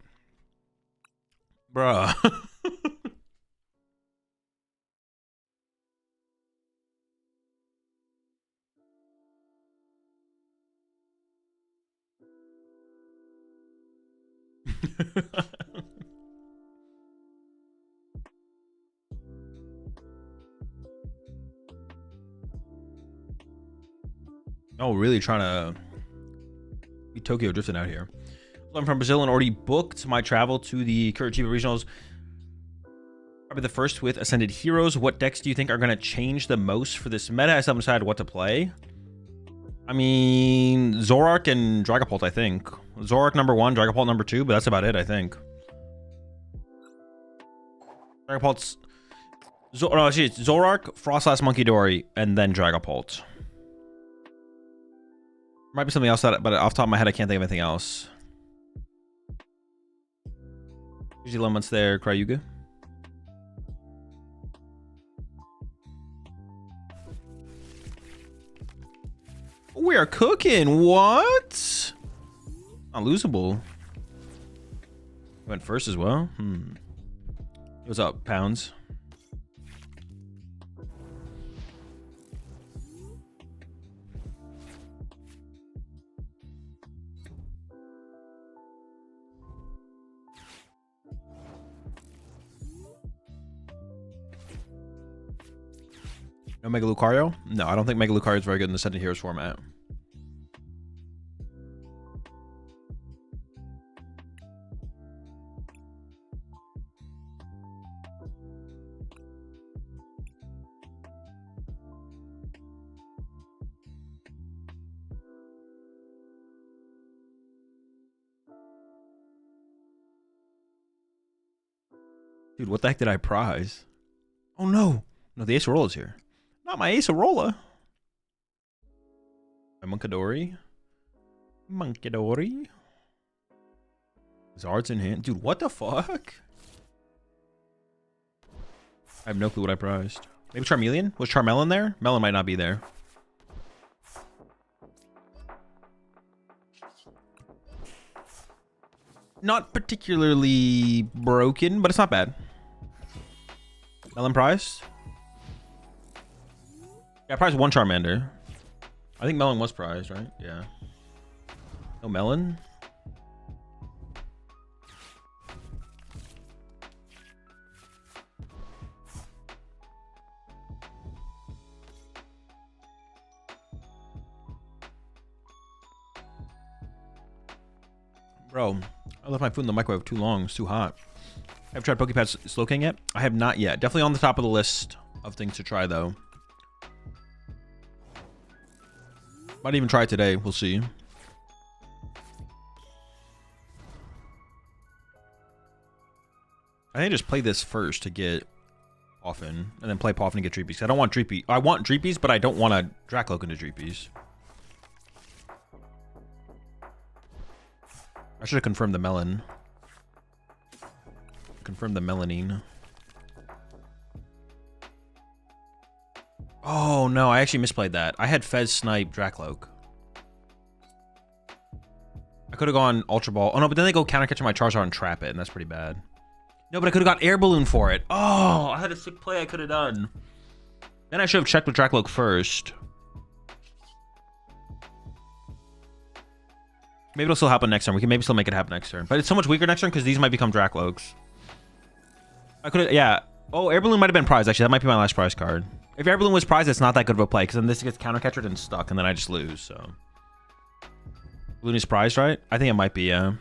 Bruh. Oh, really trying to be Tokyo drifting out here. I'm from Brazil and already booked my travel to the Curitiba Regionals. Probably the first with Ascended Heroes. What decks do you think are going to change the most for this meta? I still haven't decided what to play. I mean, Zoroark and Dragapult, I think. Zoroark #1, Dragapult #2, but that's about it, I think. Dragapult's... Zoroark, Frostlass, Munkidori, and then Dragapult. Might be something else, that, but off the top of my head, I can't think of anything else. Usually Lemons there, Cryuga. We are cooking. What? Not losable. Went first as well. What's up, Pounds? No Mega Lucario? No, I don't think Mega Lucario is very good in the Ascended Heroes format. Dude, what the heck did I prize? Oh no! No, the Ace Arolla's here. Not my Ace Arolla. My Munkidori. Munkidori. Zard's in hand. Dude, what the fuck? I have no clue what I prized. Maybe Charmeleon? Was Charmelon there? Melon might not be there. Not particularly broken, but it's not bad. Melon prize? Yeah, I prized one Charmander. I think Melon was prized, right? Yeah. No Melon? Bro, I left my food in the microwave too long. It's too hot. Have you tried Pokepad Slowking yet? I have not yet. Definitely on the top of the list of things to try, though. Might even try it today. We'll see. I think I just play this first to get Poffin, and then play Poffin and get Dreepies. I don't want Dreepy. I want Dreepies, but I don't want to Dracloak into Dreepies. I should have confirmed the Melon. Confirmed the Melanine. Oh no, I actually misplayed that. I had Fez Snipe Dracloak. I could have gone Ultra Ball. Oh no, but then they go counter catch my Charizard and trap it, and that's pretty bad. No, but I could have got Air Balloon for it. Oh, I had a sick play I could have done. Then I should have checked with Dracloak first. Maybe it'll still happen next turn. We can maybe still make it happen next turn. But it's so much weaker next turn because these might become Dracloaks. I could have, yeah. Oh, Air Balloon might have been prized, actually. That might be my last prize card. If Air Balloon was prized, it's not that good of a play, because then this gets counter-catchered and stuck, and then I just lose, so. Balloon is prized, right? I think it might be, yeah.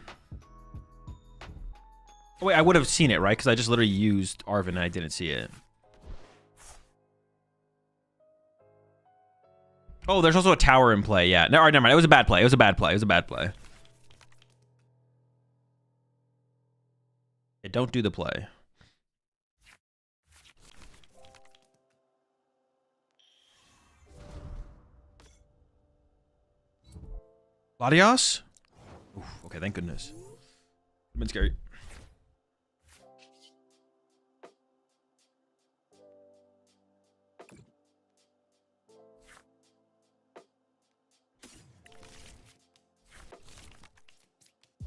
Oh, wait, I would have seen it, right? Because I just literally used Arvin and I didn't see it. Oh, there's also a tower in play, yeah. No, all right, never mind. It was a bad play. It was a bad play. It was a bad play. Yeah, don't do the play. Latios? Oof, okay, thank goodness. It's been scary.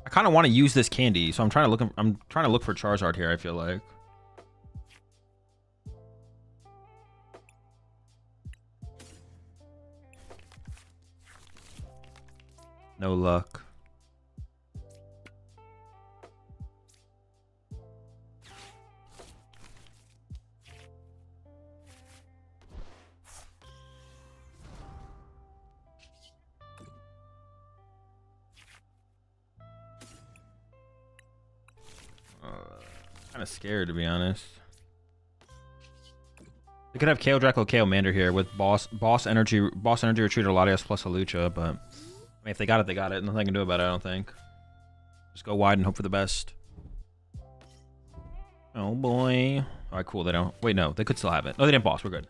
I kind of want to use this candy, so I'm trying to look for Charizard here, I feel like. No luck. Kind of scared, to be honest. We could have KO Draco, KO Mander here with boss energy retreat or Latias plus a Lucha, but I mean, if they got it, they got it. Nothing I can do about it, I don't think. Just go wide and hope for the best. Oh boy. All right, cool. They don't. Wait, no, they could still have it. No, they didn't boss. We're good.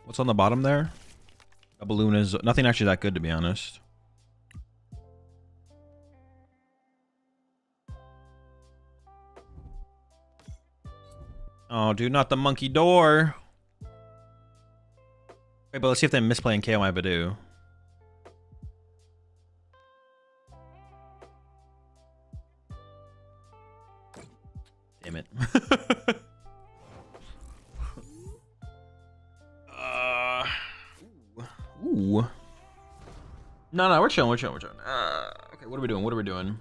What's on the bottom there? A balloon is nothing actually that good, to be honest. Oh, dude, not the monkey door. Wait, but let's see if they misplay and KO my Badoo. Damn it. Ooh. No, we're chilling. Okay, what are we doing?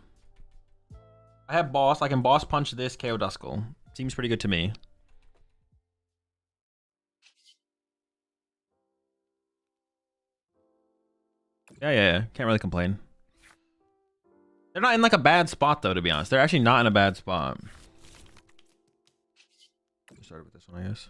I have boss. I can boss punch this KO Duskull. Seems pretty good to me. Yeah. Can't really complain. They're not in like a bad spot though, to be honest. They're actually not in a bad spot. Started with this one, I guess.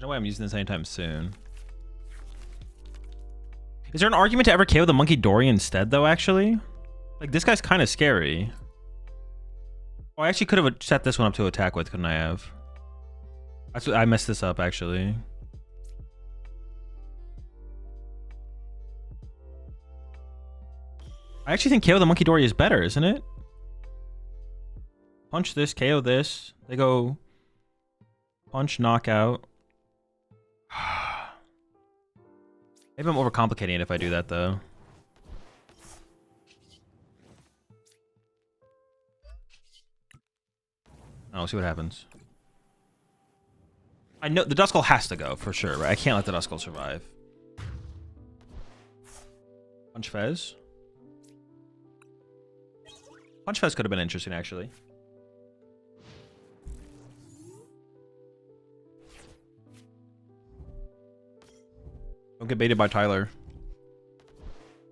No way I'm using this anytime soon. Is there an argument to ever KO the Monkey Dory instead, though, actually? Like, this guy's kind of scary. Oh, I actually could have set this one up to attack with, couldn't I have? I messed this up, actually. I actually think KO the Monkey Dory is better, isn't it? Punch this, KO this. They go punch, knockout. Maybe I'm overcomplicating it if I do that, though. Oh, we'll see what happens. I know the Duskull has to go for sure, right? I can't let the Duskull survive. Punch Fez. Punch Fez could have been interesting, actually. Don't get baited by Tyler.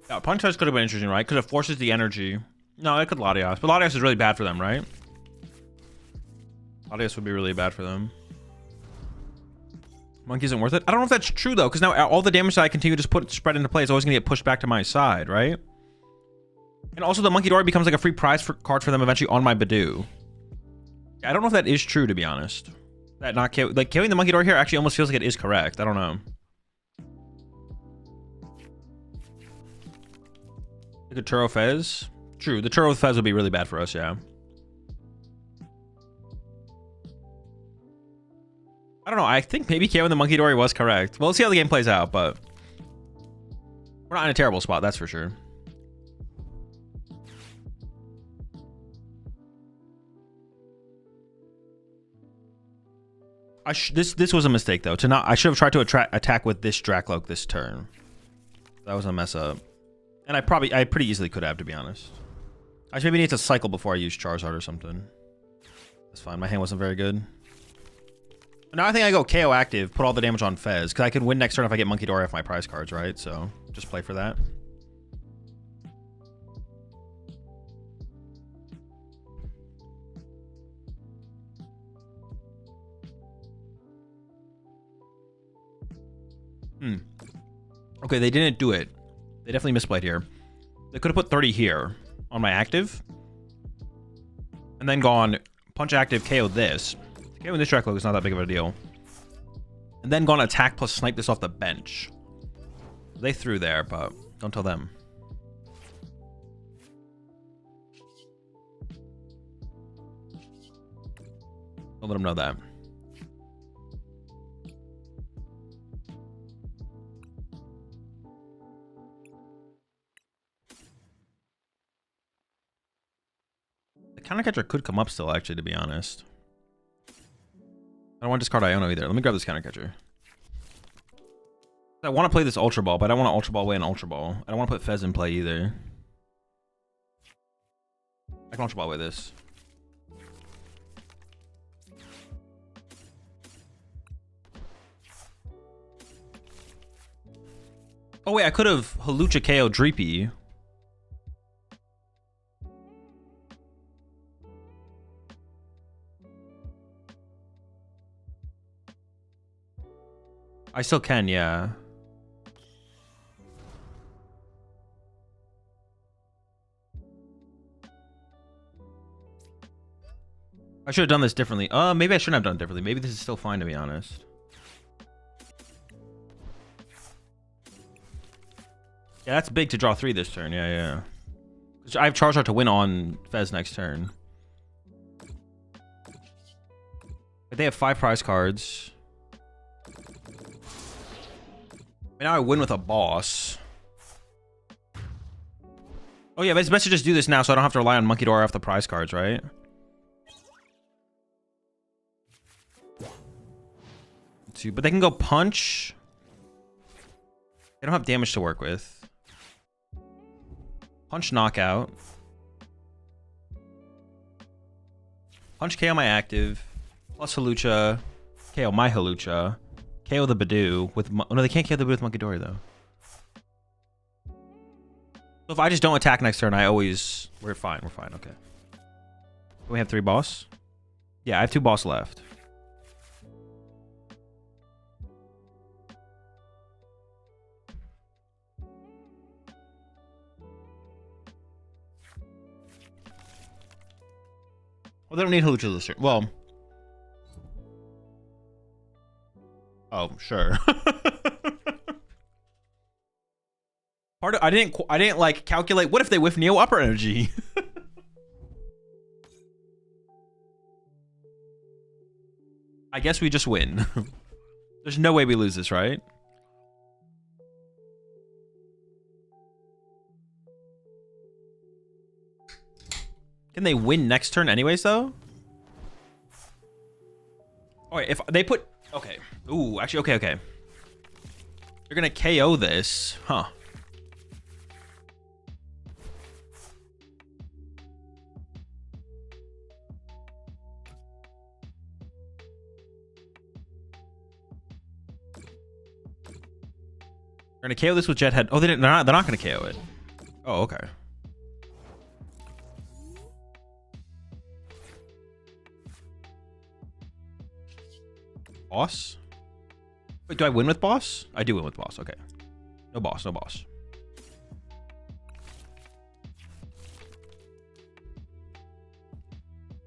Yeah, Punch Fez could have been interesting, right? Because it forces the energy. No, it could Latias. But Latias is really bad for them, right? Latias would be really bad for them. Monkey isn't worth it? I don't know if that's true, though. Because now all the damage that I continue to spread into play is always going to get pushed back to my side, right? And also the Monkey Dory becomes like a free prize card for them eventually on my Badoo. I don't know if that is true, to be honest. That not like killing the Monkey Dory here actually almost feels like it is correct. I don't know. Like a Turo Fez. True, the Turo Fez would be really bad for us, yeah. I don't know, I think maybe KO the Monkey Dory was correct. Well, let's see how the game plays out, but we're not in a terrible spot, that's for sure. This was a mistake though. I should have tried to attack with this Dracloak this turn. That was a mess up. And I pretty easily could have, to be honest. I should maybe need to cycle before I use Charizard or something. That's fine. My hand wasn't very good. Now I think I go KO active, put all the damage on Fez, because I could win next turn if I get Monkey Door off my prize cards, right? So just play for that. Okay, they didn't do it. They definitely misplayed here. They could have put 30 here on my active. And then gone punch active, KO this. KO in this track look is not that big of a deal. And then gone attack plus snipe this off the bench. They threw there, but don't tell them. Don't let them know that. The counter catcher could come up still, actually, to be honest. I don't want to discard Iono either. Let me grab this counter catcher. I want to play this Ultra Ball, but I don't want to Ultra Ball away an Ultra Ball. I don't want to put Fez in play either. I can Ultra Ball away this. Oh wait, I could have Hawlucha KO Dreepy. I still can, yeah. I should have done this differently. Maybe I shouldn't have done it differently. Maybe this is still fine, to be honest. Yeah, that's big to draw 3 this turn. Yeah, yeah. I have Charizard to win on Fez next turn. But they have 5 prize cards. And now I win with a boss. Oh yeah, but it's best to just do this now so I don't have to rely on Monkey Door off the prize cards, right? Let's see, but they can go punch. They don't have damage to work with. Punch knockout. Punch KO my active. Plus Hawlucha. KO my Hawlucha. KO the Badoo with... Oh, no, they can't KO the Badoo with Monkey Dory, though. So if I just don't attack next turn, I always... We're fine. We're fine. Okay. We have 3 boss? Yeah, I have 2 boss left. Well, they don't need Hawlucha this turn. Well... Oh, sure. Part of, I didn't like calculate what if they whiff Neo Upper Energy. I guess we just win. There's no way we lose this, right? Can they win next turn anyways, though? Alright, if they put... Okay. Ooh, actually, okay, okay. You're gonna KO this. Huh. They're gonna KO this with Jet Head. Oh, they're not gonna KO it. Oh, okay. Boss? Wait, do I win with boss? I do win with boss. Okay. No boss, no boss.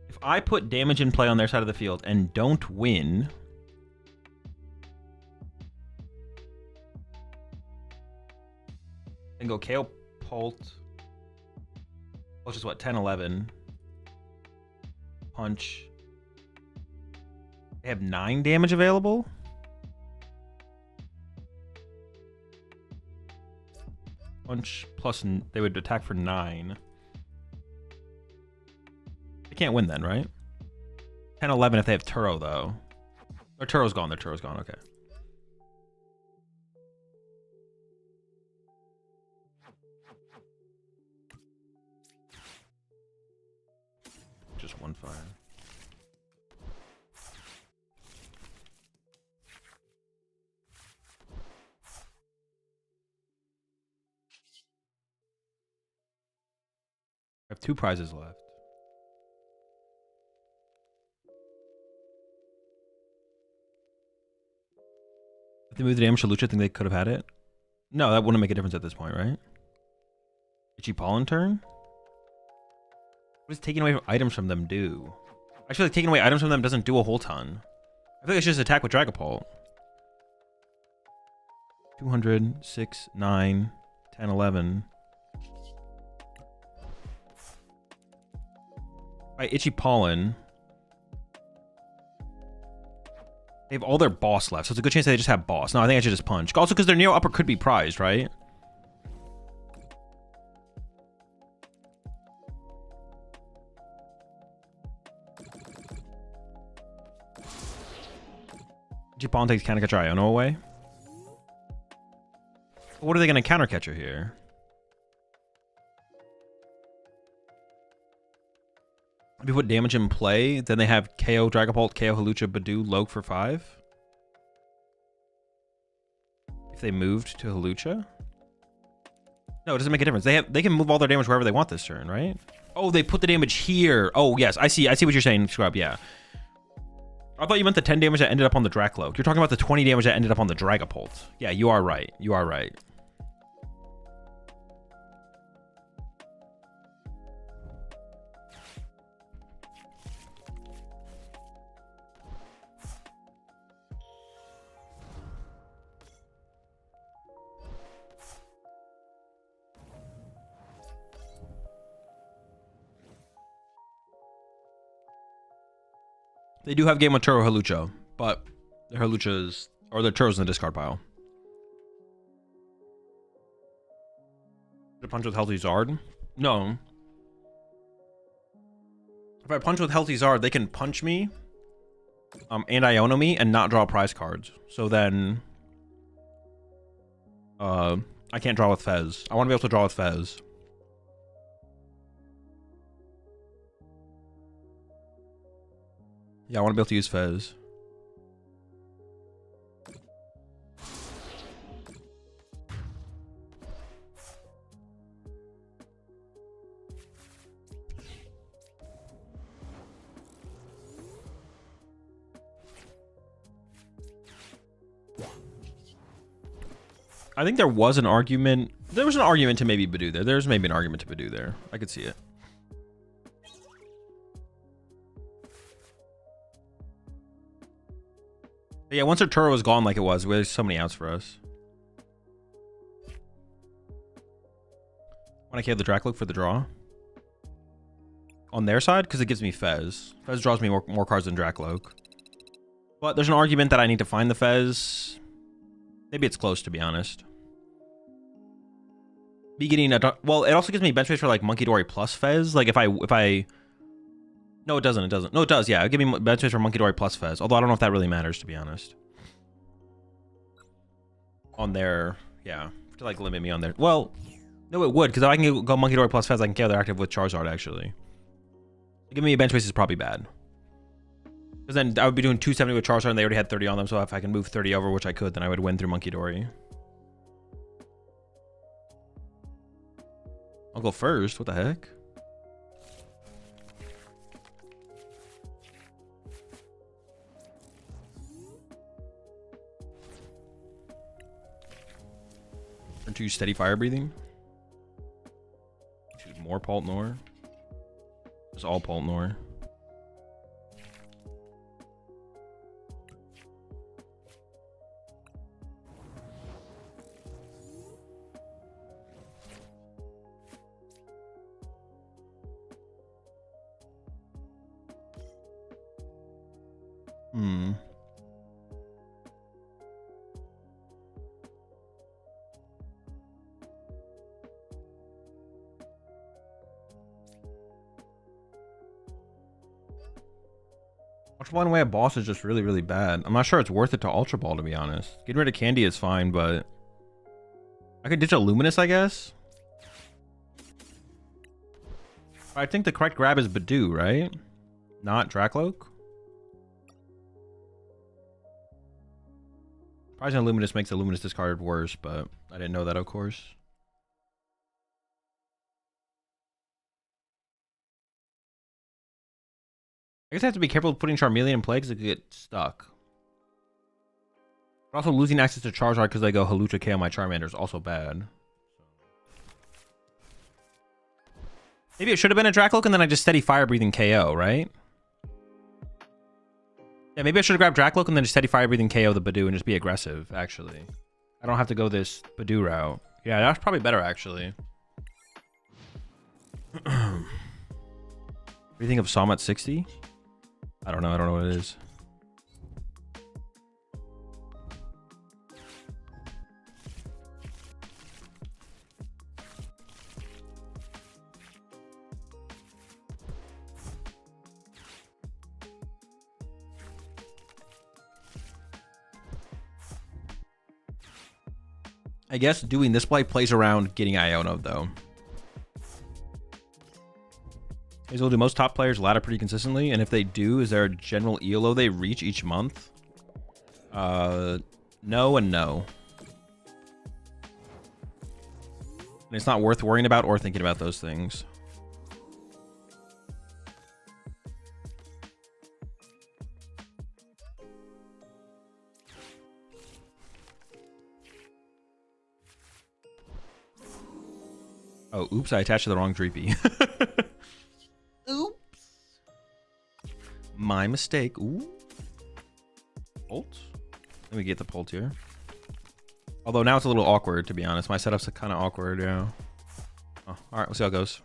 If I put damage in play on their side of the field and don't win... and go KO Pult. Which is what, 10, 11. Punch. They have 9 damage available? Punch plus, they would attack for 9. They can't win then, right? 10, 11 if they have Turo, though. Their Turo's gone, their Turo's gone, okay. just 1-5. I have 2 prizes left. If they moved the damage to Lucha, I think they could have had it. No, that wouldn't make a difference at this point, right? Itchy Pollen turn? What does taking away items from them do? I feel like taking away items from them doesn't do a whole ton. I feel like it's just attack with Dragapult. 200, 6, 9, 10, 11. By Itchy Pollen. They have all their boss left, so it's a good chance they just have boss. No, I think I should just punch. Also, because their Neo Upper could be prized, right? Itchy Pollen takes Counter Catcher Iono away. But what are they going to Counter Catcher here? If you put damage in play, then they have KO Dragapult, KO Hawlucha, Badoo, Log for 5. If they moved to Hawlucha? No, it doesn't make a difference. They can move all their damage wherever they want this turn, right? Oh, they put the damage here. Oh, yes, I see what you're saying, Scrub, yeah. I thought you meant the 10 damage that ended up on the Dracloak. You're talking about the 20 damage that ended up on the Dragapult. Yeah, you are right. You are right. They do have game with Turo Hawlucha, but their Hawluchas or their Turo's in the discard pile. To punch with Healthy Zard? No. If I punch with Healthy Zard, they can punch me, and Iono me, and not draw prize cards. So then, I can't draw with Fez. I want to be able to draw with Fez. Yeah, I want to be able to use Fez. I think there was an argument. There was an argument to maybe Badoo there. There's maybe an argument to Badoo there. I could see it. But yeah, once our Turo was gone like it was, there's so many outs for us. When I KO the Dracloak for the draw. On their side, because it gives me Fez. Fez draws me more cards than Dracloak. But there's an argument that I need to find the Fez. Maybe it's close, to be honest. Be getting a... Well, it also gives me bench space for, like, Monkey Dory plus Fez. Like, if I... No, it doesn't. It doesn't. No, it does. Yeah, it'll give me bench space for Monkey Dory plus Fez. Although I don't know if that really matters, to be honest. On their... Yeah. To, like, limit me on their... Well, no, it would. Because if I can go Monkey Dory plus Fez, I can KO their active with Charizard, actually. Giving me a bench space is probably bad. Because then I would be doing 270 with Charizard, and they already had 30 on them. So if I can move 30 over, which I could, then I would win through Monkey Dory. I'll go first. What the heck? Turn 2 steady fire breathing. Choose more Paltnor. It's all Paltnor. Ultra Ball away a boss is just really, really bad. I'm not sure it's worth it to Ultra Ball, to be honest. Getting rid of Candy is fine, but I could ditch a Luminous, I guess. I think the correct grab is Badoo, right? Not Dracloak? Poison Luminous makes the Luminous discard worse, but I didn't know that, of course. I guess I have to be careful with putting Charmeleon in play because it could get stuck. But also losing access to Charizard because they go Halucha KO my Charmander is also bad. Maybe it should have been a Dracloak and then I just steady Fire Breathing KO, right? Yeah, maybe I should have grabbed Dracloak and then just steady Fire Breathing KO the Badoo and just be aggressive, actually. I don't have to go this Badoo route. Yeah, that's probably better, actually. What do you think of Psalm at 60? I don't know what it is. I guess doing this play plays around getting Iono, though. Azul, do most top players ladder pretty consistently? And if they do, is there a general ELO they reach each month? No and no. And it's not worth worrying about or thinking about those things. Oh, oops, I attached to the wrong Dreepy. Oops. My mistake. Ooh. Pult? Let me get the Pult here. Although now it's a little awkward, to be honest. My setup's kind of awkward, yeah. Oh, alright, we'll see how it goes.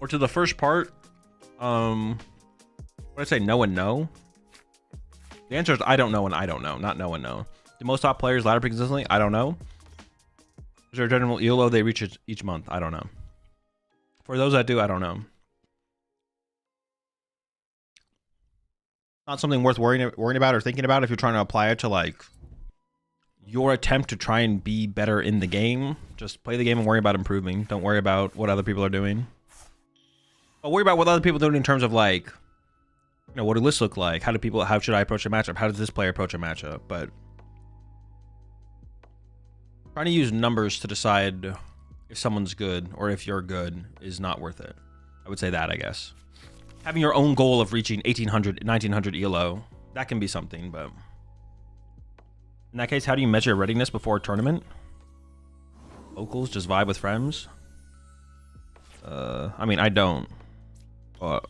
Or to the first part, what did I say? No and no? The answer is I don't know and I don't know, not no and no. Do most top players ladder pretty consistently? I don't know. Is there a general ELO they reach each month? I don't know. For those that do, I don't know. Not something worth worrying about or thinking about if you're trying to apply it to like your attempt to try and be better in the game. Just play the game and worry about improving. Don't worry about what other people are doing. But worry about what other people are doing in terms of like, you know, what do lists look like? How should I approach a matchup? How does this player approach a matchup? But trying to use numbers to decide if someone's good or if you're good is not worth it. I would say that, I guess. Having your own goal of reaching 1800, 1900 ELO, that can be something, but in that case, how do you measure readiness before a tournament? Locals, just vibe with friends? I mean, I don't. But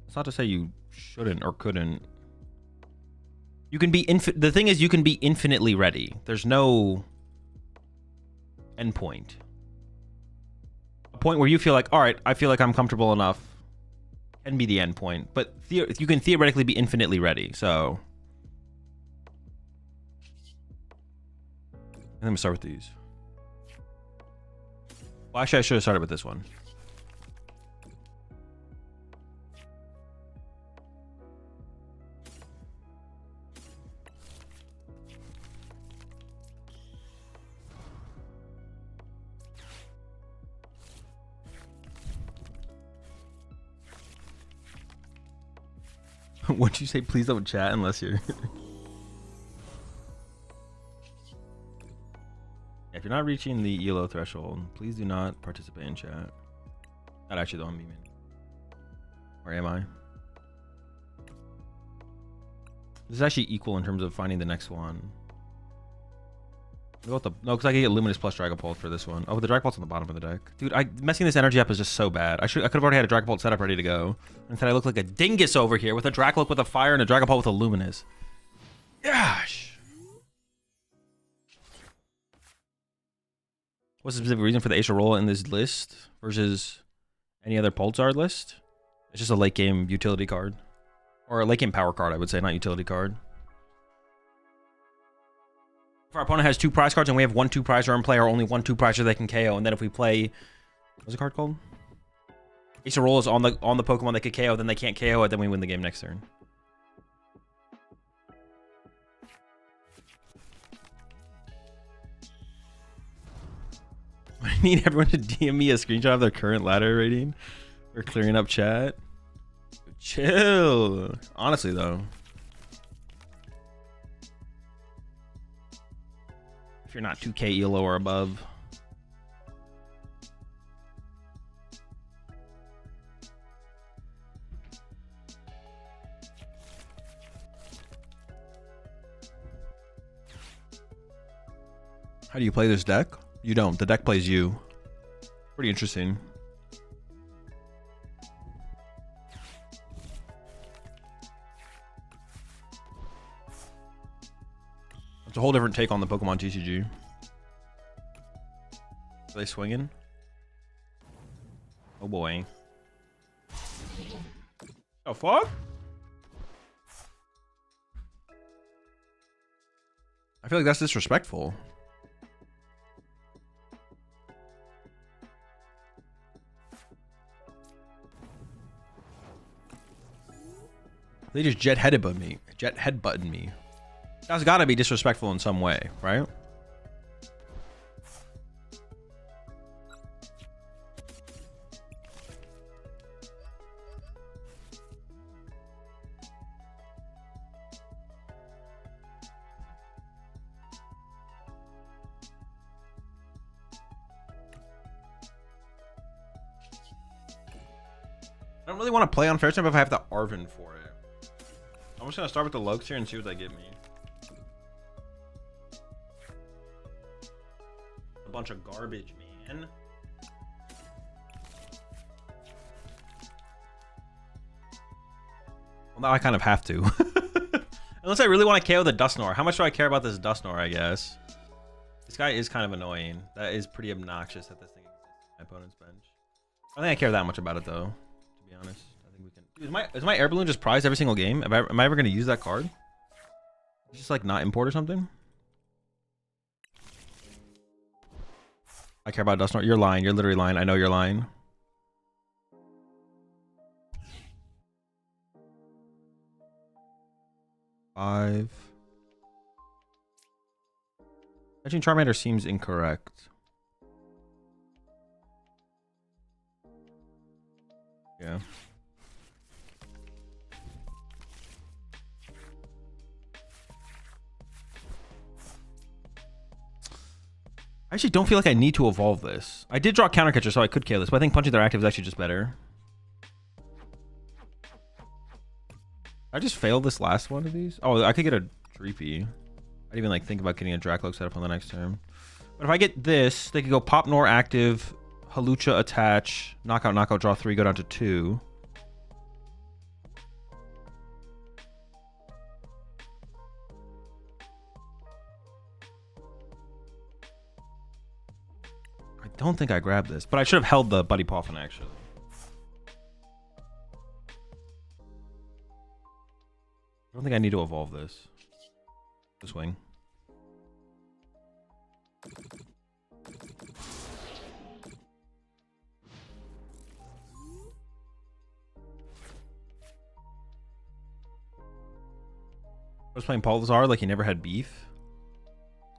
it's not to say you shouldn't or couldn't. You can be the thing is you can be infinitely ready. There's no endpoint. A point where you feel like, all right, I feel like I'm comfortable enough can be the endpoint. But you can theoretically be infinitely ready. So let me start with these. Well, actually, I should have started with this one. What'd you say? Please don't chat unless you're... If you're not reaching the ELO threshold, please do not participate in chat. Not actually, though, I'm memeing. Or am I? This is actually equal in terms of finding the next one. No, because I can get Luminous plus Dragapult for this one. Oh, the Dragapult's on the bottom of the deck. Dude, messing this energy up is just so bad. I could have already had a Dragapult setup ready to go. Instead, I look like a dingus over here with a Dracloak with a Fire and a Dragapult with a Luminous. Gosh. What's the specific reason for the Acerola in this list versus any other PultZard list? It's just a late game utility card. Or a late game power card, I would say, not utility card. If our opponent has 2 prize cards and we have 1 2 prizer in play, or only 1 2 prizer they can KO, and then if we play, what's the card called? Ace of Roll is on the Pokemon that could KO, then they can't KO it, then we win the game next turn. I need everyone to DM me a screenshot of their current ladder rating for clearing up chat. Chill. Honestly, though. If you're not 2K ELO or above. How do you play this deck? You don't. The deck plays you. Pretty interesting. It's a whole different take on the Pokemon TCG. Are they swinging? Oh boy. Oh fuck? I feel like that's disrespectful. They just jet headbutted me. That's gotta be disrespectful in some way, right? I don't really want to play on Fair Champ if I have to Arven for it. I'm just gonna start with the Lugs here and see what they give me. A bunch of garbage, man. Well, now I kind of have to. Unless I really want to KO the Dusknoir. How much do I care about this Dusknoir, I guess? This guy is kind of annoying. That is pretty obnoxious that this thing exists on my opponent's bench. I don't think I care that much about it, though, to be honest. Is my air balloon just prized every single game? Am I ever going to use that card? It's just like not import or something? I care about Dusknoir. You're lying. You're literally lying. I know you're lying. Five. Fetching Charmander seems incorrect. Yeah. I actually don't feel like I need to evolve this. I did draw Counter Catcher, so I could kill this, but I think punching their active is actually just better. I just failed this last one of these. Oh, I could get a Dreepy. I didn't even like think about getting a Dracloak set up on the next turn. But if I get this, they could go Pop Nor active, Halucha attach, knockout, draw 3, go down to 2. I don't think I grabbed this, but I should have held the Buddy Poffin actually. I don't think I need to evolve this. This wing. I was playing PultZard like he never had beef.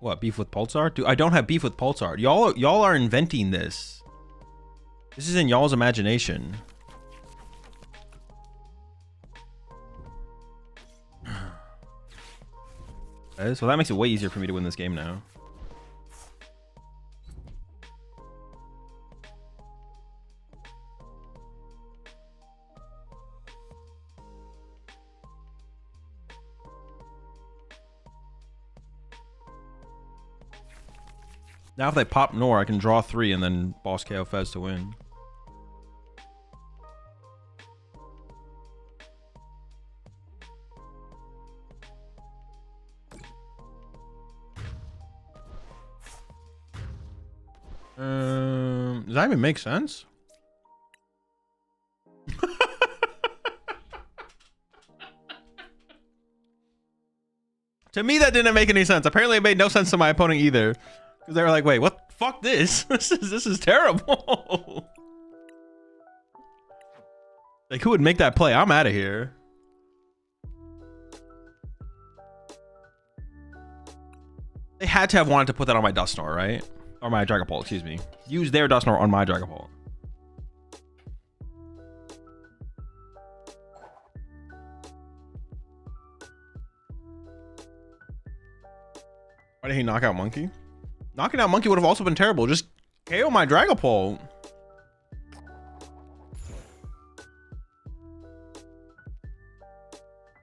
What, beef with PultZard? Dude, I don't have beef with PultZard. Y'all are inventing this. This is in y'all's imagination. So that makes it way easier for me to win this game now. Now if they pop Nor, I can draw 3 and then boss KO Fez to win. Does that even make sense? To me, that didn't make any sense. Apparently, it made no sense to my opponent either. Because they were like, wait, what? Fuck this. This is terrible. Like, who would make that play? I'm out of here. They had to have wanted to put that on my Dusknoir, right? Or my Dragapult, excuse me. Use their Dusknoir on my Dragapult. Why did he knock out Monkey? Knocking out Monkey would have also been terrible. Just KO my Dragapult.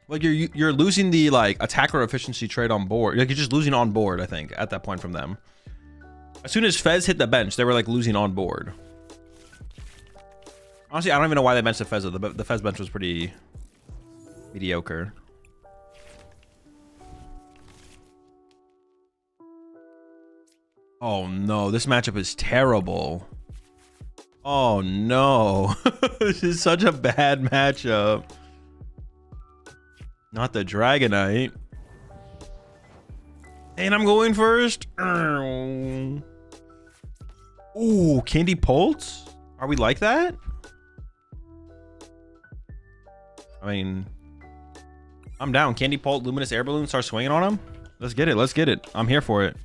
Like you're losing the like attacker efficiency trade on board. Like you're just losing on board, I think, at that point from them. As soon as Fez hit the bench, they were like losing on board. Honestly, I don't even know why they benched the Fez. The Fez bench was pretty mediocre. Oh no, this matchup is terrible. Oh no. This is such a bad matchup. Not the Dragonite. And I'm going first. Ooh, Candy Pulse? Are we like that? I mean, I'm down. Candy Pulse, Luminous Air Balloon, start swinging on him. Let's get it. Let's get it. I'm here for it.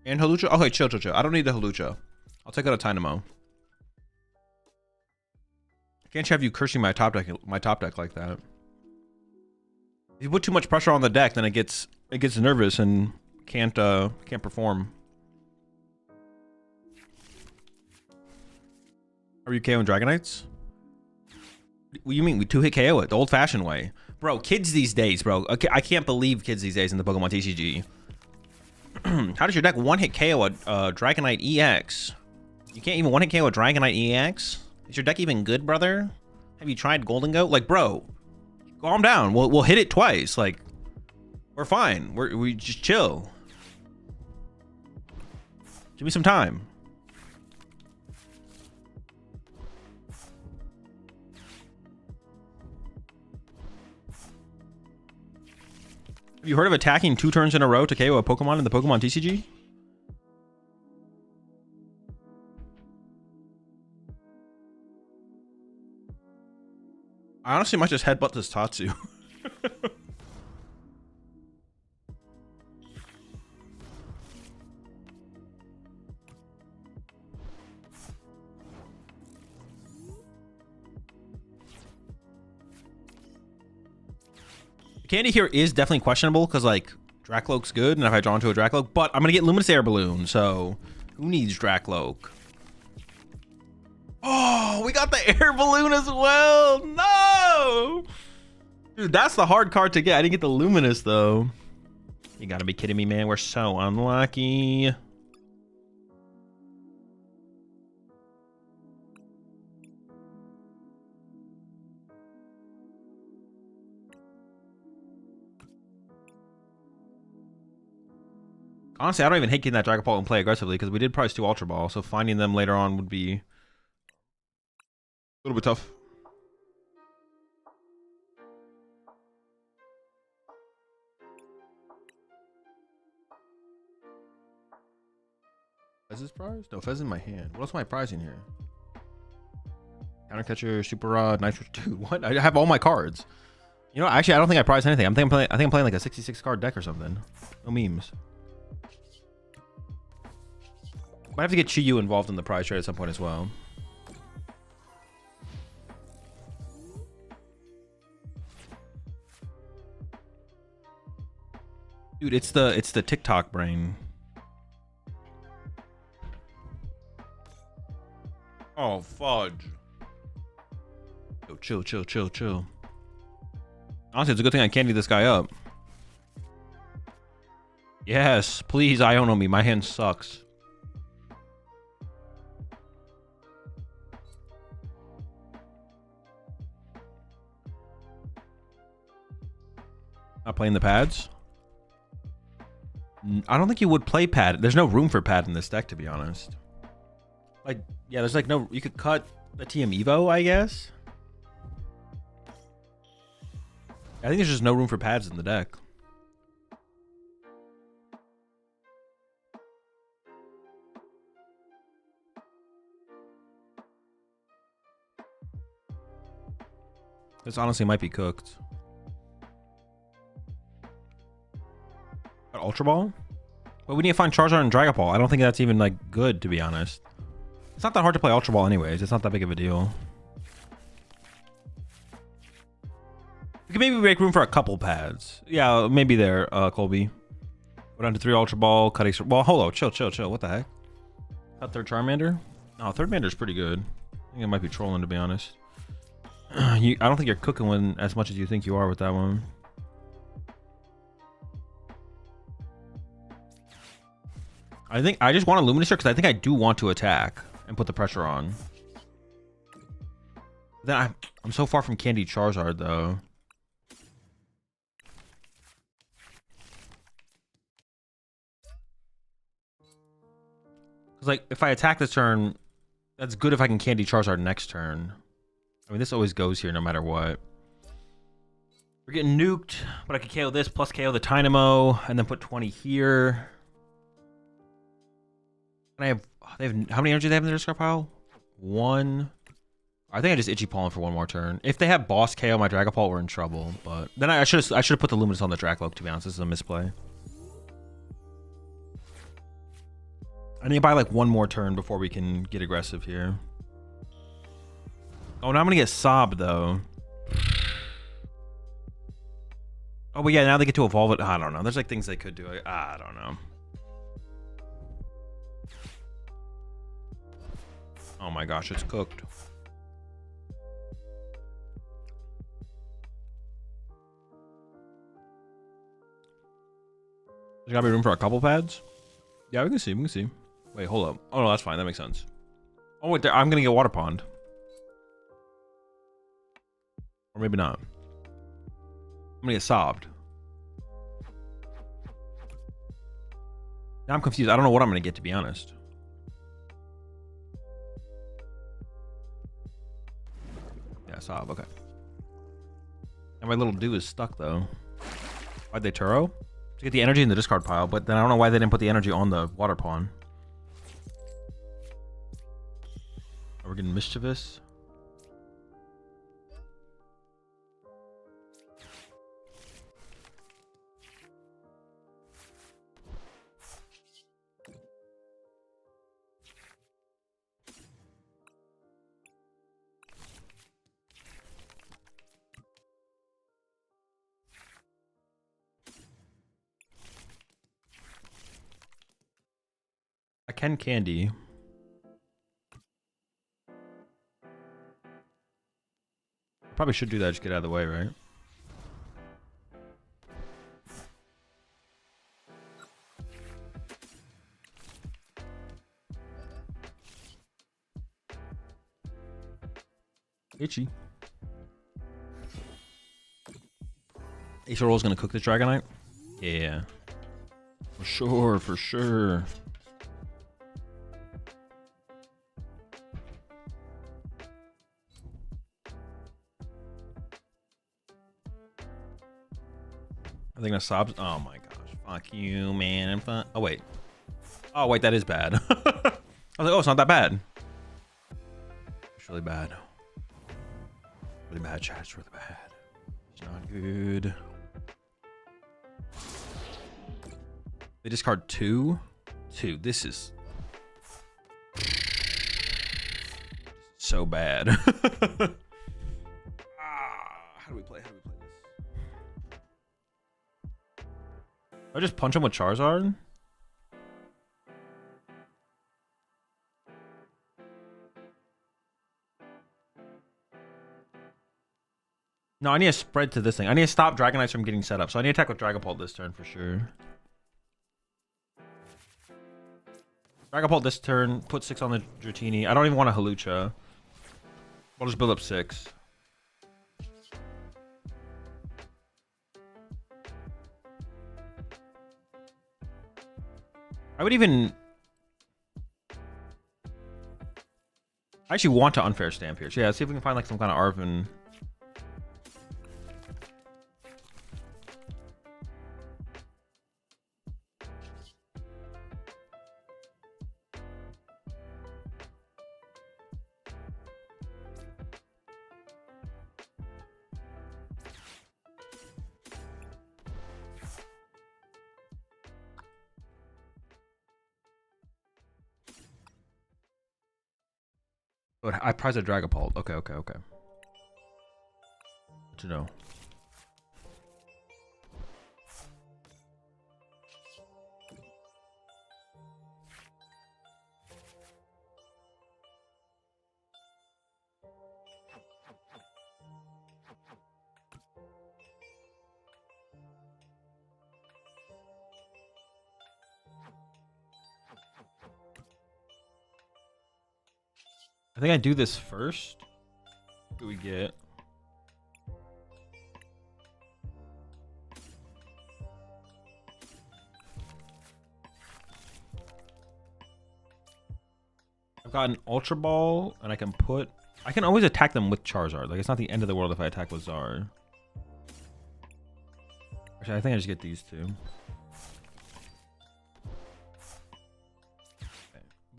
And Halucha? Okay, chill. I don't need the Halucha. I'll take out a Tynamo. I can't have you cursing my top deck like that. If you put too much pressure on the deck, then it gets nervous and can't perform. Are you KOing Dragonites? What do you mean? We 2-hit KO it the old-fashioned way, bro. Kids these days, bro. Okay, I can't believe kids these days in the Pokemon TCG. How does your deck 1-hit KO a Dragonite EX? You can't even 1-hit KO a Dragonite EX? Is your deck even good, brother? Have you tried Golden Goat? Like, bro, calm down. We'll hit it twice. Like, we're fine. We just chill. Give me some time. Have you heard of attacking 2 turns in a row to KO a Pokemon in the Pokemon TCG? I honestly might just headbutt this Tatsu. Candy here is definitely questionable because like Dracloak's good, and if I draw into a Dracloak, but I'm gonna get Luminous Air Balloon, so who needs Dracloak? Oh, we got the Air Balloon as well. No, dude, that's the hard card to get. I didn't get the Luminous though. You gotta be kidding me, man. We're so unlucky. Honestly, I don't even hate getting that Dragapult and play aggressively because we did price 2 Ultra Ball, so finding them later on would be a little bit tough. Is this prize? No, Fez in my hand. What else am I prizing here? Countercatcher, Super Rod, Nitro. Dude, what? I have all my cards. You know, actually, I don't think I prized anything. I think I'm playing like a 66 card deck or something. No memes. Might have to get Chiyu involved in the prize trade at some point as well. Dude, it's the TikTok brain. Oh, fudge. Yo, chill. Honestly, it's a good thing I candied this guy up. Yes, please, Iono me. My hand sucks. Not playing the pads? I don't think you would play pad. There's no room for pad in this deck, to be honest. Like, yeah, there's like no... You could cut a TM Evo, I guess. I think there's just no room for pads in the deck. This honestly might be cooked. Ultra Ball? But we need to find Charizard and Dragon Ball. I don't think that's even like good, to be honest. It's not that hard to play Ultra Ball anyways. It's not that big of a deal. We can maybe make room for a couple pads. Yeah, maybe there, Colby. Go down to 3 Ultra Ball, cut extra. Well, hold on, chill. What the heck? Cut third Charmander? No, third Mander's pretty good. I think it might be trolling, to be honest. I don't think you're cooking one as much as you think you are with that one. I think I just want a Luminous here because I think I do want to attack and put the pressure on. Then I'm so far from Candy Charizard though. Because like if I attack this turn, that's good if I can Candy Charizard next turn. I mean this always goes here no matter what. We're getting nuked, but I could KO this plus KO the Dynamo and then put 20 here. And they have how many energy do they have in their discard pile? 1. I think I just itchy palm for one more turn. If they have boss KO my Dragapult, we're in trouble. But then I should have put the Luminous on the Dracloak, to be honest. This is a misplay. I need to buy like one more turn before we can get aggressive here. Oh, now I'm gonna get Sob though. Oh, but yeah, now they get to evolve it. I don't know. There's like things they could do. I don't know. Oh my gosh, it's cooked. There's gotta be room for a couple pads. Yeah, we can see. Wait, hold up. Oh no, that's fine. That makes sense. Oh wait, I'm gonna get Water Pond. Or maybe not. I'm gonna get sobbed. Now I'm confused. I don't know what I'm gonna get, to be honest. Yeah, sob, okay. And my little do is stuck though. Why'd they Turo? To get the energy in the discard pile, but then I don't know why they didn't put the energy on the water pawn. Are we getting mischievous? I can candy. Probably should do that, just get out of the way, right? Itchy. Ace Roll's gonna cook this Dragonite? Yeah. For sure. I think that sobs. Oh my gosh. Fuck you, man. Oh, wait. Oh, wait, that is bad. I was like, oh, it's not that bad. It's really bad. Really bad, chat. It's really bad. It's not good. They discard 2? 2. This is so bad. How do we play? I just punch him with Charizard? No, I need to spread to this thing. I need to stop Dragonites from getting set up. So I need to attack with Dragapult this turn for sure. Dragapult this turn. Put 6 on the Dratini. I don't even want a Halucha. I'll just build up 6. I would even... I actually want to unfair stamp here. So yeah, let's see if we can find like some kind of Arven. But I prize a Dragapult. Okay. Good to know. I think I do this first. What do we get? I've got an Ultra Ball, and I can always attack them with Charizard. Like, it's not the end of the world if I attack with Zard. Actually, I think I just get these two.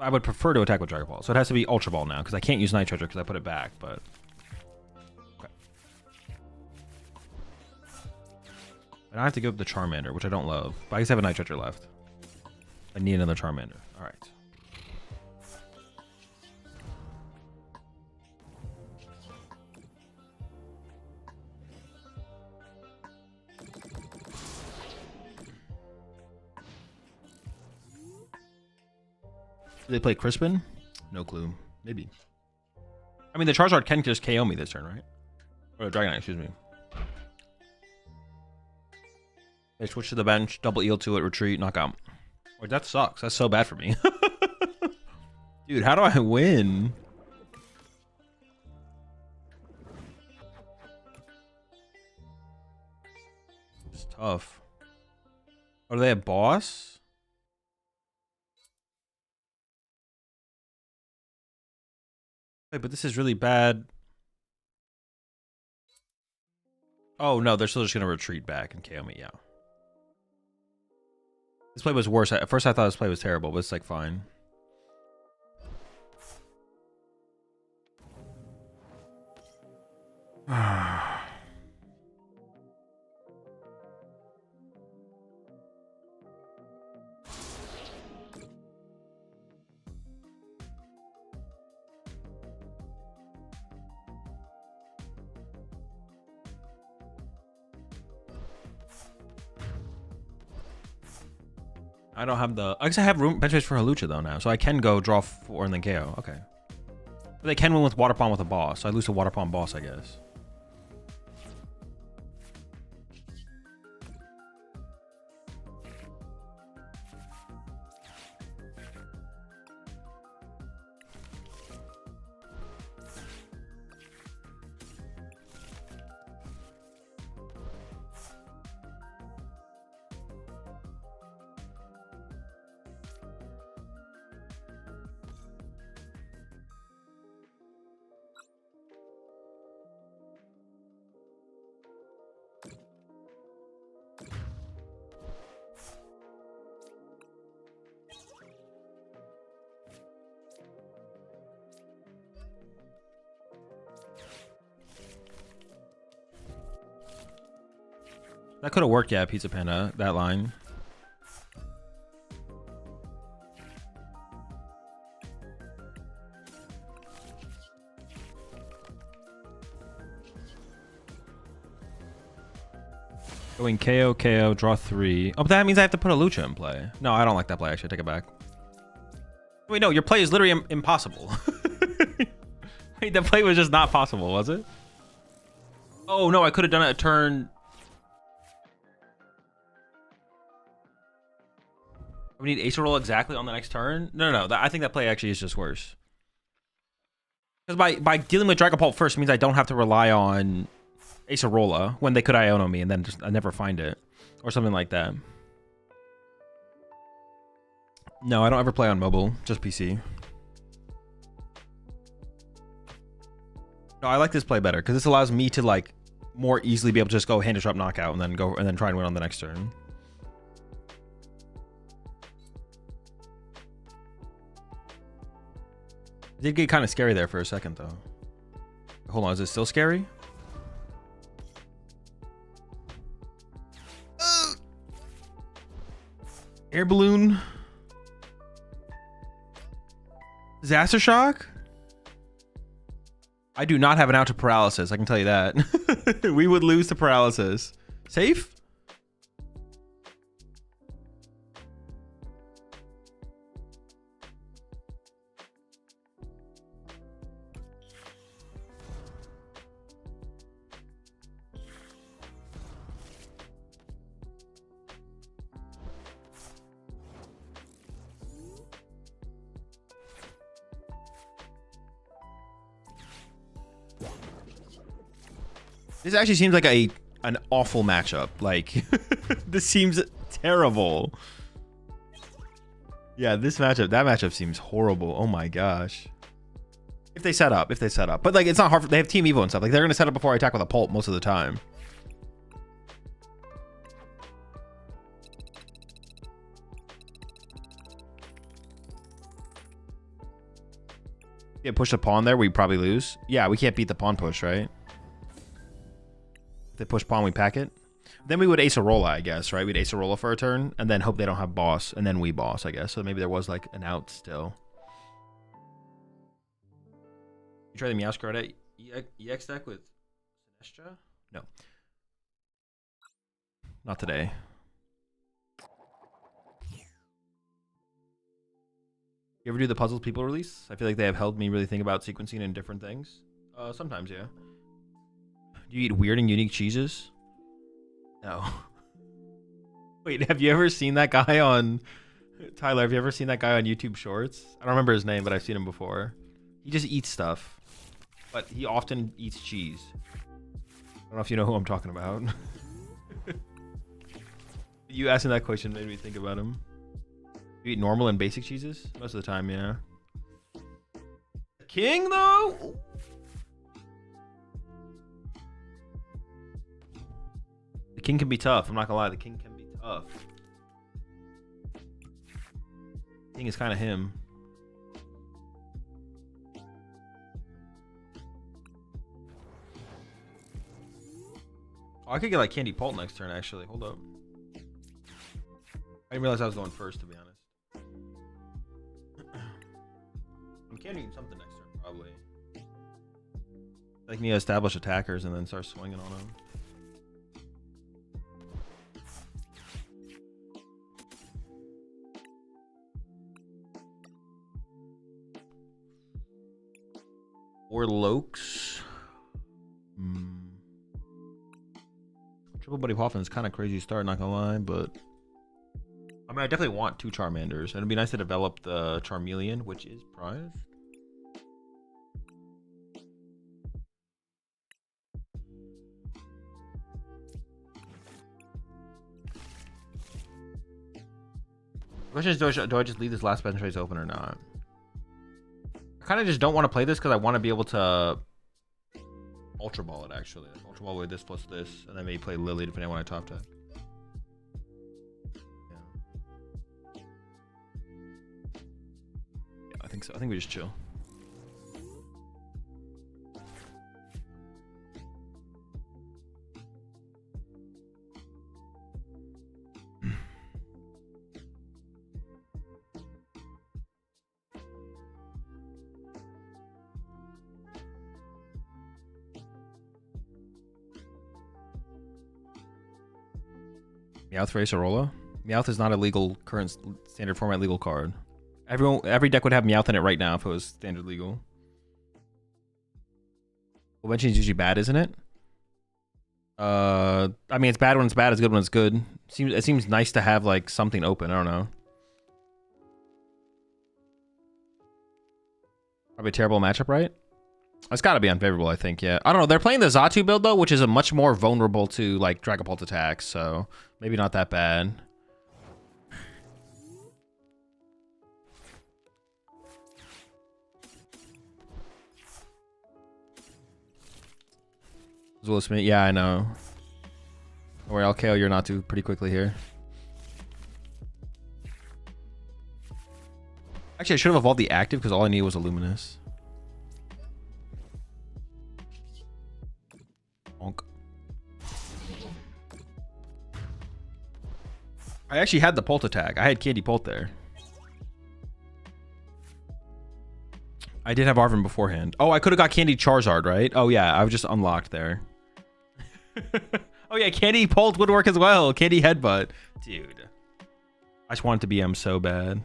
I would prefer to attack with Dragon Ball, so it has to be Ultra Ball now, because I can't use Night Treasure because I put it back, but... Okay. And I have to give up the Charmander, which I don't love, but I guess I have a Night Treasure left. I need another Charmander. Alright. Do they play Crispin? No clue. Maybe. I mean, the Charizard can just KO me this turn, right? Or the Dragonite, excuse me. They switch to the bench, double eel to it, retreat, knockout. Wait, that sucks. That's so bad for me. Dude, how do I win? It's tough. Are they a boss? Wait, but this is really bad. Oh, no, they're still just going to retreat back and KO me, yeah. This play was worse. At first, I thought this play was terrible, but it's, like, fine. I don't have the... I guess I have room bench space for Halucha, though, now. So I can go draw 4 and then KO. Okay. But they can win with Water Pond with a boss. So I lose to Water Pond boss, I guess. That could have worked, yeah, Pizza Panda, that line. Going KO, KO, draw 3. Oh, but that means I have to put a Lucha in play. No, I don't like that play, actually. Take it back. Wait, no, your play is literally impossible. Wait, the play was just not possible, was it? Oh, no, I could have done it a turn... We need Ace roll exactly on the next turn? No. I think that play actually is just worse. Because by dealing with Dragapult first means I don't have to rely on Acerola when they could Iono me and then just I never find it. Or something like that. No, I don't ever play on mobile, just PC. No, I like this play better because this allows me to like more easily be able to just go hand disrupt knockout and then try and win on the next turn. It did get kind of scary there for a second, though. Hold on, is it still scary? Air balloon. Disaster shock? I do not have an out to paralysis. I can tell you that. We would lose to paralysis. Safe? This actually seems like an awful matchup. Like, this seems terrible. Yeah, that matchup seems horrible. Oh my gosh. If they set up. But like, it's not hard. They have Team Evo and stuff. Like, they're gonna set up before I attack with a Pult most of the time. Yeah, push the pawn there, we probably lose. Yeah, we can't beat the pawn push, right? They push pawn, we pack it. Then we would Acerola, I guess, right? We'd Acerola for a turn, and then hope they don't have boss, and then we boss, I guess. So maybe there was like an out still. You try the Meowscarada EX deck with Sinestra? No. Not today. You ever do the puzzles people release? I feel like they have helped me really think about sequencing and different things. Sometimes, yeah. Do you eat weird and unique cheeses? No. Wait, have you ever seen that guy on... Tyler, have you ever seen that guy on YouTube Shorts? I don't remember his name, but I've seen him before. He just eats stuff. But he often eats cheese. I don't know if you know who I'm talking about. You asking that question made me think about him. You eat normal and basic cheeses? Most of the time, yeah. King, though? The king can be tough. I'm not gonna lie. The king can be tough. King is kind of him. Oh, I could get like Candy Pult next turn, actually. Hold up. I didn't realize I was going first, to be honest. I'm candying something next turn, probably. Like me to establish attackers and then start swinging on them. Or Lokes. Triple Buddy Hoffman is kind of crazy start, not gonna lie, but I mean, I definitely want 2 Charmanders, and it'd be nice to develop the Charmeleon, which is prized. The question is, do I just leave this last bench race open or not? I kind of just don't want to play this because I want to be able to Ultra Ball it, actually. Like, Ultra Ball with this plus this, and then maybe play Lily depending on what I top deck. Yeah, I think so. I think we just chill. Meowth for Acerola? Meowth is not a legal current standard format legal card. Every deck would have Meowth in it right now if it was standard legal. Convention is usually bad, isn't it? I mean, it's bad when it's bad, it's good when it's good. It seems nice to have like something open. I don't know. Probably a terrible matchup, right? It's got to be unfavorable, I think. Yeah, I don't know. They're playing the Xatu build though, which is a much more vulnerable to like Dragapult attacks, so maybe not that bad. Will Smith, yeah, I know. Don't worry, I'll KO your Natu pretty quickly here. Actually, I should have evolved the active because all I needed was a Luminous. Bonk. I actually had the Pult attack. I had Candy Pult there. I did have Arvin beforehand. Oh, I could have got Candy Charizard, right? Oh yeah, I was just unlocked there. Oh yeah, Candy Pult would work as well. Candy Headbutt. Dude. I just want it to be M so bad.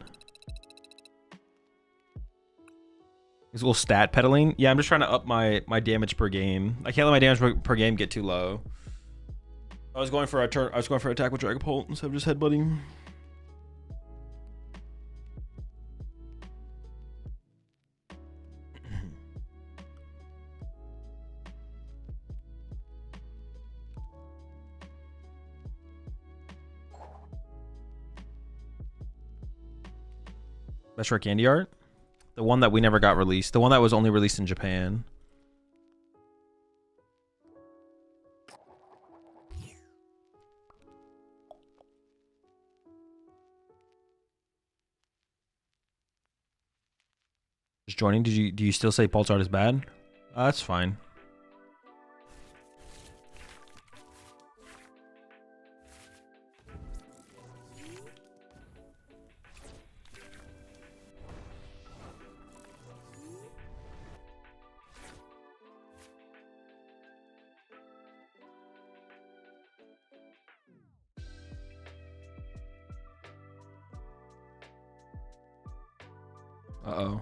Is a little stat peddling? Yeah, I'm just trying to up my damage per game. I can't let my damage per game get too low. I was going for attack with Dragapult instead of just headbutting. Best rare candy art? The one that we never got released. The one that was only released in Japan. Just joining. Do you still say PultZard is bad? That's fine. Uh-oh.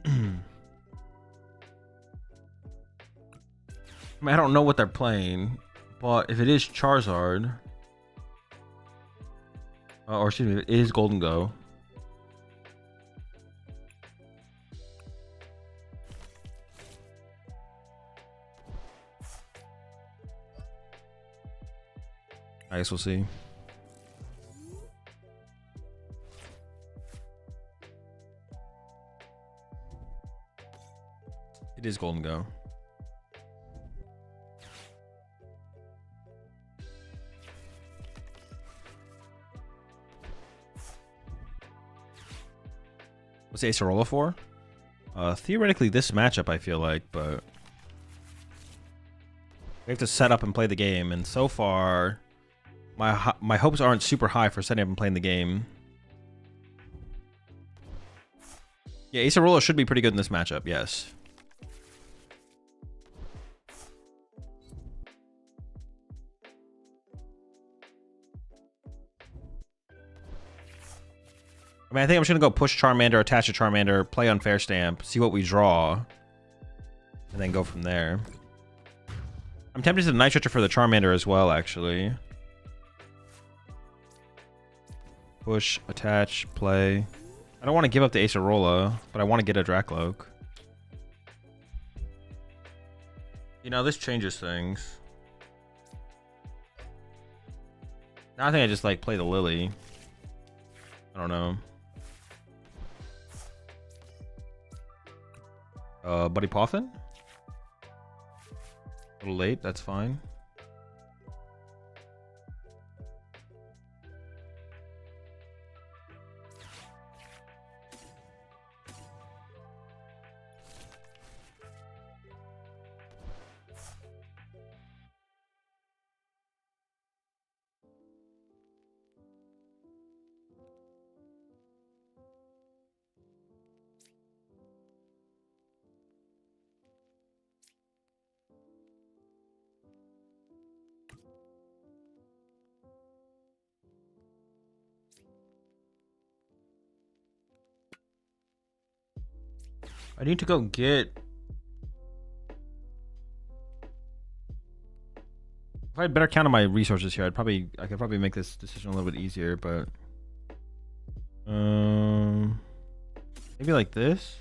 I mean, I don't know what they're playing, but if it is Charizard, or excuse me, it is Golden Go. I guess we'll see. It is Golden Go. What's Acerola for? Theoretically, this matchup, I feel like, but we have to set up and play the game, and so far, my hopes aren't super high for setting up and playing the game. Yeah, Acerola should be pretty good in this matchup, yes. I mean, I think I'm just gonna go push Charmander, attach a Charmander, play Unfair Stamp, see what we draw, and then go from there. I'm tempted to Night Stretcher for the Charmander as well, actually. Push, attach, play. I don't want to give up the Acerola, but I want to get a Dracloak. You know, this changes things. Now I think I just like play the Lily. I don't know. Buddy Poffin? A little late, that's fine. I need to go get... If I had better count on my resources here, I could probably make this decision a little bit easier, but... maybe like this?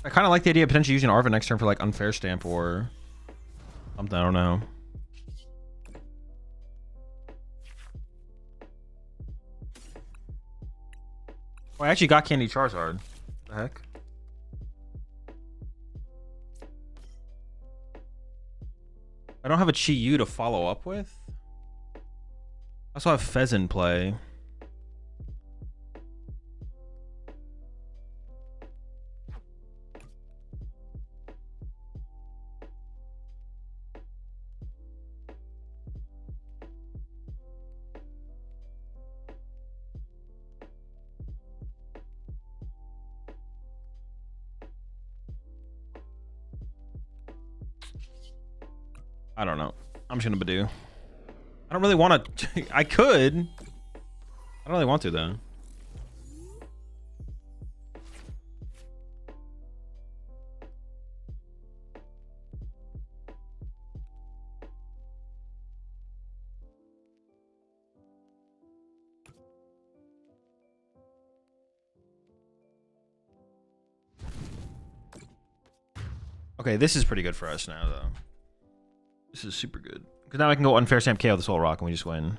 I kind of like the idea of potentially using Arvin next turn for like Unfair Stamp or something, I don't know. Oh, I actually got Candy Charizard. What the heck? I don't have a Chi-Yu to follow up with. I also have Fez in play. I don't know. I'm just gonna Badoo. I don't really want to. I could. I don't really want to though. Okay, this is pretty good for us now, though. This is super good. Because now I can go unfair stamp KO the Soul Rock and we just win.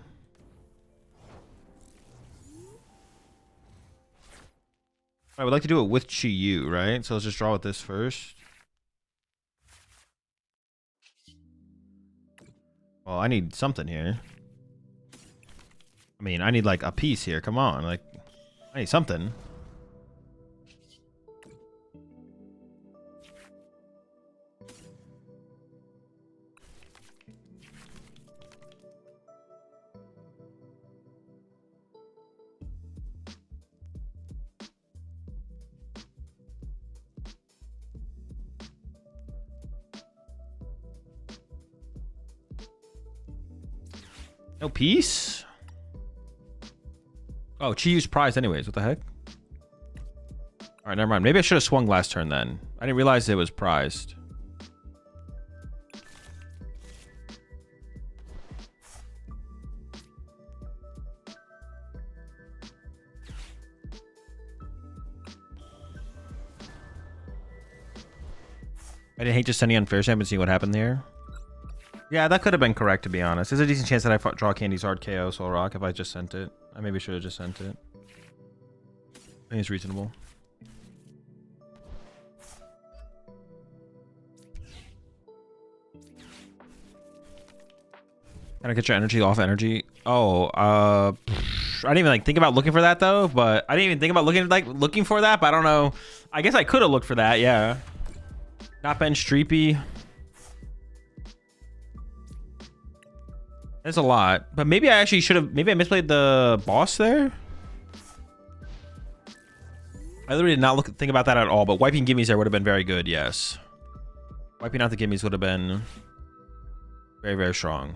I would like to do it with Chi Yu, right? So let's just draw with this first. Well, I need something here. I mean, I need like a piece here. Come on. Like, I need something. No piece? Oh, Chi Yu's prized anyways. What the heck? Alright, never mind. Maybe I should have swung last turn then. I didn't realize it was prized. I didn't hate just sending unfair stamp and seeing what happened there. Yeah, that could have been correct, to be honest. There's a decent chance that I draw Candy's Hard KO Soul Rock if I just sent it. I maybe should have just sent it. I think it's reasonable. Can I get your energy off energy? Oh, I didn't even like think about looking for that though, but I didn't even think about looking for that, but I don't know. I guess I could have looked for that, yeah. Not bench Streepy. There's a lot, but maybe I actually should have. Maybe I misplayed the boss there. I literally did not think about that at all. But wiping gimmies there would have been very good. Yes, wiping out the gimmies would have been very, very strong.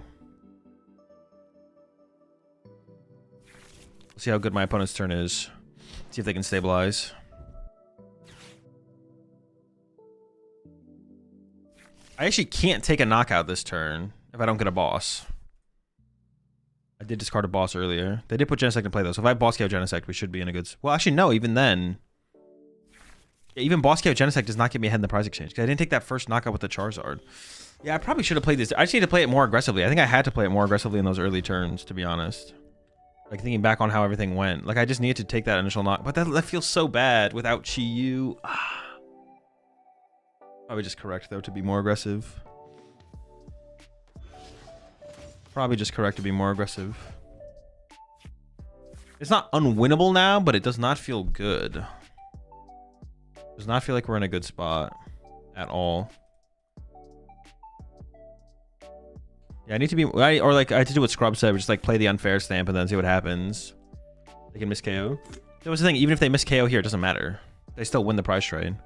Let's see how good my opponent's turn is. See if they can stabilize. I actually can't take a knockout this turn if I don't get a boss. I did discard a boss earlier. They did put Genesect in play though, so if I boss KO Genesect, we should be in a good... Well, actually, no, even then. Yeah, even boss KO Genesect does not get me ahead in the prize exchange, because I didn't take that first knockout with the Charizard. Yeah, I probably should have played this. I just need to play it more aggressively. I think I had to play it more aggressively in those early turns, to be honest. Like, thinking back on how everything went. Like, I just needed to take that initial knock. But that feels so bad without Chi Yu. Probably just correct, though, to be more aggressive. Probably just correct to be more aggressive. It's not unwinnable now, but it does not feel good. Does not feel like we're in a good spot at all. Yeah, I need to be, or like I had to do what Scrub said, just like play the unfair stamp and then see what happens. They can miss KO. That was the thing. Even if they miss KO here, it doesn't matter. They still win the prize trade.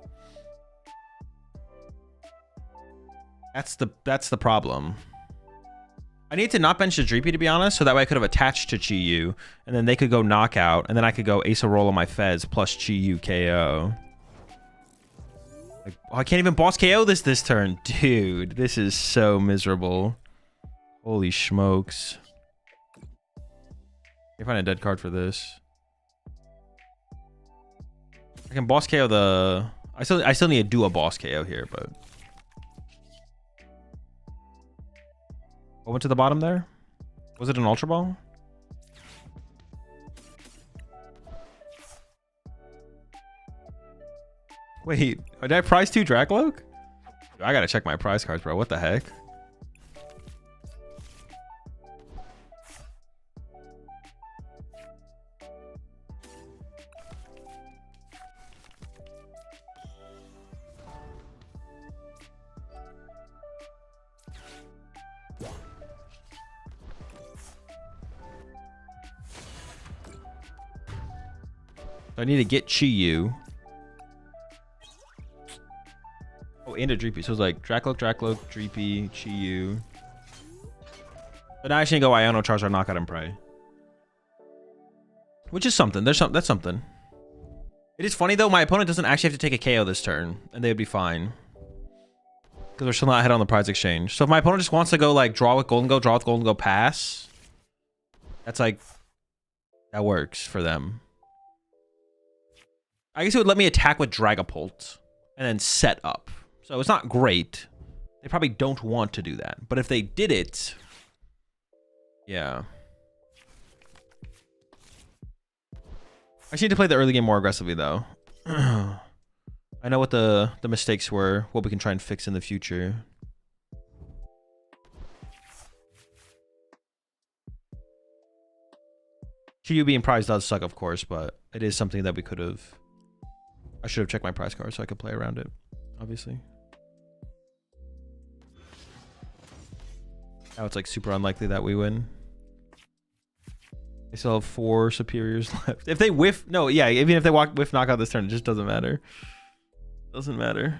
That's the problem. I need to not bench the Dreepy, to be honest, so that way I could have attached to Chi Yu, and then they could go knockout, and then I could go Acerola my Fez plus Chi Yu KO. Like, oh, I can't even boss KO this turn. Dude, this is so miserable. Holy smokes. Can't find a dead card for this. I can boss KO the... I still need to do a boss KO here, but... What went to the bottom there? Was it an Ultra Ball? Wait, did I prize 2 Dracloak? I gotta check my prize cards, bro. What the heck? I need to get Chi Yu. Oh, and a Dreepy. So it's like Dracloak, Dreepy, Chi Yu. But now I should go Iono, Charizard, Knockout, and Prey. Which is something. That's something. It is funny, though. My opponent doesn't actually have to take a KO this turn. And they would be fine. Because we're still not ahead on the prize exchange. So if my opponent just wants to go, like, draw with Golden Go, draw with Golden Go, pass. That's, like... That works for them. I guess it would let me attack with Dragapult. And then set up. So it's not great. They probably don't want to do that. But if they did it... Yeah. I just need to play the early game more aggressively, though. I know what the mistakes were, what we can try and fix in the future. QU being prize does suck, of course, but it is something that we could have... I should have checked my prize card so I could play around it, obviously. Now it's like super unlikely that we win. They still have 4 superiors left. If they whiff, no, yeah, even if they whiff knockout this turn, it just doesn't matter. Doesn't matter.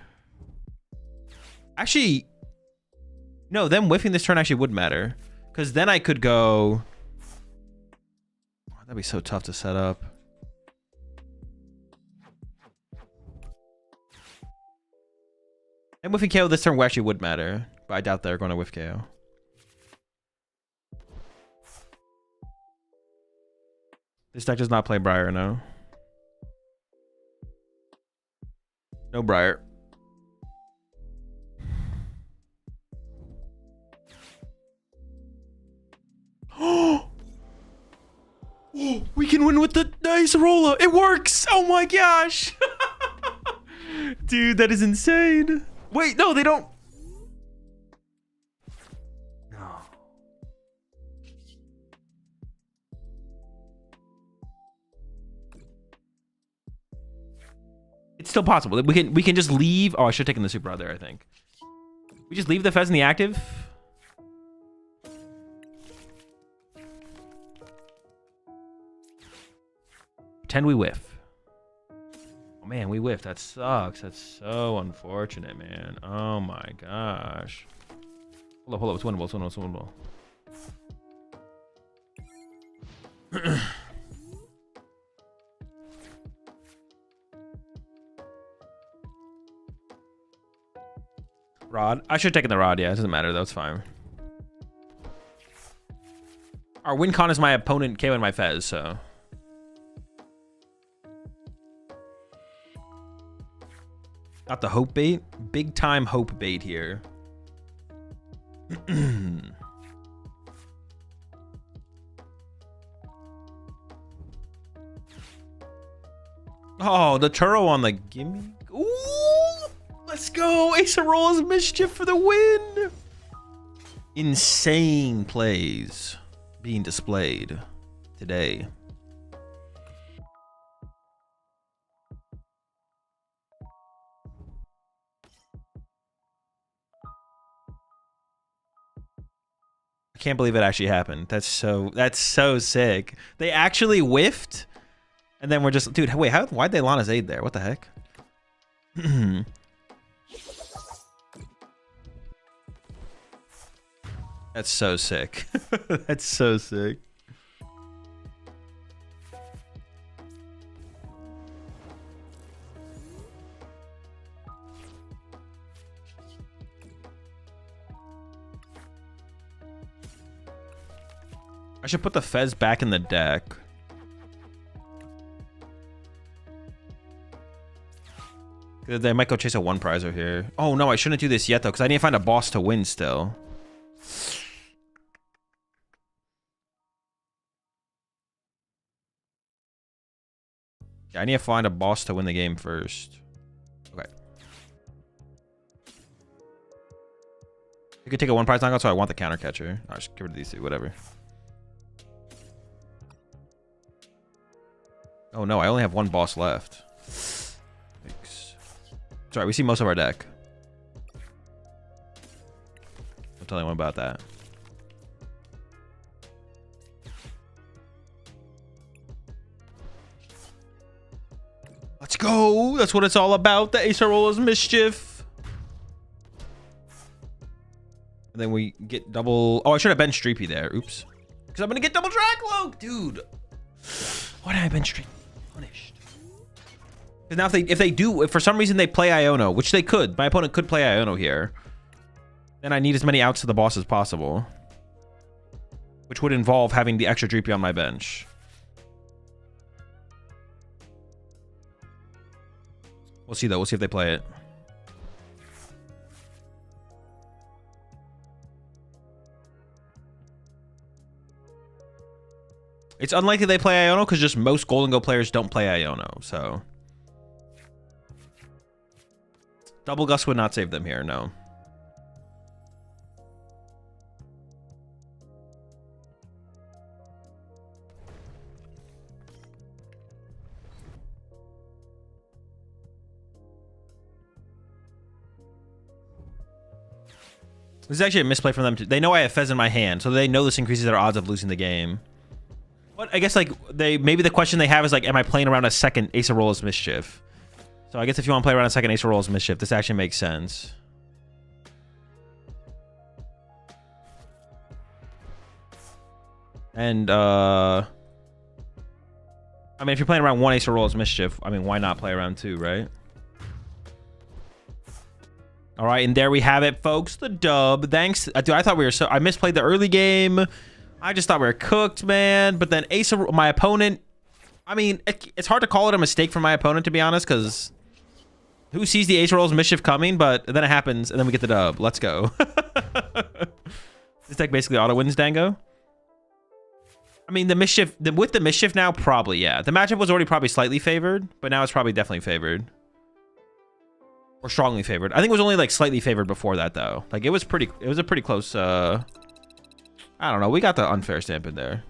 Actually, no, them whiffing this turn actually would matter. Because then I could go... Oh, that'd be so tough to set up. And whiffing KO this turn actually would matter. But I doubt they're going to whiff KO. This deck does not play Briar, no. No Briar. Oh, we can win with the Acerola. It works. Oh my gosh. Dude, that is insane. Wait, no, they don't. No. It's still possible. We can just leave. Oh, I should have taken the super out there, I think. We just leave the Fez in the active. Pretend we whiff. Oh man, we whiffed. That sucks. That's so unfortunate, man. Oh my gosh. Hold up. It's winnable. It's winnable. It's winnable. Rod. I should have taken the rod. Yeah, it doesn't matter though. It's fine. Our win con is my opponent KOing my Fez, so. Got the hope bait. Big time hope bait here. Oh, the Turo on the gimme. Ooh, let's go. Acerola's Mischief for the win. Insane plays being displayed today. I can't believe it actually happened. That's so sick. They actually whiffed, and then we're just, dude. Wait, why'd they Lana's Aid there? What the heck? That's so sick. That's so sick. I should put the Fez back in the deck. They might go chase a one prizer here. Oh no, I shouldn't do this yet though, because I need to find a boss to win still. Yeah, I need to find a boss to win the game first. Okay. You could take a one prize knockout, so I want the counter catcher. I'll just get rid of these two, whatever. Oh no, I only have one boss left. Thanks. Sorry, we see most of our deck. Don't tell anyone about that. Let's go! That's what it's all about. The Acerola's Mischief. And then we get double... Oh, I should have benched Streepy there. Oops. Because I'm going to get double Dracloak. Dude. Why did I bench Streepy? Punished. Because now if they do... If for some reason they play Iono, which they could. My opponent could play Iono here. Then I need as many outs to the boss as possible. Which would involve having the extra Dreepy on my bench. We'll see, though. We'll see if they play it. It's unlikely they play Iono because just most Golden Go players don't play Iono, so... Double Gust would not save them here, no. This is actually a misplay from them too. They know I have Fez in my hand, so they know this increases their odds of losing the game. But I guess like maybe the question they have is like, am I playing around a second Acerolla's Mischief? So I guess if you want to play around a second Acerolla's Mischief, this actually makes sense. And I mean, if you're playing around one Acerolla's Mischief, I mean, why not play around two, right? All right, and there we have it, folks. The dub. Thanks. Dude, I thought we were so... I misplayed the early game. I just thought we were cooked, man. But then my opponent... I mean, it's hard to call it a mistake from my opponent, to be honest, because who sees the Acerolla's Mischief coming? But then it happens, and then we get the dub. Let's go. This deck basically auto-wins Dango. I mean, the Mischief... with the Mischief now, probably, yeah. The matchup was already probably slightly favored, but now it's probably definitely favored. Or strongly favored. I think it was only like slightly favored before that though. Like it was a pretty close I don't know. We got the unfair stamp in there.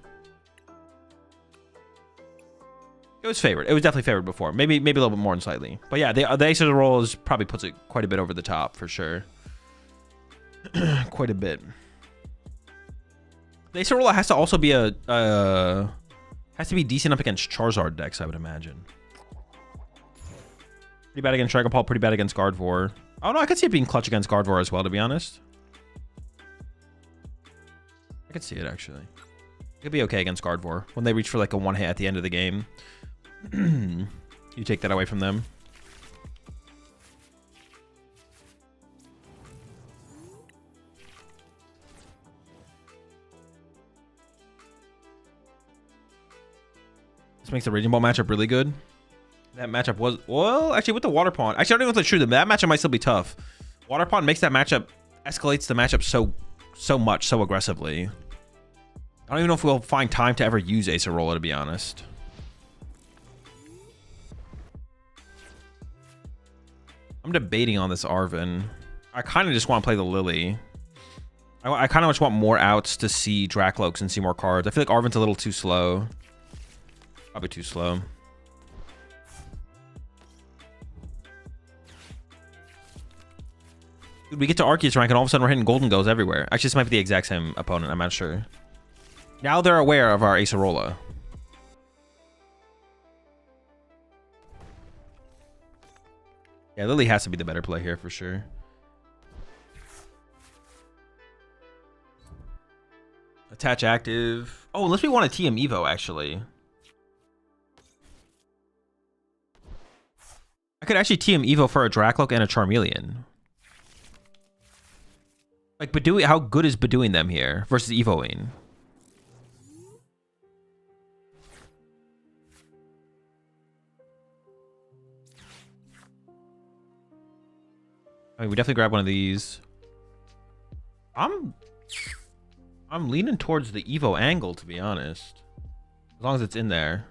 It was favored. It was definitely favored before. Maybe a little bit more than slightly. But yeah, the Ace of the Rolls probably puts it quite a bit over the top for sure. Quite a bit. The Ace of the Roll has to also be has to be decent up against Charizard decks, I would imagine. Pretty bad against Dragapult, pretty bad against Gardevoir. Oh no, I could see it being clutch against Gardevoir as well, to be honest. I could see it actually. It could be okay against Gardevoir. When they reach for like a one hit at the end of the game. You take that away from them. This makes the Raging Ball matchup really good. That matchup was... Well, actually, with the Water Pond... Actually, I don't even know if that's true. That matchup might still be tough. Water Pond makes that matchup... Escalates the matchup so much, so aggressively. I don't even know if we'll find time to ever use Acerola, to be honest. I'm debating on this Arven. I kind of just want to play the Lily. I kind of just want more outs to see Dracloaks and see more cards. I feel like Arven's a little too slow. Probably too slow. Dude, we get to Arceus rank and all of a sudden we're hitting Golden Goes everywhere. Actually, this might be the exact same opponent. I'm not sure. Now they're aware of our Acerola. Yeah, Lily has to be the better play here for sure. Attach active. Oh, unless we want a TM Evo, actually. I could actually TM Evo for a Dracloak and a Charmeleon. Like, Badooie, how good is Badooing them here versus Evoing? I mean, we definitely grab one of these. I'm leaning towards the Evo angle, to be honest. As long as it's in there.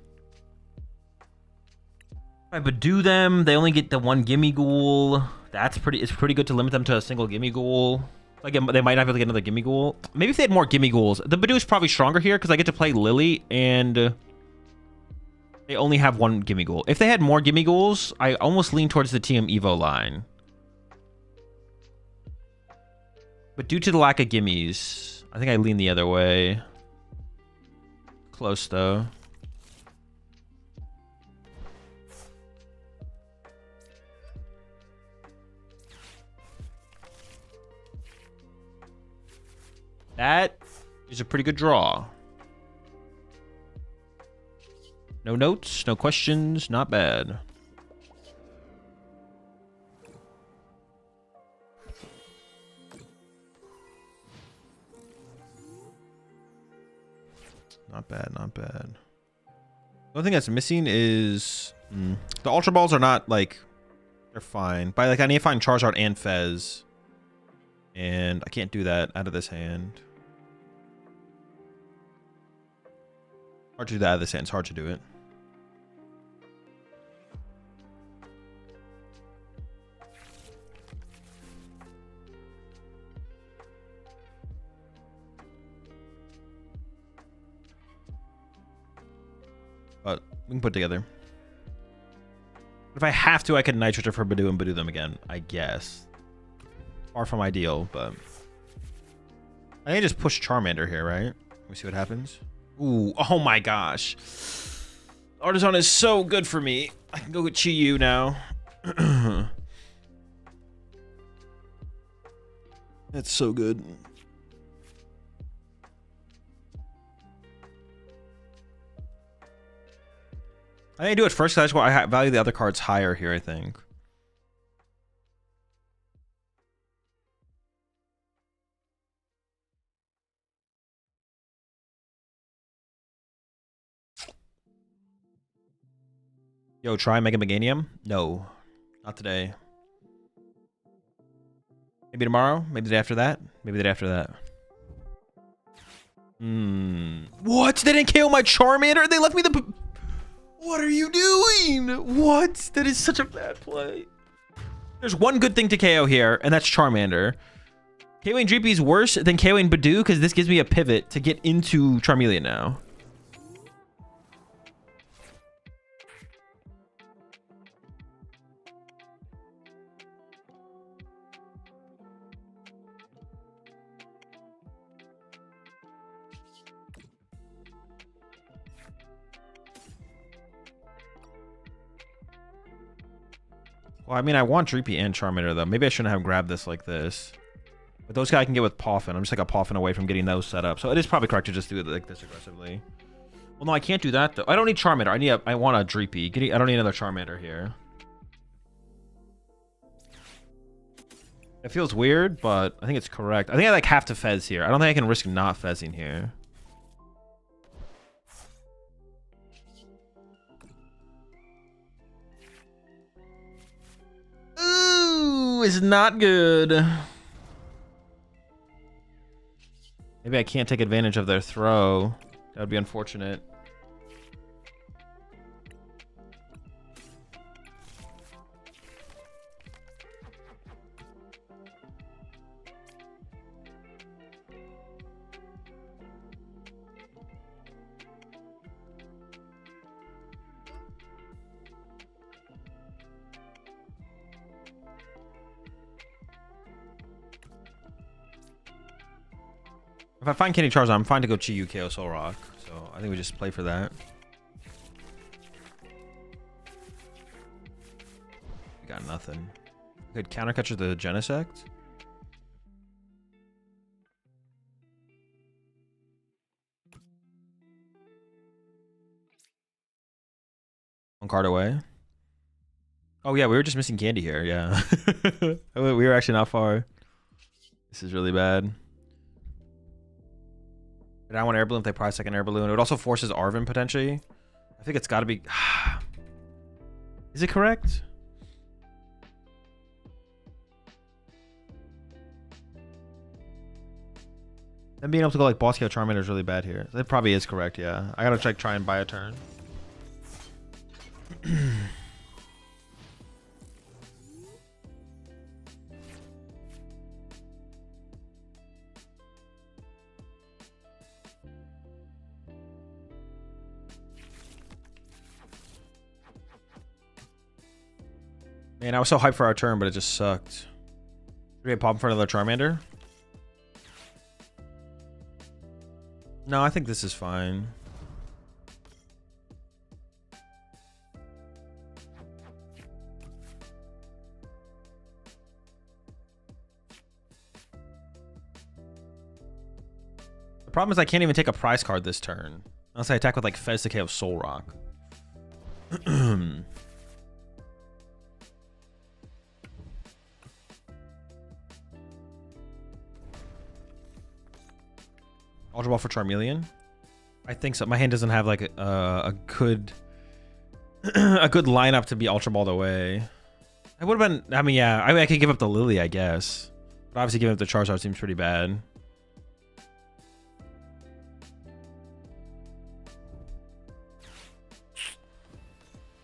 If I Badoo them, they only get the one Gimme Ghoul. It's pretty good to limit them to a single Gimme Ghoul. Like, they might not be able to get another Gimme Ghoul. Maybe if they had more Gimme Ghouls. The Badoo is probably stronger here because I get to play Lily and they only have one Gimme Ghoul. If they had more Gimme Ghouls, I almost lean towards the TM Evo line. But due to the lack of gimmies, I think I lean the other way. Close, though. That is a pretty good draw. No notes, no questions, not bad. Not bad, not bad. The only thing that's missing is the Ultra Balls are not like, they're fine. But like I need to find Charizard and Fez. And I can't do that out of this hand. Hard to do that out of this hand. It's hard to do it. But we can put it together. If I have to, I could Nitrate for Badoo and Badoo them again, I guess. Far from ideal, but I think I just push Charmander here, right? Let me see what happens. Ooh, oh my gosh. Artisan is so good for me. I can go with Chi-Yu now. That's so good. I think I do it first because I value the other cards higher here, I think. Yo, try Mega Meganium? No, not today. Maybe tomorrow? Maybe the day after that? Maybe the day after that. What? They didn't KO my Charmander? They left me the... What are you doing? What? That is such a bad play. There's one good thing to KO here, and that's Charmander. KOing Dreepy is worse than KOing Badoo because this gives me a pivot to get into Charmeleon now. Well, I mean, I want Dreepy and Charmander, though. Maybe I shouldn't have grabbed this like this. But those guys I can get with Poffin. I'm just like a Poffin away from getting those set up. So it is probably correct to just do it like this aggressively. Well, no, I can't do that, though. I don't need Charmander. I want a Dreepy. I don't need another Charmander here. It feels weird, but I think it's correct. I think I like have to Fez here. I don't think I can risk not Fezzing here. Ooh, it's not good. Maybe I can't take advantage of their throw. That would be unfortunate. If I find Candy Charizard, I'm fine to go Chi-Yu KO Soul Rock. So I think we just play for that. We got nothing. Could counter catcher the Genesect. One card away. Oh yeah, we were just missing Candy here. Yeah, we were actually not far. This is really bad. But I want Air Balloon if they prize second Air Balloon. It also forces Arven potentially. I think it's got to be... Is it correct? Them being able to go like Boss KO Charmander is really bad here. It probably is correct, yeah. I gotta like try and buy a turn. Man, I was so hyped for our turn, but it just sucked. Did we pop in for another Charmander? No, I think this is fine. problem is I can't even take a prize card this turn. Unless I attack with like Fez to KO Soul Rock. Ultra Ball for Charmeleon? I think so. My hand doesn't have like a good a good lineup to be Ultra Balled away. I would have been, I mean, yeah, I could give up the Lily, I guess. But obviously giving up the Charizard seems pretty bad.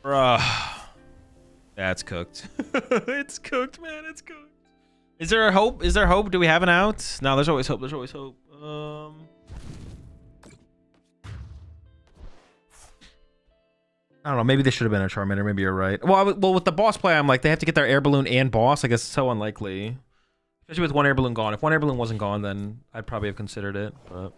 Bruh. That's cooked. It's cooked, man. It's cooked. Is there a hope? Is there hope? Do we have an out? No, there's always hope. There's always hope. I don't know. Maybe this should have been a Charmander. Maybe you're right. Well, with the boss play, I'm like, they have to get their air balloon and boss. I guess it's so unlikely. Especially with one air balloon gone. If one air balloon wasn't gone, then I'd probably have considered it. But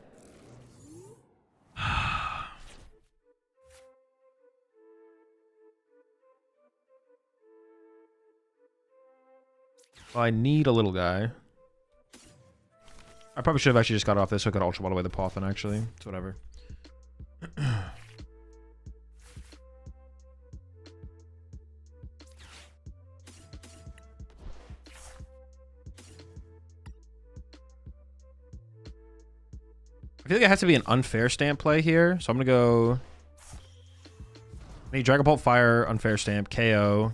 well, I need a little guy. I probably should have actually just got off this so I could Ultra Ball away the Poffin, actually. It's whatever. I feel like it has to be an unfair stamp play here, so I'm gonna go. I need Dragon Bolt Fire, unfair stamp, KO.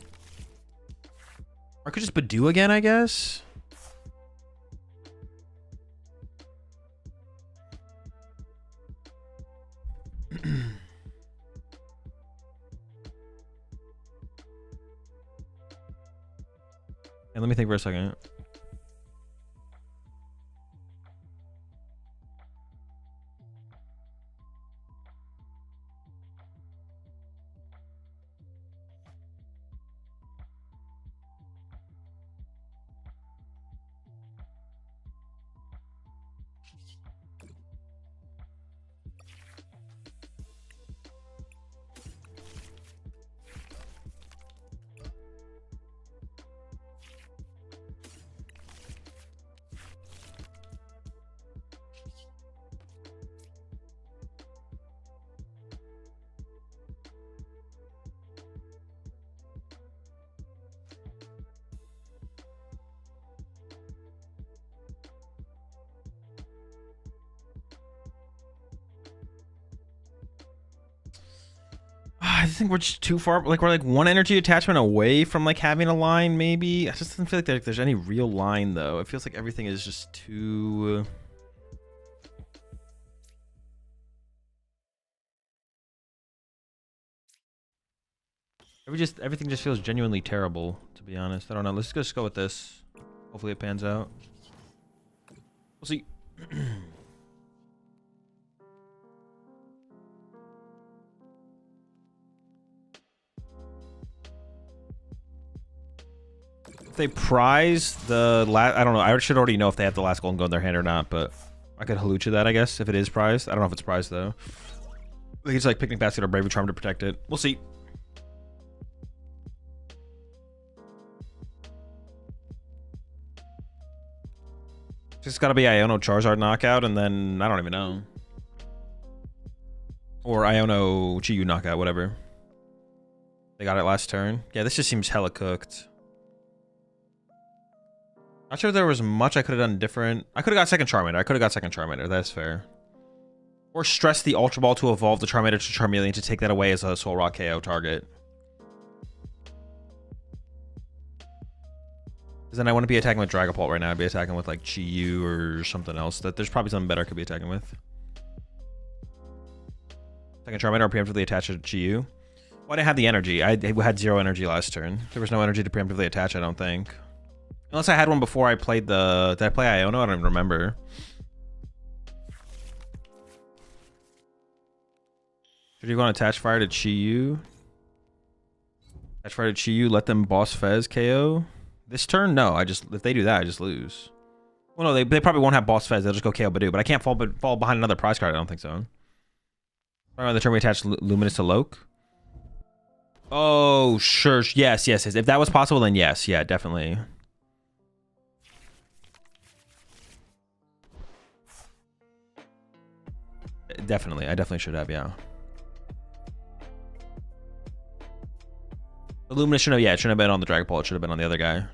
Or I could just Badoo again, I guess. And let me think for a second. I think we're just too far. Like, we're like one energy attachment away from like having a line, maybe. I just don't feel like there's any real line, though. It feels like everything is just too. Everything just feels genuinely terrible, to be honest. I don't know. Let's just go with this. Hopefully it pans out. We'll see. If they prize the last, I don't know. I should already know if they have the last golden go in their hand or not, but I could halucha that, I guess, if it is prized. I don't know if it's prized, though. I think it's like Picnic Basket or Bravery Charm to protect it. We'll see. It's got to be Iono Charizard knockout, and then I don't even know. Or Iono Chi-Yu knockout, whatever. They got it last turn. Yeah, this just seems hella cooked. Not sure if there was much I could have done different. I could have got second Charmander. That's fair. Or stress the Ultra Ball to evolve the Charmander to Charmeleon to take that away as a Soul Rock KO target. Because then I wouldn't be attacking with Dragapult right now. I'd be attacking with like Chi-Yu or something else. That there's probably something better I could be attacking with. Second Charmander or preemptively attach to Chi-Yu. Well, I didn't have the energy. I had 0 energy last turn. There was no energy to preemptively attach, I don't think. Unless I had one before I played the... Did I play Iono? I don't even remember. Should you want to attach fire to Chi-Yu? Attach fire to Chi-Yu, let them boss Fez KO? This turn? No, if they do that, I just lose. Well, no, they probably won't have boss Fez. They'll just go KO Badoo, but I can't fall behind another prize card. I don't think so. Right, the turn we attach Luminous to Loke. Oh, sure. Yes. If that was possible, then yes. Yeah, definitely. Definitely. I definitely should have, yeah. The Luminous shouldn't have, yeah, it shouldn't have been on the Dragapult. It should have been on the other guy.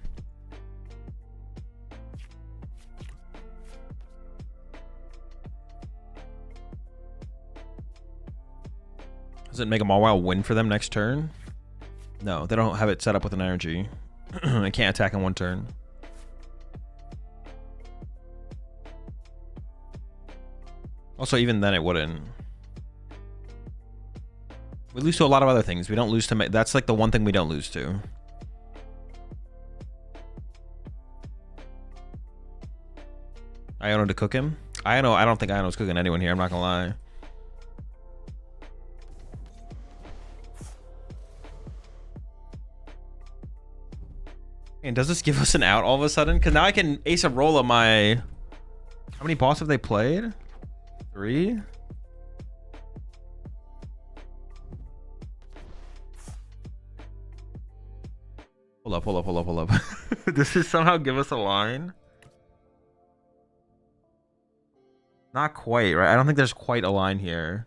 Does it make a Mawile win for them next turn? No, they don't have it set up with an energy. It can't attack in one turn. Also, even then, it wouldn't. We lose to a lot of other things. We don't lose to... That's like the one thing we don't lose to. Iono to cook him? I don't think Iono's cooking anyone here. I'm not gonna lie. And does this give us an out all of a sudden? Because now I can Acerola my... How many boss have they played? 3? Hold up. Does this somehow give us a line? Not quite, right? I don't think there's quite a line here.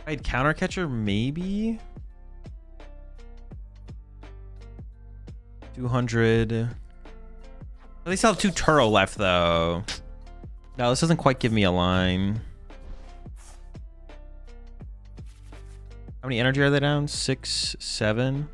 I'd counter catcher, maybe 200. At least I'll have 2 Turo left, though. No, this doesn't quite give me a line. How many energy are they down? 6, 7.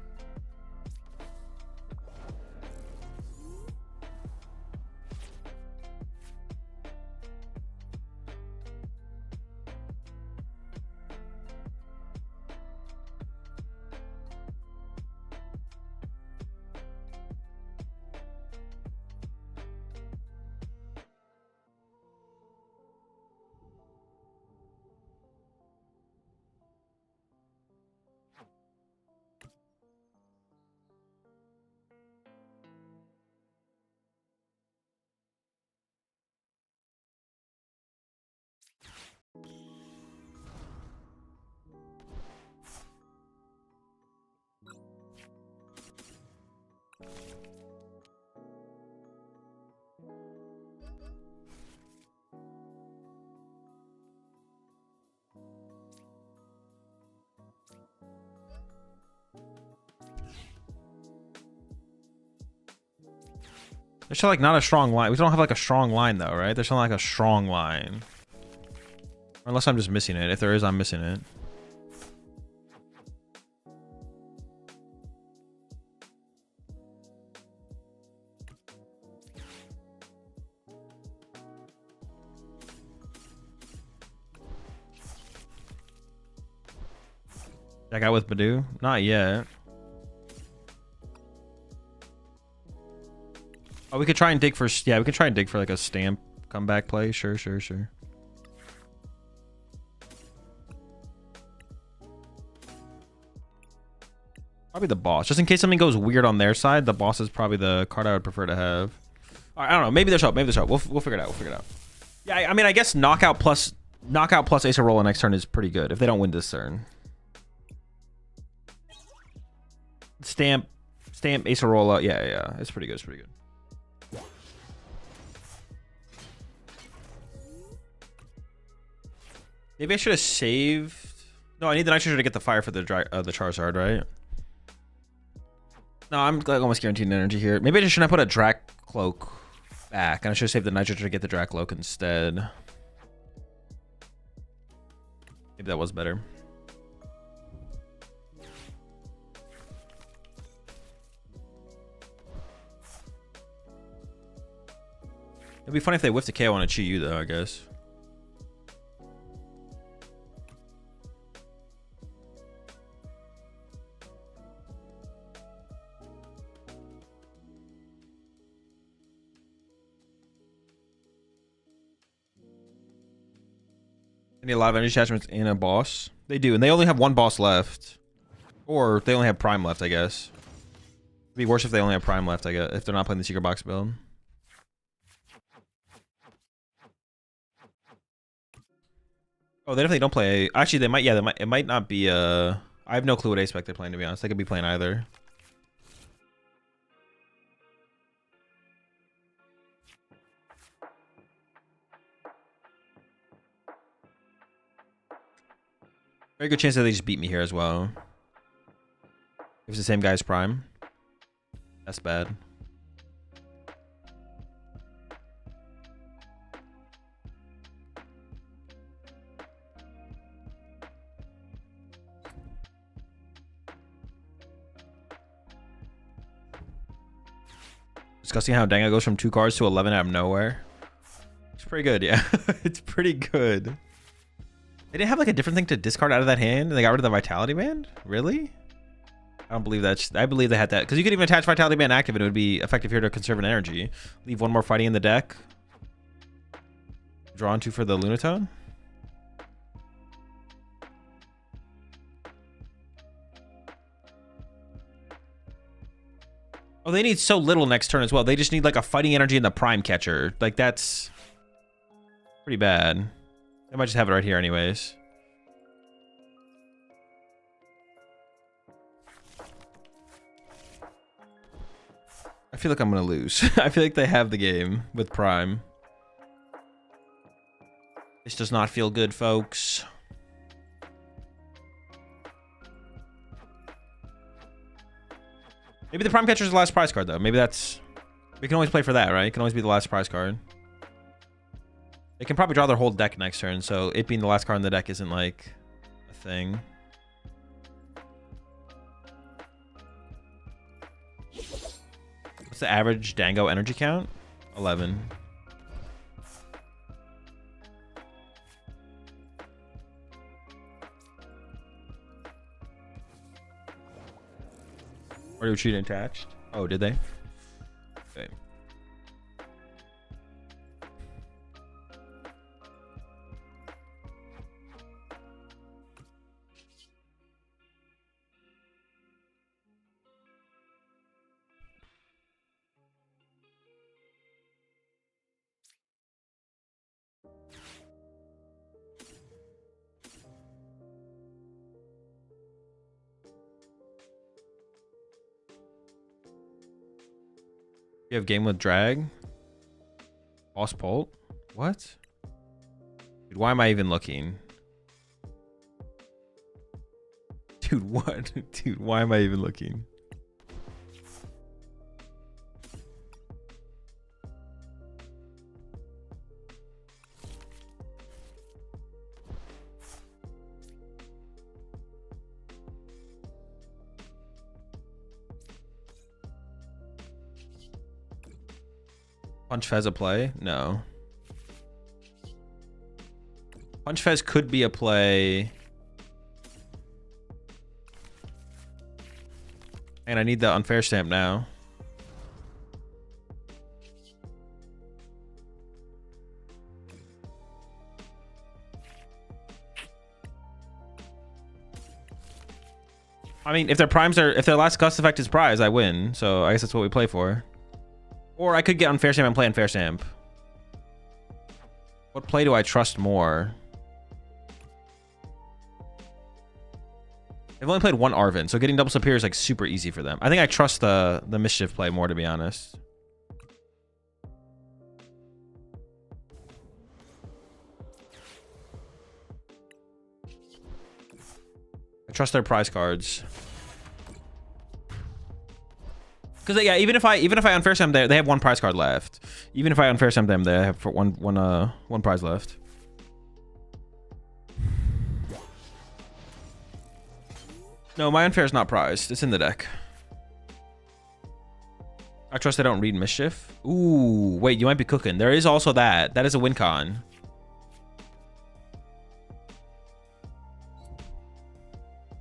There's still like not a strong line. We don't have like a strong line though, right? There's not like a strong line. Or unless I'm just missing it. If there is, I'm missing it. That guy with Badoo? Not yet. Oh, we could try and dig for... Yeah, we could try and dig for like a stamp comeback play. Sure. Probably the boss. Just in case something goes weird on their side, the boss is probably the card I would prefer to have. I don't know. Maybe there's hope. We'll figure it out. Yeah, I mean, I guess knockout plus Acerola next turn is pretty good if they don't win this turn. Stamp Acerola. Yeah. It's pretty good. Maybe I should have saved. No, I need the nitrogen to get the fire for the Charizard, right? No, I'm like almost guaranteed energy here. Maybe I just shouldn't put a Drac Cloak back, and I should have saved the nitrogen to get the Drac Cloak instead. Maybe that was better. It'd be funny if they whiffed a KO on a Chi-Yu though, I guess. They need a lot of energy attachments in a boss. They do, and they only have 1 boss left. Or they only have Prime left, I guess. It'd be worse if they only have Prime left, I guess, if they're not playing the secret box build. Oh, they definitely don't play. Actually, they might. Yeah, it might not be. I have no clue what A spec they're playing. To be honest, they could be playing either. Very good chance that they just beat me here as well. If it's the same guy's prime. That's bad. Discussing how Dango goes from 2 cards to 11 out of nowhere. It's pretty good, yeah. It's pretty good. They didn't have like a different thing to discard out of that hand, and they got rid of the Vitality Band? Really? I don't believe that. I believe they had that. Because you could even attach Vitality Band active and it would be effective here to conserve an energy. Leave 1 more fighting in the deck. Draw on 2 for the Lunatone. Oh, they need so little next turn as well. They just need like a fighting energy and the prime catcher. Like that's pretty bad. I might just have it right here anyways. I feel like I'm going to lose. I feel like they have the game with prime. This does not feel good, folks. Maybe the prime catcher is the last prize card, though. Maybe that's... We can always play for that, right? It can always be the last prize card. They can probably draw their whole deck next turn, so it being the last card in the deck isn't, like, a thing. What's the average Dango energy count? 11. Or retreat attached? Oh, did they? Okay. You have game with drag? Boss Pult? What? Dude, why am I even looking? Dude, what? Dude, why am I even looking? Punch Fez a play? No. Punch Fez could be a play. And I need the unfair stamp now. I mean, if their primes are, if their last gust effect is prize, I win. So I guess that's what we play for. Or I could get unfair stamp and play unfair stamp. What play do I trust more? They've only played 1 Arvin, so getting double superior is like super easy for them. I think I trust the mischief play more, to be honest. I trust their prize cards. Because yeah, even if I unfair stamp there, they have 1 prize card left. Even if I unfair stamp them, they have for one prize left. No, my unfair is not prized. It's in the deck. I trust they don't read mischief. Ooh, wait, you might be cooking. There is also that. That is a win con.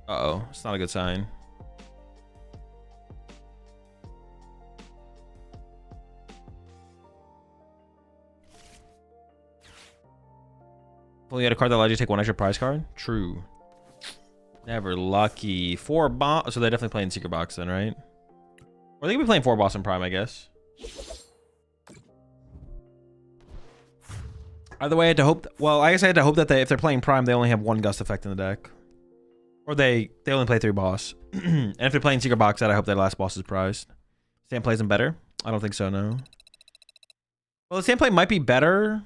Uh-oh, it's not a good sign. Only had a card that allows you to take 1 extra prize card? True. Never lucky. 4 boss. So they're definitely playing Secret Box then, right? Or they could be playing 4 boss and prime, I guess. Either way, I had to hope. Well, I guess I had to hope that if they're playing prime, they only have 1 gust effect in the deck. Or they only play 3 boss. And if they're playing Secret Box, I hope their last boss is prized. Stamp plays them better? I don't think so, no. Well, the stamp play might be better.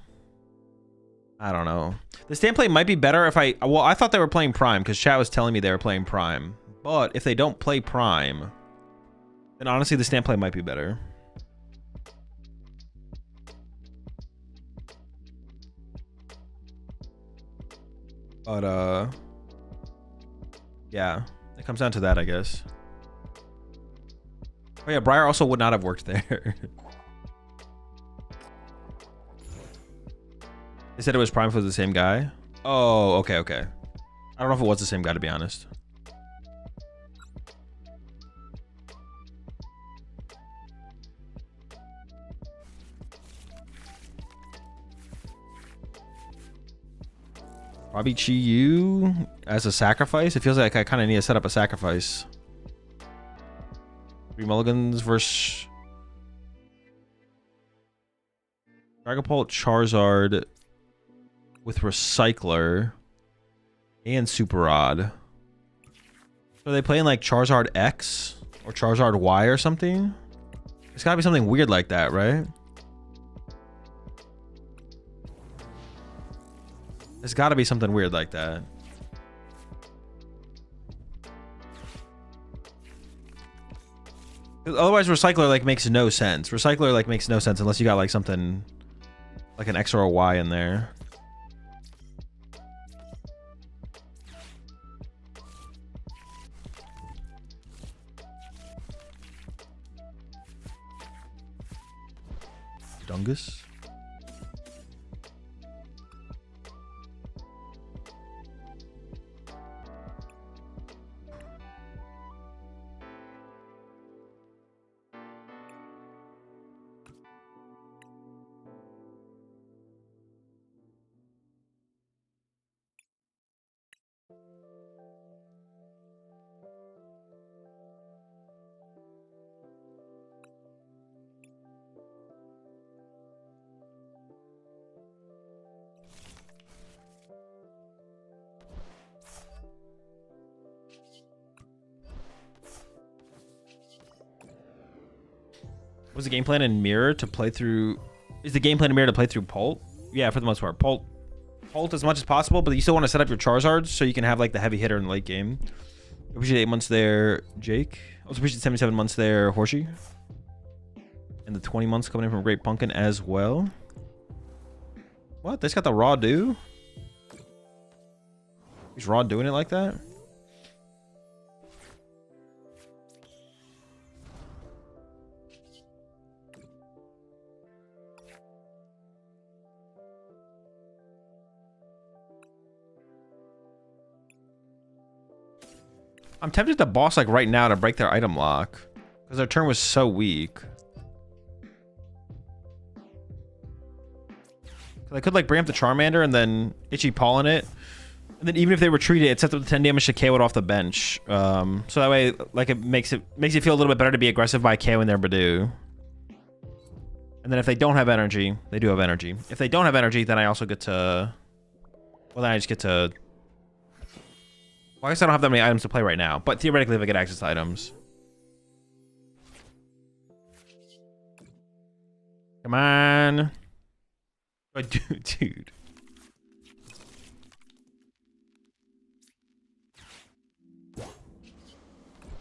I don't know. The stand play might be better if well, I thought they were playing Prime because chat was telling me they were playing Prime. But if they don't play Prime, then honestly the stand play might be better. But yeah, it comes down to that, I guess. Oh yeah, Briar also would not have worked there. They said it was Prime for the same guy. Oh, okay, okay. I don't know if it was the same guy, to be honest. Probably Chi-Yu as a sacrifice. It feels like I kind of need to set up a sacrifice. 3 mulligans versus Dragapult, Charizard with Recycler and Super Rod. So are they playing like Charizard X or Charizard Y or something? It's gotta be something weird like that, right? There's gotta be something weird like that. Otherwise, Recycler like makes no sense. Recycler like makes no sense unless you got like something like an X or a Y in there. Dungus. Was the game plan in Mirror to play through? Is the game plan in Mirror to play through Pult? Yeah, for the most part. Pult as much as possible, but you still want to set up your Charizards so you can have like the heavy hitter in the late game. Appreciate 8 months there, Jake. Also appreciate 77 months there, Horsey. And the 20 months coming in from Great Pumpkin as well. What? They just got the raw do? He's raw doing it like that? I'm tempted to boss like right now to break their item lock because their turn was so weak. I could like bring up the Charmander and then Itchy Paw in it, and then even if they retreat it sets up the 10 damage to KO it off the bench. So that way, like it makes it feel a little bit better to be aggressive by KOing their Badoo. And then if they don't have energy, they do have energy. If they don't have energy, then I also get to. Well, then I just get to. Well, I guess I don't have that many items to play right now, but theoretically, if I get access to items. Come on. Oh, dude.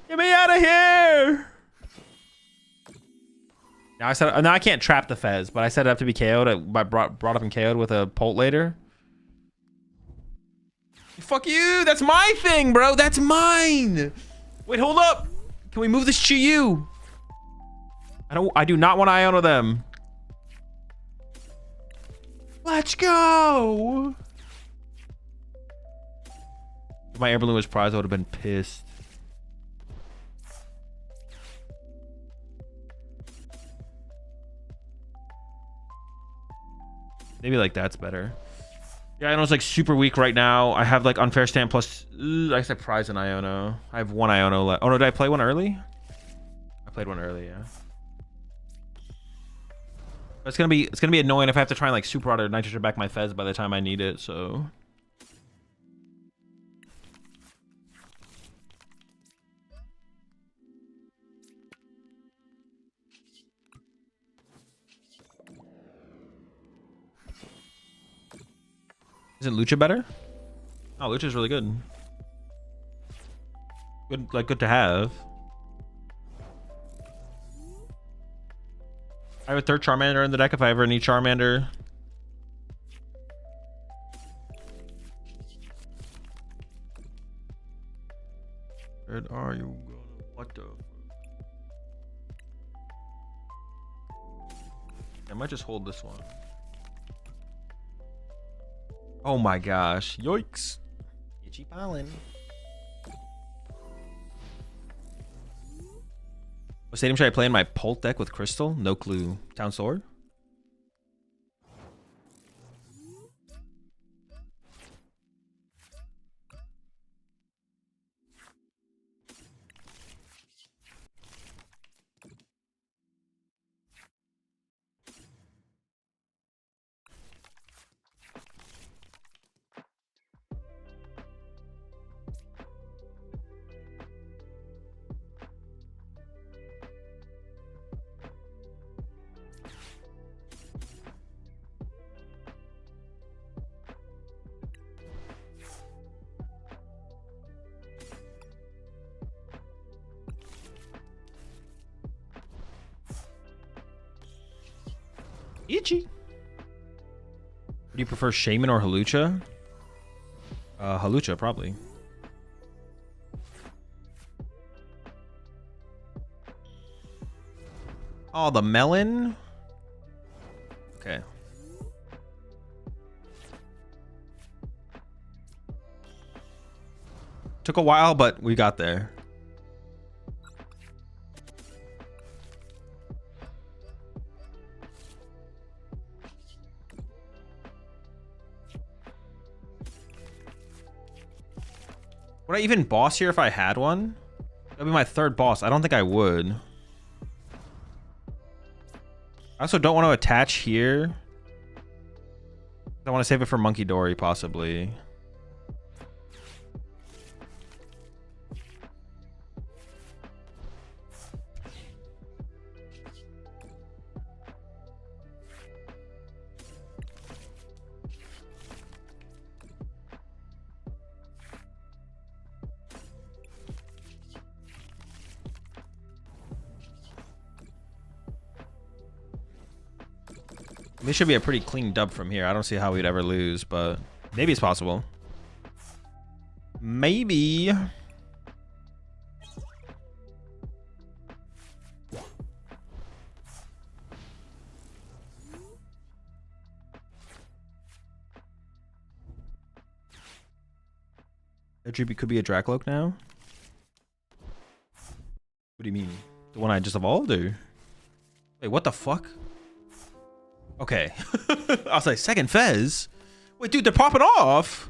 Get me out of here! Now I can't trap the Fez, but I set it up to be KO'd. I brought up and KO'd with a Pult later. Fuck you! That's my thing, bro! That's mine! Wait, hold up! Can we move this Chi-Yu? I do not want to Iono them. Let's go! If my Air Balloon was prized, I would have been pissed. Maybe like that's better. Yeah, I know it's like super weak right now. I have like unfair stand plus. I said prize and Iono. I have one Iono left. Oh no, did I play one early? I played one early, yeah. But it's gonna be annoying if I have to try and like super auto nitrogen back my Fez by the time I need it. So. Isn't Lucha better? Oh, Lucha's really good. Good, like, good to have. I have a third Charmander in the deck if I ever need Charmander. Where are you gonna? What the? I might just hold this one. Oh my gosh. Yoinks. Itchy pollen. What stadium should I play in my Pult deck with Crystal? No clue. Town Sword? Itchy. Do you prefer Shaman or Halucha? Halucha, probably. Oh, the melon? Okay. Took a while, but we got there. Would I even boss here if I had one? That'd be my third boss. I don't think I would. I also don't want to attach here. I want to save it for Monkey Dory, possibly. This should be a pretty clean dub from here. I don't see how we'd ever lose, but maybe it's possible. Maybe. That could be a Dracloak now? What do you mean? The one I just evolved, or? Wait, what the fuck? Okay. I was like, second Fez? Wait, dude, they're popping off!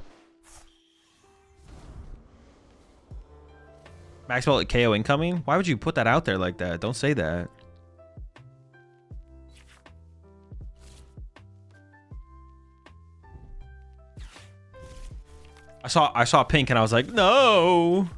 Maxwell at KO incoming? Why would you put that out there like that? Don't say that. I saw pink and I was like, no!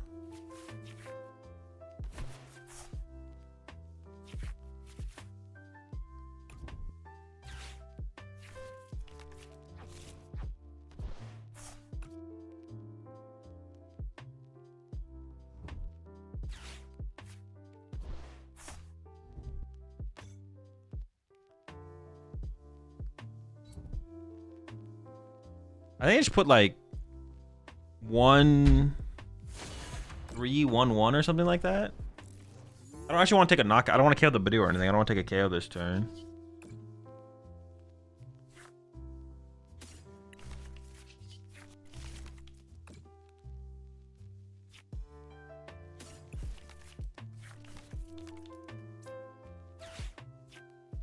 I think I just put like 1-3-1-1 or something like that. I don't actually want to take a knockout. I don't want to KO the Badoo or anything. I don't want to take a KO this turn.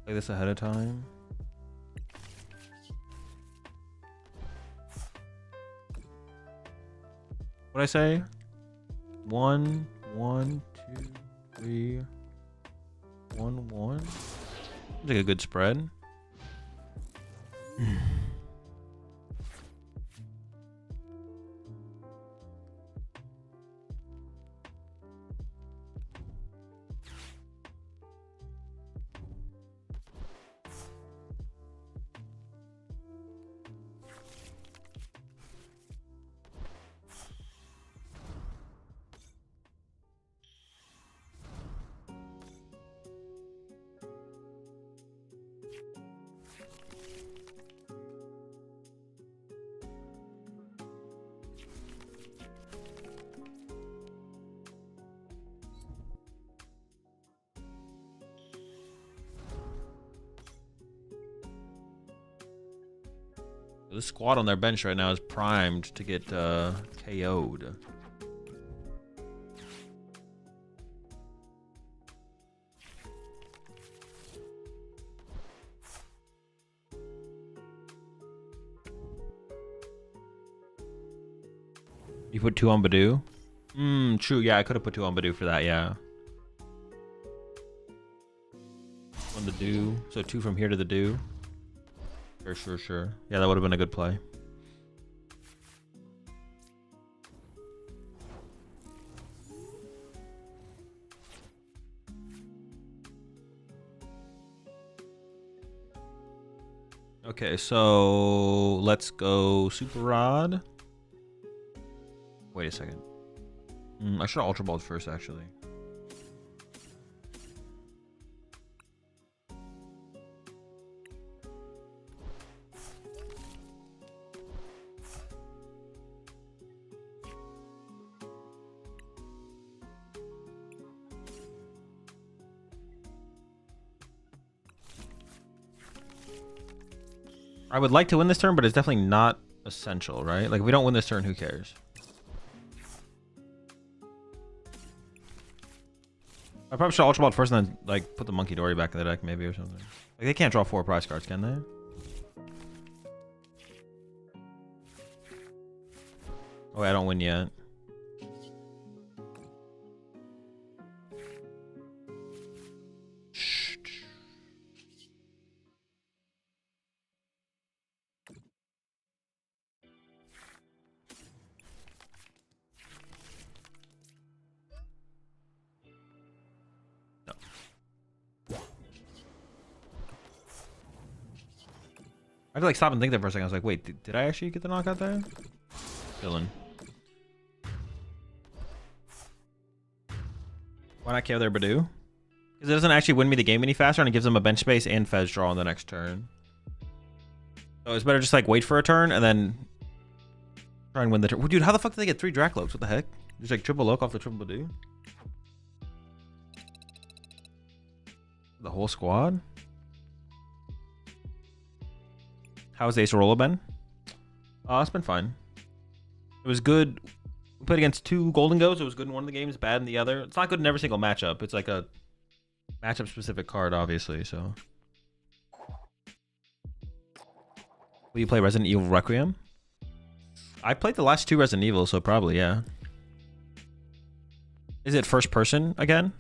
Play this ahead of time. What'd I say? 1, 1, 2, 3, 1, 1. Seems like a good spread. This squad on their bench right now is primed to get KO'd. You put 2 on Badoo? True. Yeah, I could have put 2 on Badoo for that, yeah. On the do. So 2 from here to the do. Sure. Yeah, that would have been a good play. Okay, so let's go Super Rod. Wait a second. I should have Ultra Balled first, actually. I would like to win this turn, but it's definitely not essential, right? Like, if we don't win this turn, who cares? I probably should Ultra Ball first and then, like, put the Monkey Dory back in the deck, maybe, or something. Like, they can't draw 4 prize cards, can they? Oh, wait, I don't win yet. I had to like stop and think there for a second. I was like, wait, did I actually get the knockout there? Villain. Why not KO their Badoo? Because it doesn't actually win me the game any faster, and it gives them a bench space and Fez draw on the next turn. So it's better just like wait for a turn and then try and win the turn. Well, dude, how the fuck did they get 3 Dracloaks? What the heck? Just like triple Loke off the triple Badoo? The whole squad? How's Ace Rolla been? It's been fine. It was good. We played against 2 Golden Goes. It was good in one of the games, bad in the other. It's not good in every single matchup. It's like a matchup specific card, obviously, so. Will you play Resident Evil Requiem? I played the last 2 Resident Evil, so probably, yeah. Is it first person again?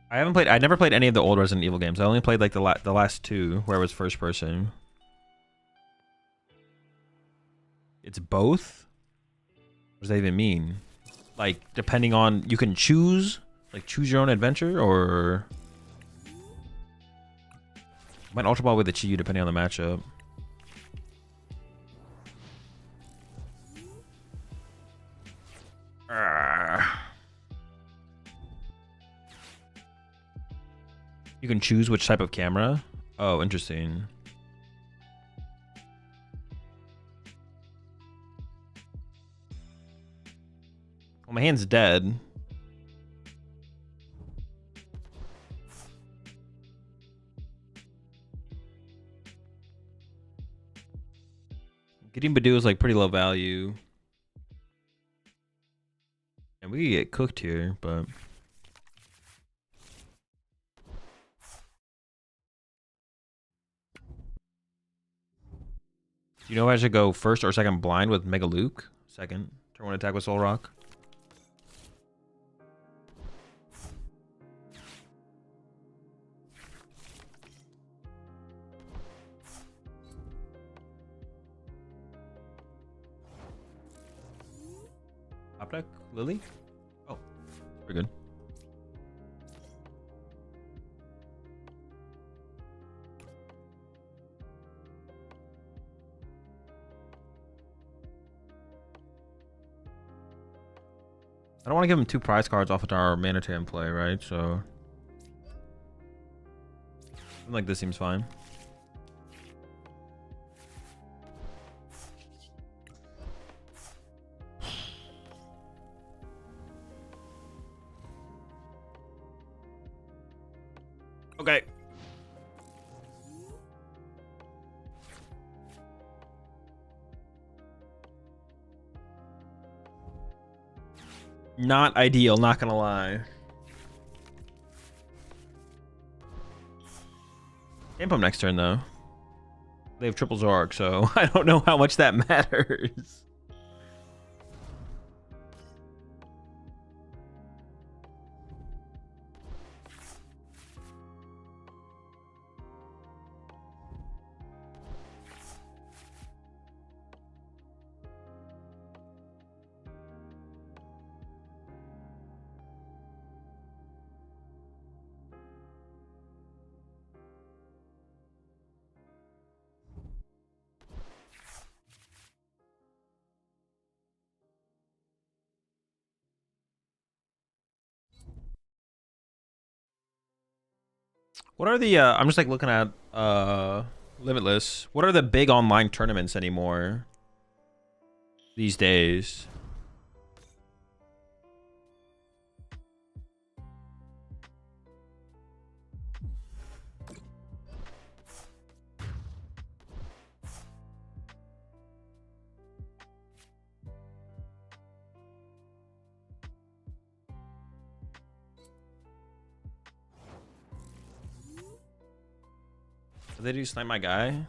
I never played any of the old Resident Evil games. I only played like the last 2 where it was first person. It's both? What does that even mean? Like, depending on, you can choose, like choose your own adventure, or might Ultra Ball with the Chi-Yu depending on the matchup. You can choose which type of camera. Oh, interesting. Well, my hand's dead. Getting Badoo is like pretty low value. And we get cooked here, but do you know if I should go first or second blind with Mega Luke? Second. Turn 1 attack with Soul Rock. Top deck? Lily? Oh, pretty good. I don't want to give him 2 prize cards off of our Manitan play, right? So something like this seems fine. Okay. Not ideal, not gonna lie. Can't put them next turn though. They have triple Zork, so I don't know how much that matters. What are the I'm just like looking at Limitless. What are the big online tournaments anymore these days? Did they do snipe my guy?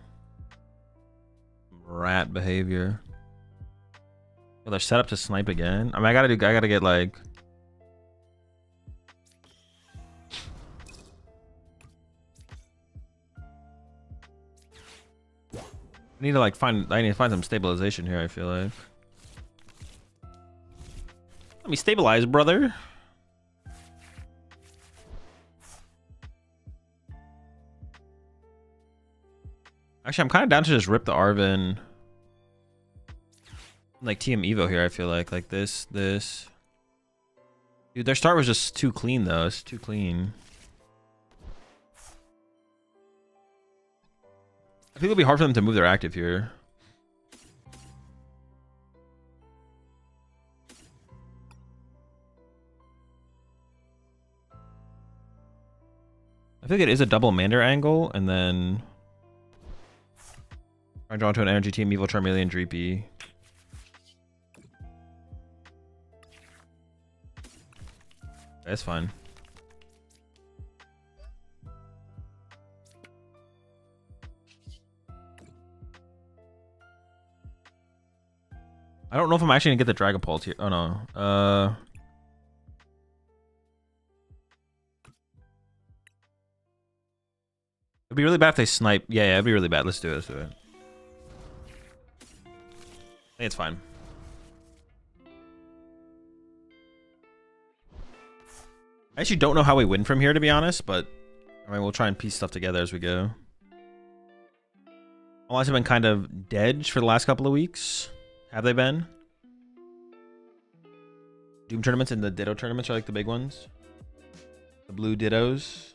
Rat behavior. Well, they're set up to snipe again. I mean, I gotta get like. I need to find some stabilization here, I feel like. Let me stabilize, brother. Actually, I'm kind of down to just rip the Arvin. Like TM Evo here, I feel like this. Dude, their start was just too clean though. It's too clean. I think it'll be hard for them to move their active here. I think it is a double Mander angle, and then I draw to an energy team, Evil Charmeleon, Dreepy. That's fine. I don't know if I'm actually gonna get the Dragapult here. Oh no. It'd be really bad if they snipe. Yeah, it'd be really bad. Let's do it. Let's do it. I think it's fine. I actually don't know how we win from here, to be honest, but I mean, we'll try and piece stuff together as we go. Allies have been kind of dead for the last couple of weeks. Have they been? Doom tournaments and the Ditto tournaments are like the big ones. The blue Dittos.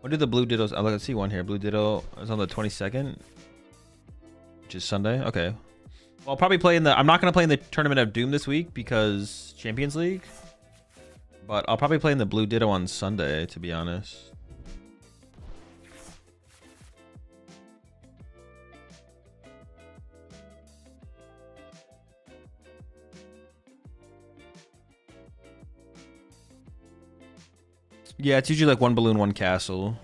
When do the blue Dittos? Oh, let's see one here. Blue Ditto is on the 22nd, which is Sunday. Okay. Well, I'll probably play in the. I'm not gonna play in the Tournament of Doom this week because Champions League. But I'll probably play in the blue Ditto on Sunday, to be honest. Yeah, it's usually like one balloon, one castle.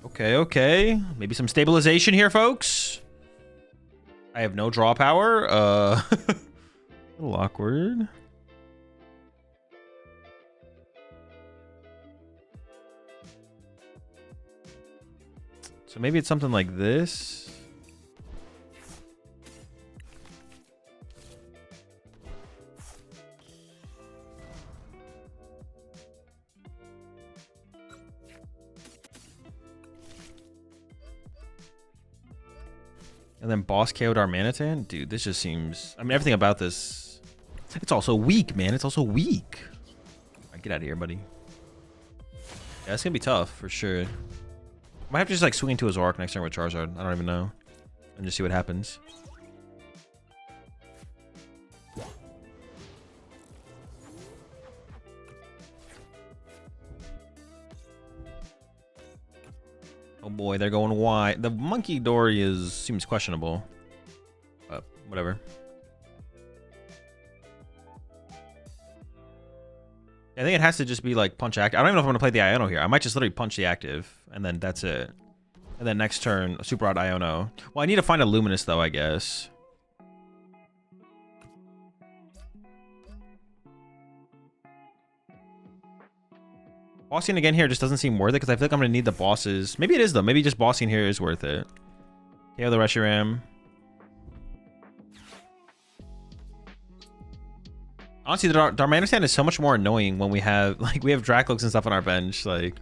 Okay, okay. Maybe some stabilization here, folks. I have no draw power. A little awkward. So maybe it's something like this. And then boss KO'd our Manitan? Dude, this just seems... I mean, everything about this... It's also weak, man. It's also weak. All right, get out of here, buddy. Yeah, it's gonna be tough, for sure. Might have to just, like, swing into his Zork next turn with Charizard. I don't even know. And just see what happens. Oh boy, they're going wide. The Monkey Dory seems questionable. But whatever. I think it has to just be like punch active. I don't even know if I'm going to play the Iono here. I might just literally punch the active, and then that's it. And then next turn, a Super Odd Iono. Well, I need to find a Luminous, though, I guess. Bossing again here just doesn't seem worth it, because I feel like I'm going to need the bosses. Maybe it is, though. Maybe just bossing here is worth it. KO the Reshiram. Honestly, the Darmanitan is so much more annoying when we have Dracloaks and stuff on our bench. Like,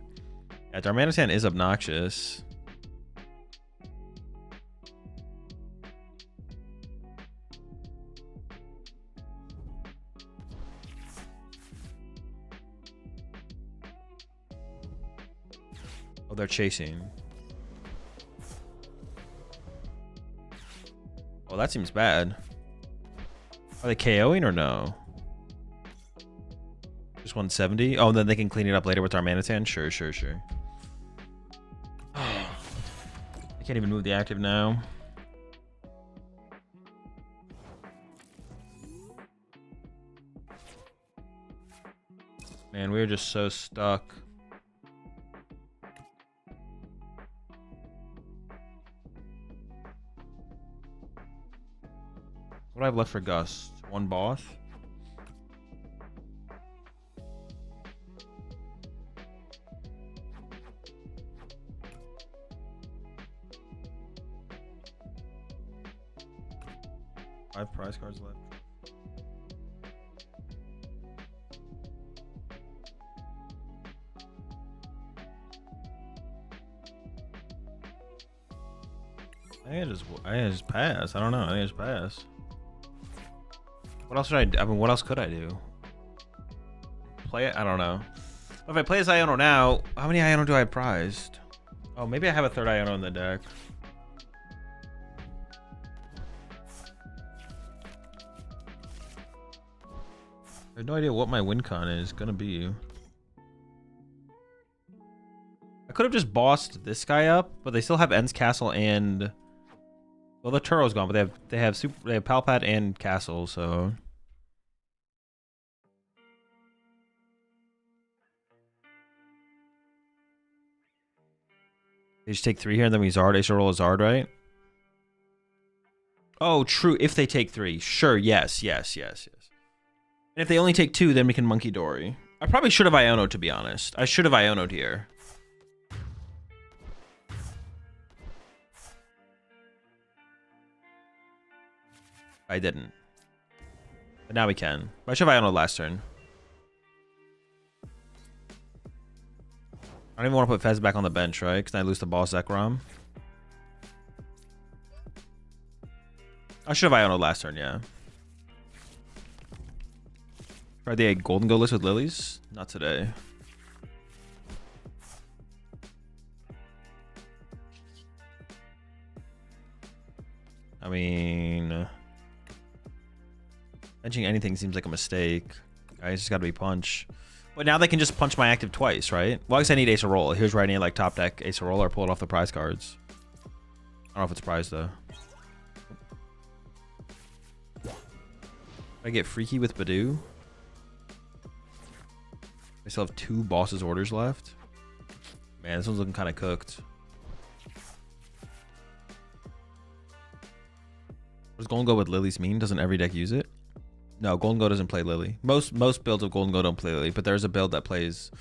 yeah, Darmanitan is obnoxious. Oh, they're chasing. Oh, that seems bad. Are they KOing or no? Just 170? Oh, and then they can clean it up later with Darmanitan? Sure, sure, sure. I can't even move the active now. Man, we're just so stuck. What do I have left for Gust? One boss? Five prize cards left. I think I just pass. I don't know. I think I just pass. What else should I mean, what else could I do? Play it? I don't know. If I play as Iono now, how many Iono do I have prized? Oh, maybe I have a third Iono in the deck. I have no idea what my win con is gonna be. I could have just bossed this guy up, but they still have Ends Castle and, well, the Turo's gone, but they have Palpat and Castle, so they just take 3 here and then we Zard. Ace roll a Zard, right? Oh, true. If they take 3, sure. Yes. And if they only take 2, then we can Monkey Dory. I probably should have Iono'd, to be honest. I should have Iono'd here. I didn't. But now we can. But I should have Iono'd last turn. I don't even want to put Fez back on the bench, right? Because I lose the boss Zekrom. I should have Iono'd last turn, yeah. Tried the Golden Go list with Lilies? Not today. I mean, benching anything seems like a mistake. I just gotta be punch. But now they can just punch my active twice, right? Well, I guess I need Ace of Roll. Here's where I need like top deck Ace of Roll or pull it off the prize cards. I don't know if it's prize though. I get freaky with Badoo. I still have 2 bosses orders left. Man, this one's looking kind of cooked. What does Golden Go with Lilies mean? Doesn't every deck use it? No, Golden Go doesn't play Lily. Most builds of Golden Go don't play Lily, but there's a build that plays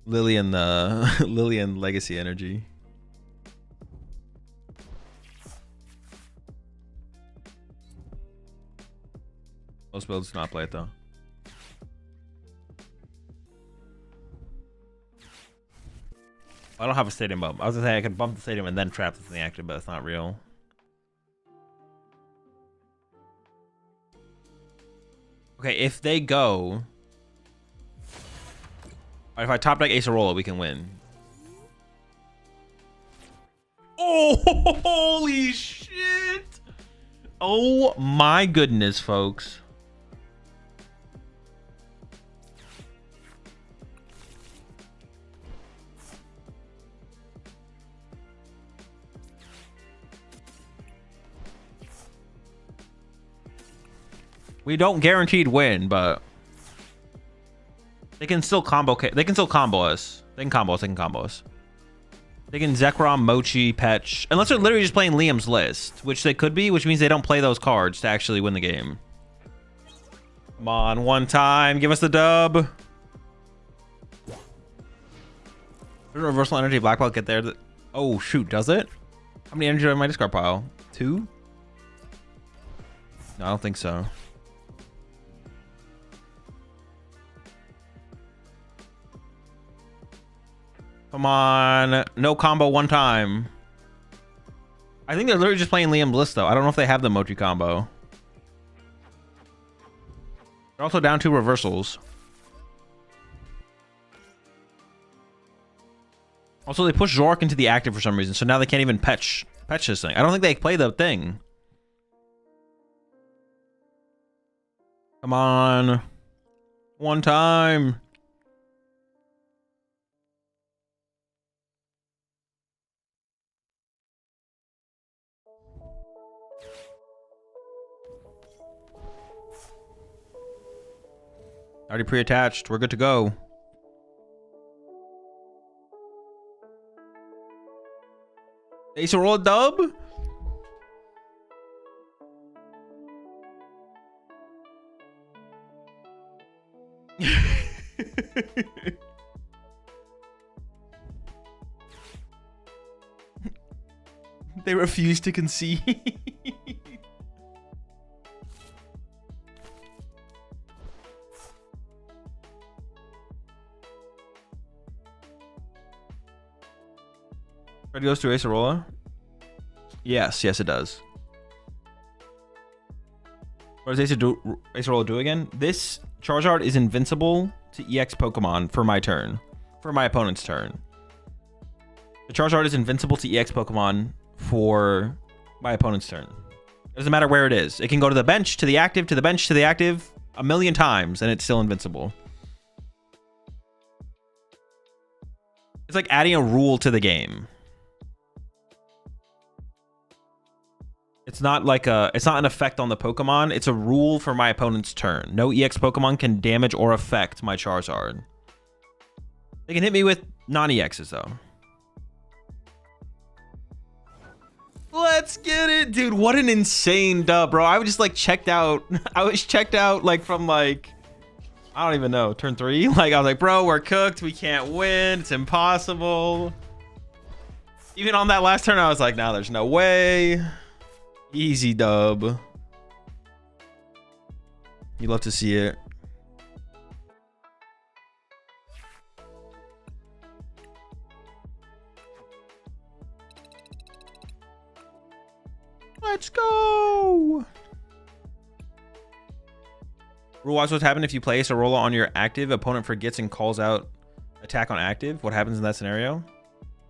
Lily and the Lily and Legacy Energy. Most builds do not play it though. I don't have a stadium bump. I was gonna say I could bump the stadium and then trap the thing active, but it's not real. Okay, if they go, if I top deck Ace of Rolla, we can win. Oh, holy shit! Oh my goodness, folks. We don't guaranteed win, but they can still combo. They can still combo us. They can combo us. They can combo us. They can Zekrom, Mochi, Petch. Unless they're literally just playing Liam's list, which they could be, which means they don't play those cards to actually win the game. Come on, one time. Give us the dub. Does reversal energy black belt get there? Oh, shoot. Does it? How many energy do I have in my discard pile? 2? No, I don't think so. Come on. No combo one time. I think they're literally just playing Liam's list, though. I don't know if they have the Mochi combo. They're also down 2 reversals. Also, they push Zork into the active for some reason, so now they can't even patch this thing. I don't think they play the thing. Come on. One time. Already pre-attached. We're good to go. Ace roll a dub? They refuse to concede. Ready goes to Acerola? Yes, it does. What does Acerola do again? This Charizard is invincible to EX Pokemon for my turn. For my opponent's turn. The Charizard is invincible to EX Pokemon for my opponent's turn. It doesn't matter where it is. It can go to the bench, to the active, to the bench, to the active a million times, and it's still invincible. It's like adding a rule to the game. It's not like it's not an effect on the Pokemon. It's a rule for my opponent's turn. No EX Pokemon can damage or affect my Charizard. They can hit me with non-EXs though. Let's get it, dude. What an insane dub, bro. I was just like checked out. I was checked out like from like, I don't even know, turn 3. Like I was like, bro, we're cooked. We can't win. It's impossible. Even on that last turn, I was like, nah, there's no way. Easy dub. You love to see it. Let's go. Rule-wise, what's happened if you place a roller on your active, opponent forgets and calls out attack on active? What happens in that scenario?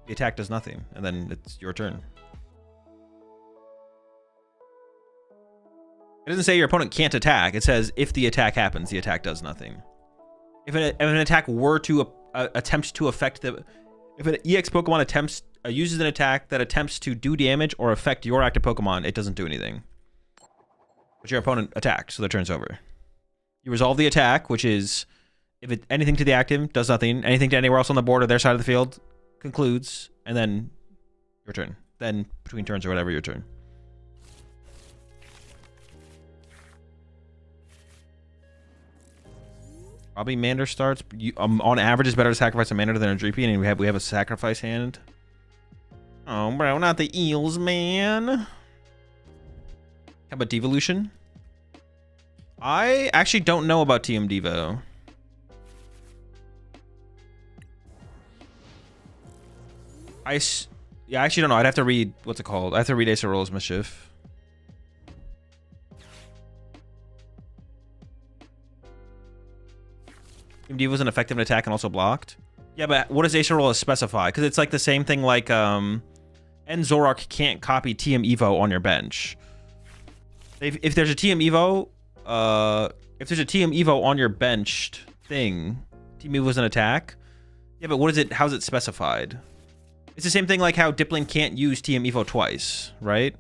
The attack does nothing, and then it's your turn. It doesn't say your opponent can't attack. It says if the attack happens, the attack does nothing. If an attack were to attempt to affect the... If an EX Pokemon uses an attack that attempts to do damage or affect your active Pokemon, it doesn't do anything. But your opponent attacked, so their turn's over. You resolve the attack, which is if anything to the active, does nothing. Anything to anywhere else on the board or their side of the field, concludes. And then your turn. Then between turns or whatever, your turn. Probably Mander starts. On average, it's better to sacrifice a Mander than a Dreepy, and we have a sacrifice hand. Oh, bro, not the eels, man. How about Devolution? I actually don't know about TM Devo. Yeah, I actually don't know. I'd have to read, what's it called? I have to read Acerola's Mischief. TM Devo is an effective attack and also blocked. Yeah, but what does Acerola specify? Because it's like the same thing like N Zoroark can't copy TM Evo on your bench. If there's a TM Evo, if there's a TM Evo on your benched thing, TM Evo is an attack. Yeah, but what is it? How's it specified? It's the same thing like how Dipplin can't use TM Evo twice, right?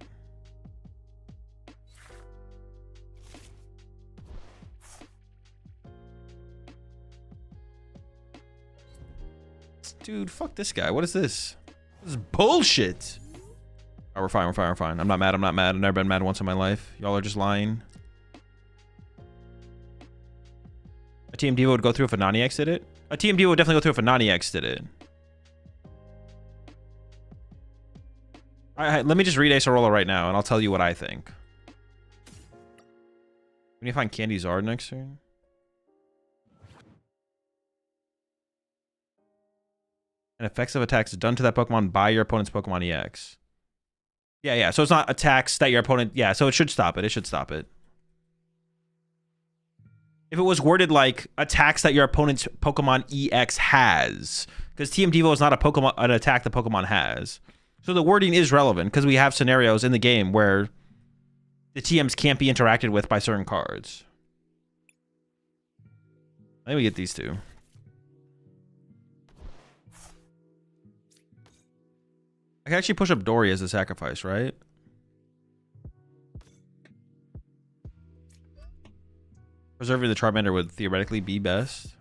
Dude, fuck this guy. What is this? This is bullshit. Oh, we're fine. We're fine. We're fine. I'm not mad. I'm not mad. I've never been mad once in my life. Y'all are just lying. A Team Diva would go through if a Nani-X did it? A Team Diva would definitely go through if a Nani-X did it. Alright, let me just read Acerola right now, and I'll tell you what I think. We need to find Candy Zard next turn. And effects of attacks done to that Pokemon by your opponent's Pokemon EX. Yeah. So it's not attacks that your opponent... Yeah, so it should stop it. It should stop it. If it was worded like attacks that your opponent's Pokemon EX has. Because TM Devo is not an attack the Pokemon has. So the wording is relevant because we have scenarios in the game where the TMs can't be interacted with by certain cards. Let me get these two. I can actually push up Dory as a sacrifice, right? Preserving the Charmander would theoretically be best.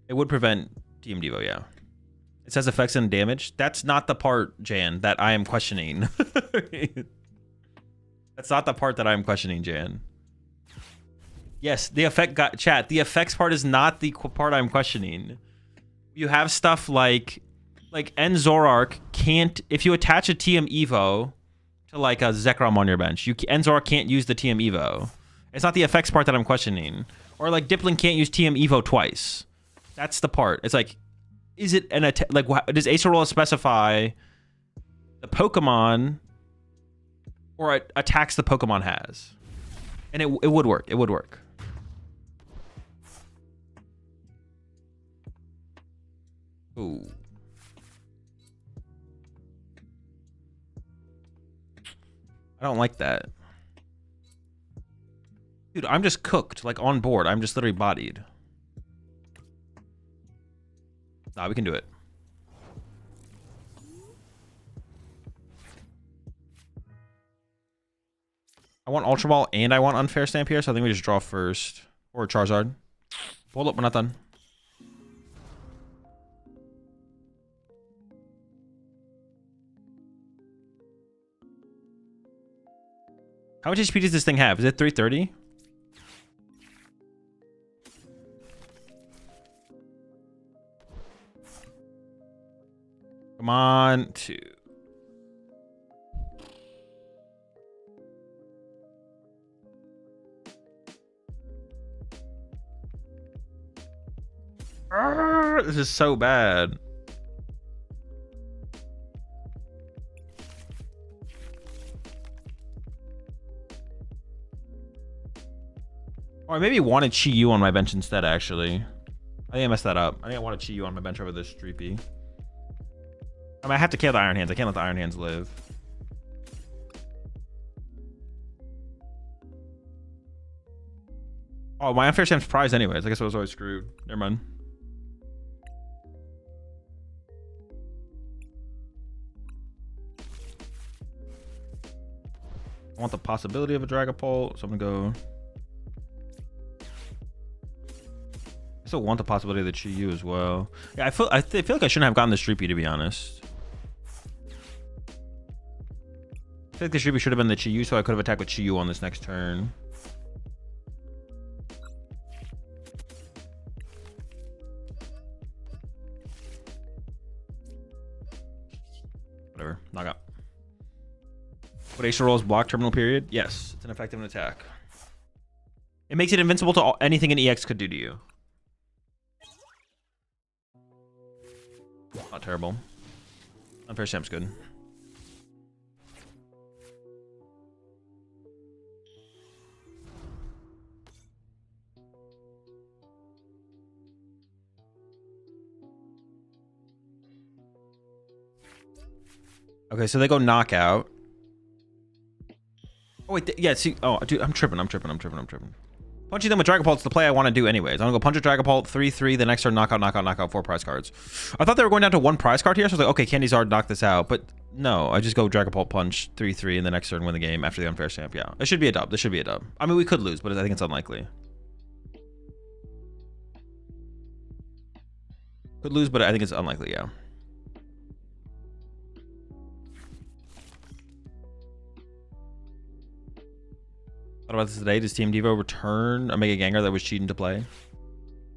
It would prevent TM Devo, yeah. It says effects and damage. That's not the part, Jan, that I am questioning. That's not the part that I'm questioning, Jan. Yes, the effect got chat. The effects part is not the part I'm questioning. You have stuff like Enzorark can't, if you attach a TM Evo to like a Zekrom on your bench, Enzorark can't use the TM Evo. It's not the effects part that I'm questioning. Or like Dipling can't use TM Evo twice. That's the part. It's like, is it an attack? Like, does Acerola specify the Pokemon or attacks the Pokemon has? And it would work. It would work. Ooh. I don't like that. Dude, I'm just cooked, like on board. I'm just literally bodied. Nah, we can do it. I want Ultra Ball and I want Unfair Stamp here, so I think we just draw first. Or Charizard. Hold up, we're not done. How much HP does this thing have? Is it 330? Come on, 2. This is so bad. Or I maybe wanted Chi-Yu on my bench instead, actually. I think I messed that up. I think I wanted Chi-Yu on my bench over this Streepy. I mean, I have to kill the Iron Hands. I can't let the Iron Hands live. Oh, my Unfair Stamp's prized anyways. I guess I was always screwed. Never mind. I want the possibility of a Dragapult, so I'm gonna go... I still want the possibility of the Chi-Yu as well. Yeah, I feel like I shouldn't have gotten the Streepy, to be honest. I feel like the Streepy should have been the Chi-Yu, so I could have attacked with Chi-Yu on this next turn. Whatever, knock out. Would Acerolas block terminal period? Yes, it's an effective attack. It makes it invincible to anything an EX could do to you. Not terrible. Unfair Stamp's good. Okay, so they go knockout. Oh wait, yeah, see, oh dude, I'm tripping. Punching them with Dragapult's the play I want to do anyways. I'm gonna go punch a Dragapult, 3/3, the next turn knockout, 4 prize cards. I thought they were going down to 1 prize card here, so I was like, okay, Candy Zard knocked this out, but No, I just go Dragon Ball Punch 3/3 and the next turn win the game after the unfair stamp. Yeah, it should be a dub. This should be a dub. I mean, we could lose, but I think it's unlikely. Could lose, but I think it's unlikely. Yeah. What about this today? Does Team Devo return a Mega Gengar that was cheating to play?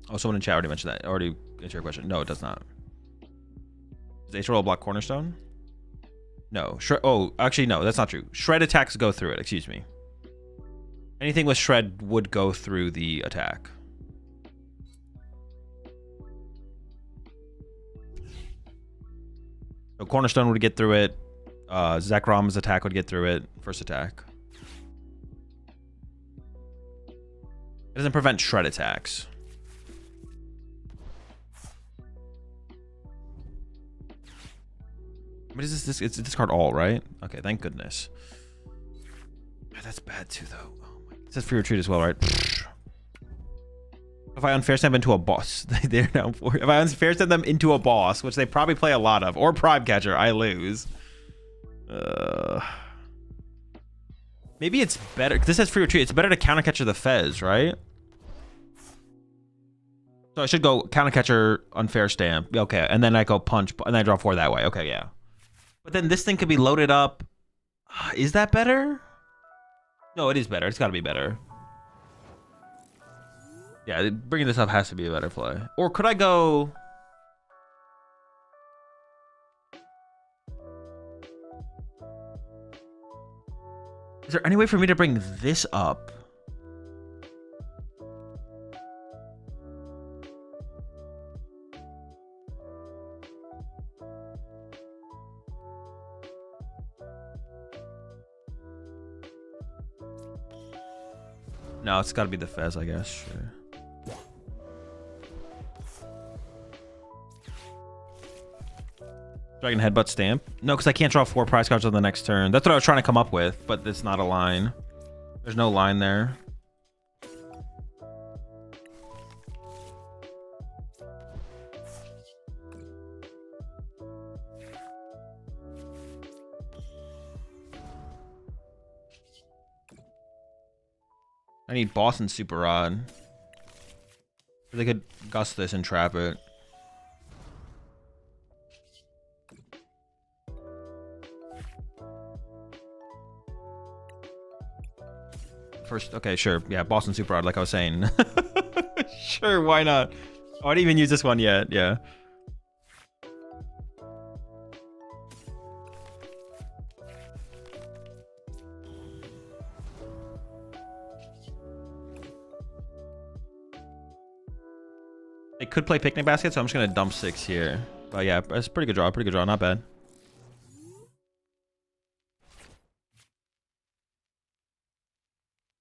Oh, someone in chat already mentioned that. Already answered your question. No, it does not. Does Ace roll block Cornerstone? No. Oh, actually, no, that's not true. Shred attacks go through it. Excuse me. Anything with Shred would go through the attack. So Cornerstone would get through it. Zekrom's attack would get through it. First attack. It doesn't prevent Shred attacks. What is this? It's discard all, right? Okay, thank goodness. That's bad too, though. Oh my. It says free retreat as well, right? If I unfair stamp into a boss, they're down for. If I unfair stamp them into a boss, which they probably play a lot of, or Prime Catcher, I lose. Maybe it's better. This has free retreat. It's better to counter catcher the Fez, right? So I should go counter catcher, unfair stamp. Okay, and then I go punch, and then I draw 4 that way. Okay, yeah. But then this thing could be loaded up. Is that better? No, it is better. It's got to be better. Yeah, bringing this up has to be a better play. Or could I go... Is there any way for me to bring this up? No, it's got to be the Fez, I guess. Sure. Dragon Headbutt Stamp? No, because I can't draw 4 prize cards on the next turn. That's what I was trying to come up with, but it's not a line. There's no line there. I need Boston Super Rod. They could gust this and trap it. First, okay, sure. Yeah, Boston Super Rod, like I was saying. Sure, why not? Oh, I didn't even use this one yet. Yeah. They could play Picnic Basket, so I'm just going to dump 6 here. But yeah, it's a pretty good draw. Pretty good draw. Not bad.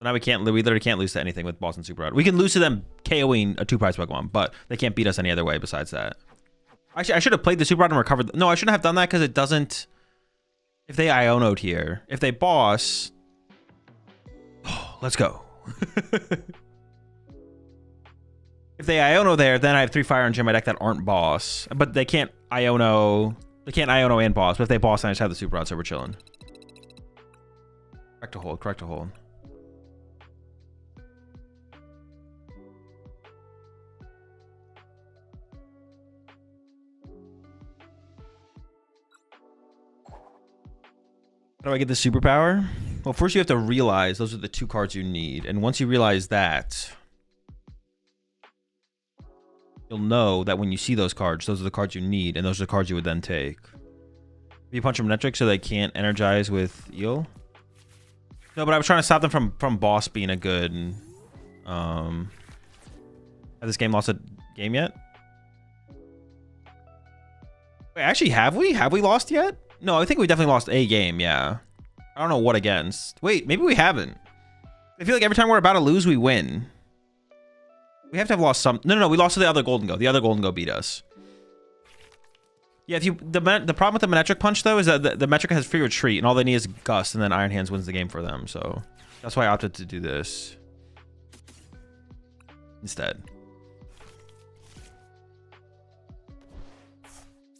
Now we literally can't lose to anything with Boston Super Rod. We can lose to them KOing a 2-prize Pokemon, but they can't beat us any other way besides that. Actually, I should have played the Super Rod and recovered. No, I shouldn't have done that because it doesn't... If they Iono'd here. If they boss... Oh, let's go. If they Iono there, then I have 3 Fire Energy in my deck that aren't boss. But they can't Iono... They can't Iono and boss, but if they boss, then I just have the Super Rod, so we're chilling. Correct to hold, correct to hold. How do I get the superpower? Well, first you have to realize those are the 2 cards you need. And once you realize that, you'll know that when you see those cards, those are the cards you need, and those are the cards you would then take. You punch them Netric so they can't energize with Eel. No, but I was trying to stop them from boss being a good... Has this game lost a game yet? Wait, actually, have we? Have we lost yet? No, I think we definitely lost a game, yeah. I don't know what against. Wait, maybe we haven't. I feel like every time we're about to lose, we win. We have to have lost some... No, we lost to the other Golden Go. The other Golden Go beat us. Yeah, if you... The problem with the Manectric Punch, though, is that the Metric has free retreat, and all they need is Gust, and then Iron Hands wins the game for them, so... That's why I opted to do this. Instead.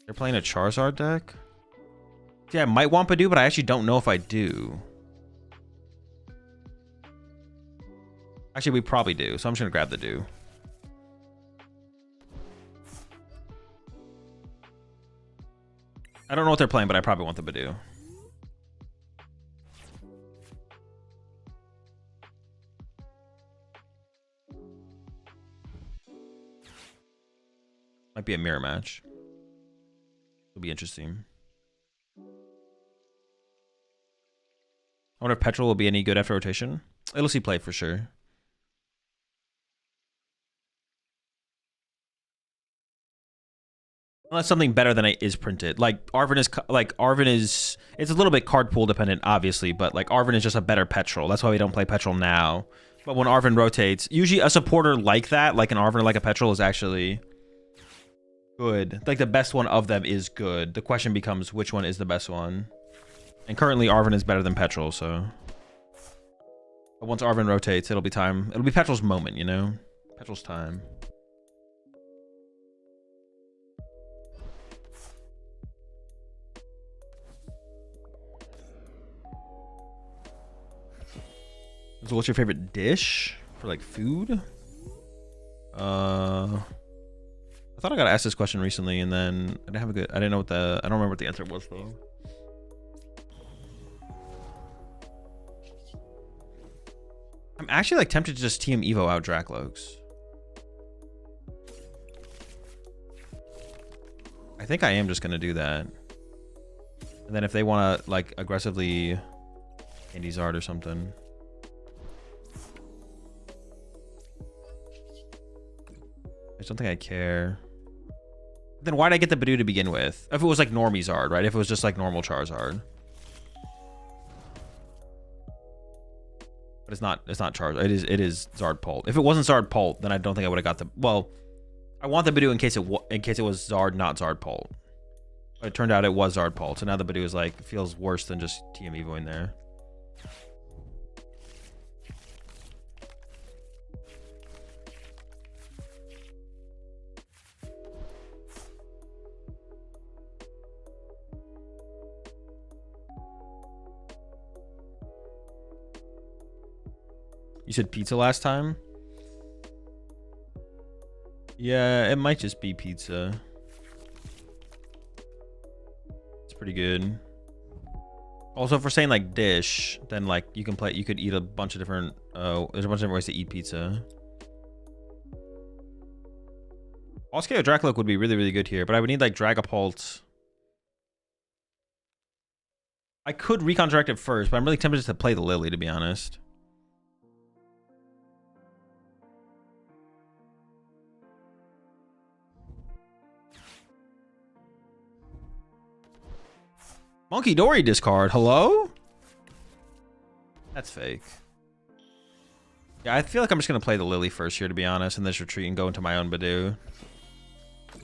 They're playing a Charizard deck? Yeah, I might want Badoo, but I actually don't know if I do. Actually, we probably do, so I'm just gonna grab the do. I don't know what they're playing, but I probably want the Badoo. Might be a mirror match. It'll be interesting. I wonder if Petrol will be any good after rotation. It'll see play for sure. Unless something better than it is printed. Like Arven is it's a little bit card pool dependent, obviously, but like Arven is just a better Petrol. That's why we don't play Petrol now. But when Arven rotates, usually a supporter like that, like an Arven or like a Petrol, is actually good. Like the best one of them is good. The question becomes which one is the best one. And currently Arven is better than Petrol, so. But once Arven rotates, it'll be time. It'll be Petrol's moment, you know? Petrol's time. So what's your favorite dish for like food? I thought I got asked this question recently, and then I didn't know what I don't remember what the answer was though. I'm actually like tempted to just TM Evo out Dracloaks. I think I am just gonna do that. And then if they want to like aggressively Candy Zard or something. I just don't think I care. Then why'd I get the Badoo to begin with? If it was like normie Zard, right? If it was just like normal Charizard. But it's not Charizard. It is Zard Pult. If it wasn't Zard Pult, then I don't think I would have got the, well, I want the Badoo in case it was Zard, not Zard Pult. But it turned out it was Zard Pult. So now the Badoo is like, feels worse than just TM Evo in there. You said pizza last time? Yeah, it might just be pizza. It's pretty good. Also, if we're saying like dish, then like you could eat a bunch of different, there's a bunch of different ways to eat pizza. All-scale Dracloak would be really, really good here, but I would need like Dragapult. I could Recon Directive first, but I'm really tempted to play the Lily, to be honest. Monkey Dory discard. Hello? That's fake. Yeah, I feel like I'm just going to play the Lily first here, to be honest, and then just retreat and go into my own Badoo. I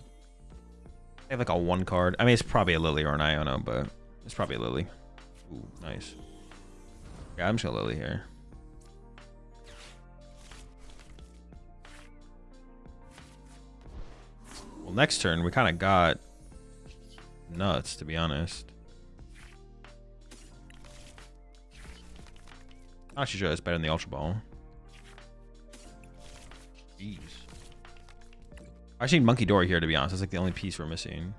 have like a 1 card. I mean, it's probably a Lily or an Iono, but it's probably a Lily. Ooh, nice. Yeah, I'm just going to Lily here. Well, next turn, we kind of got nuts, to be honest. Actually, sure, it's better than the Ultra Ball. Jeez. I actually need Monkey Dory here, to be honest. That's like the only piece we're missing.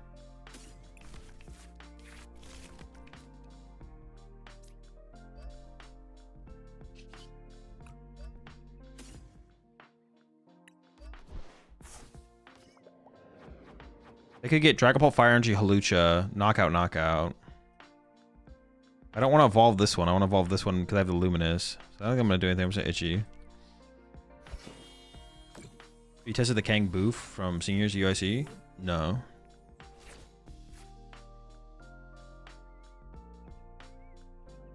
They could get Dragapult, Fire Energy, Hawlucha, Knockout. I don't want to evolve this one. I want to evolve this one because I have the Luminous. So I don't think I'm going to do anything. I'm just Itchy. You tested the Kang Boof from Seniors UIC? No.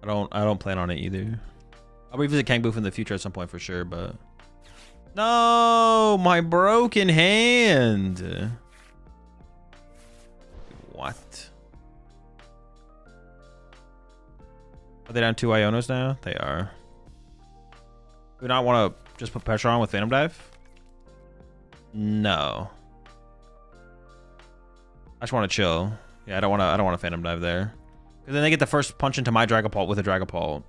I don't plan on it either. I'll revisit Kang Boof in the future at some point for sure, but no, my broken hand. What? Are they down 2 Ionos now? They are. Do we not want to just put pressure on with Phantom Dive? No. I just want to chill. Yeah, I don't want to Phantom Dive there. Because then they get the first punch into my Dragapult with a Dragapult.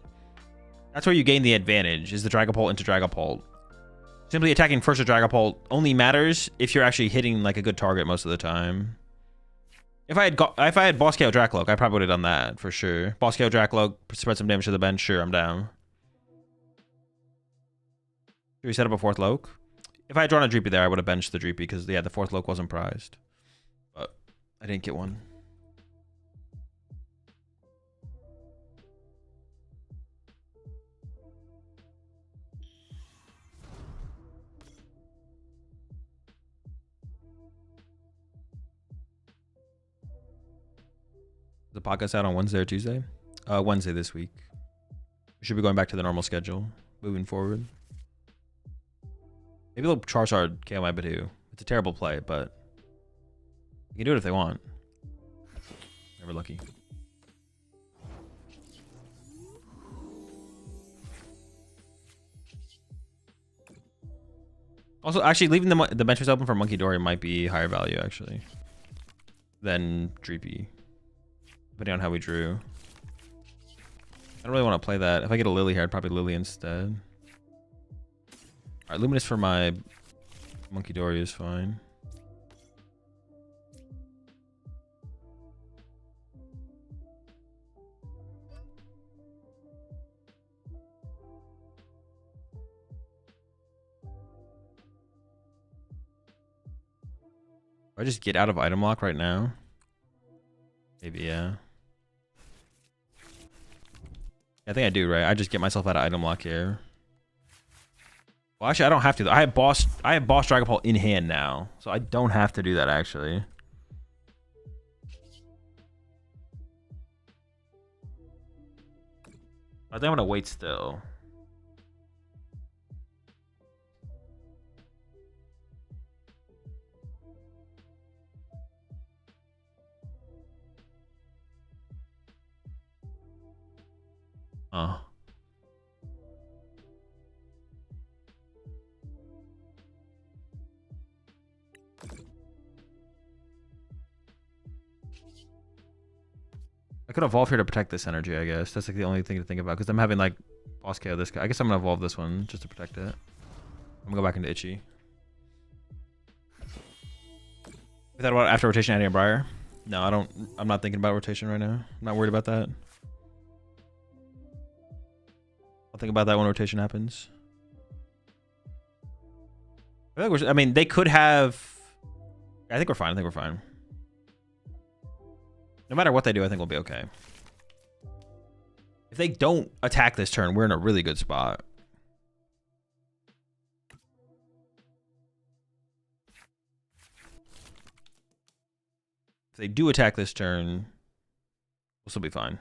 That's where you gain the advantage, is the Dragapult into Dragapult. Simply attacking first a Dragapult only matters if you're actually hitting like a good target most of the time. If I had Boss KO Dracloak, I probably would have done that for sure. Boss KO Dracloak, spread some damage to the bench, sure, I'm down. Should we set up a 4th Loke? If I had drawn a Dreepy there, I would have benched the Dreepy because yeah, the 4th Loke wasn't prized. But I didn't get one. The podcast out on Wednesday or Tuesday? Wednesday this week. We should be going back to the normal schedule moving forward. Maybe they'll Charizard KO my Badoo. It's a terrible play, but you can do it if they want. Never lucky. Also, actually, leaving the benches open for Monkey Dory might be higher value, actually, than Dreepy, depending on how we drew. I don't really want to play that. If I get a Lily here, I'd probably Lily instead. Alright, Luminous for my Monkey Dory is fine. I just get out of item lock right now. Maybe, yeah. I think I do, right? I just get myself out of item lock here. Well, actually, I don't have to. I have boss Dragapult in hand now, so I don't have to do that actually. I think I'm gonna wait still. Oh. I could evolve here to protect this energy, I guess. That's like the only thing to think about, because I'm having like boss KO this guy. I guess I'm gonna evolve this one just to protect it. I'm gonna go back into Itchy. We thought about after rotation adding a Briar? No, I don't. I'm not thinking about rotation right now. I'm not worried about that. I'll think about that when rotation happens. I mean, they could have. I think we're fine. I think we're fine. No matter what they do, I think we'll be okay. If they don't attack this turn, we're in a really good spot. If they do attack this turn, we'll still be fine.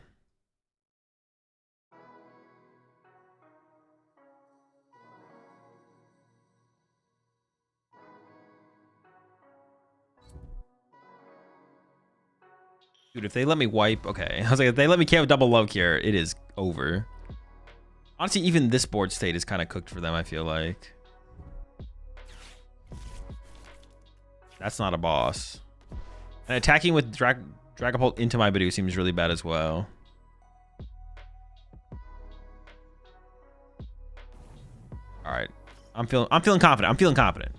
Dude, if they let me wipe, okay. I was like, if they let me KO double Love here, it is over. Honestly, even this board state is kind of cooked for them, I feel like. That's not a boss. And attacking with Dragapult into my Badoo seems really bad as well. All right, I'm feeling confident. I'm feeling confident.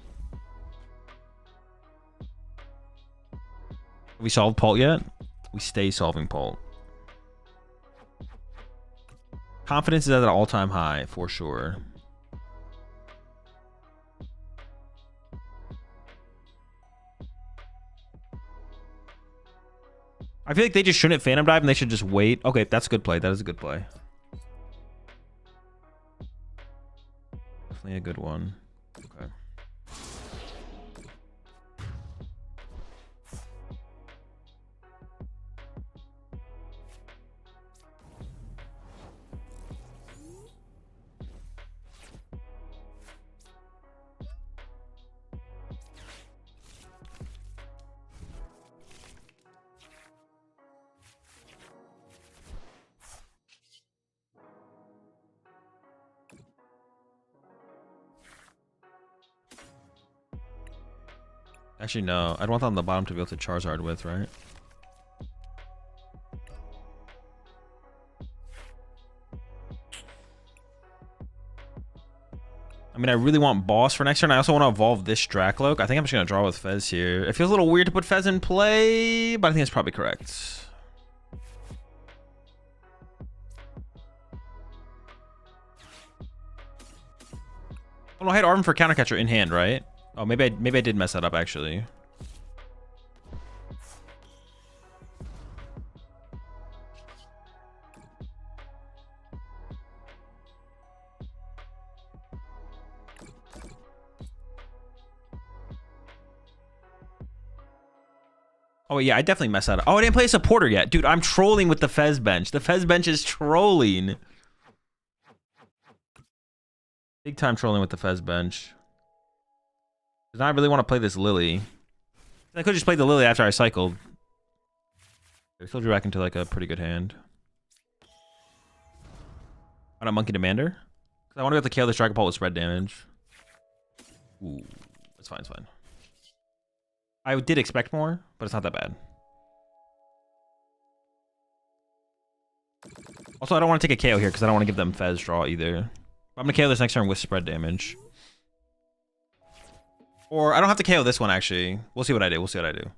Have we solved Pult yet? We stay solving Pult. Confidence is at an all-time high for sure. I feel like they just shouldn't Phantom Dive and they should just wait. Okay, that's a good play. That is a good play. Definitely a good one. Okay. Actually, no. I'd want that on the bottom to be able to Charizard with, right? I mean, I really want Boss for next turn. I also want to evolve this Dracloak. I think I'm just going to draw with Fez here. It feels a little weird to put Fez in play, but I think it's probably correct. Oh, no, I had Arvin for Countercatcher in hand, right? Oh, maybe I did mess that up, actually. Oh, yeah, I definitely messed that up. Oh, I didn't play a supporter yet. Dude, I'm trolling with the Fez bench. The Fez bench is trolling. Big time trolling with the Fez bench. Because I really want to play this Lily. I could just play the Lily after I cycled. I still drew back into like a pretty good hand. On a Monkey Demander? Because I want to be able to KO this Dragon Ball with spread damage. Ooh, it's fine, it's fine. I did expect more, but it's not that bad. Also, I don't want to take a KO here because I don't want to give them Fez draw either. I'm going to KO this next turn with spread damage. Or I don't have to KO this one, actually. We'll see what I do. We'll see what I do.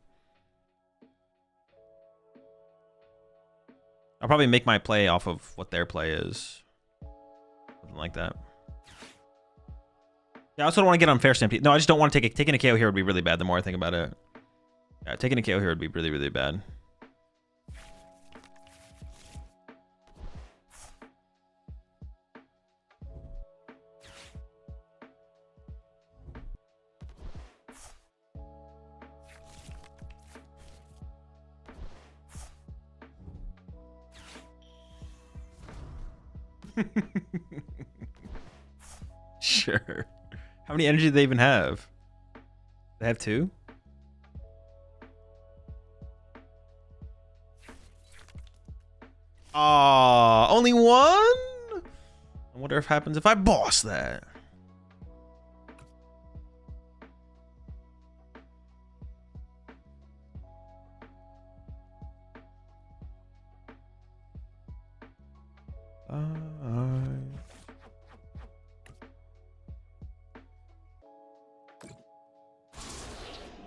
I'll probably make my play off of what their play is. Something like that. Yeah, I also don't want to get unfair stampede. No, I just don't want to take a... Taking a KO here would be really bad the more I think about it. Yeah, taking a KO here would be really, really bad. Sure. How many energy do they even have? They have 2? Aw, only 1? I wonder if happens if I boss that.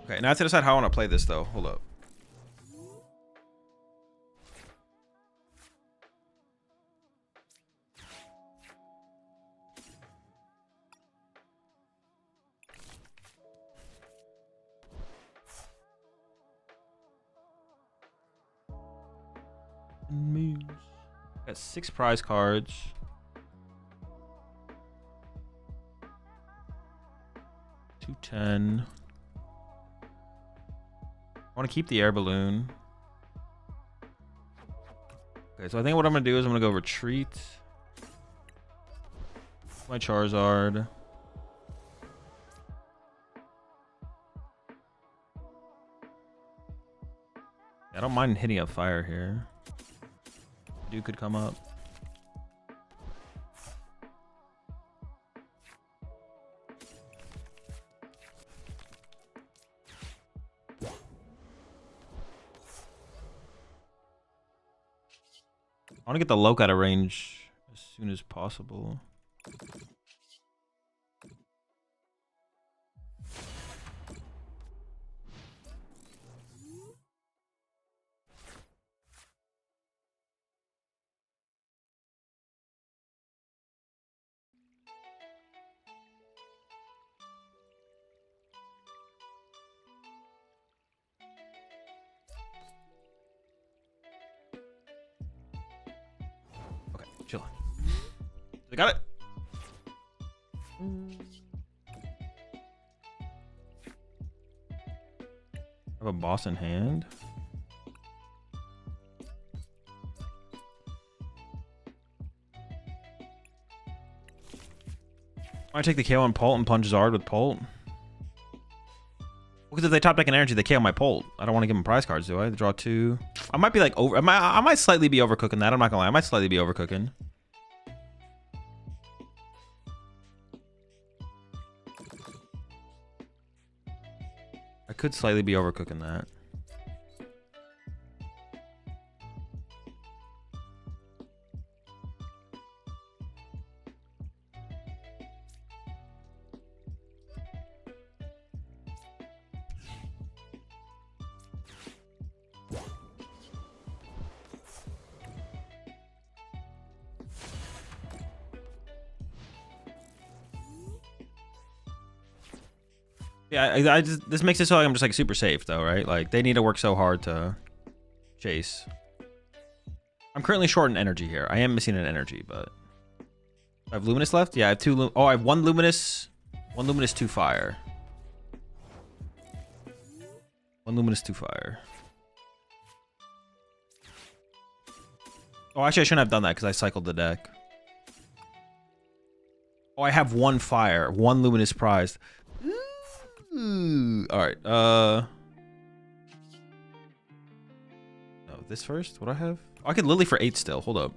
Okay, now I have to decide how I want to play this, though. Hold up. Moves. Got 6 prize cards. $210. I want to keep the air balloon. Okay, so I think what I'm going to do is I'm going to go retreat. My Charizard. I don't mind hitting up fire here. Dude could come up. I want to get the Loke out of range as soon as possible. Chill. I got it. I have a boss in hand. I take the KO on Pult and PultZard with Pult. Because if they top deck an energy, they KO my Pult. I don't want to give them prize cards, do I? They draw 2. I might be like over. I might slightly be overcooking that. I'm not gonna lie. I might slightly be overcooking. I could slightly be overcooking that. Yeah, I just, this makes it so like I'm just like super safe though, right? Like they need to work so hard to chase. I'm currently short in energy here. I am missing an energy, but I have luminous left. Yeah, I have two. Oh, I have one luminous, 2 fire. One luminous, 2 fire. Oh, actually, I shouldn't have done that because I cycled the deck. Oh, I have 1 fire, 1 luminous prized. All right. No, this first. What do I have? Oh, I could Lily for 8 still. Hold up.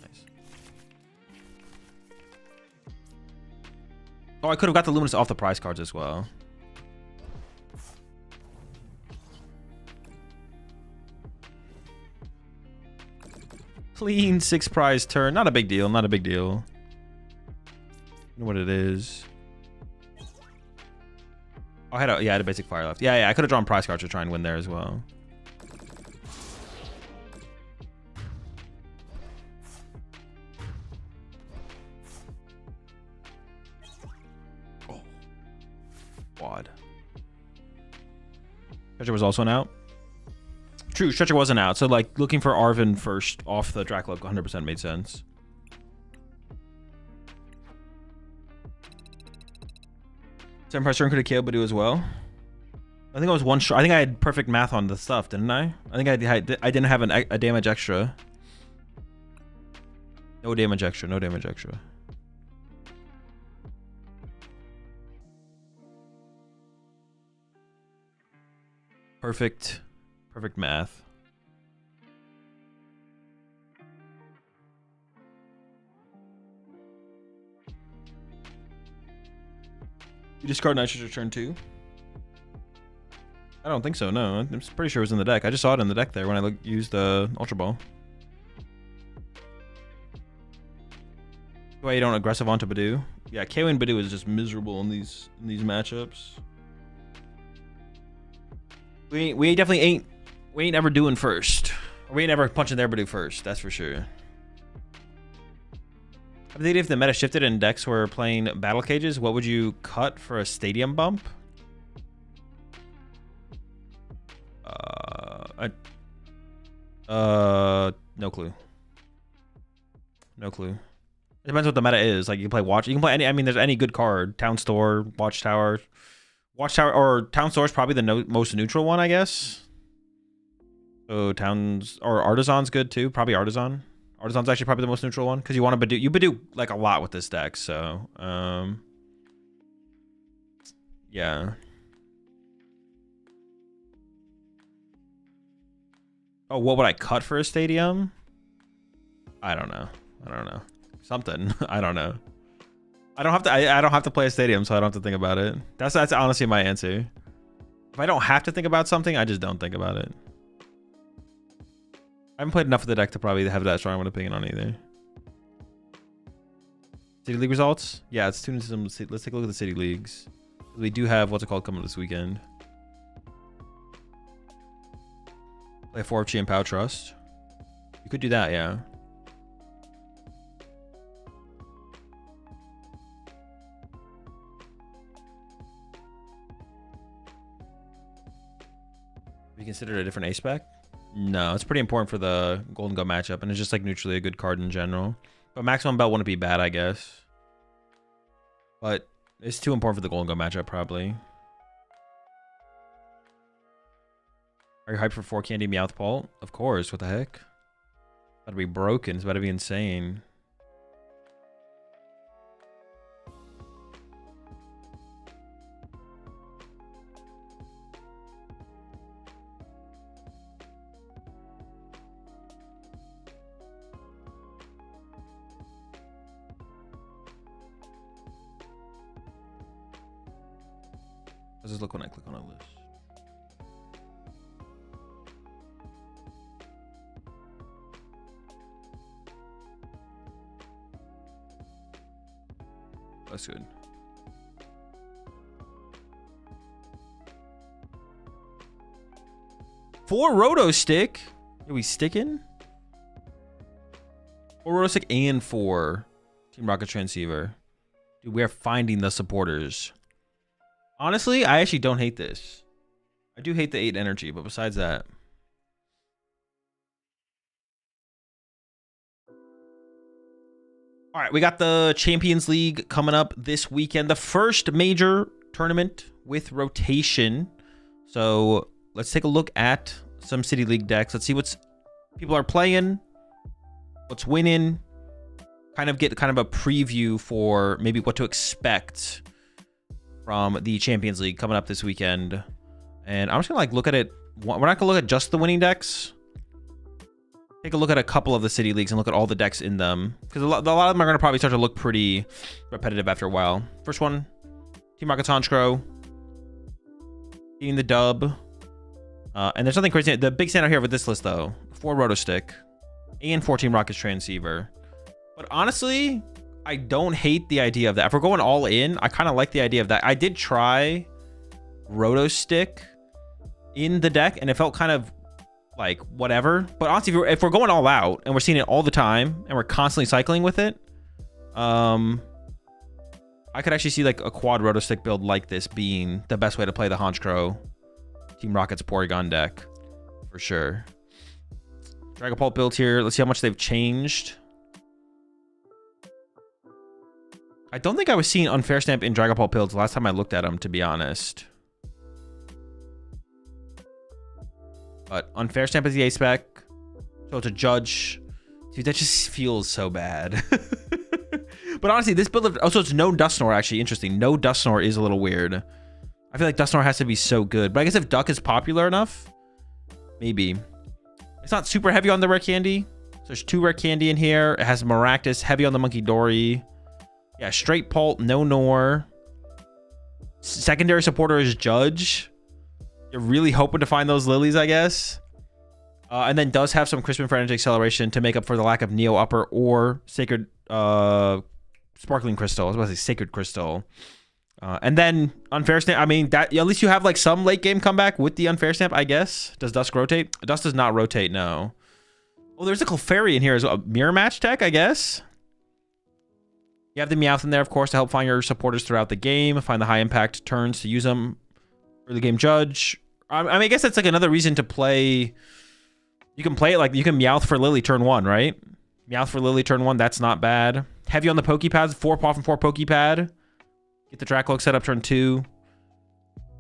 Nice. Oh, I could have got the luminous off the prize cards as well. Clean 6 prize turn. Not a big deal. Not a big deal. You know what it is. Oh, I had a basic fire left. Yeah, I could have drawn prize cards to try and win there as well. Oh. Quad. Stretcher was also an out. True, Stretcher wasn't out. So, like, looking for Arvin first off the Dracloak 100% made sense. Same price turn could have killed Badoo as well. I think I was 1 short. I think I had perfect math on the stuff, didn't I? I think I didn't have a damage extra. No damage extra. No damage extra. Perfect math. You discard Nitrogen turn 2? I don't think so, no. I'm pretty sure it was in the deck. I just saw it in the deck there when I used the Ultra Ball. Why you don't aggressive onto Badoo? Yeah, KOing Badoo is just miserable in these matchups. We definitely ain't ever doing first. We ain't ever punching their Badoo first, that's for sure. I think if the meta shifted and decks were playing battle cages, what would you cut for a stadium bump? No clue. No clue. It depends what the meta is. Like you can play Watch. You can play any. I mean, there's any good card. Town Store, Watchtower, or Town Store is probably the most neutral one, I guess. So Towns or Artisan's good too. Probably Artisan. Artisan's actually probably the most neutral one because you want to Badoo. You Badoo like a lot with this deck. So yeah. Oh, what would I cut for a stadium? I don't know. Something. I don't know. I don't have to play a stadium, so I don't have to think about it. That's honestly my answer. If I don't have to think about something, I just don't think about it. I haven't played enough of the deck to probably have that strong of an opinion on either. City League results? Yeah, let's tune into some. Let's take a look at the City Leagues. We do have what's it called coming this weekend. Play 4 of Chi and Pao Trust. You could do that, yeah. Be considered a different ace spec? No, it's pretty important for the Golden Go matchup, and it's just like neutrally a good card in general. But maximum belt wouldn't be bad, I guess. But it's too important for the Golden Go matchup, probably. Are you hyped for 4 Candy Meowth Pult? Of course, what the heck? It's about to be broken, it's about to be insane. How does this look when I click on a list? That's good. Four Roto Stick. Are we sticking? 4 Roto Stick and 4 Team Rocket Transceiver. Dude, we're finding the supporters. Honestly, I actually don't hate this. I do hate the 8 energy, but besides that. All right, we got the Champions League coming up this weekend. The first major tournament with rotation. So let's take a look at some City League decks. Let's see what's people are playing, what's winning. Kind of get a preview for maybe what to expect from the Champions League coming up this weekend. And I'm just gonna like look at it. We're not gonna look at just the winning decks. Take a look at a couple of the City Leagues and look at all the decks in them, because a lot of them are gonna probably start to look pretty repetitive after a while. First one, Team Rocket's Honchkrow getting the dub. And there's nothing crazy. The big standout here with this list though, 4 Rotostick and 14 Rocket's Transceiver. But honestly, I don't hate the idea of that. If we're going all in, I kind of like the idea of that. I did try Rotostick in the deck, and it felt kind of like whatever. But honestly, if we're going all out, and we're seeing it all the time, and we're constantly cycling with it, I could actually see like a quad Rotostick build like this being the best way to play the Honchkrow Team Rocket's Porygon deck, for sure. Dragapult build here. Let's see how much they've changed. I don't think I was seeing Unfair Stamp in Dragapult builds last time I looked at them, to be honest. But Unfair Stamp is the A spec, so it's a Judge. Dude, that just feels so bad. But honestly, this build, also it's no Dusknoir, actually. Interesting. No Dusknoir is a little weird. I feel like Dusknoir has to be so good. But I guess if Duck is popular enough, maybe. It's not super heavy on the rare candy. So there's 2 rare candy in here. It has Maractus, heavy on the Monkey Dory. Yeah, straight Pult, no Nor. Secondary supporter is Judge. You're really hoping to find those lilies, I guess. And then does have some Crispin for Energy Acceleration to make up for the lack of Neo Upper or Sacred Sparkling Crystal. I was about to say Sacred Crystal. And then Unfair Stamp. I mean, that at least you have like some late game comeback with the Unfair Stamp, I guess. Does Dusk rotate? Dusk does not rotate, no. Oh, there's a Clefairy in here as well. A Mirror Match tech, I guess. You have the Meowth in there, of course, to help find your supporters throughout the game. Find the high impact turns to use them. Early game Judge. I mean, I guess that's like another reason to play. You can play it like you can Meowth for Lily turn 1, right? Meowth for Lily turn 1, that's not bad. Heavy on the Pokepads, 4 Paw and 4 Pokepad. Get the Dracloak set up turn 2.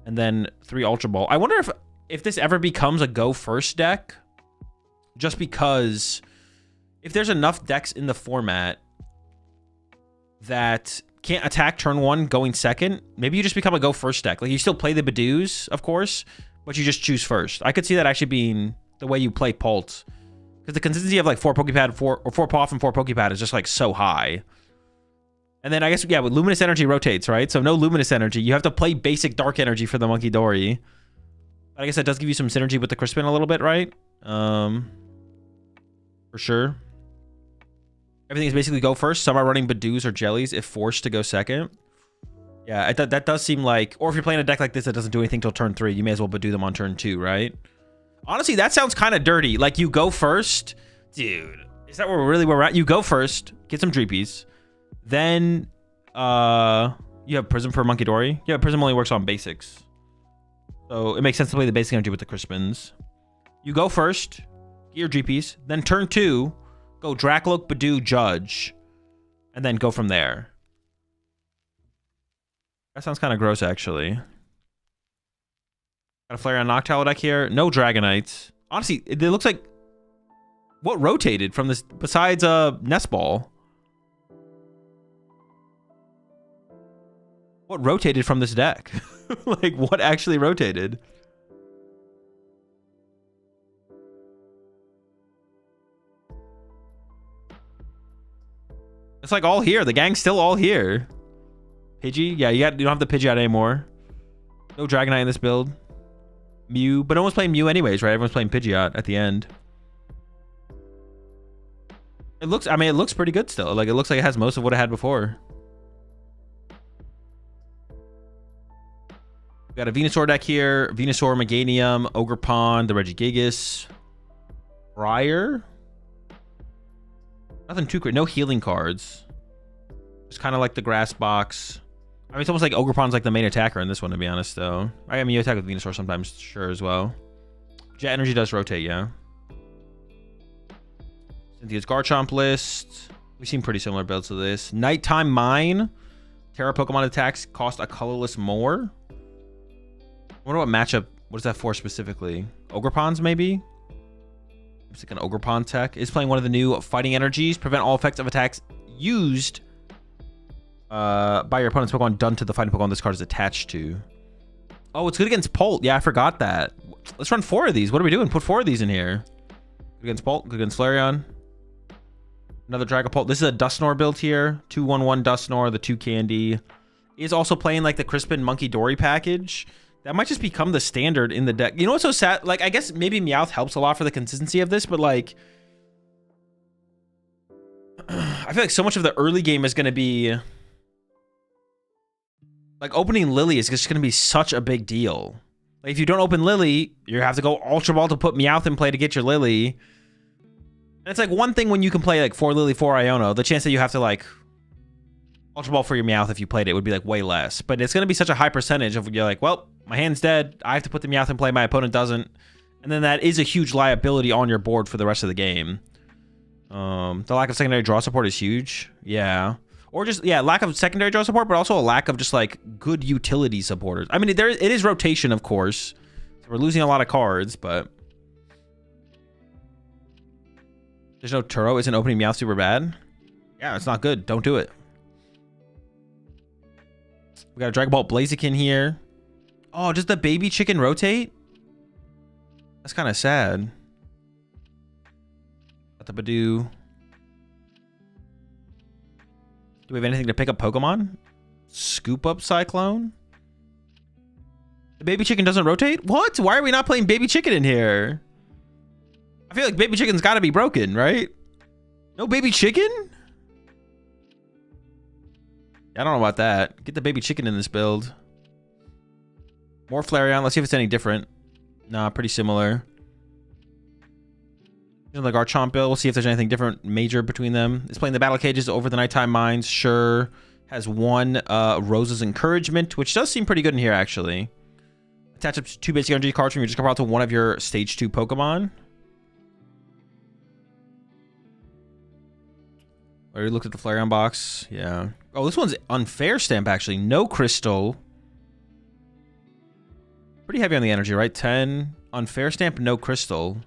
And then 3 Ultra Ball. I wonder if this ever becomes a go first deck. Just because if there's enough decks in the format that can't attack turn 1 going second, maybe you just become a go first deck. Like you still play the Badoos, of course, but you just choose first. I could see that actually being the way you play Pult, because the consistency of like 4 Pokepad, 4 Paw and 4 Pokepad is just like so high. And then I guess, yeah, with Luminous Energy rotates, right? So no Luminous Energy. You have to play basic Dark Energy for the Monkey Dory. But I guess that does give you some synergy with the Crispin a little bit, right? For sure. Everything is basically go first. Some are running Badoos or Jellies if forced to go second. Yeah, that does seem like... Or if you're playing a deck like this that doesn't do anything till turn 3, you may as well Badoo them on turn 2, right? Honestly, that sounds kind of dirty. Like, you go first. Dude, is that where we're at? You go first, get some Dreepies. Then, you have Prism for Monkey Dory. Yeah, Prism only works on basics. So, it makes sense to play the basic energy with the Crispins. You go first, get your Dreepies. Then turn 2... Go Dracloak, Badoo, Judge, and then go from there. That sounds kind of gross, actually. Got a Flareon Noctowl deck here. No Dragonites. Honestly, it looks like... What rotated from this besides Nest Ball? What rotated from this deck? Like, what actually rotated? It's like all here. The gang's still all here. Pidgey? Yeah, you don't have the Pidgeot anymore. No Dragonite in this build. Mew. But no one's playing Mew anyways, right? Everyone's playing Pidgeot at the end. It looks, I mean, it looks pretty good still. Like, it looks like it has most of what it had before. We got a Venusaur deck here. Venusaur, Meganium, Ogerpon, the Regigigas. Briar. Nothing too great. No healing cards. It's kind of like the grass box. I mean, it's almost like Ogrepon's like the main attacker in this one, to be honest, though. I mean, you attack with Venusaur sometimes, sure, as well. Jet Energy does rotate, yeah. Cynthia's Garchomp list. We've seen pretty similar builds to this. Nighttime Mine. Terra Pokemon attacks cost a colorless more. I wonder what matchup. What is that for specifically? Ogrepon's, maybe? It's like an Ogrepon tech. Is playing one of the new fighting energies. Prevent all effects of attacks used by your opponent's Pokemon done to the fighting Pokemon this card is attached to. Oh, it's good against Pult. Yeah, I forgot that. Let's run 4 of these. What are we doing? Put 4 of these in here. Good against Pult. Good against Flareon. Another Dragapult. This is a Dusknoir build here. 2/1/1 Dusknoir, the 2 candy. Is also playing like the Crispin Monkey Dory package. That might just become the standard in the deck. You know what's so sad? Like, I guess maybe Meowth helps a lot for the consistency of this, but like... I feel like so much of the early game is going to be... Like, opening Lily is just going to be such a big deal. Like, if you don't open Lily, you have to go Ultra Ball to put Meowth in play to get your Lily. And it's like one thing when you can play like 4 Lily, 4 Iono. The chance that you have to like Ultra Ball for your Meowth if you played it would be like way less. But it's going to be such a high percentage of you're like, well, my hand's dead. I have to put the Meowth in play. My opponent doesn't. And then that is a huge liability on your board for the rest of the game. The lack of secondary draw support is huge. Yeah. Or just, yeah, lack of secondary draw support, but also a lack of just, like, good utility supporters. I mean, it is rotation, of course. So we're losing a lot of cards, but... There's no Turo. Isn't opening Meowth super bad? Yeah, it's not good. Don't do it. We got a Dragon Ball Blaziken here. Oh, does the baby chicken rotate? That's kind of sad. Got the Badoo. Do we have anything to pick up Pokemon? Scoop up Cyclone? The baby chicken doesn't rotate? What? Why are we not playing baby chicken in here? I feel like baby chicken's got to be broken, right? No baby chicken? I don't know about that. Get the baby chicken in this build. More Flareon. Let's see if it's any different. Nah, pretty similar. Like our Chomp build. We'll see if there's anything different major between them. It's playing the Battle Cages over the Nighttime Mines. Sure. Has 1 Rose's Encouragement, which does seem pretty good in here, actually. Attach up 2 basic energy cards from your discard pile to one of your Stage 2 Pokemon. Already looked at the Flareon box. Yeah. Oh, this one's Unfair Stamp, actually. No Crystal. Pretty heavy on the energy, right? 10. Unfair Stamp, no Crystal.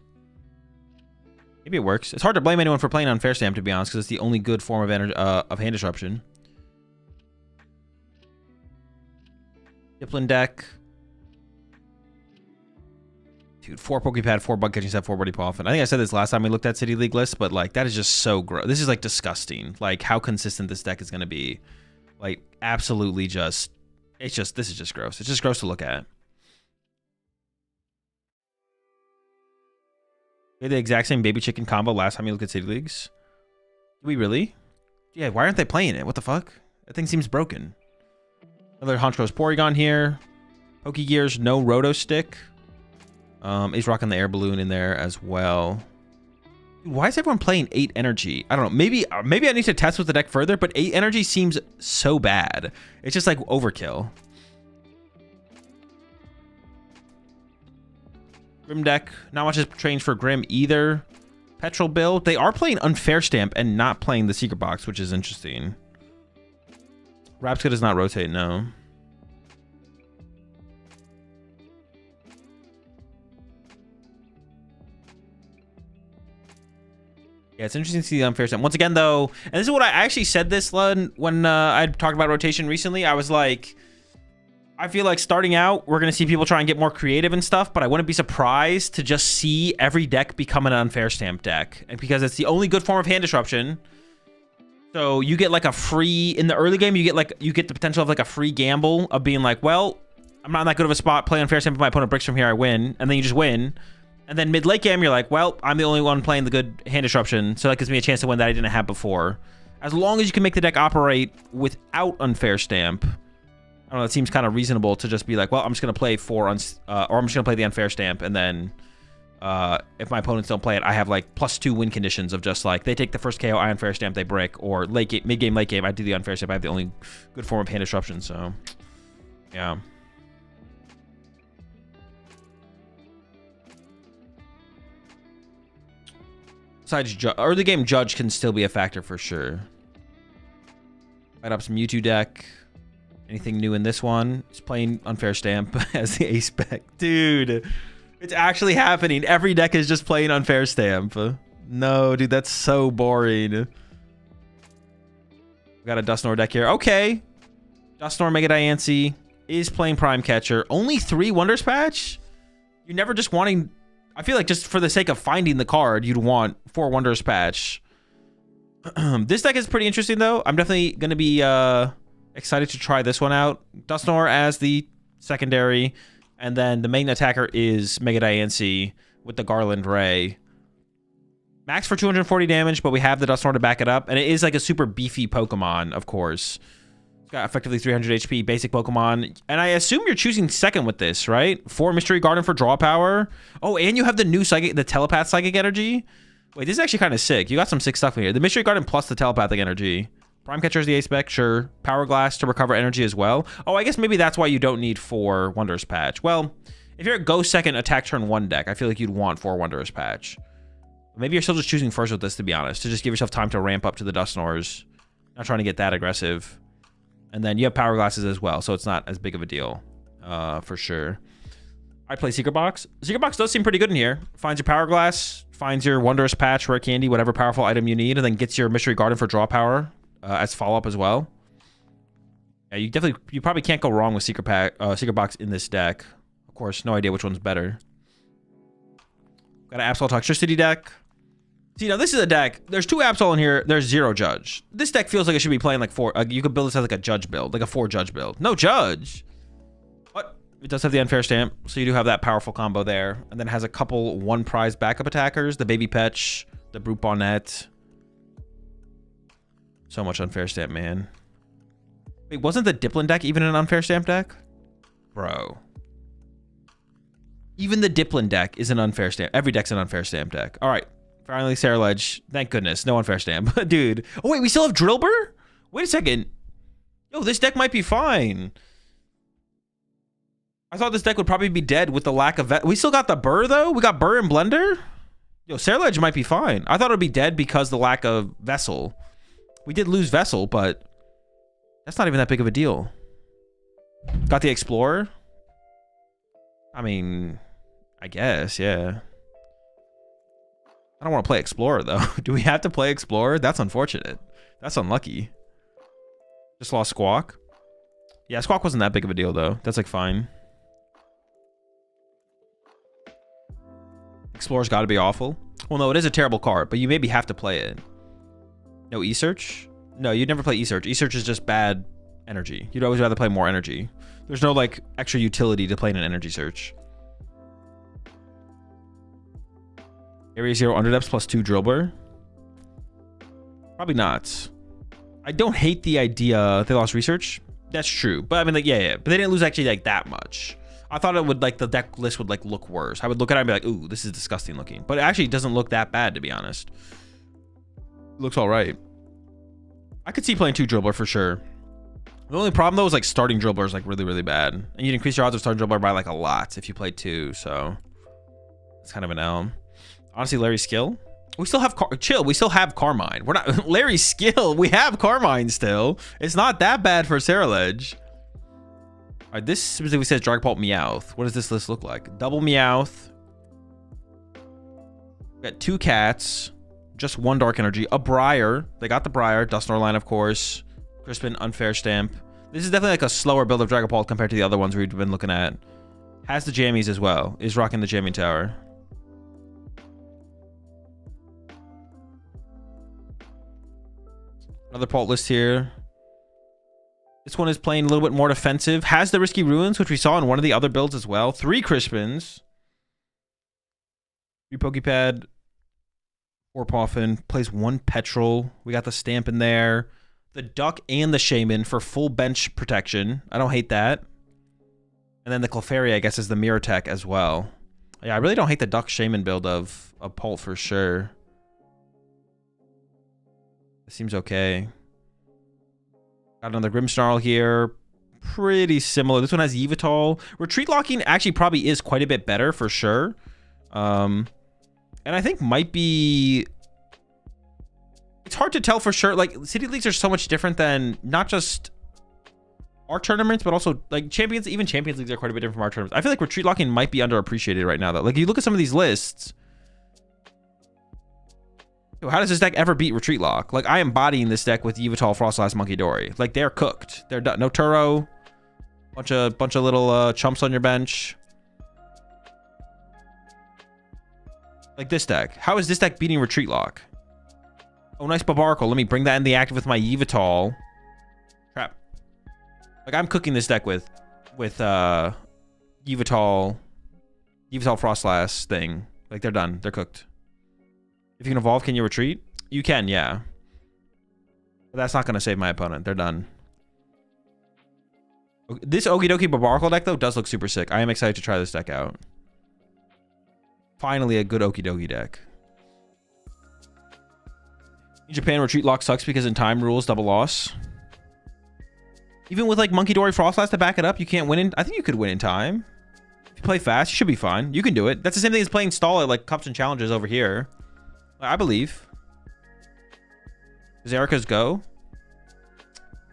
Maybe it works. It's hard to blame anyone for playing Unfair Stamp, to be honest, because it's the only good form of energy, of hand disruption. Dipplin deck. Dude, 4 Pokepad, 4 Bug Catching Set, 4 Buddy Poffin. I think I said this last time we looked at City League lists, but like that is just so gross. This is like disgusting. Like how consistent this deck is going to be. Like absolutely just, this is just gross. It's just gross to look at. We had the exact same baby chicken combo last time you looked at City Leagues. Did we really? Yeah, why aren't they playing it? What the fuck? That thing seems broken. Another Honchkro's Porygon here. Pokegears, no Roto Stick. He's rocking the air balloon in there as well. Dude, why is everyone playing 8 energy? I don't know. Maybe I need to test with the deck further, but 8 energy seems so bad. It's just like overkill. Grim deck. Not much has changed for Grim either. Petrol build. They are playing Unfair Stamp and not playing the Secret Box, which is interesting. Rapska does not rotate, no. Yeah, it's interesting to see the Unfair Stamp. Once again, though, and this is what I actually said this when I talked about rotation recently. I was like, I feel like starting out, we're going to see people try and get more creative and stuff, but I wouldn't be surprised to just see every deck become an Unfair Stamp deck. And because it's the only good form of hand disruption. So you get like a free, in the early game, you get the potential of like a free gamble of being like, well, I'm not in that good of a spot, play Unfair Stamp, if my opponent breaks from here, I win. And then you just win. And then mid-late game, you're like, well, I'm the only one playing the good hand disruption, so that gives me a chance to win that I didn't have before. As long as you can make the deck operate without Unfair Stamp, I don't know, it seems kind of reasonable to just be like, well, I'm just going to play or I'm just going to play the Unfair Stamp and then if my opponents don't play it, I have like +2 win conditions of just like they take the first KO, I unfair stamp, they break, or late game, mid game, late game, I do the unfair stamp. I have the only good form of hand disruption. So, yeah. Besides, early game judge can still be a factor for sure. Light up some Mewtwo deck. Anything new in this one? It's playing unfair stamp as the ace spec. Dude, it's actually happening. Every deck is just playing unfair stamp. No, dude, that's so boring. We got a Dusknoir deck here. Okay. Dusknoir Mega Diancie is playing Prime Catcher. Only 3 Wonders Patch? You're never just wanting... I feel like just for the sake of finding the card, you'd want 4 Wonders Patch. This deck is pretty interesting, though. I'm definitely going to be excited to try this one out. Dusknoir as the secondary, and then the main attacker is Mega Diancie with the Garland Ray. Max for 240 damage, but we have the Dusknoir to back it up, and it is like a super beefy Pokemon, of course. It's got effectively 300 HP, basic Pokemon, and I assume you're choosing second with this, right? 4 Mystery Garden for draw power. Oh, and you have the new Psychic, the Telepath Psychic Energy. Wait, this is actually kind of sick. You got some sick stuff in here. The Mystery Garden plus the Telepathic Energy. Prime Catcher is the ace spec, sure. Power Glass to recover energy as well. Oh, I guess maybe that's why you don't need 4 Wonders Patch. Well, if you're a go second attack turn 1 deck, I feel like you'd want 4 Wonders Patch. Maybe you're still just choosing first with this, to be honest, to just give yourself time to ramp up to the Dusknoirs. Not trying to get that aggressive. And then you have Power Glasses as well, so it's not as big of a deal, for sure. I'd play Secret Box. Secret Box does seem pretty good in here. Finds your Power Glass, finds your Wondrous Patch, Rare Candy, whatever powerful item you need, and then gets your Mystery Garden for draw power as follow-up as well. Yeah, you probably can't go wrong with Secret Box in this deck. Of course, no idea which one's better. Got an Absol Toxtricity deck. See, now this is a deck. There's 2 Absol in here. There's 0 Judge. This deck feels like it should be playing like 4. You could build this as like a Judge build, like a 4 Judge build. No Judge. What? It does have the unfair stamp, so you do have that powerful combo there. And then it has a couple 1 prize backup attackers, the Baby Petch, the Brute Bonnet. So much unfair stamp, man. Wait, wasn't the Diplin deck even an unfair stamp deck? Bro. Even the Diplin deck is an unfair stamp. Every deck's an unfair stamp deck. All right. Finally, Sarah Ledge. Thank goodness. No unfair stamp. Dude. Oh, wait. We still have Drillbur? Wait a second. Yo, this deck might be fine. I thought this deck would probably be dead with the lack of... We still got the Burr, though? We got Burr and Blender? Yo, Sarah Ledge might be fine. I thought it would be dead because the lack of Vessel. We did lose Vessel, but... That's not even that big of a deal. Got the Explorer? I mean... I guess, yeah. I don't want to play Explorer, though. Do we have to play Explorer? That's unfortunate. That's unlucky. Just lost Squawk. Yeah, Squawk wasn't that big of a deal, though. That's, like, fine. Explorer's got to be awful. Well, no, it is a terrible card, but you maybe have to play it. No E-Search? No, you'd never play E-Search. E-Search is just bad energy. You'd always rather play more energy. There's no, like, extra utility to playing an energy search. Area 0 Underdepths plus 2 Drillbur? Probably not. I don't hate the idea they lost Research. That's true. But I mean, like, yeah. But they didn't lose actually, like, that much. I thought it would, like, the deck list would, like, look worse. I would look at it and be like, ooh, this is disgusting looking. But it actually doesn't look that bad, to be honest. It looks all right. I could see playing 2 Drillbur for sure. The only problem, though, is, like, starting Drillbur is, like, really, really bad. And you'd increase your odds of starting Drillbur by, like, a lot if you played 2. So it's kind of an L. Honestly, Larry's Skill. We still have chill. We still have Carmine. We're not Larry's Skill. We have Carmine still. It's not that bad for Sarah Ledge. All right, this specifically says Dragapult Meowth. What does this list look like? Double Meowth. We got 2 cats, just 1 Dark Energy, a Briar. They got the Briar. Dusknoir line, of course. Crispin, unfair stamp. This is definitely like a slower build of Dragapult compared to the other ones we've been looking at. Has the jammies as well. Is rocking the jamming tower. Another Pult list here. This one is playing a little bit more defensive. Has the Risky Ruins, which we saw in one of the other builds as well. 3 Crispins. 3 Pokepad. 4 Poffin. Plays 1 Petrol. We got the Stamp in there. The Duck and the Shaman for full bench protection. I don't hate that. And then the Clefairy, I guess, is the Mirror Tech as well. Yeah, I really don't hate the Duck Shaman build of Pult for sure. It seems okay. Got another Grimmsnarl here. Pretty similar. This one has Yveltal. Retreat locking actually probably is quite a bit better for sure. And I think might be... It's hard to tell for sure. Like, City Leagues are so much different than not just our tournaments, but also like Champions. Even Champions Leagues are quite a bit different from our tournaments. I feel like retreat locking might be underappreciated right now, though. Like, you look at some of these lists. How does this deck ever beat retreat lock? Like, I am bodying this deck with Yveltal, Frostlass, Monkey Dory. Like, they're cooked. They're done. No Turo. Bunch of little chumps on your bench. Like this deck. How is this deck beating retreat lock? Oh, nice Babarkle. Let me bring that in the active with my Yveltal. Crap. Like, I'm cooking this deck with Yveltal Frostlass thing. Like, they're done. They're cooked. If you can evolve, can you retreat? You can, yeah. But that's not going to save my opponent. They're done. This Okie Dokie Babarkle deck, though, does look super sick. I am excited to try this deck out. Finally, a good Okie Dokie deck. In Japan, retreat lock sucks because in time rules double loss. Even with, like, Monkey Dory Frostlass to back it up, you can't win in... I think you could win in time. If you play fast, you should be fine. You can do it. That's the same thing as playing stall at, like, Cups and Challenges over here. I believe. Does Erica's go?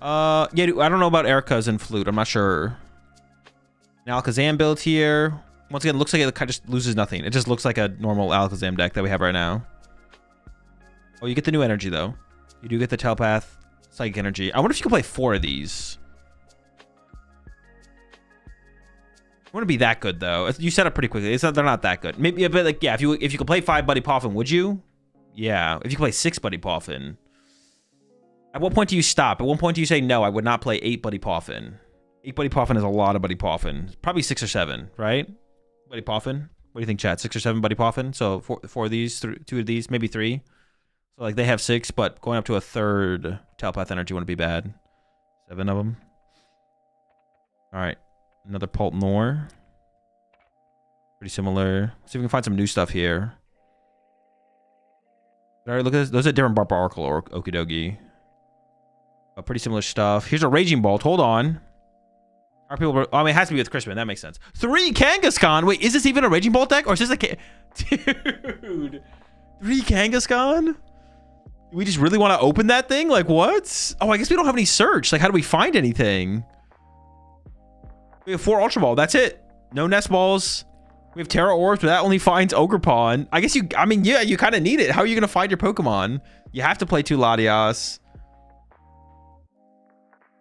Yeah, dude, I don't know about Erica's and Flute. I'm not sure. An Alakazam build here. Once again, looks like it just loses nothing. It just looks like a normal Alakazam deck that we have right now. Oh, you get the new energy, though. You do get the Telepath, Psychic Energy. I wonder if you can play 4 of these. I want to be that good, though. You set up pretty quickly. It's not, they're not that good. Maybe, but like, yeah, if you could play 5 Buddy Poffin, would you? Yeah. If you could play 6 Buddy Poffin. At what point do you stop? At what point do you say, no, I would not play 8 Buddy Poffin? 8 Buddy Poffin is a lot of Buddy Poffin. Probably 6 or 7, right? Buddy Poffin. What do you think, chat? 6 or 7 Buddy Poffin? So 4 of these, 2 of these, maybe 3. So like they have 6, but going up to a 3rd Telepath Energy wouldn't be bad. 7 of them. All right. Another Pult Nor. Pretty similar. Let's see if we can find some new stuff here. All right, look at this. Those are different Barbarkle or Okie Dokie. Pretty similar stuff. Here's a Raging Bolt. Hold on. Are people... Oh, I mean, it has to be with Crispin. That makes sense. 3 Kangaskhan. Wait, is this even a Raging Bolt deck? Or is this a... Dude. 3 Kangaskhan? We just really want to open that thing? Like, what? Oh, I guess we don't have any search. Like, how do we find anything? We have 4 Ultra Ball. That's it. No Nest Balls. We have Terra Orbs, but that only finds Ogerpon. I guess you... I mean, yeah, you kind of need it. How are you going to find your Pokemon? You have to play 2 Latias.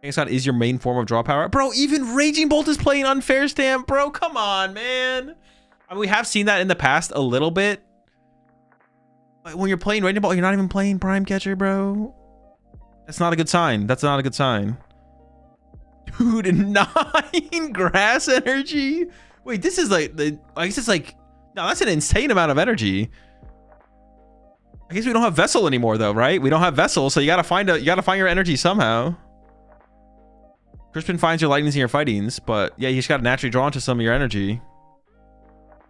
Kangaskhan is your main form of draw power. Bro, even Raging Bolt is playing Unfair Stamp. Bro, come on, man. I mean, we have seen that in the past a little bit. But when you're playing Raging Bolt, you're not even playing Prime Catcher, bro. That's not a good sign. That's not a good sign. Dude, 9 Grass Energy? Wait, this is like... I guess it's like... No, that's an insane amount of energy. I guess we don't have Vessel anymore, though, right? We don't have Vessel, so you gotta find your energy somehow. Crispin finds your lightnings and your fightings, but yeah, you just gotta naturally draw into some of your energy.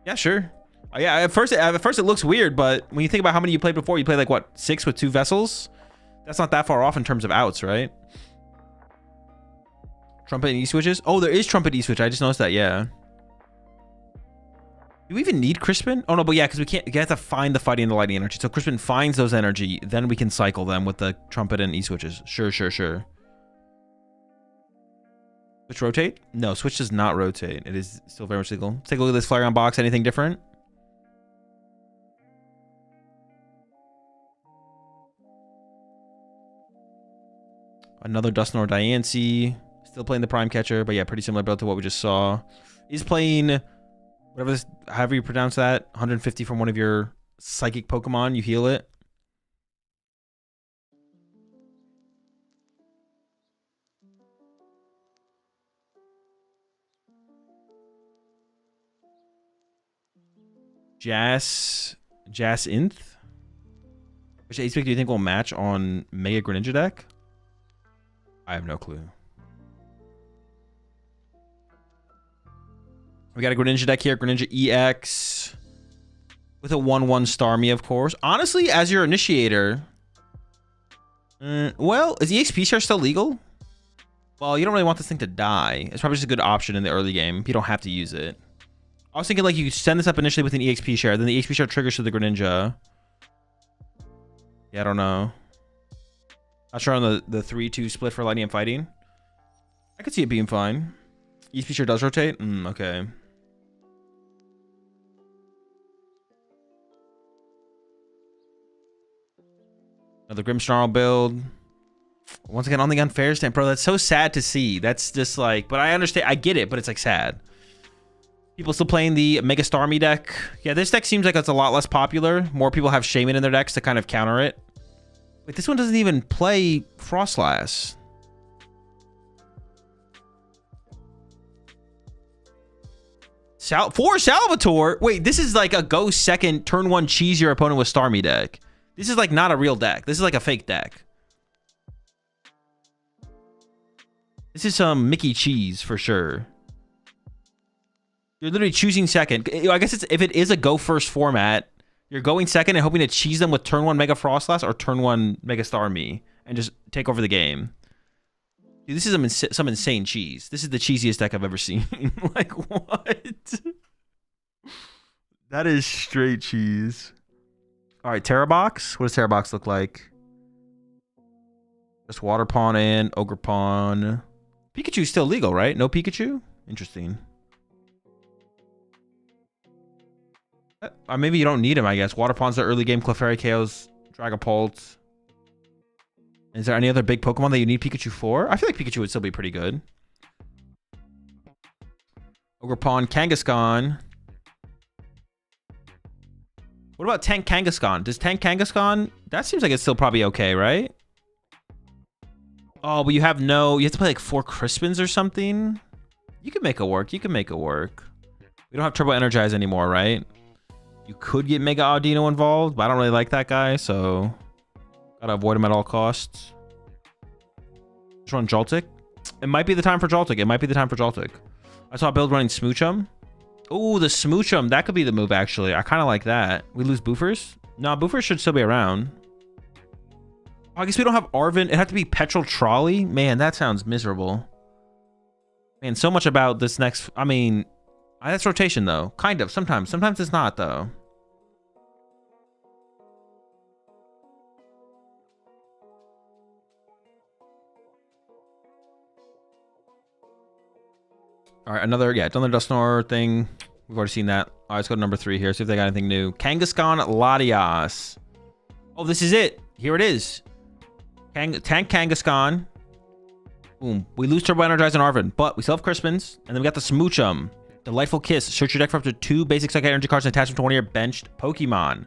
Yeah, sure. Yeah, at first it looks weird, but when you think about how many you played before, you played like what, 6 with 2 Vessels? That's not that far off in terms of outs, right? Trumpet and E-switches? Oh, there is Trumpet E-switch. I just noticed that, yeah. Do we even need Crispin? Oh no, but yeah, because we have to find the fighting and the lightning energy. So Crispin finds those energy, then we can cycle them with the Trumpet and E-switches. Sure. Switch rotate? No, Switch does not rotate. It is still very much legal. Take a look at this Flareon box. Anything different? Another Dusknoir Diancie. Still playing the Prime Catcher, but yeah, pretty similar build to what we just saw. He's playing whatever this, however you pronounce that, 150 from one of your psychic Pokemon. You heal it. Jacinth? Which ace pick do you think will match on Mega Greninja deck? I have no clue. We got a Greninja deck here. Greninja EX. With a 1/1 Starmie, of course. Honestly, as your initiator... well, is EXP share still legal? Well, you don't really want this thing to die. It's probably just a good option in the early game. You don't have to use it. I was thinking like you send this up initially with an EXP share, then the EXP share triggers to the Greninja. Yeah, I don't know. Not sure on the 3-2 split for Lightning and Fighting. I could see it being fine. EXP share does rotate? Okay. Another Grimmsnarl build. Once again, on the unfair stand, bro. That's so sad to see. That's just like, but I understand. I get it, but it's like sad. People still playing the Mega Starmie deck. Yeah, this deck seems like it's a lot less popular. More people have Shaman in their decks to kind of counter it. Wait, this one doesn't even play Frostlass. For Salvatore? Wait, this is like a go second, turn one, cheese your opponent with Starmie deck. This is like not a real deck. This is like a fake deck. This is some Mickey cheese for sure. You're literally choosing second. I guess it's if it is a go first format, you're going second and hoping to cheese them with turn one Mega Frostlass or turn one Mega Starmie and just take over the game. Dude, this is some insane cheese. This is the cheesiest deck I've ever seen. Like, what? That is straight cheese. All right, Terrabox. What does Terrabox look like? Just Water Pawn and Ogre Pawn. Pikachu's still legal, right? No Pikachu? Interesting. Maybe you don't need him, I guess. Water Pawn's the early game. Clefairy, KO's Dragapult. Is there any other big Pokemon that you need Pikachu for? I feel like Pikachu would still be pretty good. Ogre Pawn, Kangaskhan. What about Tank Kangaskhan? Does Tank Kangaskhan... That seems like it's still probably okay, right? Oh, but you have to play like 4 Crispins or something? You can make it work. You can make it work. We don't have Turbo Energize anymore, right? You could get Mega Audino involved, but I don't really like that guy, so... Gotta avoid him at all costs. Just run Joltik. It might be the time for Joltik. It might be the time for Joltik. I saw a build running Smoochum. Oh, the Smoochum. That could be the move, actually. I kind of like that. We lose Boofers? No, Boofers should still be around. I guess we don't have Arven. It'd have to be Petrol Trolley. Man, that sounds miserable. Man, so much about this next... I mean, that's rotation, though. Kind of. Sometimes. Sometimes it's not, though. All right, another Dusknoir thing. We've already seen that. All right, let's go to number 3 here. See if they got anything new. Kangaskhan Latias. Oh, this is it. Here it is. Tank Kangaskhan. Boom. We lose Turbo Energize and Arven, but we still have Crispins. And then we got the Smoochum. Delightful Kiss. Search your deck for up to 2 basic Psychic Energy cards and attach them to one of your benched Pokemon.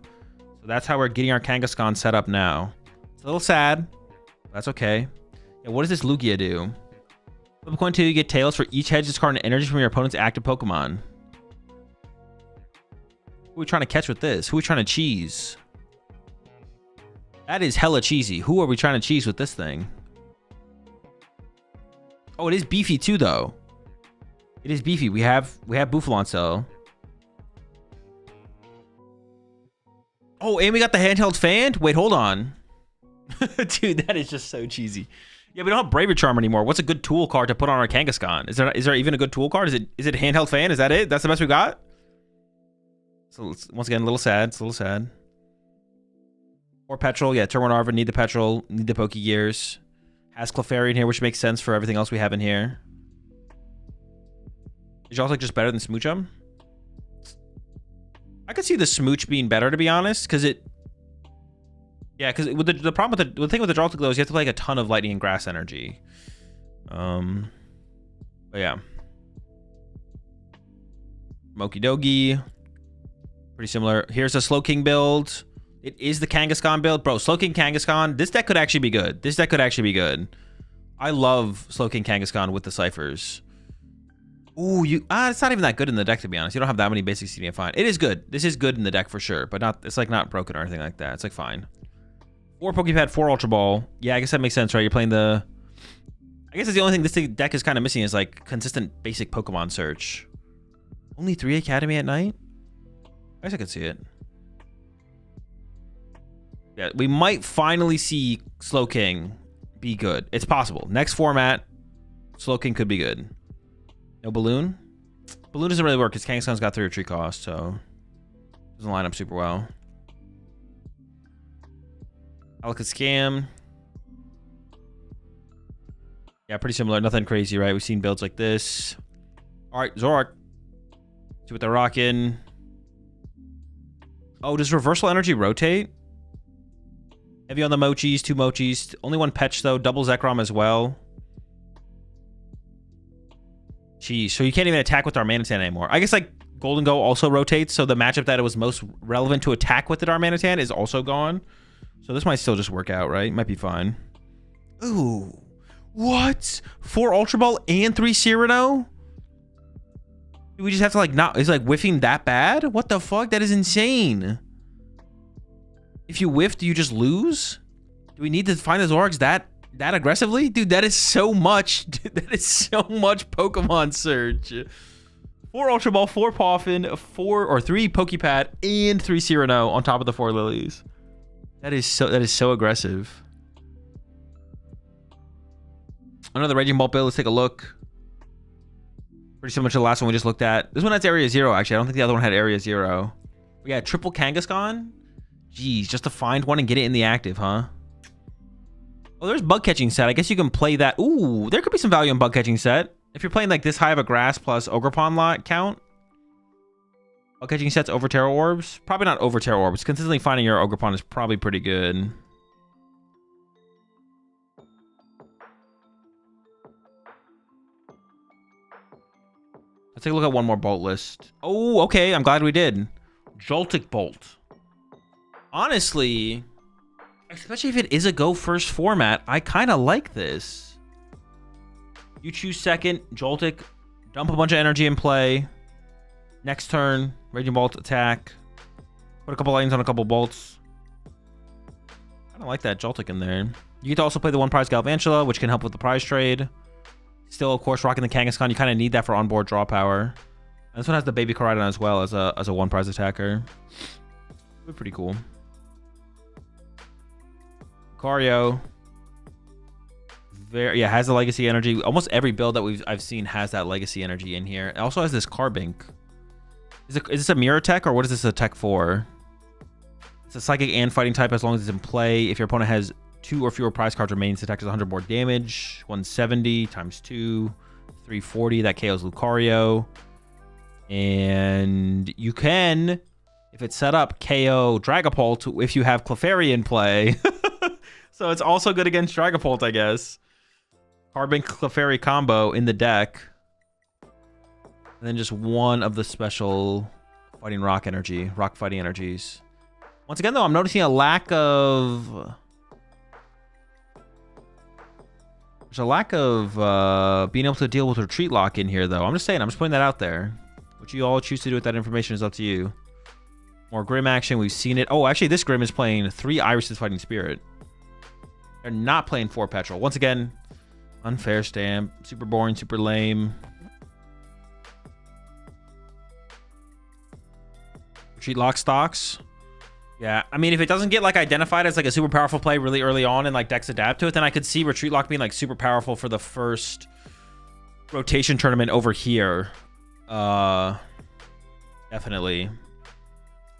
So that's how we're getting our Kangaskhan set up now. It's a little sad. But that's okay. Yeah, what does this Lugia do? Flip a coin until you get tails for each hedge discard and energy from your opponent's active Pokemon. Who are we trying to catch with this? Who are we trying to cheese? That is hella cheesy. Who are we trying to cheese with this thing? Oh, it is beefy too, though. It is beefy. We have Bouffalon. Oh, and we got the handheld fan? Wait, hold on. Dude, that is just so cheesy. Yeah, we don't have Braver Charm anymore. What's a good tool card to put on our Kangaskhan? Is there even a good tool card? Is it handheld fan? Is that it? That's the best we got? So it's, once again, a little sad. It's a little sad. Or Petrol. Yeah, turn 1 Arven. Need the Petrol. Need the Pokegears. Has Clefairy in here, which makes sense for everything else we have in here. Is Joltik just better than Smoochum? I could see the Smooch being better, to be honest, because it... Yeah, because the problem with the thing with the Joltik, though, is you have to play like a ton of Lightning and Grass energy. But yeah. Moki Dogi. Pretty similar. Here's a Slowking build. It is the Kangaskhan build. Bro, Slowking Kangaskhan. This deck could actually be good. This deck could actually be good. I love Slowking Kangaskhan with the Ciphers. Ooh, it's not even that good in the deck, to be honest. You don't have that many basic CDM fine. It is good. This is good in the deck for sure, but not. It's like not broken or anything like that. It's like fine. 4 Pokepad, 4 Ultra Ball. Yeah, I guess that makes sense, right? You're playing the... I guess it's the only thing this deck is kind of missing is like consistent basic Pokemon search. Only 3 Academy at night? I guess I could see it. Yeah, we might finally see Slow King be good. It's possible. Next format, Slow King could be good. No Balloon? Balloon doesn't really work because Kangaskhan's got 3 retreat cost, so doesn't line up super well. Alaka Scam. Yeah, pretty similar. Nothing crazy, right? We've seen builds like this. All right, Zoroark. See what they're rocking. Oh, does Reversal Energy rotate? Heavy on the Mochis, 2 Mochis. Only 1 Petch, though. Double Zekrom as well. Geez, so you can't even attack with Darmanitan anymore. I guess, like, Golden Go also rotates, so the matchup that it was most relevant to attack with the Darmanitan is also gone. So this might still just work out, right? Might be fine. Ooh. What? 4 Ultra Ball and 3 Cyrano? We just have to, like, not... Is, like, whiffing that bad? What the fuck? That is insane. If you whiff, do you just lose? Do we need to find the Zoroarks that aggressively? Dude, that is so much. Dude, that is so much Pokemon Surge. 4 Ultra Ball, 4 Poffin, 3 Pokepad, and 3 Cyrano on top of the 4 Lilies. That is so aggressive. Another Raging Ball build. Let's take a look. Pretty similar to the last one we just looked at. This one has Area 0, actually. I don't think the other one had Area 0. We got triple Kangaskhan. Jeez, just to find one and get it in the active, huh? Oh, there's Bug Catching set. I guess you can play that. Ooh, there could be some value in Bug Catching set. If you're playing like this high of a Grass plus Ogerpon lot count. Bug Catching sets over Terra Orbs. Probably not over Terra Orbs. Consistently finding your Ogerpon is probably pretty good. Let's take a look at one more Bolt list. Oh, okay. I'm glad we did. Joltik Bolt. Honestly, especially if it is a go first format, I kind of like this. You choose second, Joltik, dump a bunch of energy in play. Next turn, Raging Bolt attack. Put a couple lanes on a couple bolts. I don't like that Joltik in there. You get to also play the 1 prize Galvantula, which can help with the prize trade. Still, of course, rocking the Kangaskhan. You kind of need that for onboard draw power. And this one has the Baby Koraidon as well as a 1 prize attacker. Pretty cool. Lucario. Yeah, has the legacy energy. Almost every build that I've seen has that legacy energy in here. It also has this Carbink. Is this a mirror tech or what is this a tech for? It's a psychic and fighting type as long as it's in play. If your opponent has 2 or fewer prize cards remains, the attack does 100 more damage. 170 times 2, 340. That KOs Lucario. And you can, if it's set up, KO Dragapult if you have Clefairy in play. So it's also good against Dragapult, I guess. Carbink Clefairy combo in the deck. And then just one of the special fighting rock fighting energies. Once again, though, I'm noticing a lack of... There's a lack of being able to deal with Retreat Lock in here, though. I'm just saying, I'm just putting that out there. What you all choose to do with that information is up to you. More Grim action, we've seen it. Oh, actually, this Grim is playing 3 Iris's Fighting Spirit. They're not playing 4 Petrol. Once again, unfair stamp. Super boring, super lame. Retreat Lock stocks. Yeah, I mean, if it doesn't get like identified as like a super powerful play really early on and like decks adapt to it, then I could see Retreat Lock being like super powerful for the first rotation tournament over here. Definitely.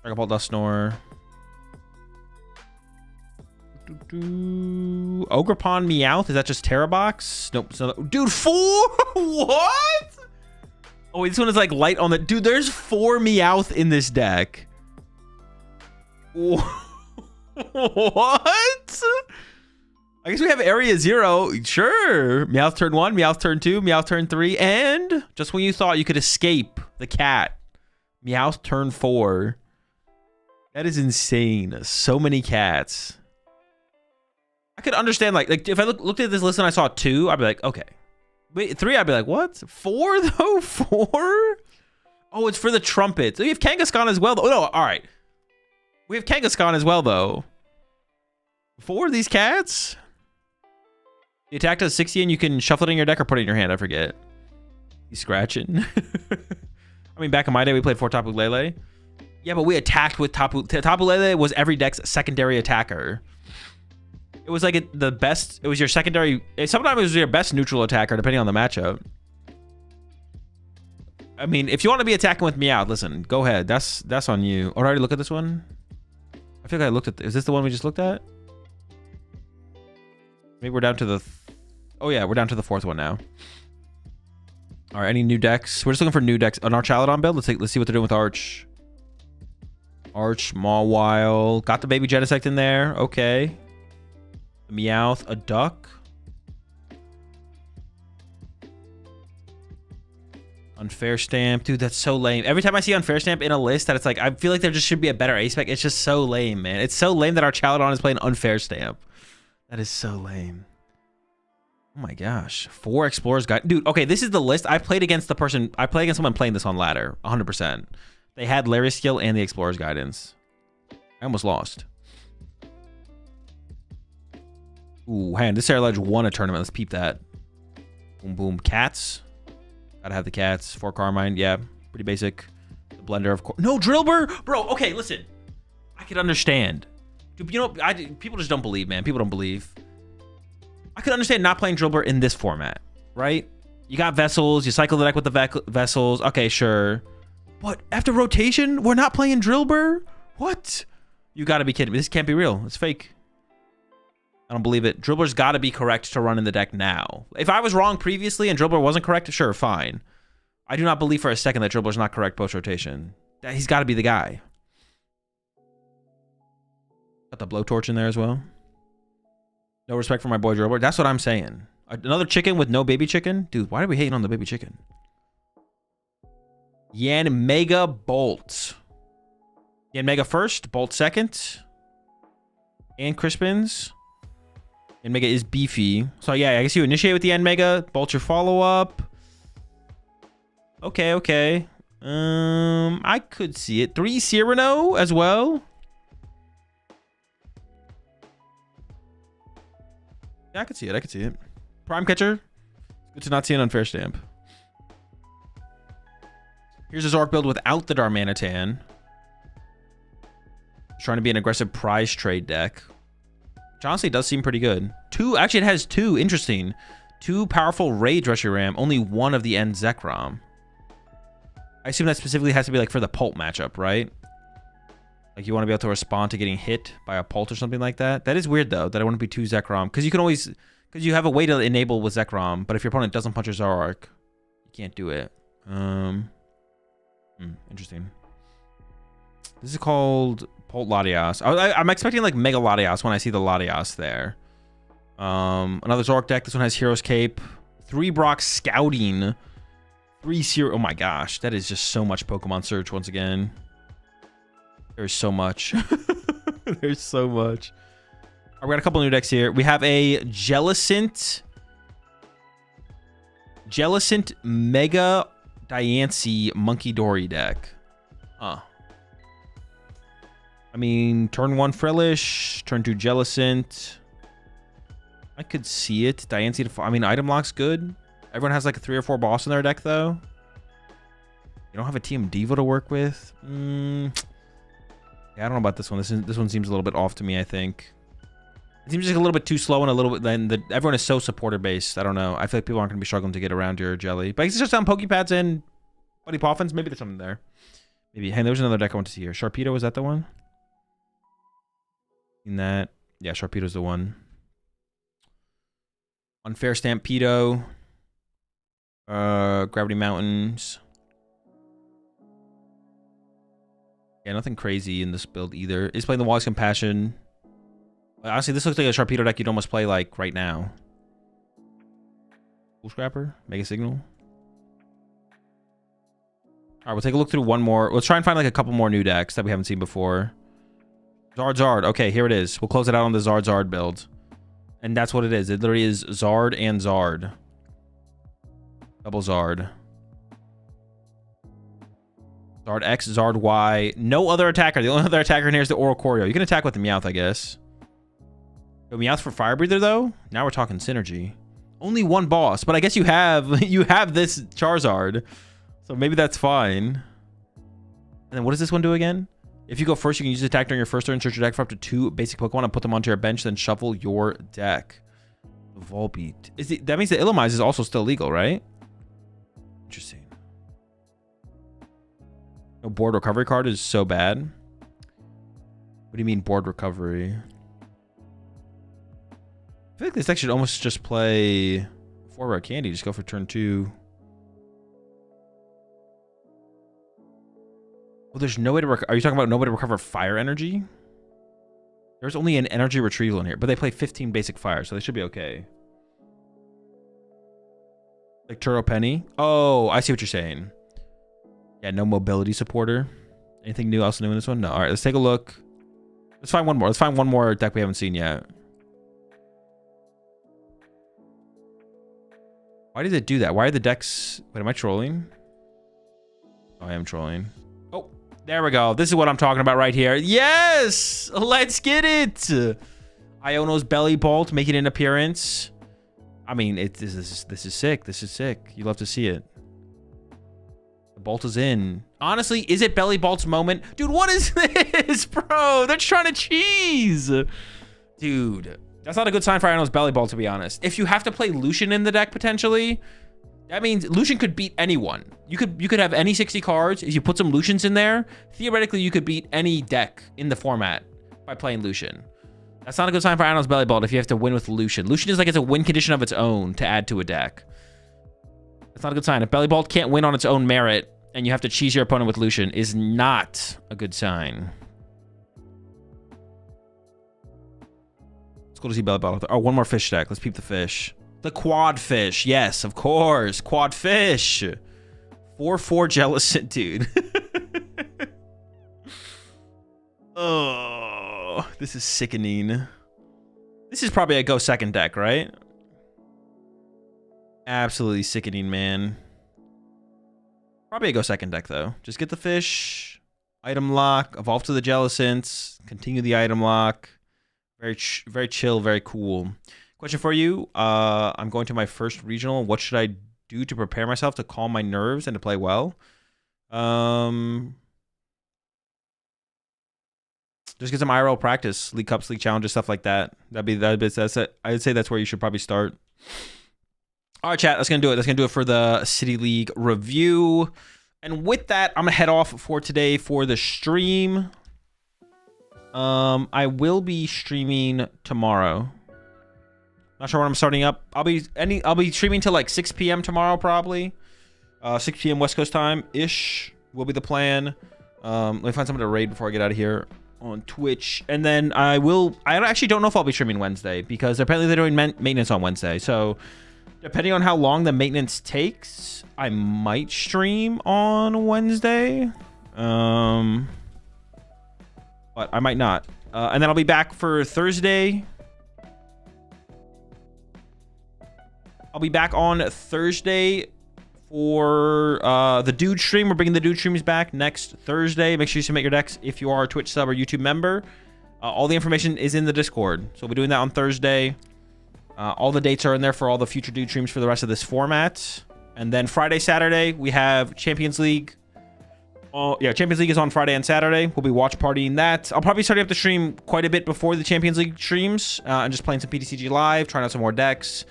Dragapult Dusknoir. Ogerpon Meowth, is that just Terra Box? Nope. So, dude, 4? What? Oh, wait, this one is like light on the... Dude, there's 4 Meowth in this deck. What? I guess we have Area 0. Sure. Meowth turn 1, Meowth turn 2, Meowth turn 3, and just when you thought you could escape the cat, Meowth turn 4. That is insane. So many cats. I could understand, like if I looked at this list and I saw 2, I'd be like, okay. Wait, 3, I'd be like, what? 4, though? 4? Oh, it's for the trumpet. So we have Kangaskhan as well, though. Oh, no, all right. We have Kangaskhan as well, though. 4 of these cats? The attack does 60 and you can shuffle it in your deck or put it in your hand. I forget. He's scratching. I mean, back in my day, we played 4 Tapu Lele. Yeah, but we attacked with Tapu. Tapu Lele was every deck's secondary attacker. It was like the best. It was your secondary. Sometimes it was your best neutral attacker, depending on the matchup. I mean, if you want to be attacking with Meowth, listen, go ahead. That's on you. Oh, I already looked at this one. I feel like I looked at. Is this the one we just looked at? Maybe we're down to the. Oh yeah, we're down to the 4th one now. All right, any new decks? We're just looking for new decks. An Archaludon build. Let's see what they're doing with Arch. Arch, Mawile. Got the baby Genesect in there. Okay. A Meowth, a Duck. Unfair Stamp. Dude, that's so lame. Every time I see Unfair Stamp in a list that it's like, I feel like there just should be a better ace spec. It's just so lame, man. It's so lame that Archaludon is playing Unfair Stamp. That is so lame. Oh my gosh. 4 Explorer's Guide. Dude, okay, this is the list. I played against someone playing this on ladder. 100%. They had Lariat Skill and the Explorer's Guidance. I almost lost. Ooh, hang on. This Air Ledge won a tournament. Let's peep that. Boom, boom. Cats. Gotta have the cats. 4 Carmine. Yeah, pretty basic. The Blender, of course. No, Drillbur! Bro, okay, listen. I could understand. Dude, you know, people just don't believe, man. People don't believe. I could understand not playing Drillbur in this format, right? You got Vessels. You cycle the deck with the Vessels. Okay, sure. But after rotation, we're not playing Drillbur? What? You gotta be kidding me. This can't be real. It's fake. I don't believe it. Dribbler's got to be correct to run in the deck now. If I was wrong previously and Dribbler wasn't correct, sure, fine. I do not believe for a second that Dribbler's not correct post-rotation. He's got to be the guy. Got the blowtorch in there as well. No respect for my boy Dribbler. That's what I'm saying. Another chicken with no baby chicken? Dude, why are we hating on the baby chicken? Yan Mega Bolt. Yan Mega first, Bolt second. And Crispins. Yan Mega is beefy. So yeah, I guess you initiate with the Yan Mega. Bolt your follow-up. Okay, okay. I could see it. 3 Cyrano as well. Yeah, I could see it. I could see it. Prime Catcher. Good to not see an Unfair Stamp. Here's his Arc build without the Darmanitan. Trying to be an aggressive prize trade deck. Which honestly does seem pretty good. Actually it has 2, interesting. 2 powerful Rage Reshiram, only 1 of the end Zekrom. I assume that specifically has to be like for the Pult matchup, right? Like you want to be able to respond to getting hit by a Pult or something like that. That is weird though, that it wouldn't be 2 Zekrom. Because you have a way to enable with Zekrom, but if your opponent doesn't punch your Zoroark, you can't do it. Interesting. This is called Pult Latias. I'm expecting like Mega Latias when I see the Latias there. Another Zoroark deck. This one has Hero's Cape. 3 Brock Scouting. 3 0. Oh my gosh. That is just so much Pokemon Search once again. There's so much. There's so much. Right, we got a couple new decks here. We have a Jellicent Mega Diancie Monkey Dory deck. Huh. I mean, turn 1 Frillish, turn 2 Jellicent. I could see it. Diancie to... I mean, item lock's good. Everyone has like a 3 or 4 boss in their deck, though. You don't have a Team Diva to work with. Yeah, I don't know about this one. This one seems a little bit off to me, I think. It seems like a little bit too slow and a little bit... Then everyone is so supporter-based. I don't know. I feel like people aren't going to be struggling to get around your Jelly. But it's just on Pokepads and Buddy Poffins. Maybe there's something there. Maybe. Hey, there was another deck I want to see here. Sharpedo, is that the one? In that... Yeah, Sharpedo's the one. Unfair Stampedo. Gravity Mountains. Yeah, nothing crazy in this build either. He's playing the Wally's Compassion. Honestly, this looks like a Sharpedo deck you'd almost play like right now. Cool Scrapper, Mega Signal. Alright, we'll take a look through one more. Let's try and find like a couple more new decks that we haven't seen before. Zard. Okay, here it is. We'll close it out on the Zard build. And that's what it is. It literally is Zard and Zard. Double Zard. Zard X, Zard Y. No other attacker. The only other attacker in here is the Oricorio. You can attack with the Meowth, I guess. Go Meowth for Fire Breather, though? Now we're talking synergy. Only 1 boss, but I guess you have this Charizard. So maybe that's fine. And then what does this one do again? If you go first, you can use the attack during your first turn, search your deck for up to 2 basic Pokemon and put them onto your bench, then shuffle your deck. The Volbeat. That means the Illumise is also still legal, right? Interesting. No board recovery card is so bad. What do you mean board recovery? I feel like this deck should almost just play 4 rare candy. Just go for turn 2. Well, there's no way to are you talking about no way to recover fire energy? There's only an energy retrieval in here, but they play 15 basic fire, so they should be okay. Like Turo Penny. Oh, I see what you're saying. Yeah, no mobility supporter. Anything else new in this one? No. All right, let's take a look. Let's find one more. Let's find one more deck we haven't seen yet. Why did it do that? Why are the decks... Wait, am I trolling? Oh, I am trolling. Oh, there we go. This is what I'm talking about right here. Yes! Let's get it! Iono's Belly Bolt making an appearance. I mean, this is sick. This is sick. You love to see it. The Bolt is in. Honestly, is it Belly Bolt's moment? Dude, what is this, bro? They're trying to cheese. Dude, that's not a good sign for Iono's Belly Bolt, to be honest. If you have to play Lucian in the deck, potentially, that means Lucian could beat anyone. You could have any 60 cards. If you put some Lucians in there, theoretically, you could beat any deck in the format by playing Lucian. That's not a good sign for Iono's Belly Bolt if you have to win with Lucian. Lucian is like it's a win condition of its own to add to a deck. That's not a good sign. If Belly Bolt can't win on its own merit and you have to cheese your opponent with Lucian is not a good sign. Let's go to see Belly Bolt. Oh, one more fish deck. Let's peep the fish. The quad fish. Yes, of course. Quad fish. 4/4 Jellicent, dude. Oh, this is sickening. This is probably a go second deck, right? Absolutely sickening, man. Probably a go second deck, though. Just get the fish, item lock, evolve to the Jellicents, continue the item lock. Very chill, very cool. Question for you. I'm going to my first regional. What should I do to prepare myself to calm my nerves and to play well? Just get some IRL practice, League Cups, League Challenges, stuff like that. That's it. I'd say that's where you should probably start. All right, chat. That's gonna do it. That's gonna do it for the City League review. And with that, I'm gonna head off for today for the stream. I will be streaming tomorrow. Not sure when I'm starting up. I'll be streaming till like 6 p.m. tomorrow, probably. 6 p.m. West Coast time ish will be the plan. Let me find someone to raid before I get out of here on Twitch. And then I actually don't know if I'll be streaming Wednesday because apparently they're doing maintenance on Wednesday. So depending on how long the maintenance takes, I might stream on Wednesday. But I might not. And then I'll be back for Thursday. I'll be back on Thursday for the Dude stream. We're bringing the Dude streams back next Thursday. Make sure you submit your decks if you are a Twitch sub or YouTube member. All the information is in the Discord. So we'll be doing that on Thursday. All the dates are in there for all the future Dude streams for the rest of this format. And then Friday, Saturday, we have Champions League. Champions League is on Friday and Saturday. We'll be watch partying that. I'll probably start up the stream quite a bit before the Champions League streams. And just playing some PTCG live, trying out some more decks.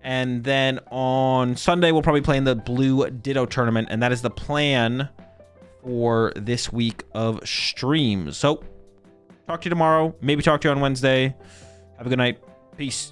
And then on Sunday, we'll probably play in the Blue Ditto tournament. And that is the plan for this week of streams. So, talk to you tomorrow. Maybe talk to you on Wednesday. Have a good night. Peace.